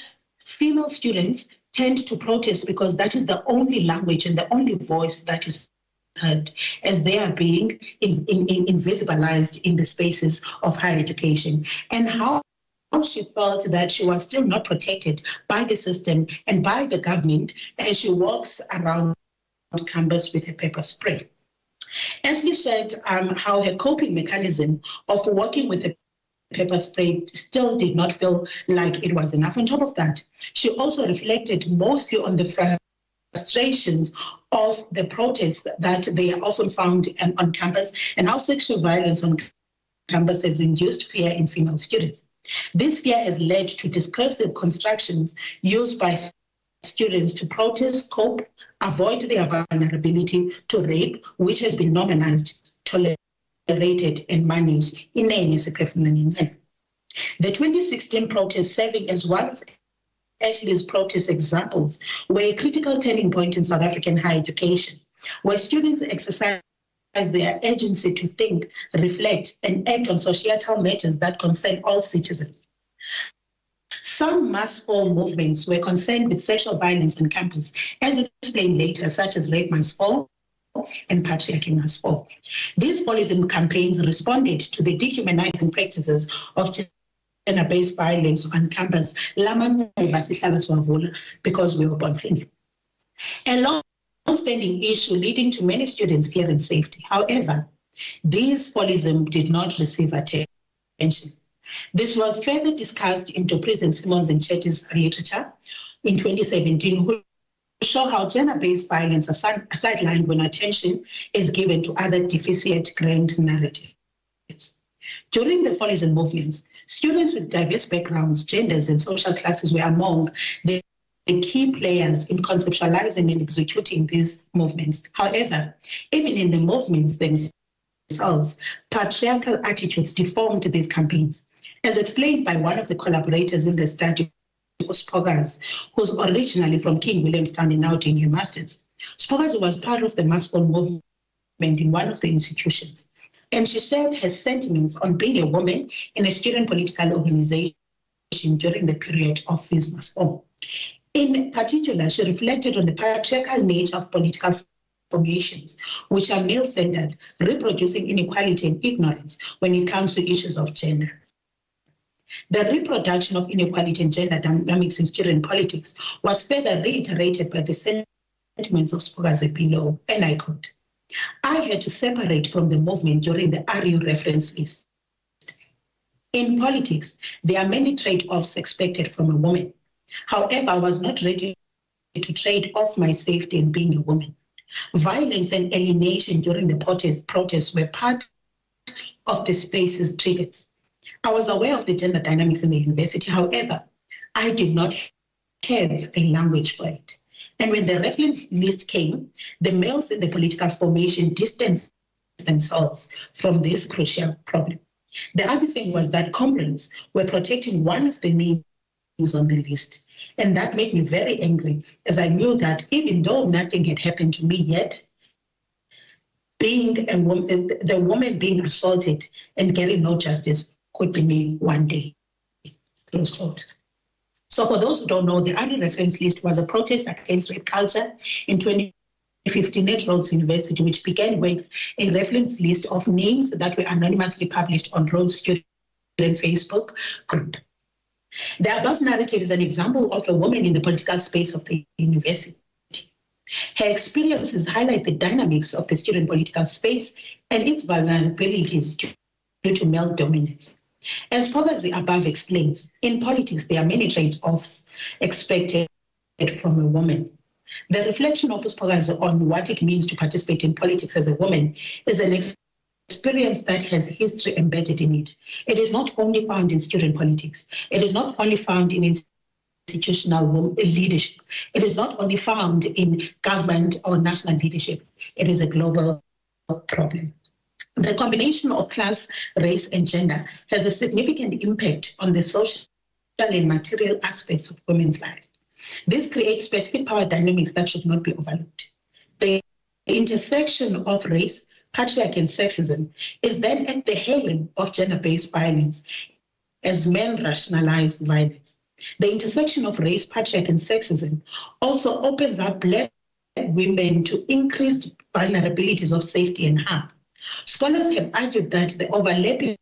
female students tend to protest because that is the only language and the only voice that is heard as they are being invisibilized in the spaces of higher education, and how she felt that she was still not protected by the system and by the government as she walks around campus with a pepper spray. Ashley shared how her coping mechanism of working with a pepper spray still did not feel like it was enough. On top of that, she also reflected mostly on the frustrations of the protests that they are often found on campus and how sexual violence on campus has induced fear in female students. This fear has led to discursive constructions used by students to protest, cope, avoid their vulnerability to rape, which has been normalized, tolerated, and managed in the 2016 protest, serving as one of Ashley's protest examples, were a critical turning point in South African higher education, where students exercised their agency to think, reflect, and act on societal matters that concern all citizens. Some mass fall movements were concerned with sexual violence on campus, as explained later, such as Rape Must Fall and Patriarchy Must Fall. These policy campaigns responded to the dehumanizing practices of gender-based violence on campus, because we were born female. A long-standing issue leading to many students fearing safety. However, this policy did not receive attention. This was further discussed in Dupree's and Simmons and Chetty's literature in 2017, who show how gender-based violence is sidelined when attention is given to other deficient grand narratives. During the Feminism movements, students with diverse backgrounds, genders, and social classes were among the key players in conceptualizing and executing these movements. However, even in the movements themselves, patriarchal attitudes deformed these campaigns. As explained by one of the collaborators in the study, Spoggers, who's originally from King Williamstown and now doing her master's. Spoggers was part of the mass fall movement in one of the institutions, and she shared her sentiments on being a woman in a student political organization during the period of this mass fall. In particular, she reflected on the patriarchal nature of political formations, which are male-centered, reproducing inequality and ignorance when it comes to issues of gender. The reproduction of inequality and gender dynamics in student politics was further reiterated by the sentiments of Spoggers below, and I quote, "I had to separate from the movement during the RU reference list. In politics, there are many trade-offs expected from a woman. However, I was not ready to trade off my safety in being a woman. Violence and alienation during the protests were part of the space's triggers. I was aware of the gender dynamics in the university. However, I did not have a language for it. And when the reference list came, the males in the political formation distanced themselves from this crucial problem. The other thing was that comrades were protecting one of the names on the list. And that made me very angry, as I knew that even though nothing had happened to me yet, being a woman, the woman being assaulted and getting no justice could be me one day." Close quote. So for those who don't know, the RU reference list was a protest against rape culture in 2015 at Rhodes University, which began with a reference list of names that were anonymously published on Rhodes student Facebook group. The above narrative is an example of a woman in the political space of the university. Her experiences highlight the dynamics of the student political space and its vulnerabilities due to male dominance. As Spoggers above explains, in politics there are many trade-offs expected from a woman. The reflection of Spoggers on what it means to participate in politics as a woman is an experience that has history embedded in it. It is not only found in student politics. It is not only found in institutional leadership. It is not only found in government or national leadership. It is a global problem. The combination of class, race, and gender has a significant impact on the social and material aspects of women's life. This creates specific power dynamics that should not be overlooked. The intersection of race, patriarchy, and sexism is then at the helm of gender-based violence as men rationalize violence. The intersection of race, patriarchy, and sexism also opens up Black women to increased vulnerabilities of safety and harm. Scholars have argued that the overlapping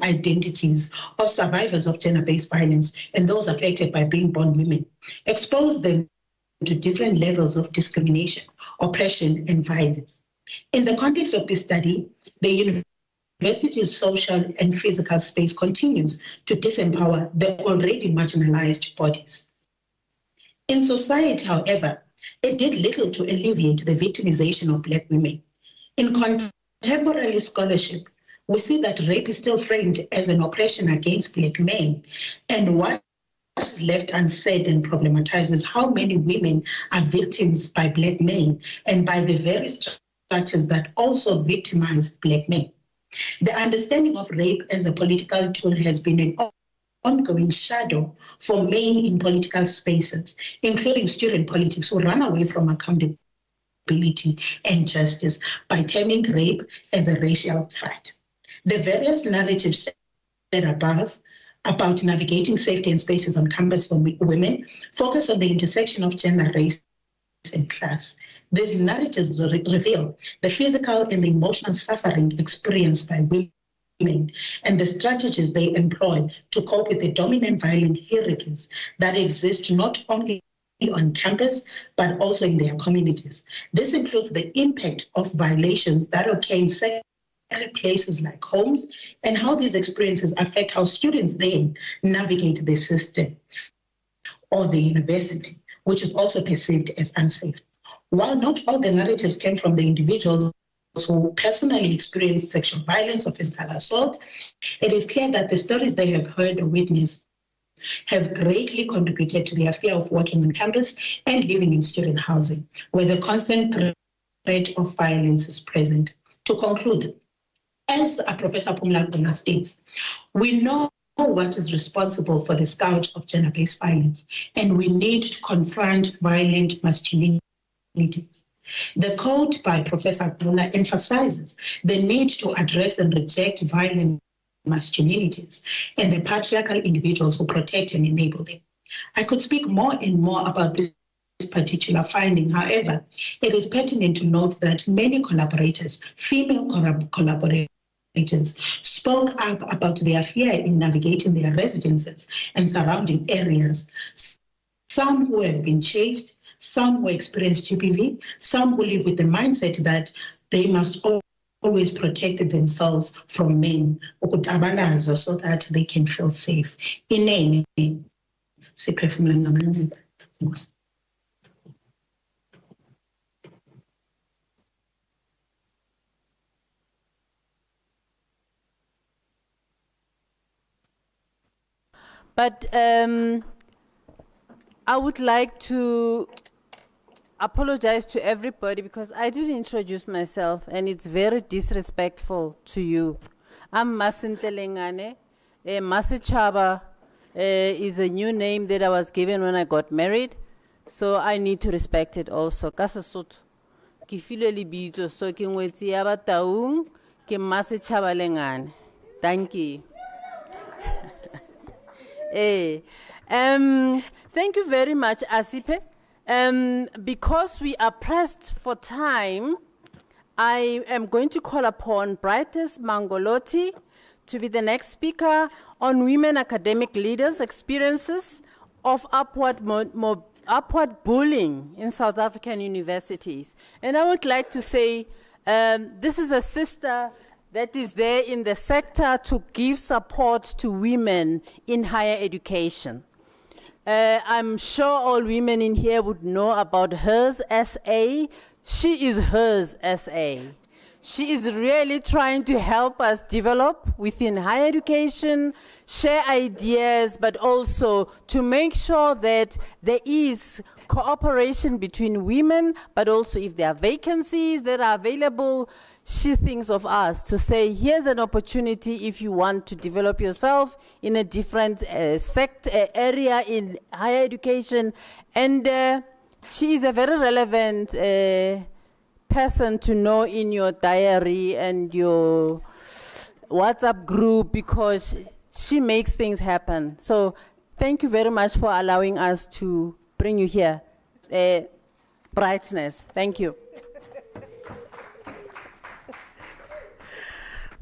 identities of survivors of gender-based violence and those affected by being born women expose them to different levels of discrimination, oppression, and violence. In the context of this study, the university's social and physical space continues to disempower the already marginalized bodies. In society, however, it did little to alleviate the victimization of Black women. In contemporary scholarship, we see that rape is still framed as an oppression against Black men, and what is left unsaid and problematizes how many women are victims by Black men and by the very structures that also victimize Black men. The understanding of rape as a political tool has been an ongoing shadow for men in political spaces, including student politics, who run away from accountability accountability and justice by terming rape as a racial fight. The various narratives said above about navigating safety and spaces on campus for women focus on the intersection of gender, race, and class. These narratives reveal the physical and the emotional suffering experienced by women and the strategies they employ to cope with the dominant violent hierarchies that exist not only on campus, but also in their communities. This includes the impact of violations that occur in sacred places like homes and how these experiences affect how students then navigate the system or the university, which is also perceived as unsafe. While not all the narratives came from the individuals who personally experienced sexual violence or physical assault, it is clear that the stories they have heard or witnessed have greatly contributed to their fear of working on campus and living in student housing, where the constant threat of violence is present. To conclude, as Professor Phumla states, we know what is responsible for the scourge of gender-based violence, and we need to confront violent masculinities. The quote by Professor Phumla emphasizes the need to address and reject violent masculinities and the patriarchal individuals who protect and enable them. I could speak more and more about this particular finding. However, it is pertinent to note that many collaborators, female collaborators, spoke up about their fear in navigating their residences and surrounding areas. Some who have been chased, some who experience GBV, some who live with the mindset that they must always protect themselves from men, so that they can feel safe. But I would like to apologize to everybody because I didn't introduce myself and it's very disrespectful to you. I'm Masintelengane. Masichaba is a new name that I was given when I got married, so I need to respect it also. Kasasut ki file libito so ki ngwetsi ya ba taung ke Masichaba Lengane. Thank you. Thank you very much, Asipe. Because we are pressed for time, I am going to call upon Brightness Mangolotti to be the next speaker on women academic leaders' experiences of upward bullying in South African universities. And I would like to say, this is a sister that is there in the sector to give support to women in higher education. I'm sure all women in here would know about HERS SA. She is HERS SA. She is really trying to help us develop within higher education, share ideas, but also to make sure that there is cooperation between women, but also if there are vacancies that are available, she thinks of us to say, here's an opportunity if you want to develop yourself in a different area in higher education. And she is a very relevant person to know in your diary and your WhatsApp group because she makes things happen. So thank you very much for allowing us to bring you here. Brightness, thank you.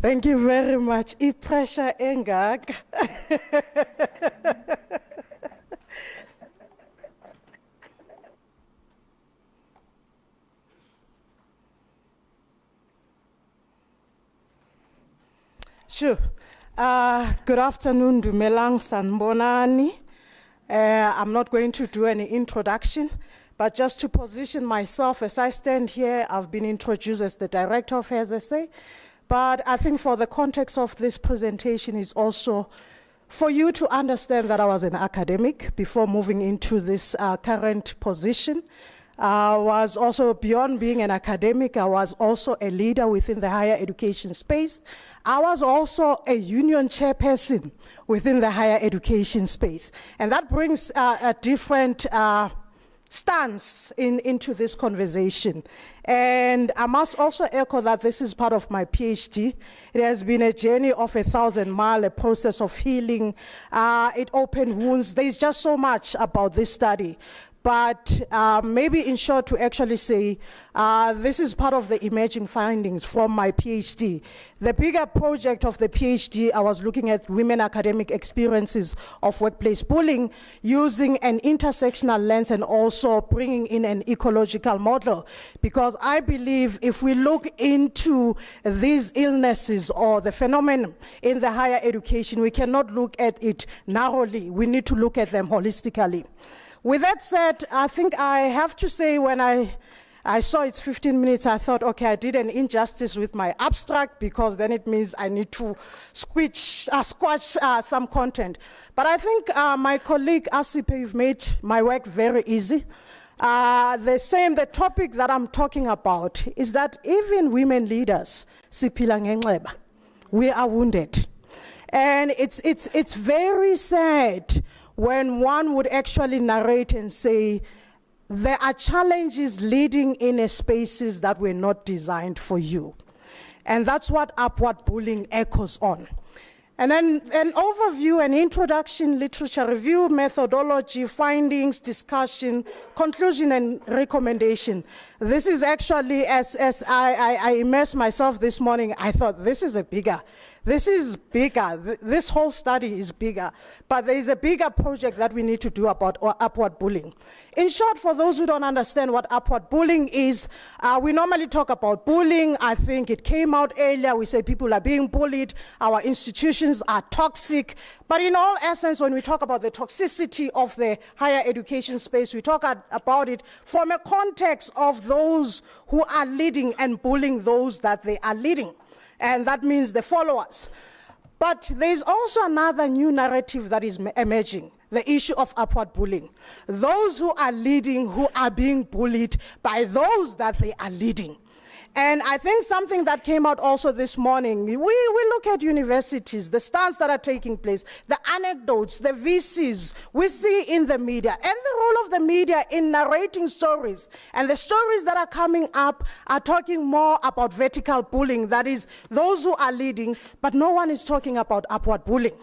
Thank you very much. Pressure engag. Sure. Good afternoon, Dumelang Sanbonani. I'm not going to do any introduction, but just to position myself as I stand here, I've been introduced as the director of HERS-SA. But I think for the context of this presentation is also for you to understand that I was an academic before moving into this current position. I was also, beyond being an academic, I was also a leader within the higher education space. I was also a union chairperson within the higher education space. And that brings a different stance into this conversation. And I must also echo that this is part of my PhD. It has been a journey of 1,000-mile, a process of healing. It opened wounds. There's just so much about this study. But maybe in short to actually say, this is part of the emerging findings from my PhD. The bigger project of the PhD, I was looking at women academic experiences of workplace bullying using an intersectional lens and also bringing in an ecological model. Because I believe if we look into these illnesses or the phenomenon in the higher education, we cannot look at it narrowly. We need to look at them holistically. With that said, I think I have to say when I saw it's 15 minutes, I thought, okay, I did an injustice with my abstract because then it means I need to squash some content. But I think my colleague Asipe, you've made my work very easy. The topic that I'm talking about is that even women leaders, siphila ngenxeba, we are wounded. And it's very sad when one would actually narrate and say, there are challenges leading in a spaces that were not designed for you. And that's what upward bullying echoes on. And then an overview, an introduction, literature review, methodology, findings, discussion, conclusion, and recommendation. This is actually, as I immersed myself this morning, I thought this is bigger. This whole study is bigger. But there is a bigger project that we need to do about upward bullying. In short, for those who don't understand what upward bullying is, we normally talk about bullying. I think it came out earlier. We say people are being bullied. Our institutions are toxic. But in all essence, when we talk about the toxicity of the higher education space, we talk about it from a context of those who are leading and bullying those that they are leading. And that means the followers. But there's also another new narrative that is emerging, the issue of upward bullying. Those who are leading, who are being bullied by those that they are leading. And I think something that came out also this morning, we look at universities, the stunts that are taking place, the anecdotes, the VCs we see in the media, and the role of the media in narrating stories. And the stories that are coming up are talking more about vertical bullying, that is, those who are leading, but no one is talking about upward bullying.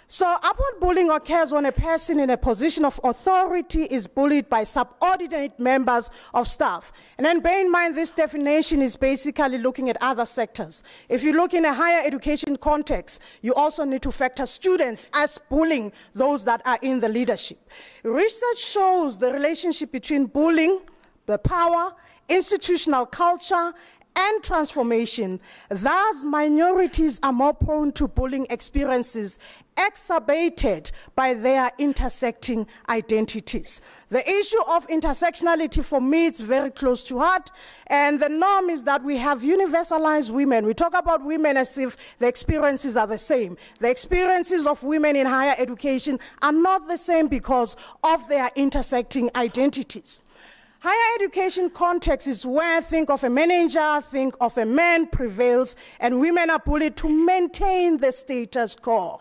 So upward bullying occurs when a person in a position of authority is bullied by subordinate members of staff. And then bear in mind, this definition is basically looking at other sectors. If you look in a higher education context, you also need to factor students as bullying those that are in the leadership. Research shows the relationship between bullying, the power, institutional culture, and transformation. Thus, minorities are more prone to bullying experiences exacerbated by their intersecting identities. The issue of intersectionality for me is very close to heart, and the norm is that we have universalized women. We talk about women as if the experiences are the same. The experiences of women in higher education are not the same because of their intersecting identities. Higher education context is where think of a manager, think of a man prevails, and women are bullied to maintain the status quo.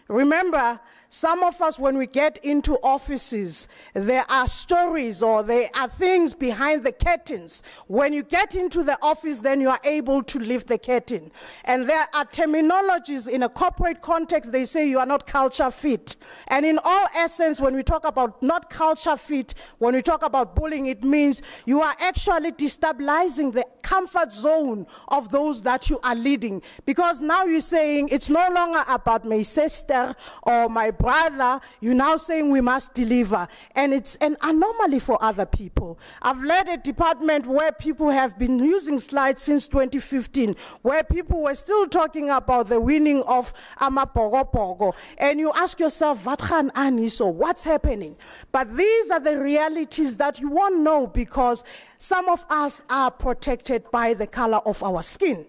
Remember, some of us, when we get into offices, there are stories or there are things behind the curtains. When you get into the office, then you are able to lift the curtain. And there are terminologies in a corporate context, they say you are not culture fit. And in all essence, when we talk about not culture fit, when we talk about bullying, it means you are actually destabilizing the comfort zone of those that you are leading. Because now you're saying it's no longer about my sister or my brother, you're now saying we must deliver. And it's an anomaly for other people. I've led a department where people have been using slides since 2015, where people were still talking about the winning of Amapogo. And you ask yourself, Vatran Aniso, what's happening? But these are the realities that you won't know because some of us are protected by the color of our skin.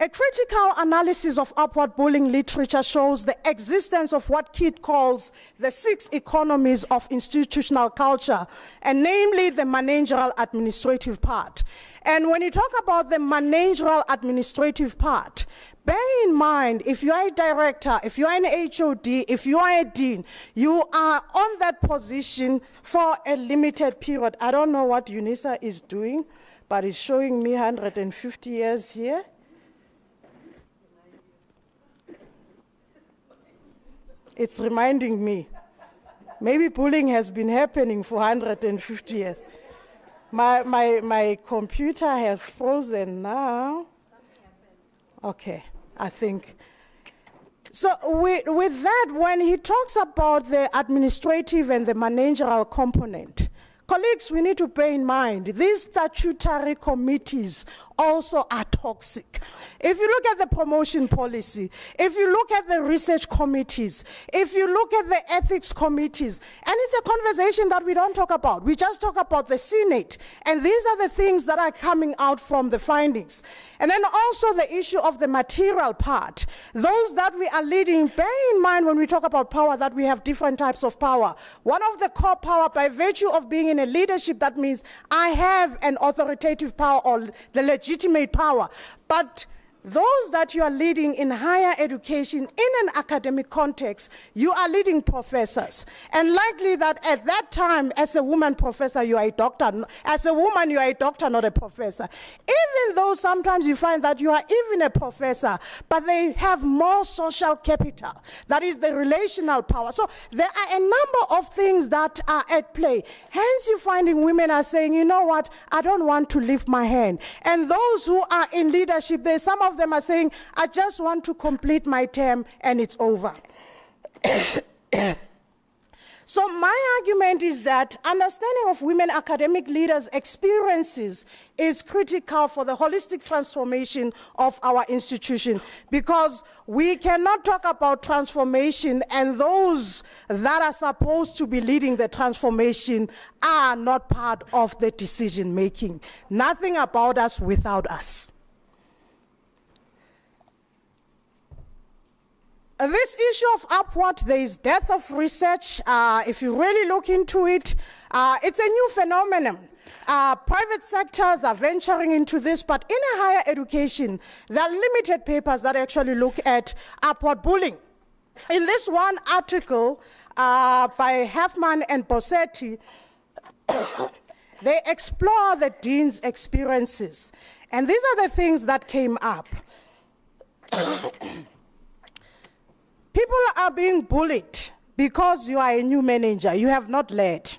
A critical analysis of upward bullying literature shows the existence of what Kidd calls the 6 economies of institutional culture, and namely the managerial administrative part. And when you talk about the managerial administrative part, bear in mind, if you are a director, if you are an HOD, if you are a dean, you are on that position for a limited period. I don't know what UNISA is doing, but it's showing me 150 years here. It's reminding me. Maybe bullying has been happening for 150 years. My computer has frozen now. Okay, I think. So with that, when he talks about the administrative and the managerial component, colleagues, we need to bear in mind, these statutory committees also are toxic. If you look at the promotion policy, if you look at the research committees, if you look at the ethics committees, and it's a conversation that we don't talk about. We just talk about the Senate. And these are the things that are coming out from the findings. And then also the issue of the material part. Those that we are leading, bear in mind when we talk about power that we have different types of power. One of the core power, by virtue of being in a leadership, that means I have an authoritative power or the legitimate power. But those that you are leading in higher education in an academic context, you are leading professors. And likely that at that time, as a woman professor, you are a doctor. As a woman, you are a doctor, not a professor. Even though sometimes you find that you are even a professor, but they have more social capital. That is the relational power. So there are a number of things that are at play. Hence, you're finding women are saying, you know what, I don't want to lift my hand. And those who are in leadership, there's some of them are saying, I just want to complete my term and it's over. So my argument is that understanding of women academic leaders' experiences is critical for the holistic transformation of our institution, because we cannot talk about transformation and those that are supposed to be leading the transformation are not part of the decision making. Nothing about us without us. This issue of upward, there is dearth of research. If you really look into it, it's a new phenomenon. Private sectors are venturing into this, but in a higher education, there are limited papers that actually look at upward bullying. In this one article by Huffman and Bossetti, they explore the dean's experiences. And these are the things that came up. People are being bullied because you are a new manager, you have not led.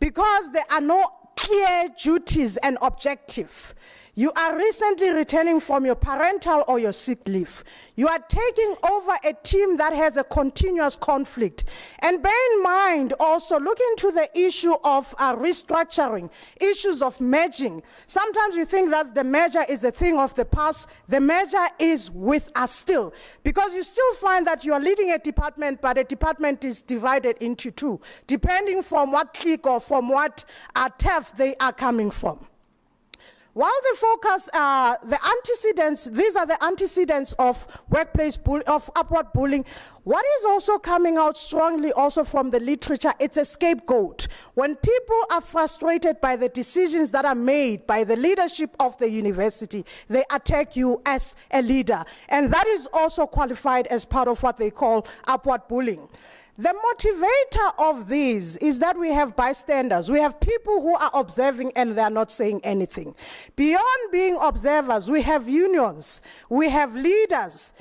Because there are no clear duties and objectives. You are recently returning from your parental or your sick leave. You are taking over a team that has a continuous conflict. And bear in mind also, look into the issue of restructuring, issues of merging. Sometimes you think that the merger is a thing of the past. The merger is with us still. Because you still find that you are leading a department, but a department is divided into two, depending from what clique or from what TEF they are coming from. While the focus, the antecedents, these are the antecedents of workplace of upward bullying. What is also coming out strongly also from the literature, it's a scapegoat. When people are frustrated by the decisions that are made by the leadership of the university, they attack you as a leader. And that is also qualified as part of what they call upward bullying. The motivator of these is that we have bystanders. We have people who are observing and they are not saying anything. Beyond being observers, we have unions, we have leaders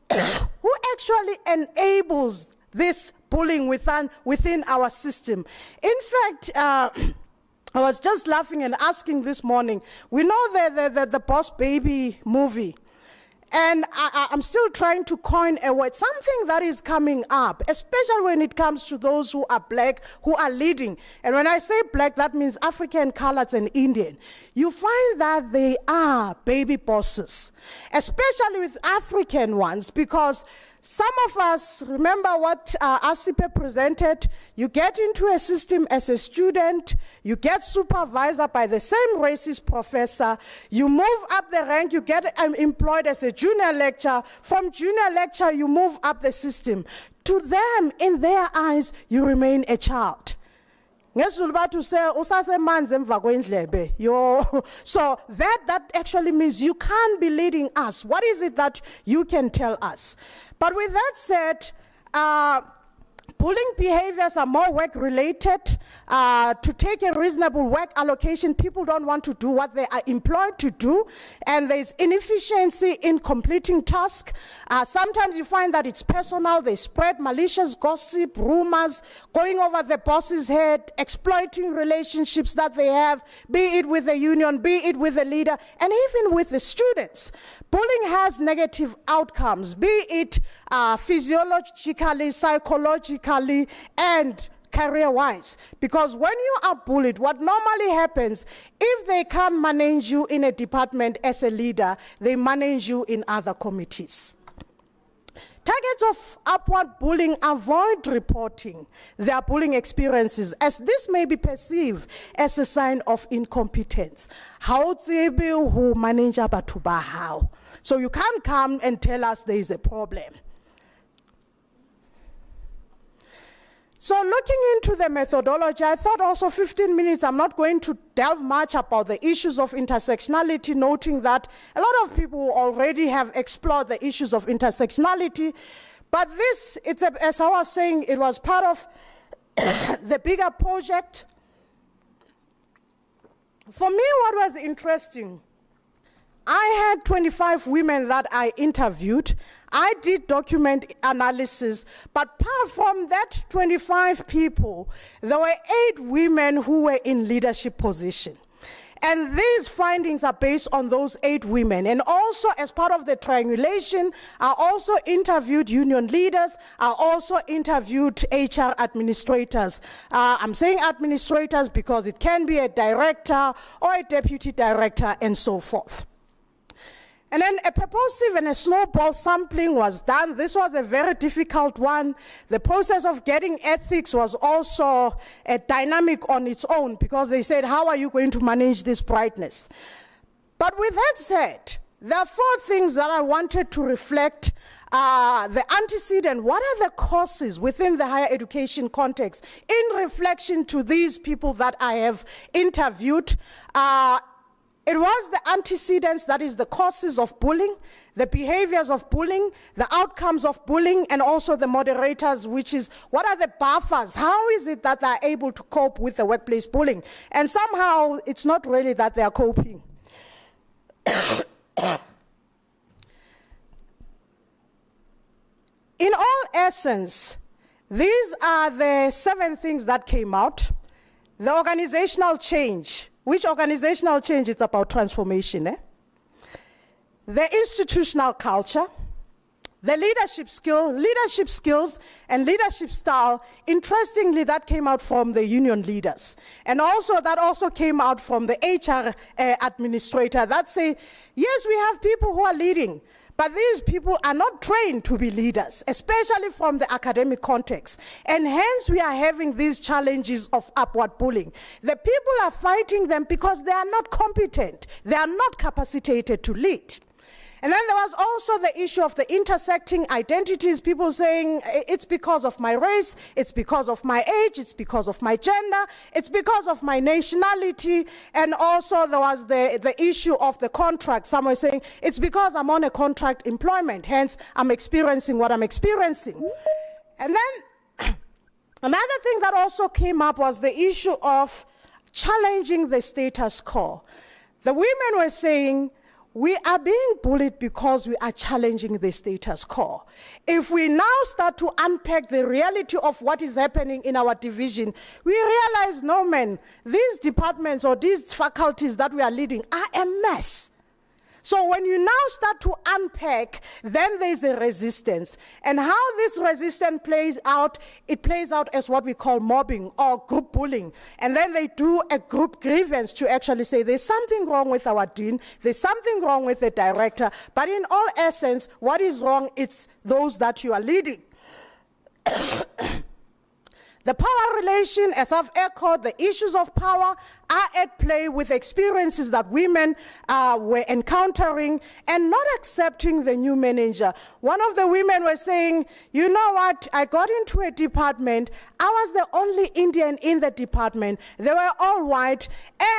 who actually enables this bullying within our system. In fact, I was just laughing and asking this morning, we know the Boss Baby movie. And I'm still trying to coin a word, something that is coming up, especially when it comes to those who are black, who are leading. And when I say black, that means African, coloreds, and Indian. You find that they are baby bosses, especially with African ones, because some of us, remember what Asipe presented, you get into a system as a student, you get supervised by the same racist professor, you move up the rank, you get employed as a junior lecturer, from junior lecturer you move up the system. To them, in their eyes, you remain a child. ngesiZulu bathu se usasemanzi emva kwendlebe. So that actually means you can't be leading us. What is it that you can tell us? But with that said, bullying behaviors are more work-related. To take a reasonable work allocation, people don't want to do what they are employed to do, and there's inefficiency in completing tasks. Sometimes you find that it's personal. They spread malicious gossip, rumors, going over the boss's head, exploiting relationships that they have, be it with the union, be it with the leader, and even with the students. Bullying has negative outcomes, be it physiologically, psychologically, and career-wise. Because when you are bullied, what normally happens, if they can't manage you in a department as a leader, they manage you in other committees. Targets of upward bullying avoid reporting their bullying experiences, as this may be perceived as a sign of incompetence. So you can't come and tell us there is a problem. So looking into the methodology, I thought also 15 minutes, I'm not going to delve much about the issues of intersectionality, noting that a lot of people already have explored the issues of intersectionality. But this, as I was saying, it was part of the bigger project. For me, what was interesting, I had 25 women that I interviewed. I did document analysis, but apart from that 25 people, there were 8 women who were in leadership position. And these findings are based on those 8 women. And also, as part of the triangulation, I also interviewed union leaders. I also interviewed HR administrators. I'm saying administrators because it can be a director or a deputy director and so forth. And then a purposive and a snowball sampling was done. This was a very difficult one. The process of getting ethics was also a dynamic on its own, because they said, how are you going to manage this brightness? But with that said, there are 4 things that I wanted to reflect. The antecedent, what are the causes within the higher education context in reflection to these people that I have interviewed? It was the antecedents, that is the causes of bullying, the behaviors of bullying, the outcomes of bullying, and also the moderators, which is what are the buffers? How is it that they're able to cope with the workplace bullying? And somehow it's not really that they are coping. In all essence, these are the 7 things that came out. The organizational change. Which organizational change is about transformation? The institutional culture, the leadership skills and leadership style. Interestingly, that came out from the union leaders. And also, that also came out from the HR administrator that say, yes, we have people who are leading, but these people are not trained to be leaders, especially from the academic context. And hence we are having these challenges of upward bullying. The people are fighting them because they are not competent. They are not capacitated to lead. And then there was also the issue of the intersecting identities, people saying it's because of my race, it's because of my age, it's because of my gender, it's because of my nationality. And also there was the issue of the contract. Some were saying it's because I'm on a contract employment, hence I'm experiencing what I'm experiencing. And then another thing that also came up was the issue of challenging the status quo. The women were saying, we are being bullied because we are challenging the status quo. If we now start to unpack the reality of what is happening in our division, we realize, no man, these departments or these faculties that we are leading are a mess. So when you now start to unpack, then there's a resistance. And how this resistance plays out, it plays out as what we call mobbing or group bullying. And then they do a group grievance to actually say there's something wrong with our dean, there's something wrong with the director, but in all essence, what is wrong, it's those that you are leading. The power relation, as I've echoed, the issues of power are at play with experiences that women were encountering and not accepting the new manager. One of the women was saying, you know what, I got into a department, I was the only Indian in the department, they were all white,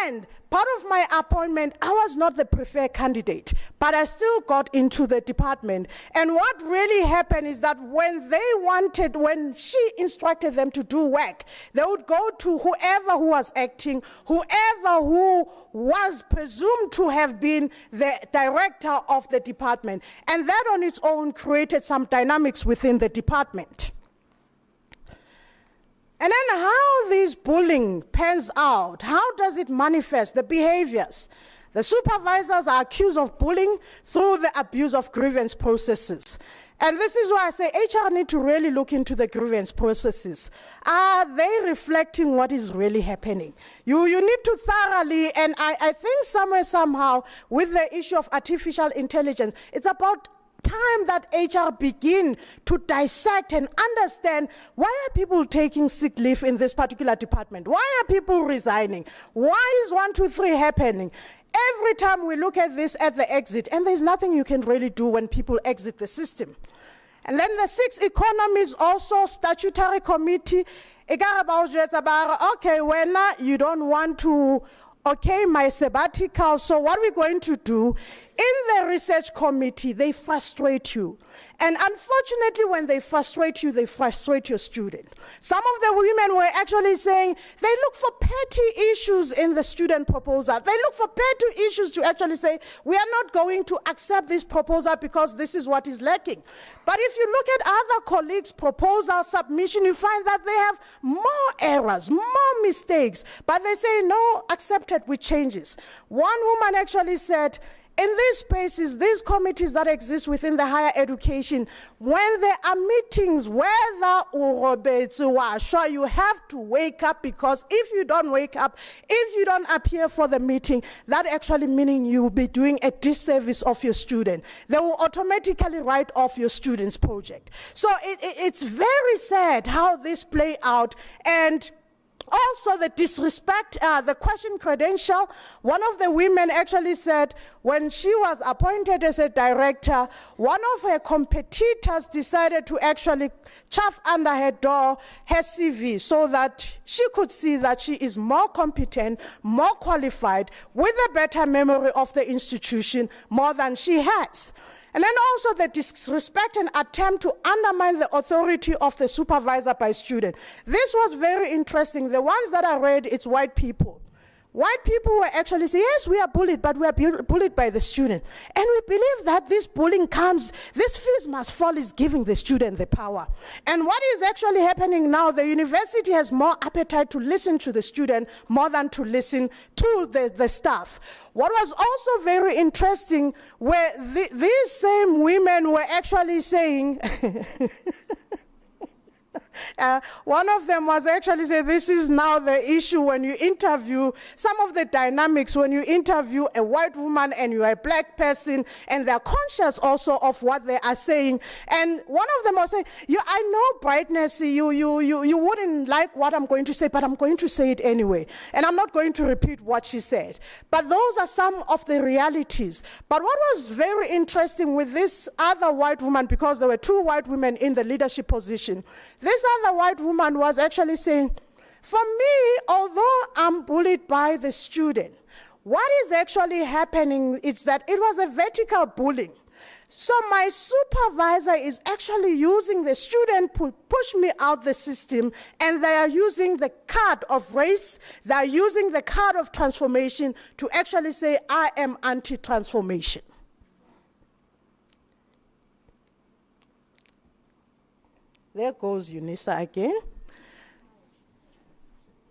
and part of my appointment, I was not the preferred candidate, but I still got into the department. And what really happened is that when she instructed them to do work, they would go to whoever who was acting, whoever who was presumed to have been the director of the department. And that on its own created some dynamics within the department. And then how this bullying pans out, how does it manifest, the behaviors? The supervisors are accused of bullying through the abuse of grievance processes. And this is why I say HR need to really look into the grievance processes. Are they reflecting what is really happening? You need to thoroughly, and I think somewhere, somehow, with the issue of artificial intelligence, it's about time that HR begin to dissect and understand why are people taking sick leave in this particular department? Why are people resigning? Why is 1, 2, 3 happening? Every time we look at this at the exit, and there's nothing you can really do when people exit the system. And then the 6 economies, also statutory committee, okay, when you don't want to, okay, my sabbatical, so what are we going to do? In the research committee, they frustrate you. And unfortunately, when they frustrate you, they frustrate your student. Some of the women were actually saying they look for petty issues in the student proposal. They look for petty issues to actually say, we are not going to accept this proposal because this is what is lacking. But if you look at other colleagues' proposal submission, you find that they have more errors, more mistakes. But they say, no, accepted with changes. One woman actually said, in these spaces, these committees that exist within the higher education, when there are meetings, whether you have to wake up, because if you don't wake up, if you don't appear for the meeting, that actually meaning you will be doing a disservice of your student. They will automatically write off your student's project. So it's very sad how this play out. And also the disrespect, the question credential. One of the women actually said when she was appointed as a director, one of her competitors decided to actually chaff under her door her CV so that she could see that she is more competent, more qualified, with a better memory of the institution more than she has. And then also the disrespect and attempt to undermine the authority of the supervisor by student. This was very interesting. The ones that I read, it's white people. White people were actually saying, yes, we are bullied, but we are bullied by the student. And we believe that this bullying comes, this fees must fall is giving the student the power. And what is actually happening now, the university has more appetite to listen to the student more than to listen to the staff. What was also very interesting, where these same women were actually saying, one of them was actually saying, this is now the issue when you interview, some of the dynamics when you interview a white woman and you are a black person, and they're conscious also of what they are saying. And one of them was saying, I know, Brightness, you wouldn't like what I'm going to say, but I'm going to say it anyway. And I'm not going to repeat what she said. But those are some of the realities. But what was very interesting with this other white woman, because there were 2 white women in the leadership position, this other white woman was actually saying, for me, although I'm bullied by the student, what is actually happening is that it was a vertical bullying. So my supervisor is actually using the student to push me out the system, and they are using the card of race, they are using the card of transformation to actually say, I am anti-transformation. There goes UNISA again.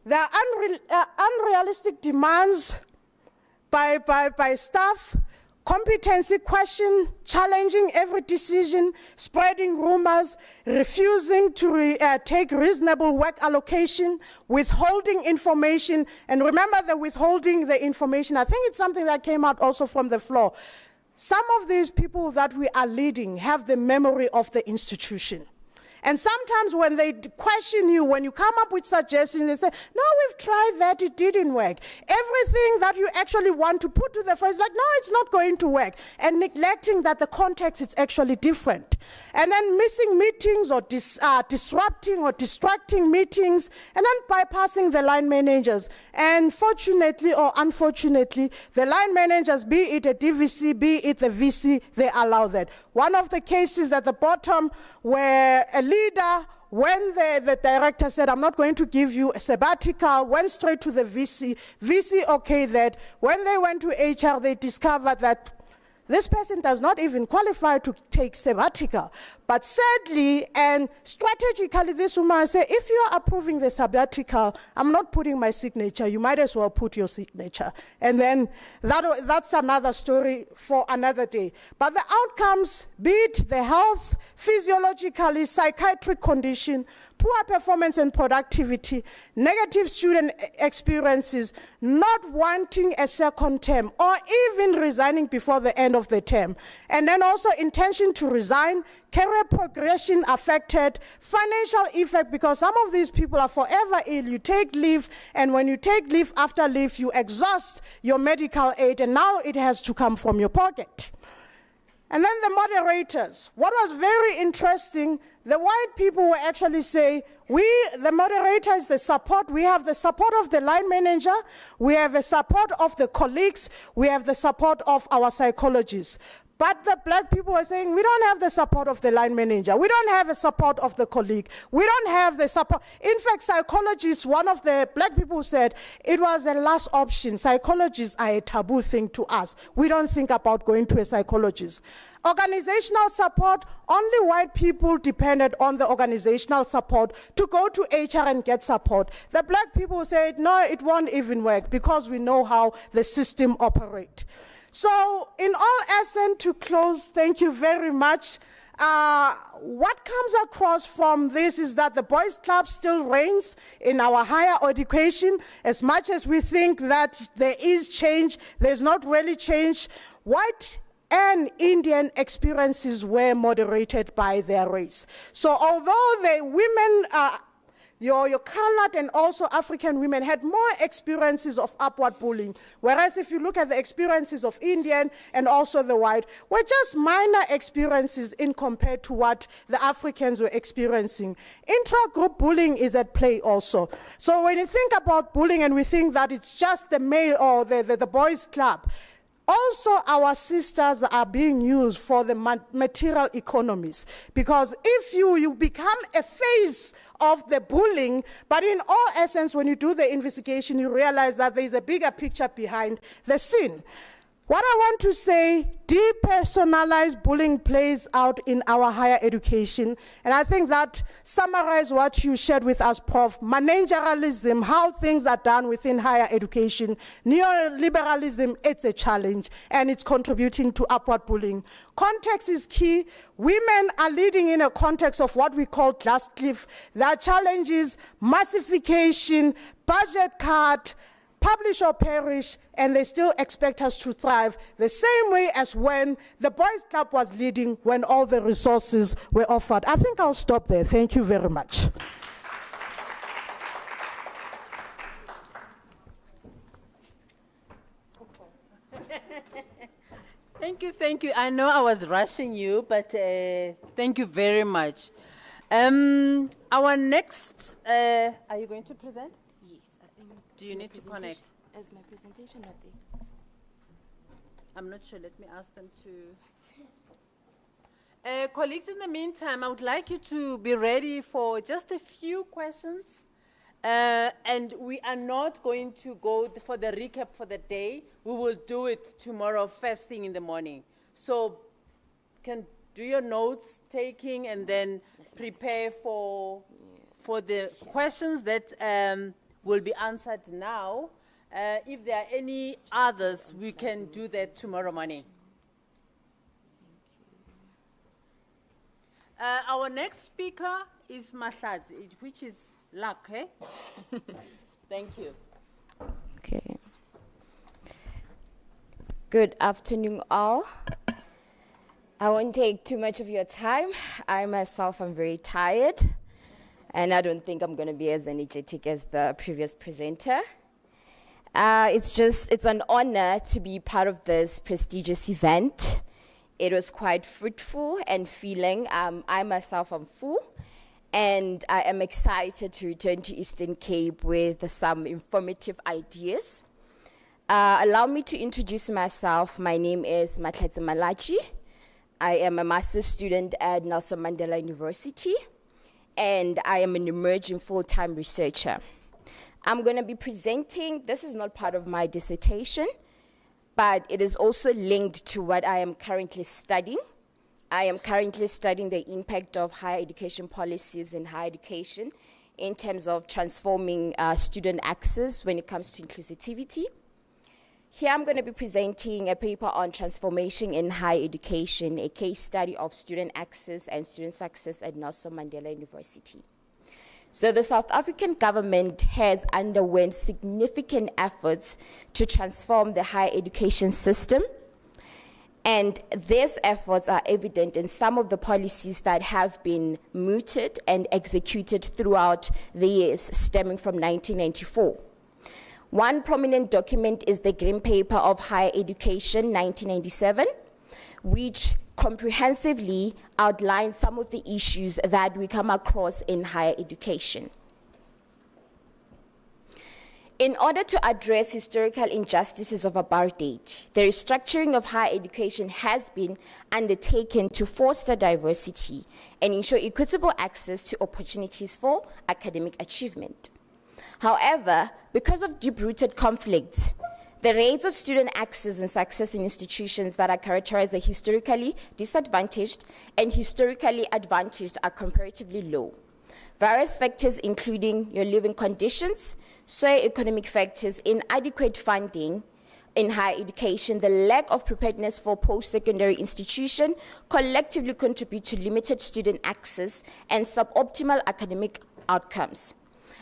There are unrealistic demands by staff, competency question, challenging every decision, spreading rumors, refusing to take reasonable work allocation, withholding information. And remember the withholding the information, I think it's something that came out also from the floor. Some of these people that we are leading have the memory of the institution. And sometimes when they question you, when you come up with suggestions, they say, no, we've tried that, it didn't work. Everything that you actually want to put to the fore is like, no, it's not going to work. And neglecting that the context is actually different. And then missing meetings or disrupting or distracting meetings, and then bypassing the line managers. And fortunately or unfortunately, the line managers, be it a DVC, be it the VC, they allow that. One of the cases at the bottom where a leader, when the director said, I'm not going to give you a sabbatical, went straight to the VC. VC okayed that. When they went to HR, they discovered that this person does not even qualify to take sabbatical. But sadly and strategically, this woman said, if you are approving the sabbatical, I'm not putting my signature. You might as well put your signature. And then that's another story for another day. But the outcomes, be it the health, physiologically, psychiatric condition, poor performance and productivity, negative student experiences, not wanting a second term, or even resigning before the end of the term. And then also intention to resign, career progression affected, financial effect, because some of these people are forever ill. You take leave, and when you take leave after leave, you exhaust your medical aid, and now it has to come from your pocket. And then the moderators. What was very interesting, the white people will actually say, the moderators, the support, we have the support of the line manager, we have the support of the colleagues, we have the support of our psychologists. But the black people are saying, we don't have the support of the line manager. We don't have the support of the colleague. We don't have the support. In fact, psychologists, one of the black people said, it was a last option. Psychologists are a taboo thing to us. We don't think about going to a psychologist. Organizational support, only white people depended on the organizational support to go to HR and get support. The black people said, no, it won't even work because we know how the system operates. So in all essence, to close, thank you very much. What comes across from this is that the boys' club still reigns in our higher education. As much as we think that there is change, there's not really change. White and Indian experiences were moderated by their race. So although the women, your colored and also African women had more experiences of upward bullying, whereas if you look at the experiences of Indian and also the white, were just minor experiences in compared to what the Africans were experiencing. Intra-group bullying is at play also. So when you think about bullying and we think that it's just the male or the boys' club, also, our sisters are being used for the material economies. Because if you become a face of the bullying, but in all essence, when you do the investigation, you realize that there is a bigger picture behind the scene. What I want to say, depersonalized bullying plays out in our higher education. And I think that summarizes what you shared with us, Prof. Managerialism, how things are done within higher education. Neoliberalism, it's a challenge, and it's contributing to upward bullying. Context is key. Women are leading in a context of what we call glass cliff. There are challenges, massification, budget cut, publish or perish, and they still expect us to thrive the same way as when the boys' club was leading, when all the resources were offered. I think I'll stop there. Thank you very much. Thank you. I know I was rushing you, but thank you very much. Our next, are you going to present? Yes, I think. Do you need to connect? Is my presentation not there? I'm not sure. Let me ask them to. Colleagues, in the meantime, I would like you to be ready for just a few questions. And we are not going to go for the recap for the day. We will do it tomorrow, first thing in the morning. So can do your notes taking and then prepare for the questions that will be answered now. If there are any others, we can do that tomorrow morning. Our next speaker is Mahlatsi, which is luck, eh? Thank you. Okay. Good afternoon, all. I won't take too much of your time. I myself am very tired, and I don't think I'm going to be as energetic as the previous presenter. It's an honor to be part of this prestigious event. It was quite fruitful and filling. I myself am full, and I am excited to return to Eastern Cape with some informative ideas. Allow me to introduce myself. My name is Mahlatse Malachi. I am a master's student at Nelson Mandela University, and I am an emerging full-time researcher. I'm going to be presenting, this is not part of my dissertation, but it is also linked to what I am currently studying. I am currently studying the impact of higher education policies in higher education in terms of transforming student access when it comes to inclusivity. Here I'm going to be presenting a paper on transformation in higher education, a case study of student access and student success at Nelson Mandela University. So the South African government has underwent significant efforts to transform the higher education system, and these efforts are evident in some of the policies that have been mooted and executed throughout the years stemming from 1994. One prominent document is the Green Paper of Higher Education, 1997, which comprehensively outlines some of the issues that we come across in higher education. In order to address historical injustices of apartheid, the restructuring of higher education has been undertaken to foster diversity and ensure equitable access to opportunities for academic achievement. However, because of deep-rooted conflicts, the rates of student access and success in institutions that are characterized as historically disadvantaged and historically advantaged are comparatively low. Various factors, including your living conditions, socio-economic factors, inadequate funding in higher education, the lack of preparedness for post-secondary institution, collectively contribute to limited student access and suboptimal academic outcomes.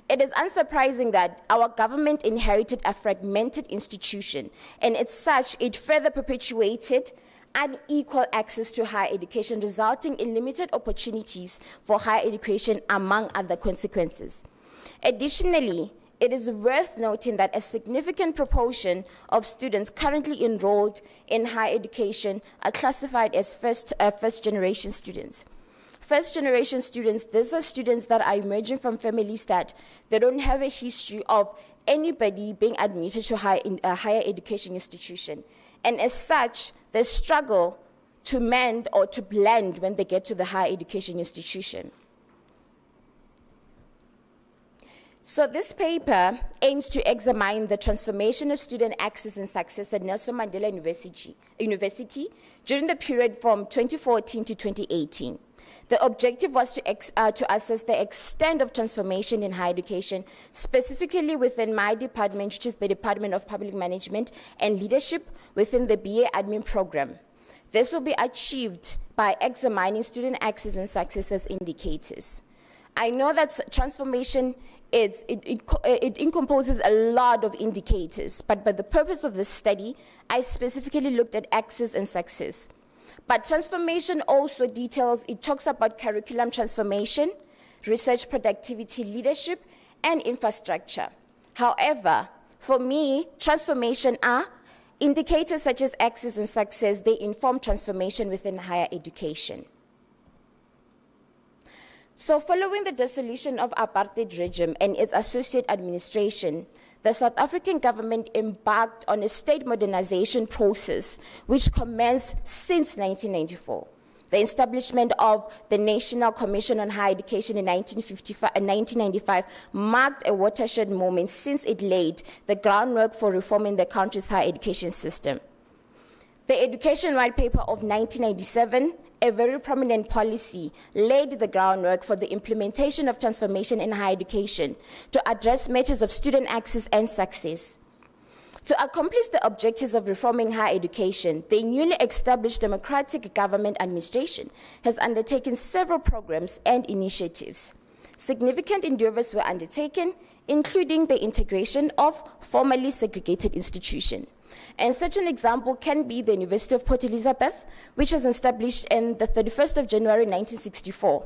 It is unsurprising that our government inherited a fragmented institution, and as such, it further perpetuated unequal access to higher education, resulting in limited opportunities for higher education, among other consequences. Additionally, it is worth noting that a significant proportion of students currently enrolled in higher education are classified as first-generation students. First-generation students, these are students that are emerging from families that they don't have a history of anybody being admitted to a higher education institution. And as such, they struggle to mend or to blend when they get to the higher education institution. So this paper aims to examine the transformation of student access and success at Nelson Mandela University during the period from 2014 to 2018. The objective was to assess the extent of transformation in higher education, specifically within my department, which is the Department of Public Management and Leadership within the BA Admin program. This will be achieved by examining student access and success as indicators. I know that transformation it encompasses a lot of indicators, but by the purpose of this study, I specifically looked at access and success. But transformation also details, it talks about curriculum transformation, research productivity, leadership, and infrastructure. However, for me, transformation are indicators such as access and success, they inform transformation within higher education. So following the dissolution of apartheid regime and its associate administration, the South African government embarked on a state modernization process which commenced since 1994. The establishment of the National Commission on Higher Education in 1995 marked a watershed moment since it laid the groundwork for reforming the country's higher education system. The Education White Paper of 1997, a very prominent policy, laid the groundwork for the implementation of transformation in higher education to address matters of student access and success. To accomplish the objectives of reforming higher education, the newly established Democratic Government Administration has undertaken several programs and initiatives. Significant endeavors were undertaken, including the integration of formerly segregated institutions, And such an example can be the University of Port Elizabeth, which was established on the 31st of January 1964.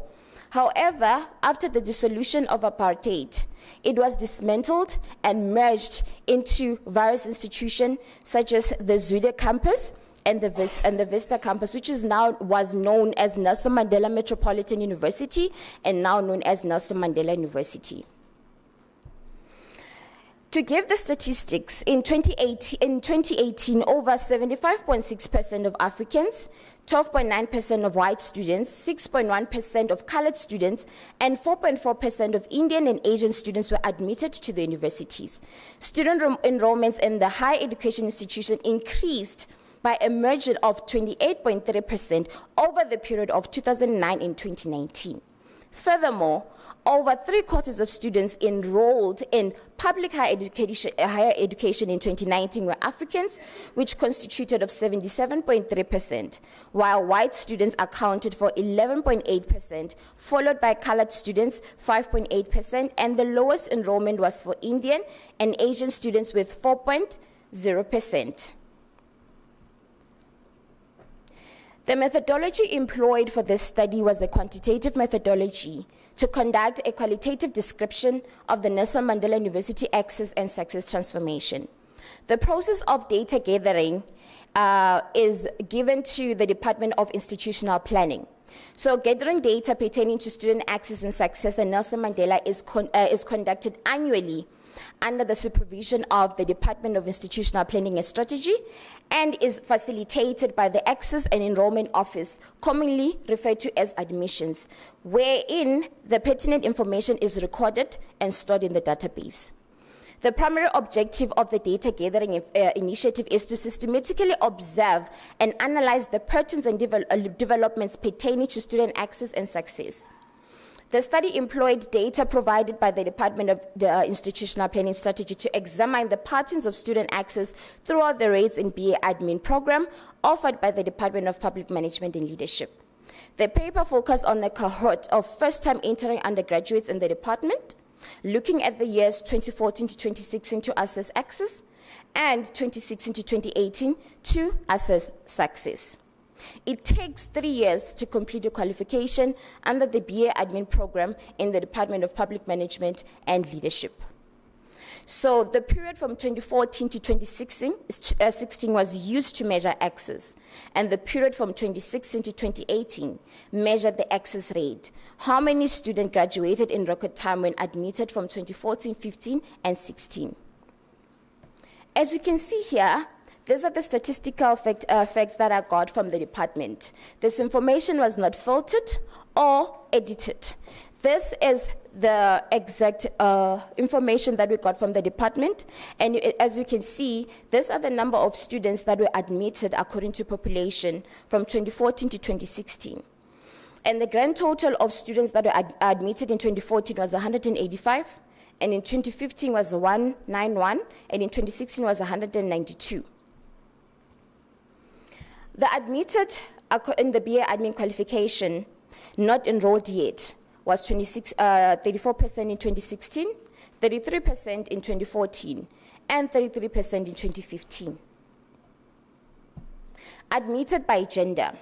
However, after the dissolution of apartheid, it was dismantled and merged into various institutions such as the Zwide campus and the Vista campus, which was known as Nelson Mandela Metropolitan University and now known as Nelson Mandela University. To give the statistics, in 2018, over 75.6% of Africans, 12.9% of white students, 6.1% of colored students, and 4.4% of Indian and Asian students were admitted to the universities. Student enrollments in the higher education institution increased by a margin of 28.3% over the period of 2009 and 2019. Furthermore, over 3/4 of students enrolled in public higher education in 2019 were Africans, which constituted of 77.3%, while white students accounted for 11.8%, followed by colored students 5.8%, and the lowest enrollment was for Indian and Asian students with 4.0%. The methodology employed for this study was a quantitative methodology to conduct a qualitative description of the Nelson Mandela University Access and Success Transformation. The process of data gathering is given to the Department of Institutional Planning. So gathering data pertaining to student access and success at Nelson Mandela is conducted annually under the supervision of the Department of Institutional Planning and Strategy, and is facilitated by the Access and Enrollment Office, commonly referred to as admissions, wherein the pertinent information is recorded and stored in the database. The primary objective of the data gathering initiative is to systematically observe and analyze the patterns and developments pertaining to student access and success. The study employed data provided by the Department of the Institutional Planning Strategy to examine the patterns of student access throughout the rates in BA admin program offered by the Department of Public Management and Leadership. The paper focused on the cohort of first-time entering undergraduates in the department, looking at the years 2014 to 2016 to assess access, and 2016 to 2018 to assess success. It takes 3 years to complete a qualification under the BA admin program in the Department of Public Management and Leadership. So the period from 2014 to 2016 was used to measure access, and the period from 2016 to 2018 measured the access rate. How many students graduated in record time when admitted from 2014, 15, and 16? As you can see here, these are the statistical facts that I got from the department. This information was not filtered or edited. This is the exact information that we got from the department. And as you can see, these are the number of students that were admitted according to population from 2014 to 2016. And the grand total of students that were admitted in 2014 was 185, and in 2015 was 191, and in 2016 was 192. The admitted in the BA admin qualification, not enrolled yet, was 34% in 2016, 33% in 2014, and 33% in 2015. Admitted by gender.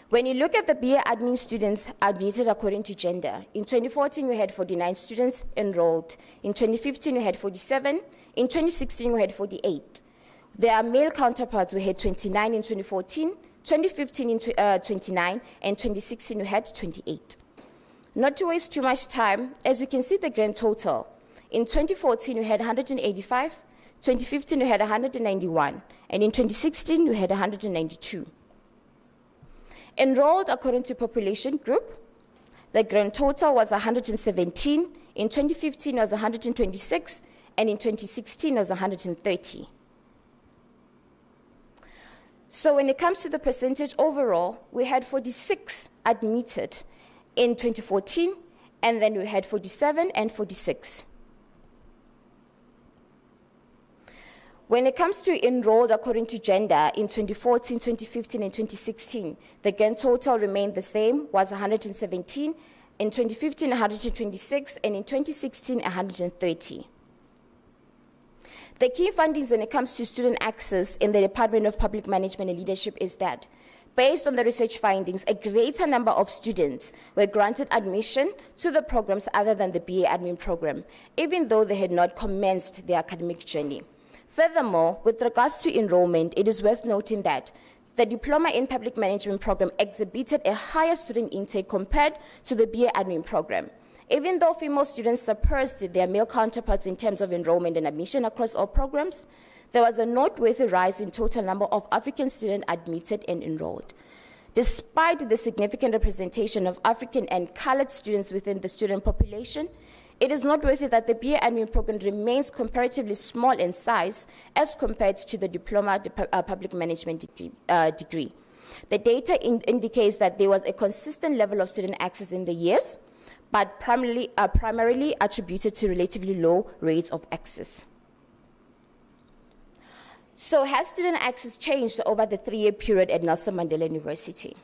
When you look at the BA admin students admitted according to gender, in 2014 we had 49 students enrolled, in 2015 we had 47, in 2016 we had 48. Their male counterparts, we had 29 in 2014, 2015 in 29, and 2016 we had 28. Not to waste too much time, as you can see the grand total. In 2014 we had 185, 2015 we had 191, and in 2016 we had 192. Enrolled according to population group, the grand total was 117, in 2015 was 126, and in 2016 was 130. So when it comes to the percentage overall, we had 46 admitted in 2014, and then we had 47 and 46. When it comes to enrolled according to gender in 2014, 2015, and 2016, the grand total remained the same, was 117, in 2015, 126, and in 2016, 130. The key findings when it comes to student access in the Department of Public Management and Leadership is that, based on the research findings, a greater number of students were granted admission to the programs other than the BA Admin program, even though they had not commenced their academic journey. Furthermore, with regards to enrollment, it is worth noting that the Diploma in Public Management program exhibited a higher student intake compared to the BA Admin program. Even though female students surpassed their male counterparts in terms of enrollment and admission across all programs, there was a noteworthy rise in total number of African students admitted and enrolled. Despite the significant representation of African and colored students within the student population, it is noteworthy that the BA Admin program remains comparatively small in size as compared to the Diploma Public Management degree. The data indicates that there was a consistent level of student access in the years, but primarily attributed to relatively low rates of access. So has student access changed over the 3-year period at Nelson Mandela University?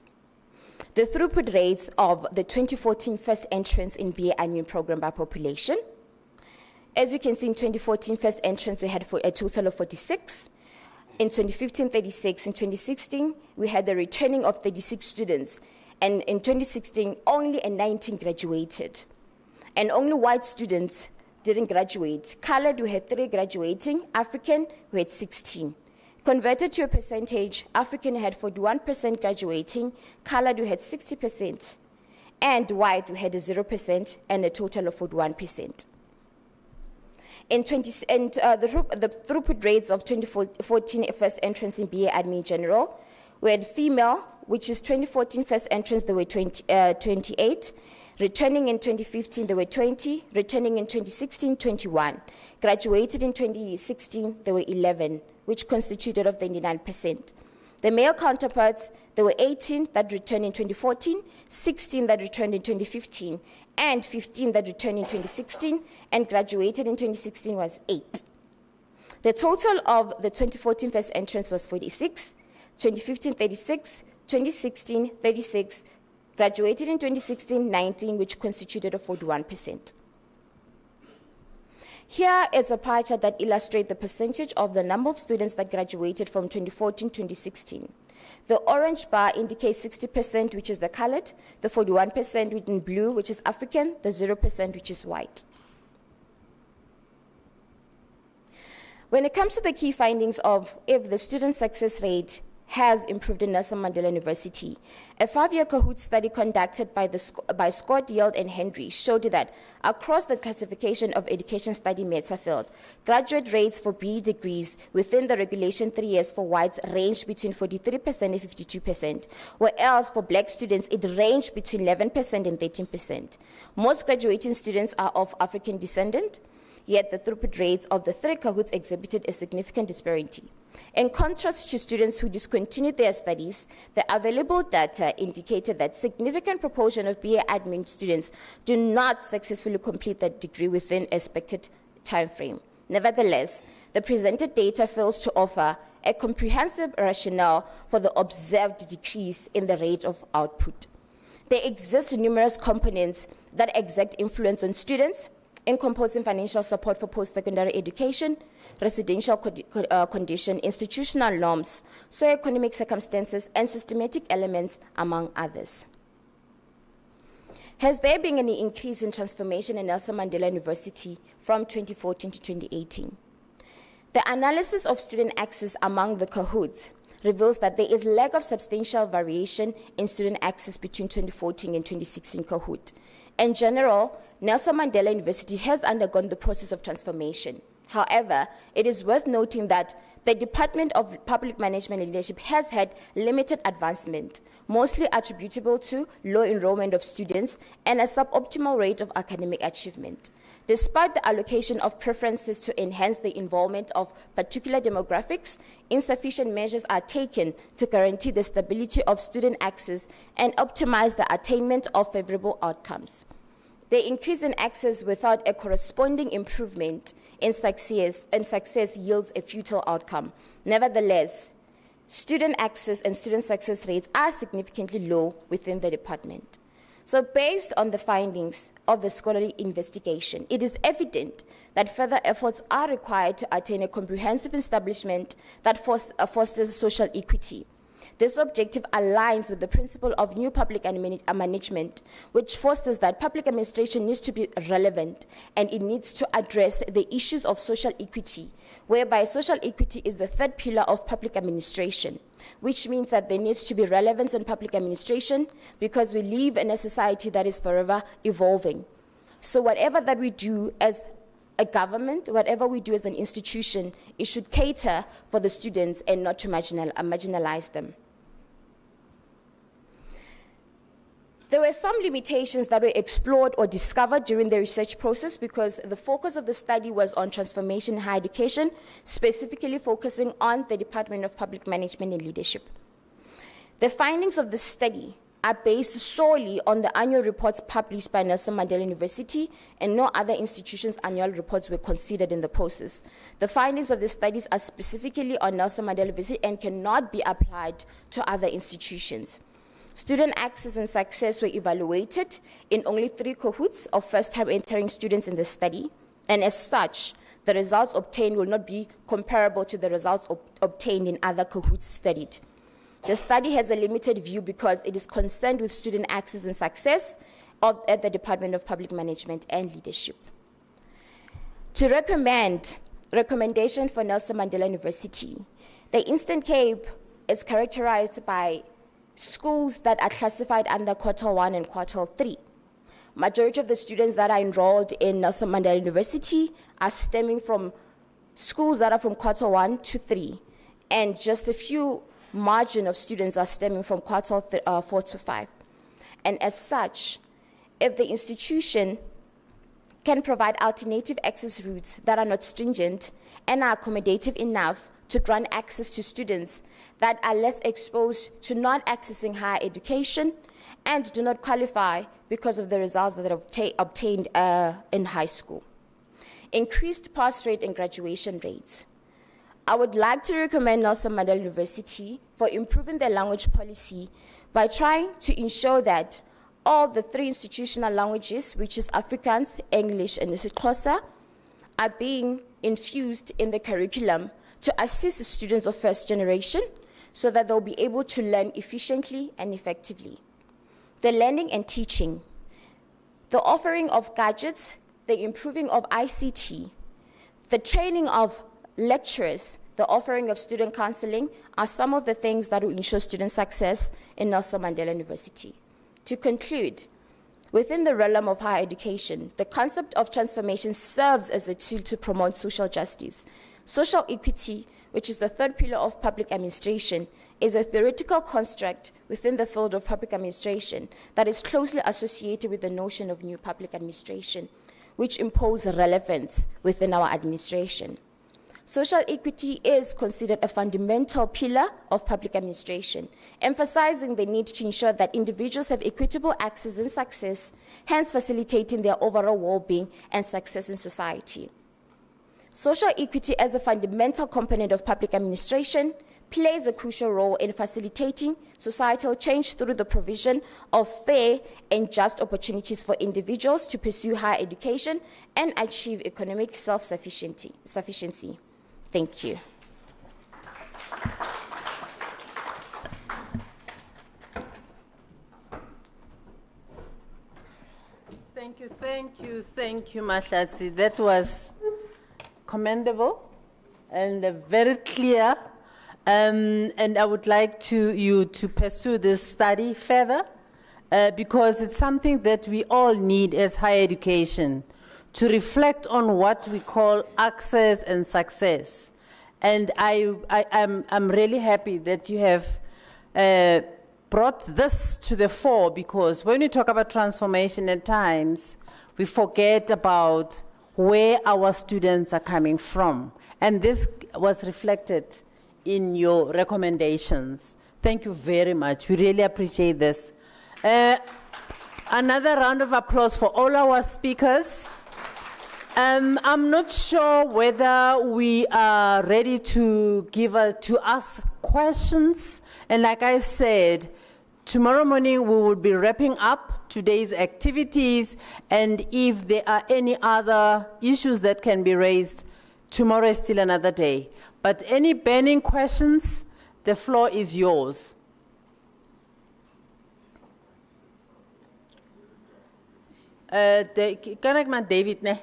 The throughput rates of the 2014 first entrance in BA Admin program by population. As you can see, in 2014 first entrance, we had a total of 46. In 2015, 36. In 2016, we had the returning of 36 students. And in 2016, only 19 graduated. And only white students didn't graduate. Colored, we had 3 graduating. African, we had 16. Converted to a percentage, African had 41% graduating. Colored, we had 60%. And white, we had a 0% and a total of 41%. The throughput rates of 2014 first entrance in BA Admin General, we had female, which is 2014 first entrance, there were 28. Returning in 2015, there were 20. Returning in 2016, 21. Graduated in 2016, there were 11, which constituted of 99%. The male counterparts, there were 18 that returned in 2014, 16 that returned in 2015, and 15 that returned in 2016, and graduated in 2016 was 8. The total of the 2014 first entrance was 46, 2015, 36, 2016, 36, graduated in 2016, 19, which constituted of 41%. Here is a pie chart that illustrates the percentage of the number of students that graduated from 2014 to 2016. The orange bar indicates 60%, which is the colored, the 41% within blue, which is African, the 0%, which is white. When it comes to the key findings of if the student success rate has improved in Nelson Mandela University, a 5-year Kahoot study conducted by Scott, Yield, and Henry showed that across the classification of education study meta field, graduate rates for BE degrees within the regulation 3 years for whites ranged between 43% and 52%, whereas for black students it ranged between 11% and 13%. Most graduating students are of African descent, yet the throughput rates of the 3 Kahoots exhibited a significant disparity. In contrast to students who discontinued their studies, the available data indicated that significant proportion of BA Admin students do not successfully complete their degree within a expected time frame. Nevertheless, the presented data fails to offer a comprehensive rationale for the observed decrease in the rate of output. There exist numerous components that exert influence on students, encompassing financial support for post-secondary education, residential condition, institutional norms, socio-economic circumstances, and systematic elements, among others. Has there been any increase in transformation in Nelson Mandela University from 2014 to 2018? The analysis of student access among the Kahoots reveals that there is lack of substantial variation in student access between 2014 and 2016 Kahoot. In general, Nelson Mandela University has undergone the process of transformation. However, it is worth noting that the Department of Public Management and Leadership has had limited advancement, mostly attributable to low enrollment of students and a suboptimal rate of academic achievement. Despite the allocation of preferences to enhance the involvement of particular demographics, insufficient measures are taken to guarantee the stability of student access and optimize the attainment of favorable outcomes. The increase in access without a corresponding improvement in success yields a futile outcome. Nevertheless, student access and student success rates are significantly low within the department. So based on the findings of the scholarly investigation, it is evident that further efforts are required to attain a comprehensive establishment that fosters social equity. This objective aligns with the principle of new public management, which fosters that public administration needs to be relevant and it needs to address the issues of social equity, whereby social equity is the third pillar of public administration, which means that there needs to be relevance in public administration because we live in a society that is forever evolving. So whatever that we do as a government, whatever we do as an institution, it should cater for the students and not to marginalize them. There were some limitations that were explored or discovered during the research process because the focus of the study was on transformation in higher education, specifically focusing on the Department of Public Management and Leadership. The findings of the study are based solely on the annual reports published by Nelson Mandela University, and no other institution's annual reports were considered in the process. The findings of the studies are specifically on Nelson Mandela University and cannot be applied to other institutions. Student access and success were evaluated in only 3 cohorts of first-time entering students in the study, and as such, the results obtained will not be comparable to the results obtained in other cohorts studied. The study has a limited view because it is concerned with student access and success at the Department of Public Management and Leadership. To recommendation for Nelson Mandela University, the Eastern Cape is characterized by schools that are classified under Quartile 1 and Quartile 3. Majority of the students that are enrolled in Nelson Mandela University are stemming from schools that are from Quartile 1 to 3, and just a few margin of students are stemming from Quartile 4 to 5. And as such, if the institution can provide alternative access routes that are not stringent and are accommodative enough to grant access to students that are less exposed to not accessing higher education and do not qualify because of the results that are obtained in high school. Increased pass rate and graduation rates. I would like to recommend Nelson Mandela University for improving their language policy by trying to ensure that all the 3 institutional languages, which is Afrikaans, English, and isiXhosa, are being infused in the curriculum to assist the students of first generation so that they'll be able to learn efficiently and effectively. The learning and teaching, the offering of gadgets, the improving of ICT, the training of lecturers, the offering of student counseling are some of the things that will ensure student success in Nelson Mandela University. To conclude, within the realm of higher education, the concept of transformation serves as a tool to promote social justice. Social equity, which is the third pillar of public administration, is a theoretical construct within the field of public administration that is closely associated with the notion of new public administration, which impose relevance within our administration. Social equity is considered a fundamental pillar of public administration, emphasizing the need to ensure that individuals have equitable access and success, hence facilitating their overall well-being and success in society. Social equity as a fundamental component of public administration plays a crucial role in facilitating societal change through the provision of fair and just opportunities for individuals to pursue higher education and achieve economic self-sufficiency. Thank you. Thank you, Mahlatsi. That was commendable and very clear. And I would like you to pursue this study further because it's something that we all need as higher education, to reflect on what we call access and success. And I'm really happy that you have brought this to the fore, because when we talk about transformation at times, we forget about where our students are coming from. And this was reflected in your recommendations. Thank you very much. We really appreciate this. Another round of applause for all our speakers. I'm not sure whether we are ready to ask questions. And like I said, Tomorrow morning, we will be wrapping up today's activities, and if there are any other issues that can be raised, tomorrow is still another day. But any burning questions, the floor is yours. Kan ek maar David, ne?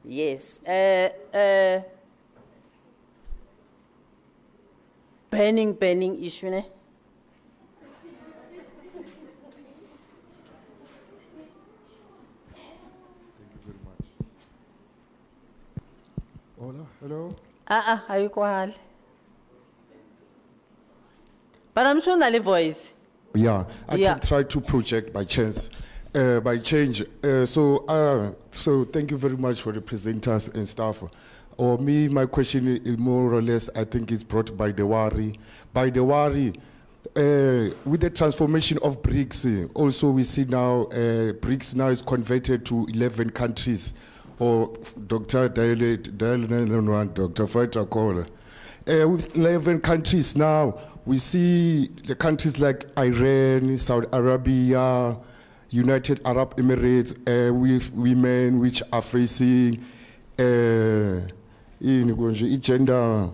Yes. Burning issue, ne? Hola, hello. Ayuko hal. But I'm sure the voice. Yeah, I Yeah. can try to project by chance, by change. So thank you very much for the presenters and staff. Or me, my question is more or less, I think it's brought by the worry. By the worry, with the transformation of BRICS, also we see now BRICS now is converted to 11 countries. Or Dr. Dr. Fighter Call. With 11 countries now, we see the countries like Iran, Saudi Arabia, United Arab Emirates, with women which are facing gender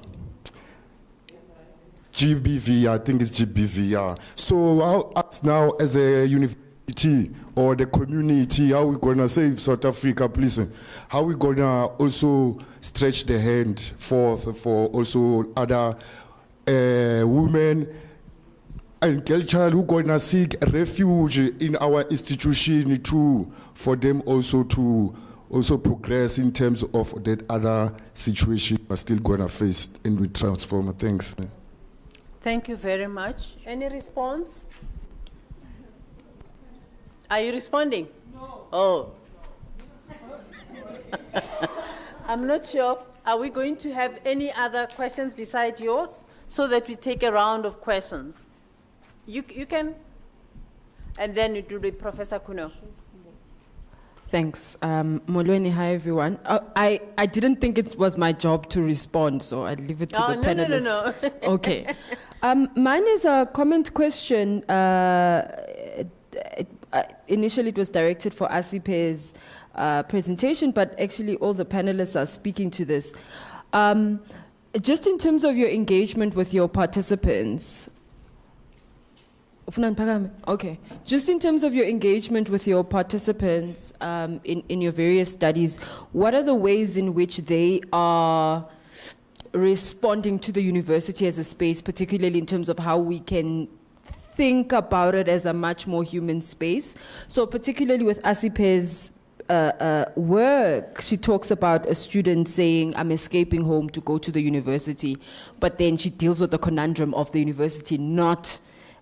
GBV, I think it's GBV, yeah. So how us now as a university or the community, how we gonna save South Africa, please? How we gonna also stretch the hand forth for also other women and girl child who gonna seek refuge in our institution too, for them also to also progress in terms of that other situation are still gonna face and we transform things. Thank you very much. Any response? Are you responding? No. Oh. I'm not sure. Are we going to have any other questions besides yours so that we take a round of questions? You can? And then it will be Professor Kuno. Thanks. Molweni, hi everyone. I didn't think it was my job to respond, so I'd leave it to the panelists. No. Okay. Mine is a comment question. Initially, it was directed for Asipe's presentation, but actually all the panelists are speaking to this. Just in terms of your engagement with your participants, okay. Just in terms of your engagement with your participants in your various studies, what are the ways in which they are responding to the university as a space, particularly in terms of how we can think about it as a much more human space? So particularly with Asipe's work, she talks about a student saying, I'm escaping home to go to the university, but then she deals with the conundrum of the university not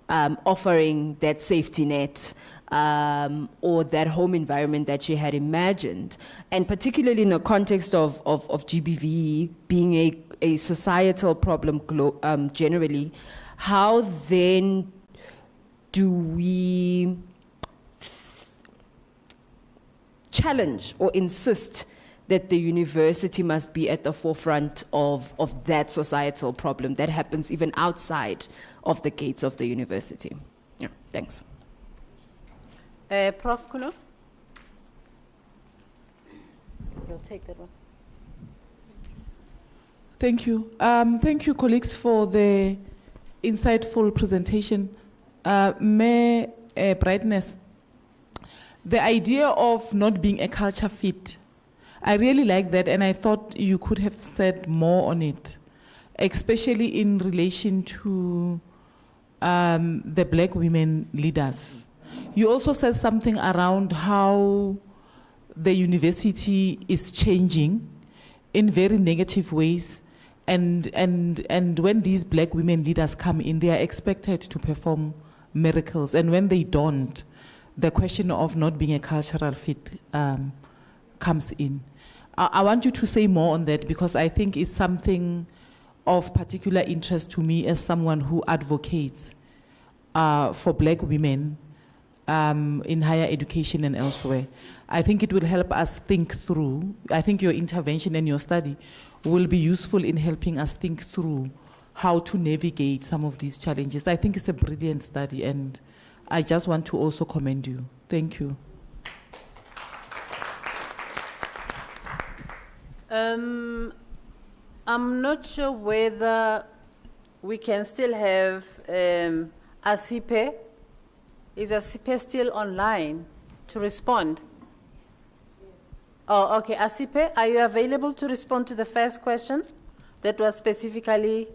offering that safety net or that home environment that she had imagined. And particularly in the context of GBV being a societal problem generally, how then do we challenge or insist that the university must be at the forefront of that societal problem that happens even outside of the gates of the university? Yeah, thanks. Prof. Kuno? You'll take that one. Thank you. Thank you, colleagues, for the insightful presentation. May Brightness, the idea of not being a culture fit, I really like that, and I thought you could have said more on it, especially in relation to the black women leaders. You also said something around how the university is changing in very negative ways, and when these black women leaders come in, they are expected to perform miracles, and when they don't, the question of not being a cultural fit comes in. I want you to say more on that, because I think it's something of particular interest to me as someone who advocates for black women in higher education and elsewhere. I think it will help us think through. I think your intervention and your study will be useful in helping us think through how to navigate some of these challenges. I think it's a brilliant study, and I just want to also commend you. Thank you. I'm not sure whether we can still have Asipe. Is Asipe still online to respond? Oh, okay. Asipe, are you available to respond to the first question that was specifically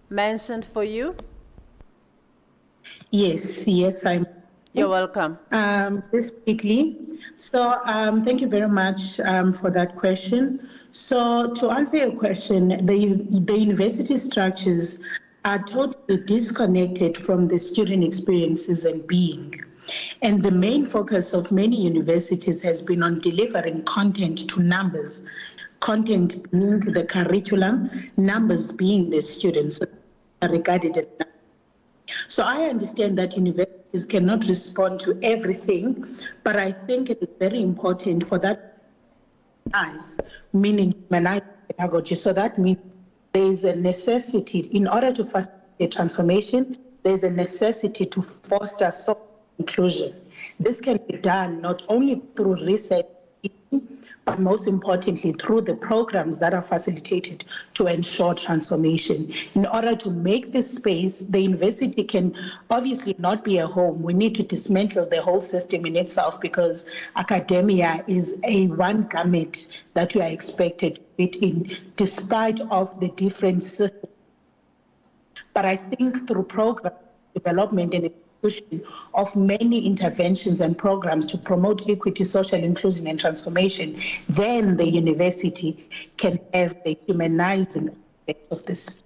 mentioned for you? Yes, I'm. You're welcome. Just quickly. So thank you very much for that question. So to answer your question, the university structures are totally disconnected from the student experiences and being. And the main focus of many universities has been on delivering content to numbers, content being the curriculum, numbers being the students are regarded as numbers. So I understand that universities cannot respond to everything, but I think it is very important for that meaning pedagogy. So that means there is a necessity, in order to facilitate transformation, there is a necessity to foster social inclusion. This can be done not only through research, but most importantly, through the programs that are facilitated to ensure transformation. In order to make this space, the university can obviously not be a home. We need to dismantle the whole system in itself, because academia is a one gamut that we are expected to fit in, despite of the different systems. But I think through program development and of many interventions and programs to promote equity, social inclusion, and transformation, then the university can have the humanizing aspect of this.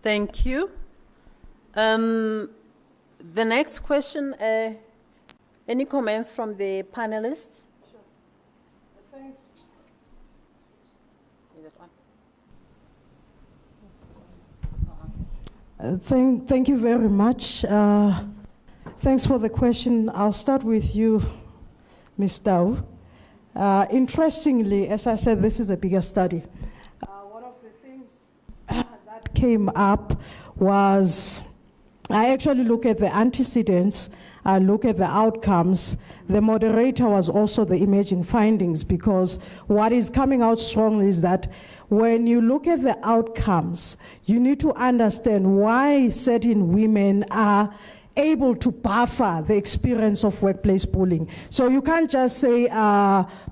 Thank you. The next question, any comments from the panelists? Sure. Thanks. Thank you very much. Thanks for the question. I'll start with you, Ms. Dau. Interestingly, as I said, this is a bigger study. One of the things that came up was, I actually look at the antecedents, I look at the outcomes. The moderator was also the emerging findings, because what is coming out strongly is that when you look at the outcomes, you need to understand why certain women are able to buffer the experience of workplace bullying. So you can't just say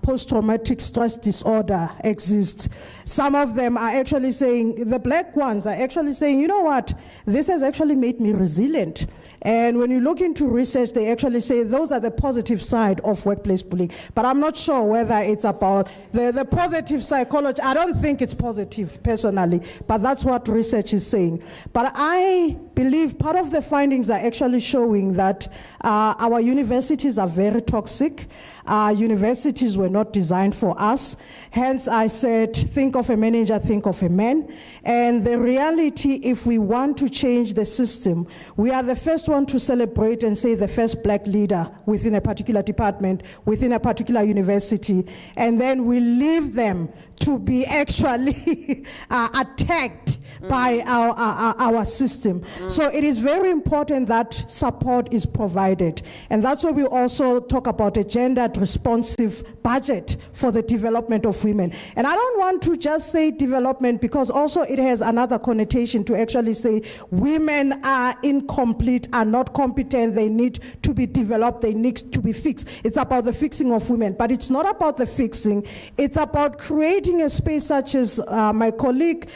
post-traumatic stress disorder exists. Some of them are actually saying, the black ones are actually saying, you know what, this has actually made me resilient. And when you look into research, they actually say those are the positive side of workplace bullying. But I'm not sure whether it's about the positive psychology. I don't think it's positive personally, but that's what research is saying. But I believe part of the findings are actually showing that our universities are very toxic. Universities were not designed for us. Hence, I said, think of a manager, think of a man. And the reality, if we want to change the system, we are the first one to celebrate and say the first black leader within a particular department, within a particular university, and then we leave them to be actually attacked by our system. So it is very important that support is provided. And that's why we also talk about a gendered responsive budget for the development of women. And I don't want to just say development, because also it has another connotation to actually say women are incomplete, are not competent, they need to be developed, they need to be fixed. It's about the fixing of women, but it's not about the fixing. It's about creating a space such as my colleague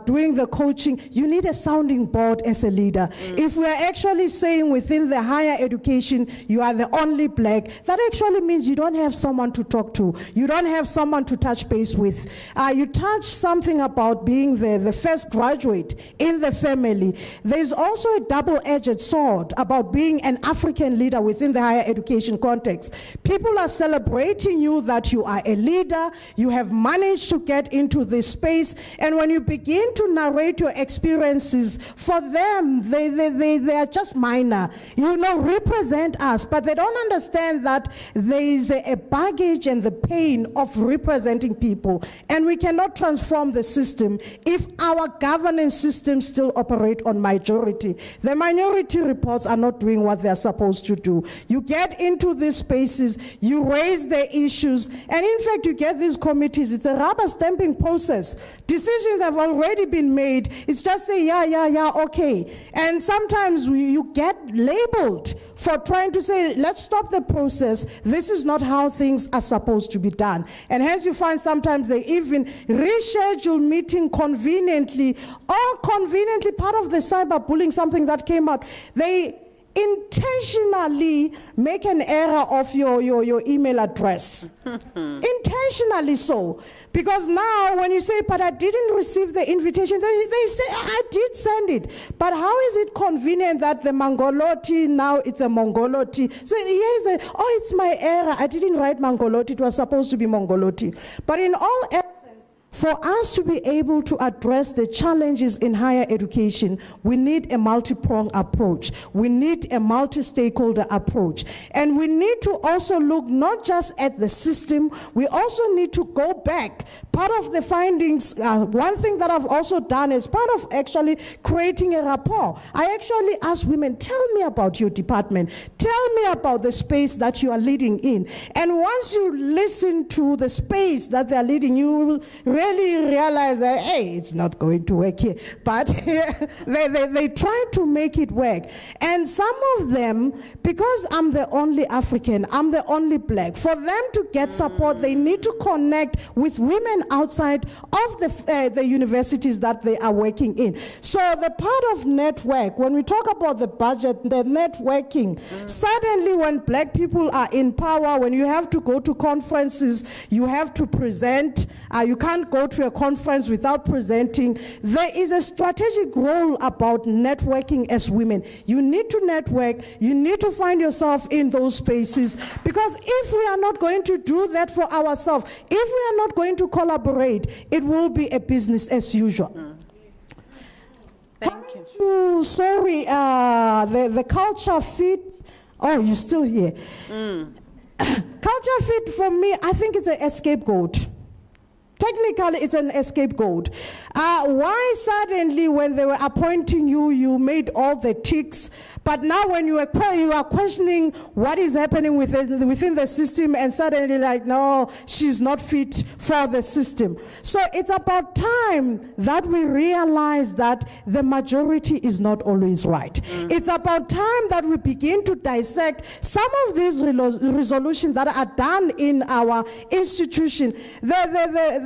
doing the coaching. You need a sounding board as a leader. If we are actually saying within the higher education, you are the only black, that actually means you don't have someone to talk to. You don't have someone to touch base with. You touch something about being the first graduate in the family. There's also a double-edged sword record about being an African leader within the higher education context. People are celebrating you that you are a leader, you have managed to get into this space, and when you begin to narrate your experiences, for them, they are just minor. You know, represent us, but they don't understand that there is a baggage and the pain of representing people, and we cannot transform the system if our governance system still operate on majority. The minority reports are not doing what they're supposed to do. You get into these spaces, you raise the issues, and in fact, you get these committees. It's a rubber stamping process. Decisions have already been made. It's just say, yeah, okay. And sometimes you get labeled for trying to say, let's stop the process. This is not how things are supposed to be done. And hence you find sometimes they even reschedule meeting conveniently, or conveniently part of the cyberbullying, something that came out. They intentionally make an error of your email address. Intentionally so. Because now when you say, but I didn't receive the invitation, they say, I did send it. But how is it convenient that the Mangoloti, now it's a Mongoloti? So yes, oh, it's my error. I didn't write Mangoloti. It was supposed to be Mongoloti. But in all essence, for us to be able to address the challenges in higher education, we need a multi-pronged approach. We need a multi-stakeholder approach. And we need to also look not just at the system, we also need to go back. Part of the findings, one thing that I've also done is part of actually creating a rapport. I actually ask women, tell me about your department. Tell me about the space that you are leading in. And once you listen to the space that they are leading, you will really realize that, hey, it's not going to work here. But they try to make it work. And some of them, because I'm the only African, I'm the only black, for them to get support, they need to connect with women outside of the universities that they are working in. So the part of network, when we talk about the budget, the networking, suddenly when black people are in power, when you have to go to conferences, you have to present, you can't go to a conference without presenting. There is a strategic role about networking as women. You need to network, you need to find yourself in those spaces, because if we are not going to do that for ourselves, if we are not going to collaborate, it will be a business as usual. Thank you. Sorry, the culture fit. Oh, you're still here. Culture fit for me, I think it's a scapegoat. Technically, it's an scapegoat. Why suddenly, when they were appointing you, you made all the ticks, but now when you are questioning what is happening within the system, and suddenly like, no, she's not fit for the system. So it's about time that we realize that the majority is not always right. It's about time that we begin to dissect some of these resolutions that are done in our institution.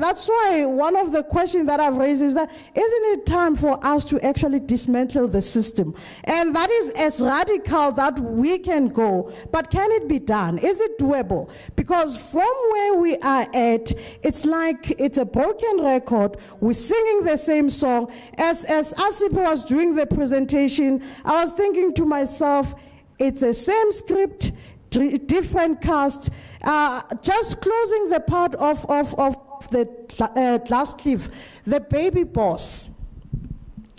That's why one of the questions that I've raised is that, isn't it time for us to actually dismantle the system? And that is as radical that we can go, but can it be done? Is it doable? Because from where we are at, it's like it's a broken record. We're singing the same song. As Asipo was doing the presentation, I was thinking to myself, it's the same script, different cast. Just closing the part of the glass cliff, the baby boss.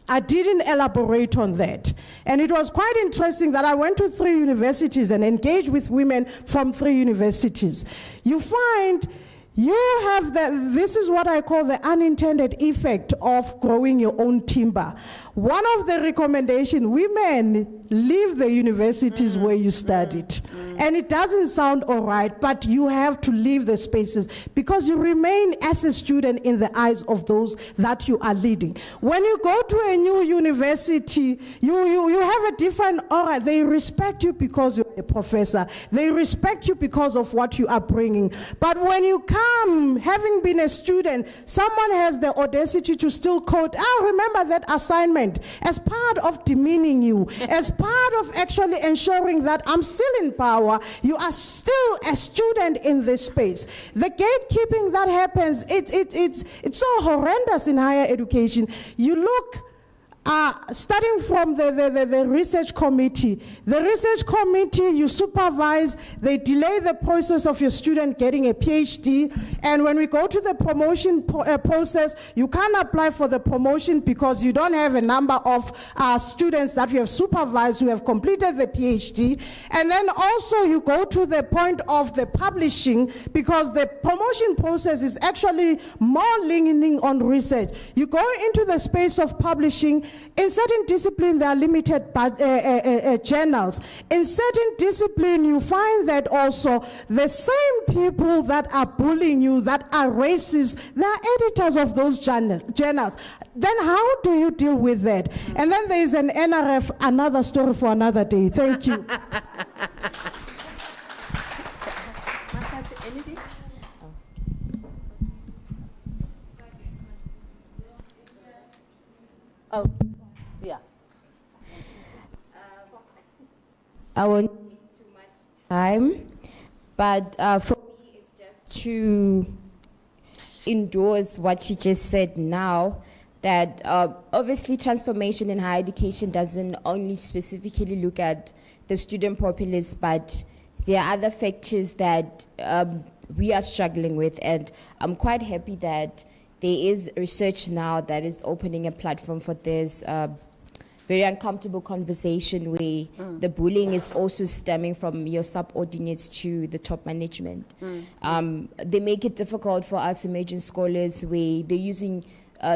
I didn't elaborate on that. And it was quite interesting that I went to 3 universities and engaged with women from 3 universities. You find you have this is what I call the unintended effect of growing your own timber. One of the recommendations, women leave the universities where you studied. And it doesn't sound all right, but you have to leave the spaces because you remain as a student in the eyes of those that you are leading. When you go to a new university, you have a different aura. They respect you because you're a professor. They respect you because of what you are bringing. But when you come, having been a student, someone has the audacity to still quote, remember that assignment, as part of demeaning you, as part of actually ensuring that I'm still in power, you are still a student in this space. The gatekeeping that happens, it's so horrendous in higher education. You look Starting from the research committee. The research committee, you supervise, they delay the process of your student getting a PhD, and when we go to the promotion process, you can't apply for the promotion because you don't have a number of students that you have supervised who have completed the PhD. And then also you go to the point of the publishing, because the promotion process is actually more leaning on research. You go into the space of publishing. In certain disciplines, there are limited journals. In certain disciplines, you find that also the same people that are bullying you, that are racist, they are editors of those journals. Then how do you deal with that? And then there is an NRF, another story for another day. Thank you. Oh, yeah. I won't take too much time, but for me, it's just to endorse what she just said now, that obviously transformation in higher education doesn't only specifically look at the student populace, but there are other factors that we are struggling with, and I'm quite happy that there is research now that is opening a platform for this very uncomfortable conversation where the bullying is also stemming from your subordinates to the top management. They make it difficult for us emerging scholars where they're using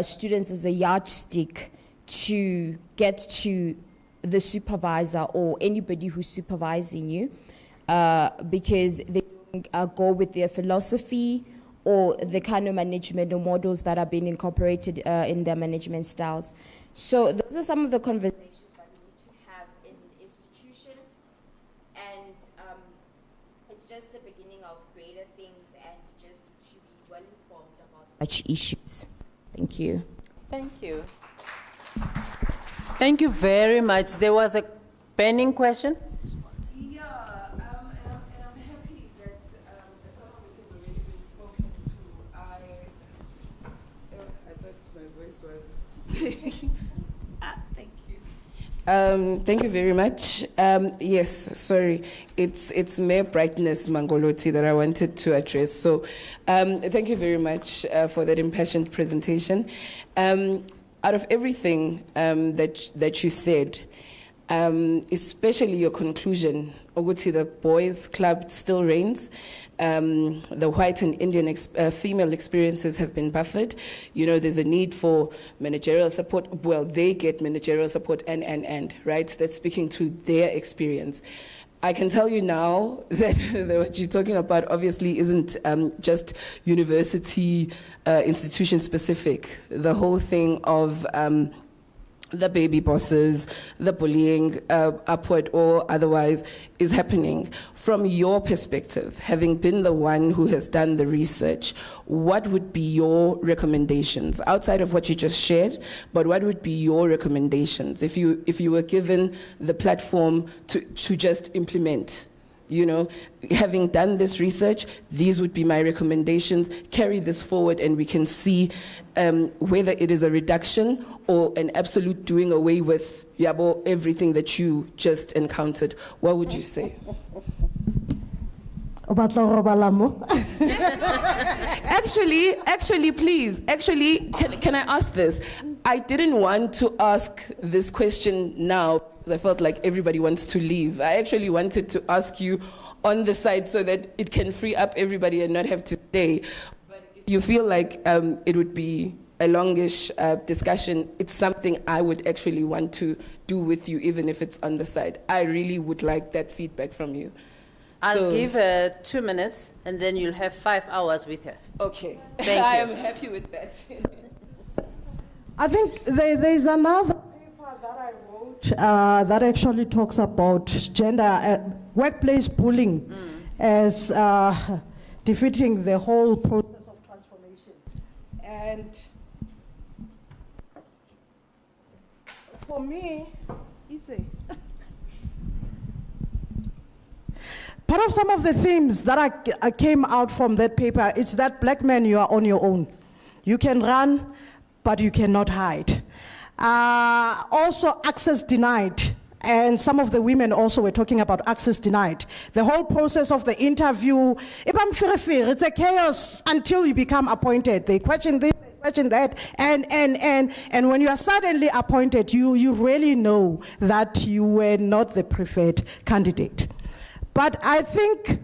students as a yardstick to get to the supervisor or anybody who's supervising you because they don't go with their philosophy or the kind of management or models that are being incorporated in their management styles. So those are some of the conversations that we need to have in institutions, and it's just the beginning of greater things and just to be well informed about such issues. Thank you. Thank you. Thank you very much. There was a burning question. Thank you very much. Yes, sorry, it's Mayor Brightness Mangoloti that I wanted to address. So thank you very much for that impassioned presentation. Out of everything that you said, especially your conclusion, Oguti, the boys' club still reigns. The white and Indian female experiences have been buffered. You know, there's a need for managerial support. Well, they get managerial support and, right? That's speaking to their experience. I can tell you now that what you're talking about obviously isn't just university institution specific. The whole thing of the baby bosses, the bullying, upward or otherwise, is happening. From your perspective, having been the one who has done the research, what would be your recommendations outside of what you just shared? But what would be your recommendations if you were given the platform to just implement? You know, having done this research, these would be my recommendations. Carry this forward and we can see whether it is a reduction or an absolute doing away with everything that you just encountered. What would you say? Actually, please, can I ask this? I didn't want to ask this question now. I felt like everybody wants to leave. I actually wanted to ask you on the side so that it can free up everybody and not have to stay. But if you feel like it would be a longish discussion, it's something I would actually want to do with you, even if it's on the side. I really would like that feedback from you. I'll give her 2 minutes, and then you'll have 5 hours with her. Okay. Thank you. I am happy with that. I think there's another paper that I wrote that actually talks about gender workplace bullying as defeating the whole process of transformation. And for me, it's part of some of the themes that I came out from that paper, it's that black man, you are on your own. You can run, but you cannot hide. Also access denied. And some of the women also were talking about access denied. The whole process of the interview, it's a chaos until you become appointed. They question this, they question that, and when you are suddenly appointed, you really know that you were not the preferred candidate. But I think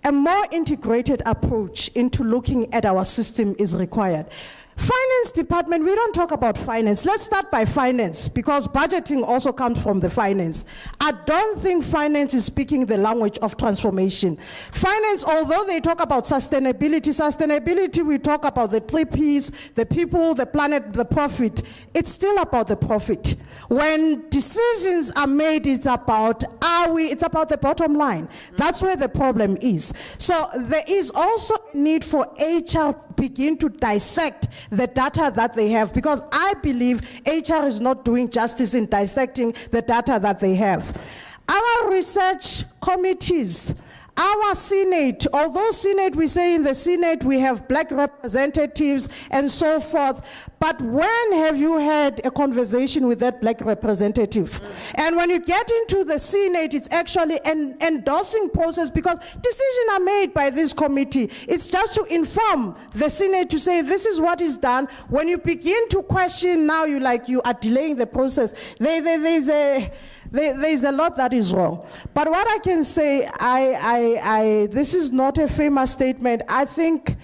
a more integrated approach into looking at our system is required. Finance department, we don't talk about finance. Let's start by finance, because budgeting also comes from the finance. I don't think finance is speaking the language of transformation. Finance, although they talk about sustainability, we talk about the 3 Ps, the people, the planet, the profit. It's still about the profit. When decisions are made, it's about the bottom line. That's where the problem is. So there is also a need for HR begin to dissect the data that they have, because I believe HR is not doing justice in dissecting the data that they have. Our research committees, our Senate, although Senate, we say in the Senate we have black representatives and so forth, but when have you had a conversation with that black representative? And when you get into the Senate, it's actually an endorsing process, because decisions are made by this committee. It's just to inform the Senate to say this is what is done. When you begin to question, now you are delaying the process. There's a lot that is wrong. But what I can say, this is not a famous statement. I think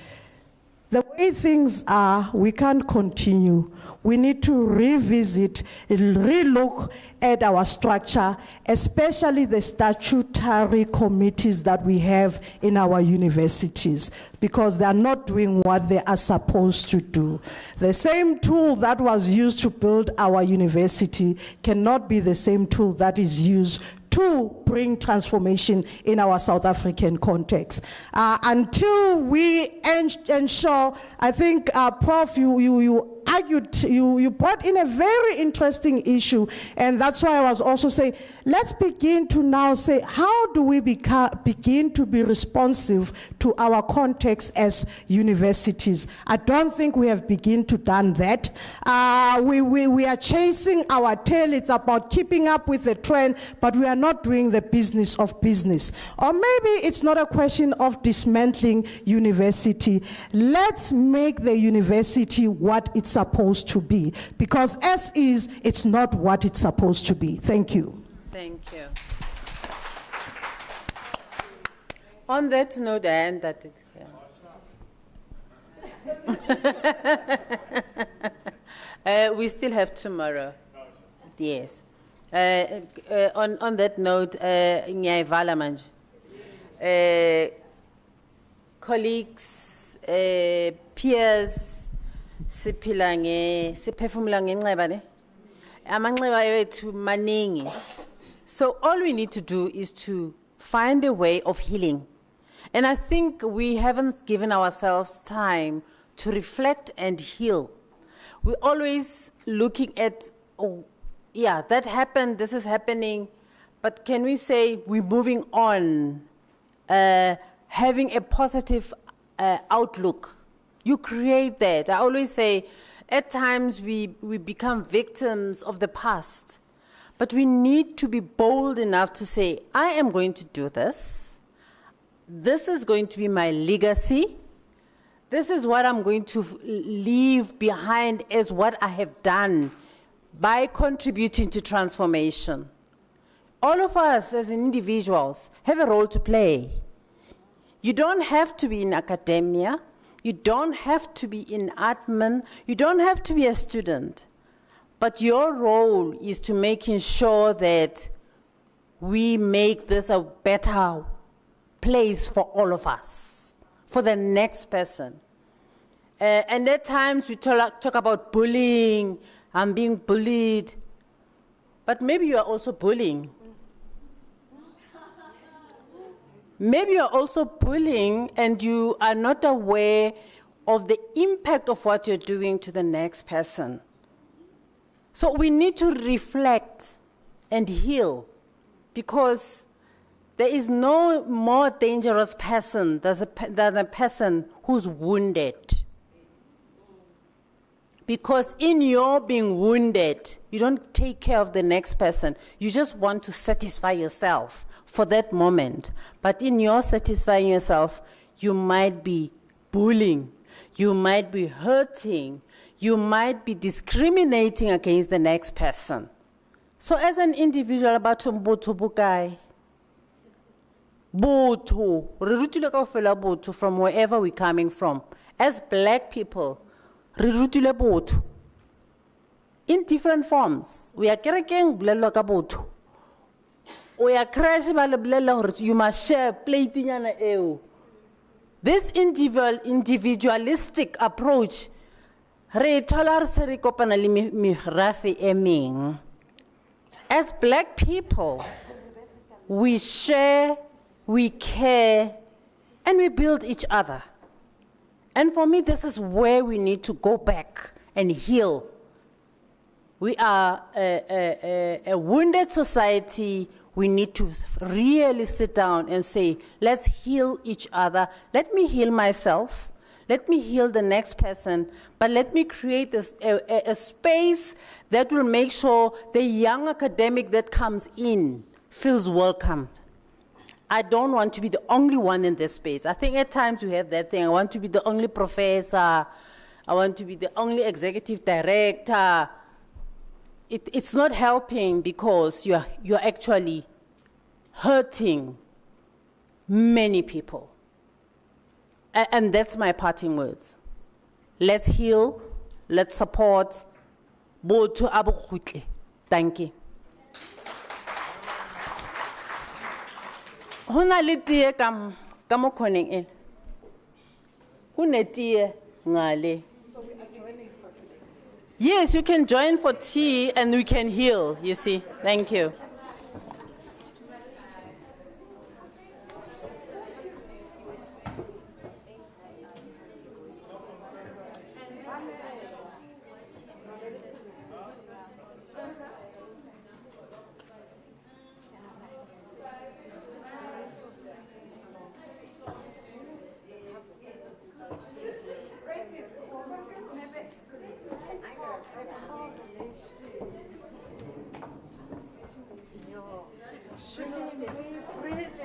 the way things are, we can't continue. We need to revisit, relook at our structure, especially the statutory committees that we have in our universities, because they are not doing what they are supposed to do. The same tool that was used to build our university cannot be the same tool that is used to bring transformation in our South African context. Until we ensure, I think, Prof, you argued, you brought in a very interesting issue, and that's why I was also saying, let's begin to now say, how do we begin to be responsive to our context as universities? I don't think we have begun to done that. We are chasing our tail. It's about keeping up with the trend, but we are not doing the business of business. Or maybe it's not a question of dismantling university. Let's make the university what it's supposed to be, because as is, it's not what it's supposed to be. Thank you. Thank you. On that note, and that it's we still have tomorrow. Yes. On that note, ngiyayivala manje. Colleagues, peers, siphefumula ngenxeba ne? Amanxeba ethu maningi. So all we need to do is to find a way of healing. And I think we haven't given ourselves time to reflect and heal. We're always looking at, oh, yeah, that happened, this is happening, but can we say we're moving on, having a positive outlook? You create that. I always say, at times we become victims of the past, but we need to be bold enough to say, I am going to do this. This is going to be my legacy. This is what I'm going to leave behind as what I have done by contributing to transformation. All of us as individuals have a role to play. You don't have to be in academia. You don't have to be in admin. You don't have to be a student. But your role is to making sure that we make this a better place for all of us, for the next person. And at times we talk about bullying. I'm being bullied. But maybe you are also bullying. Maybe you're also bullying and you are not aware of the impact of what you're doing to the next person. So we need to reflect and heal, because there is no more dangerous person than a person who's wounded. Because in your being wounded, you don't take care of the next person. You just want to satisfy yourself for that moment. But in your satisfying yourself, you might be bullying, you might be hurting, you might be discriminating against the next person. So as an individual, batho mbotho bukai, botho, re rutile kaofela botho from wherever we're coming from. As black people, re rutile botho. In different forms. We are kerekeng bolelwa ka botho. We are crash ba le bolela hore you must share plate nyana eo. This individualistic approach, re thola re se re kopana le merafe e meng. As black people, we share, we care, and we build each other. And for me, this is where we need to go back and heal. We are a wounded society. We need to really sit down and say, let's heal each other. Let me heal myself. Let me heal the next person. But let me create a space that will make sure the young academic that comes in feels welcomed. I don't want to be the only one in this space. I think at times we have that thing. I want to be the only professor. I want to be the only executive director. It's not helping because you're actually hurting many people. And that's my parting words. Let's heal, let's support. Botho a bo kgutle. Thank you. Hona le tie ka mo khoneng e. Ho ne tie ngale. So we are joining for today. Yes, you can join for tea and we can heal, you see. Thank you.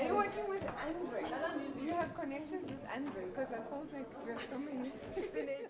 You're working with Andre. You have connections with Andre because I felt like there are so many synergies.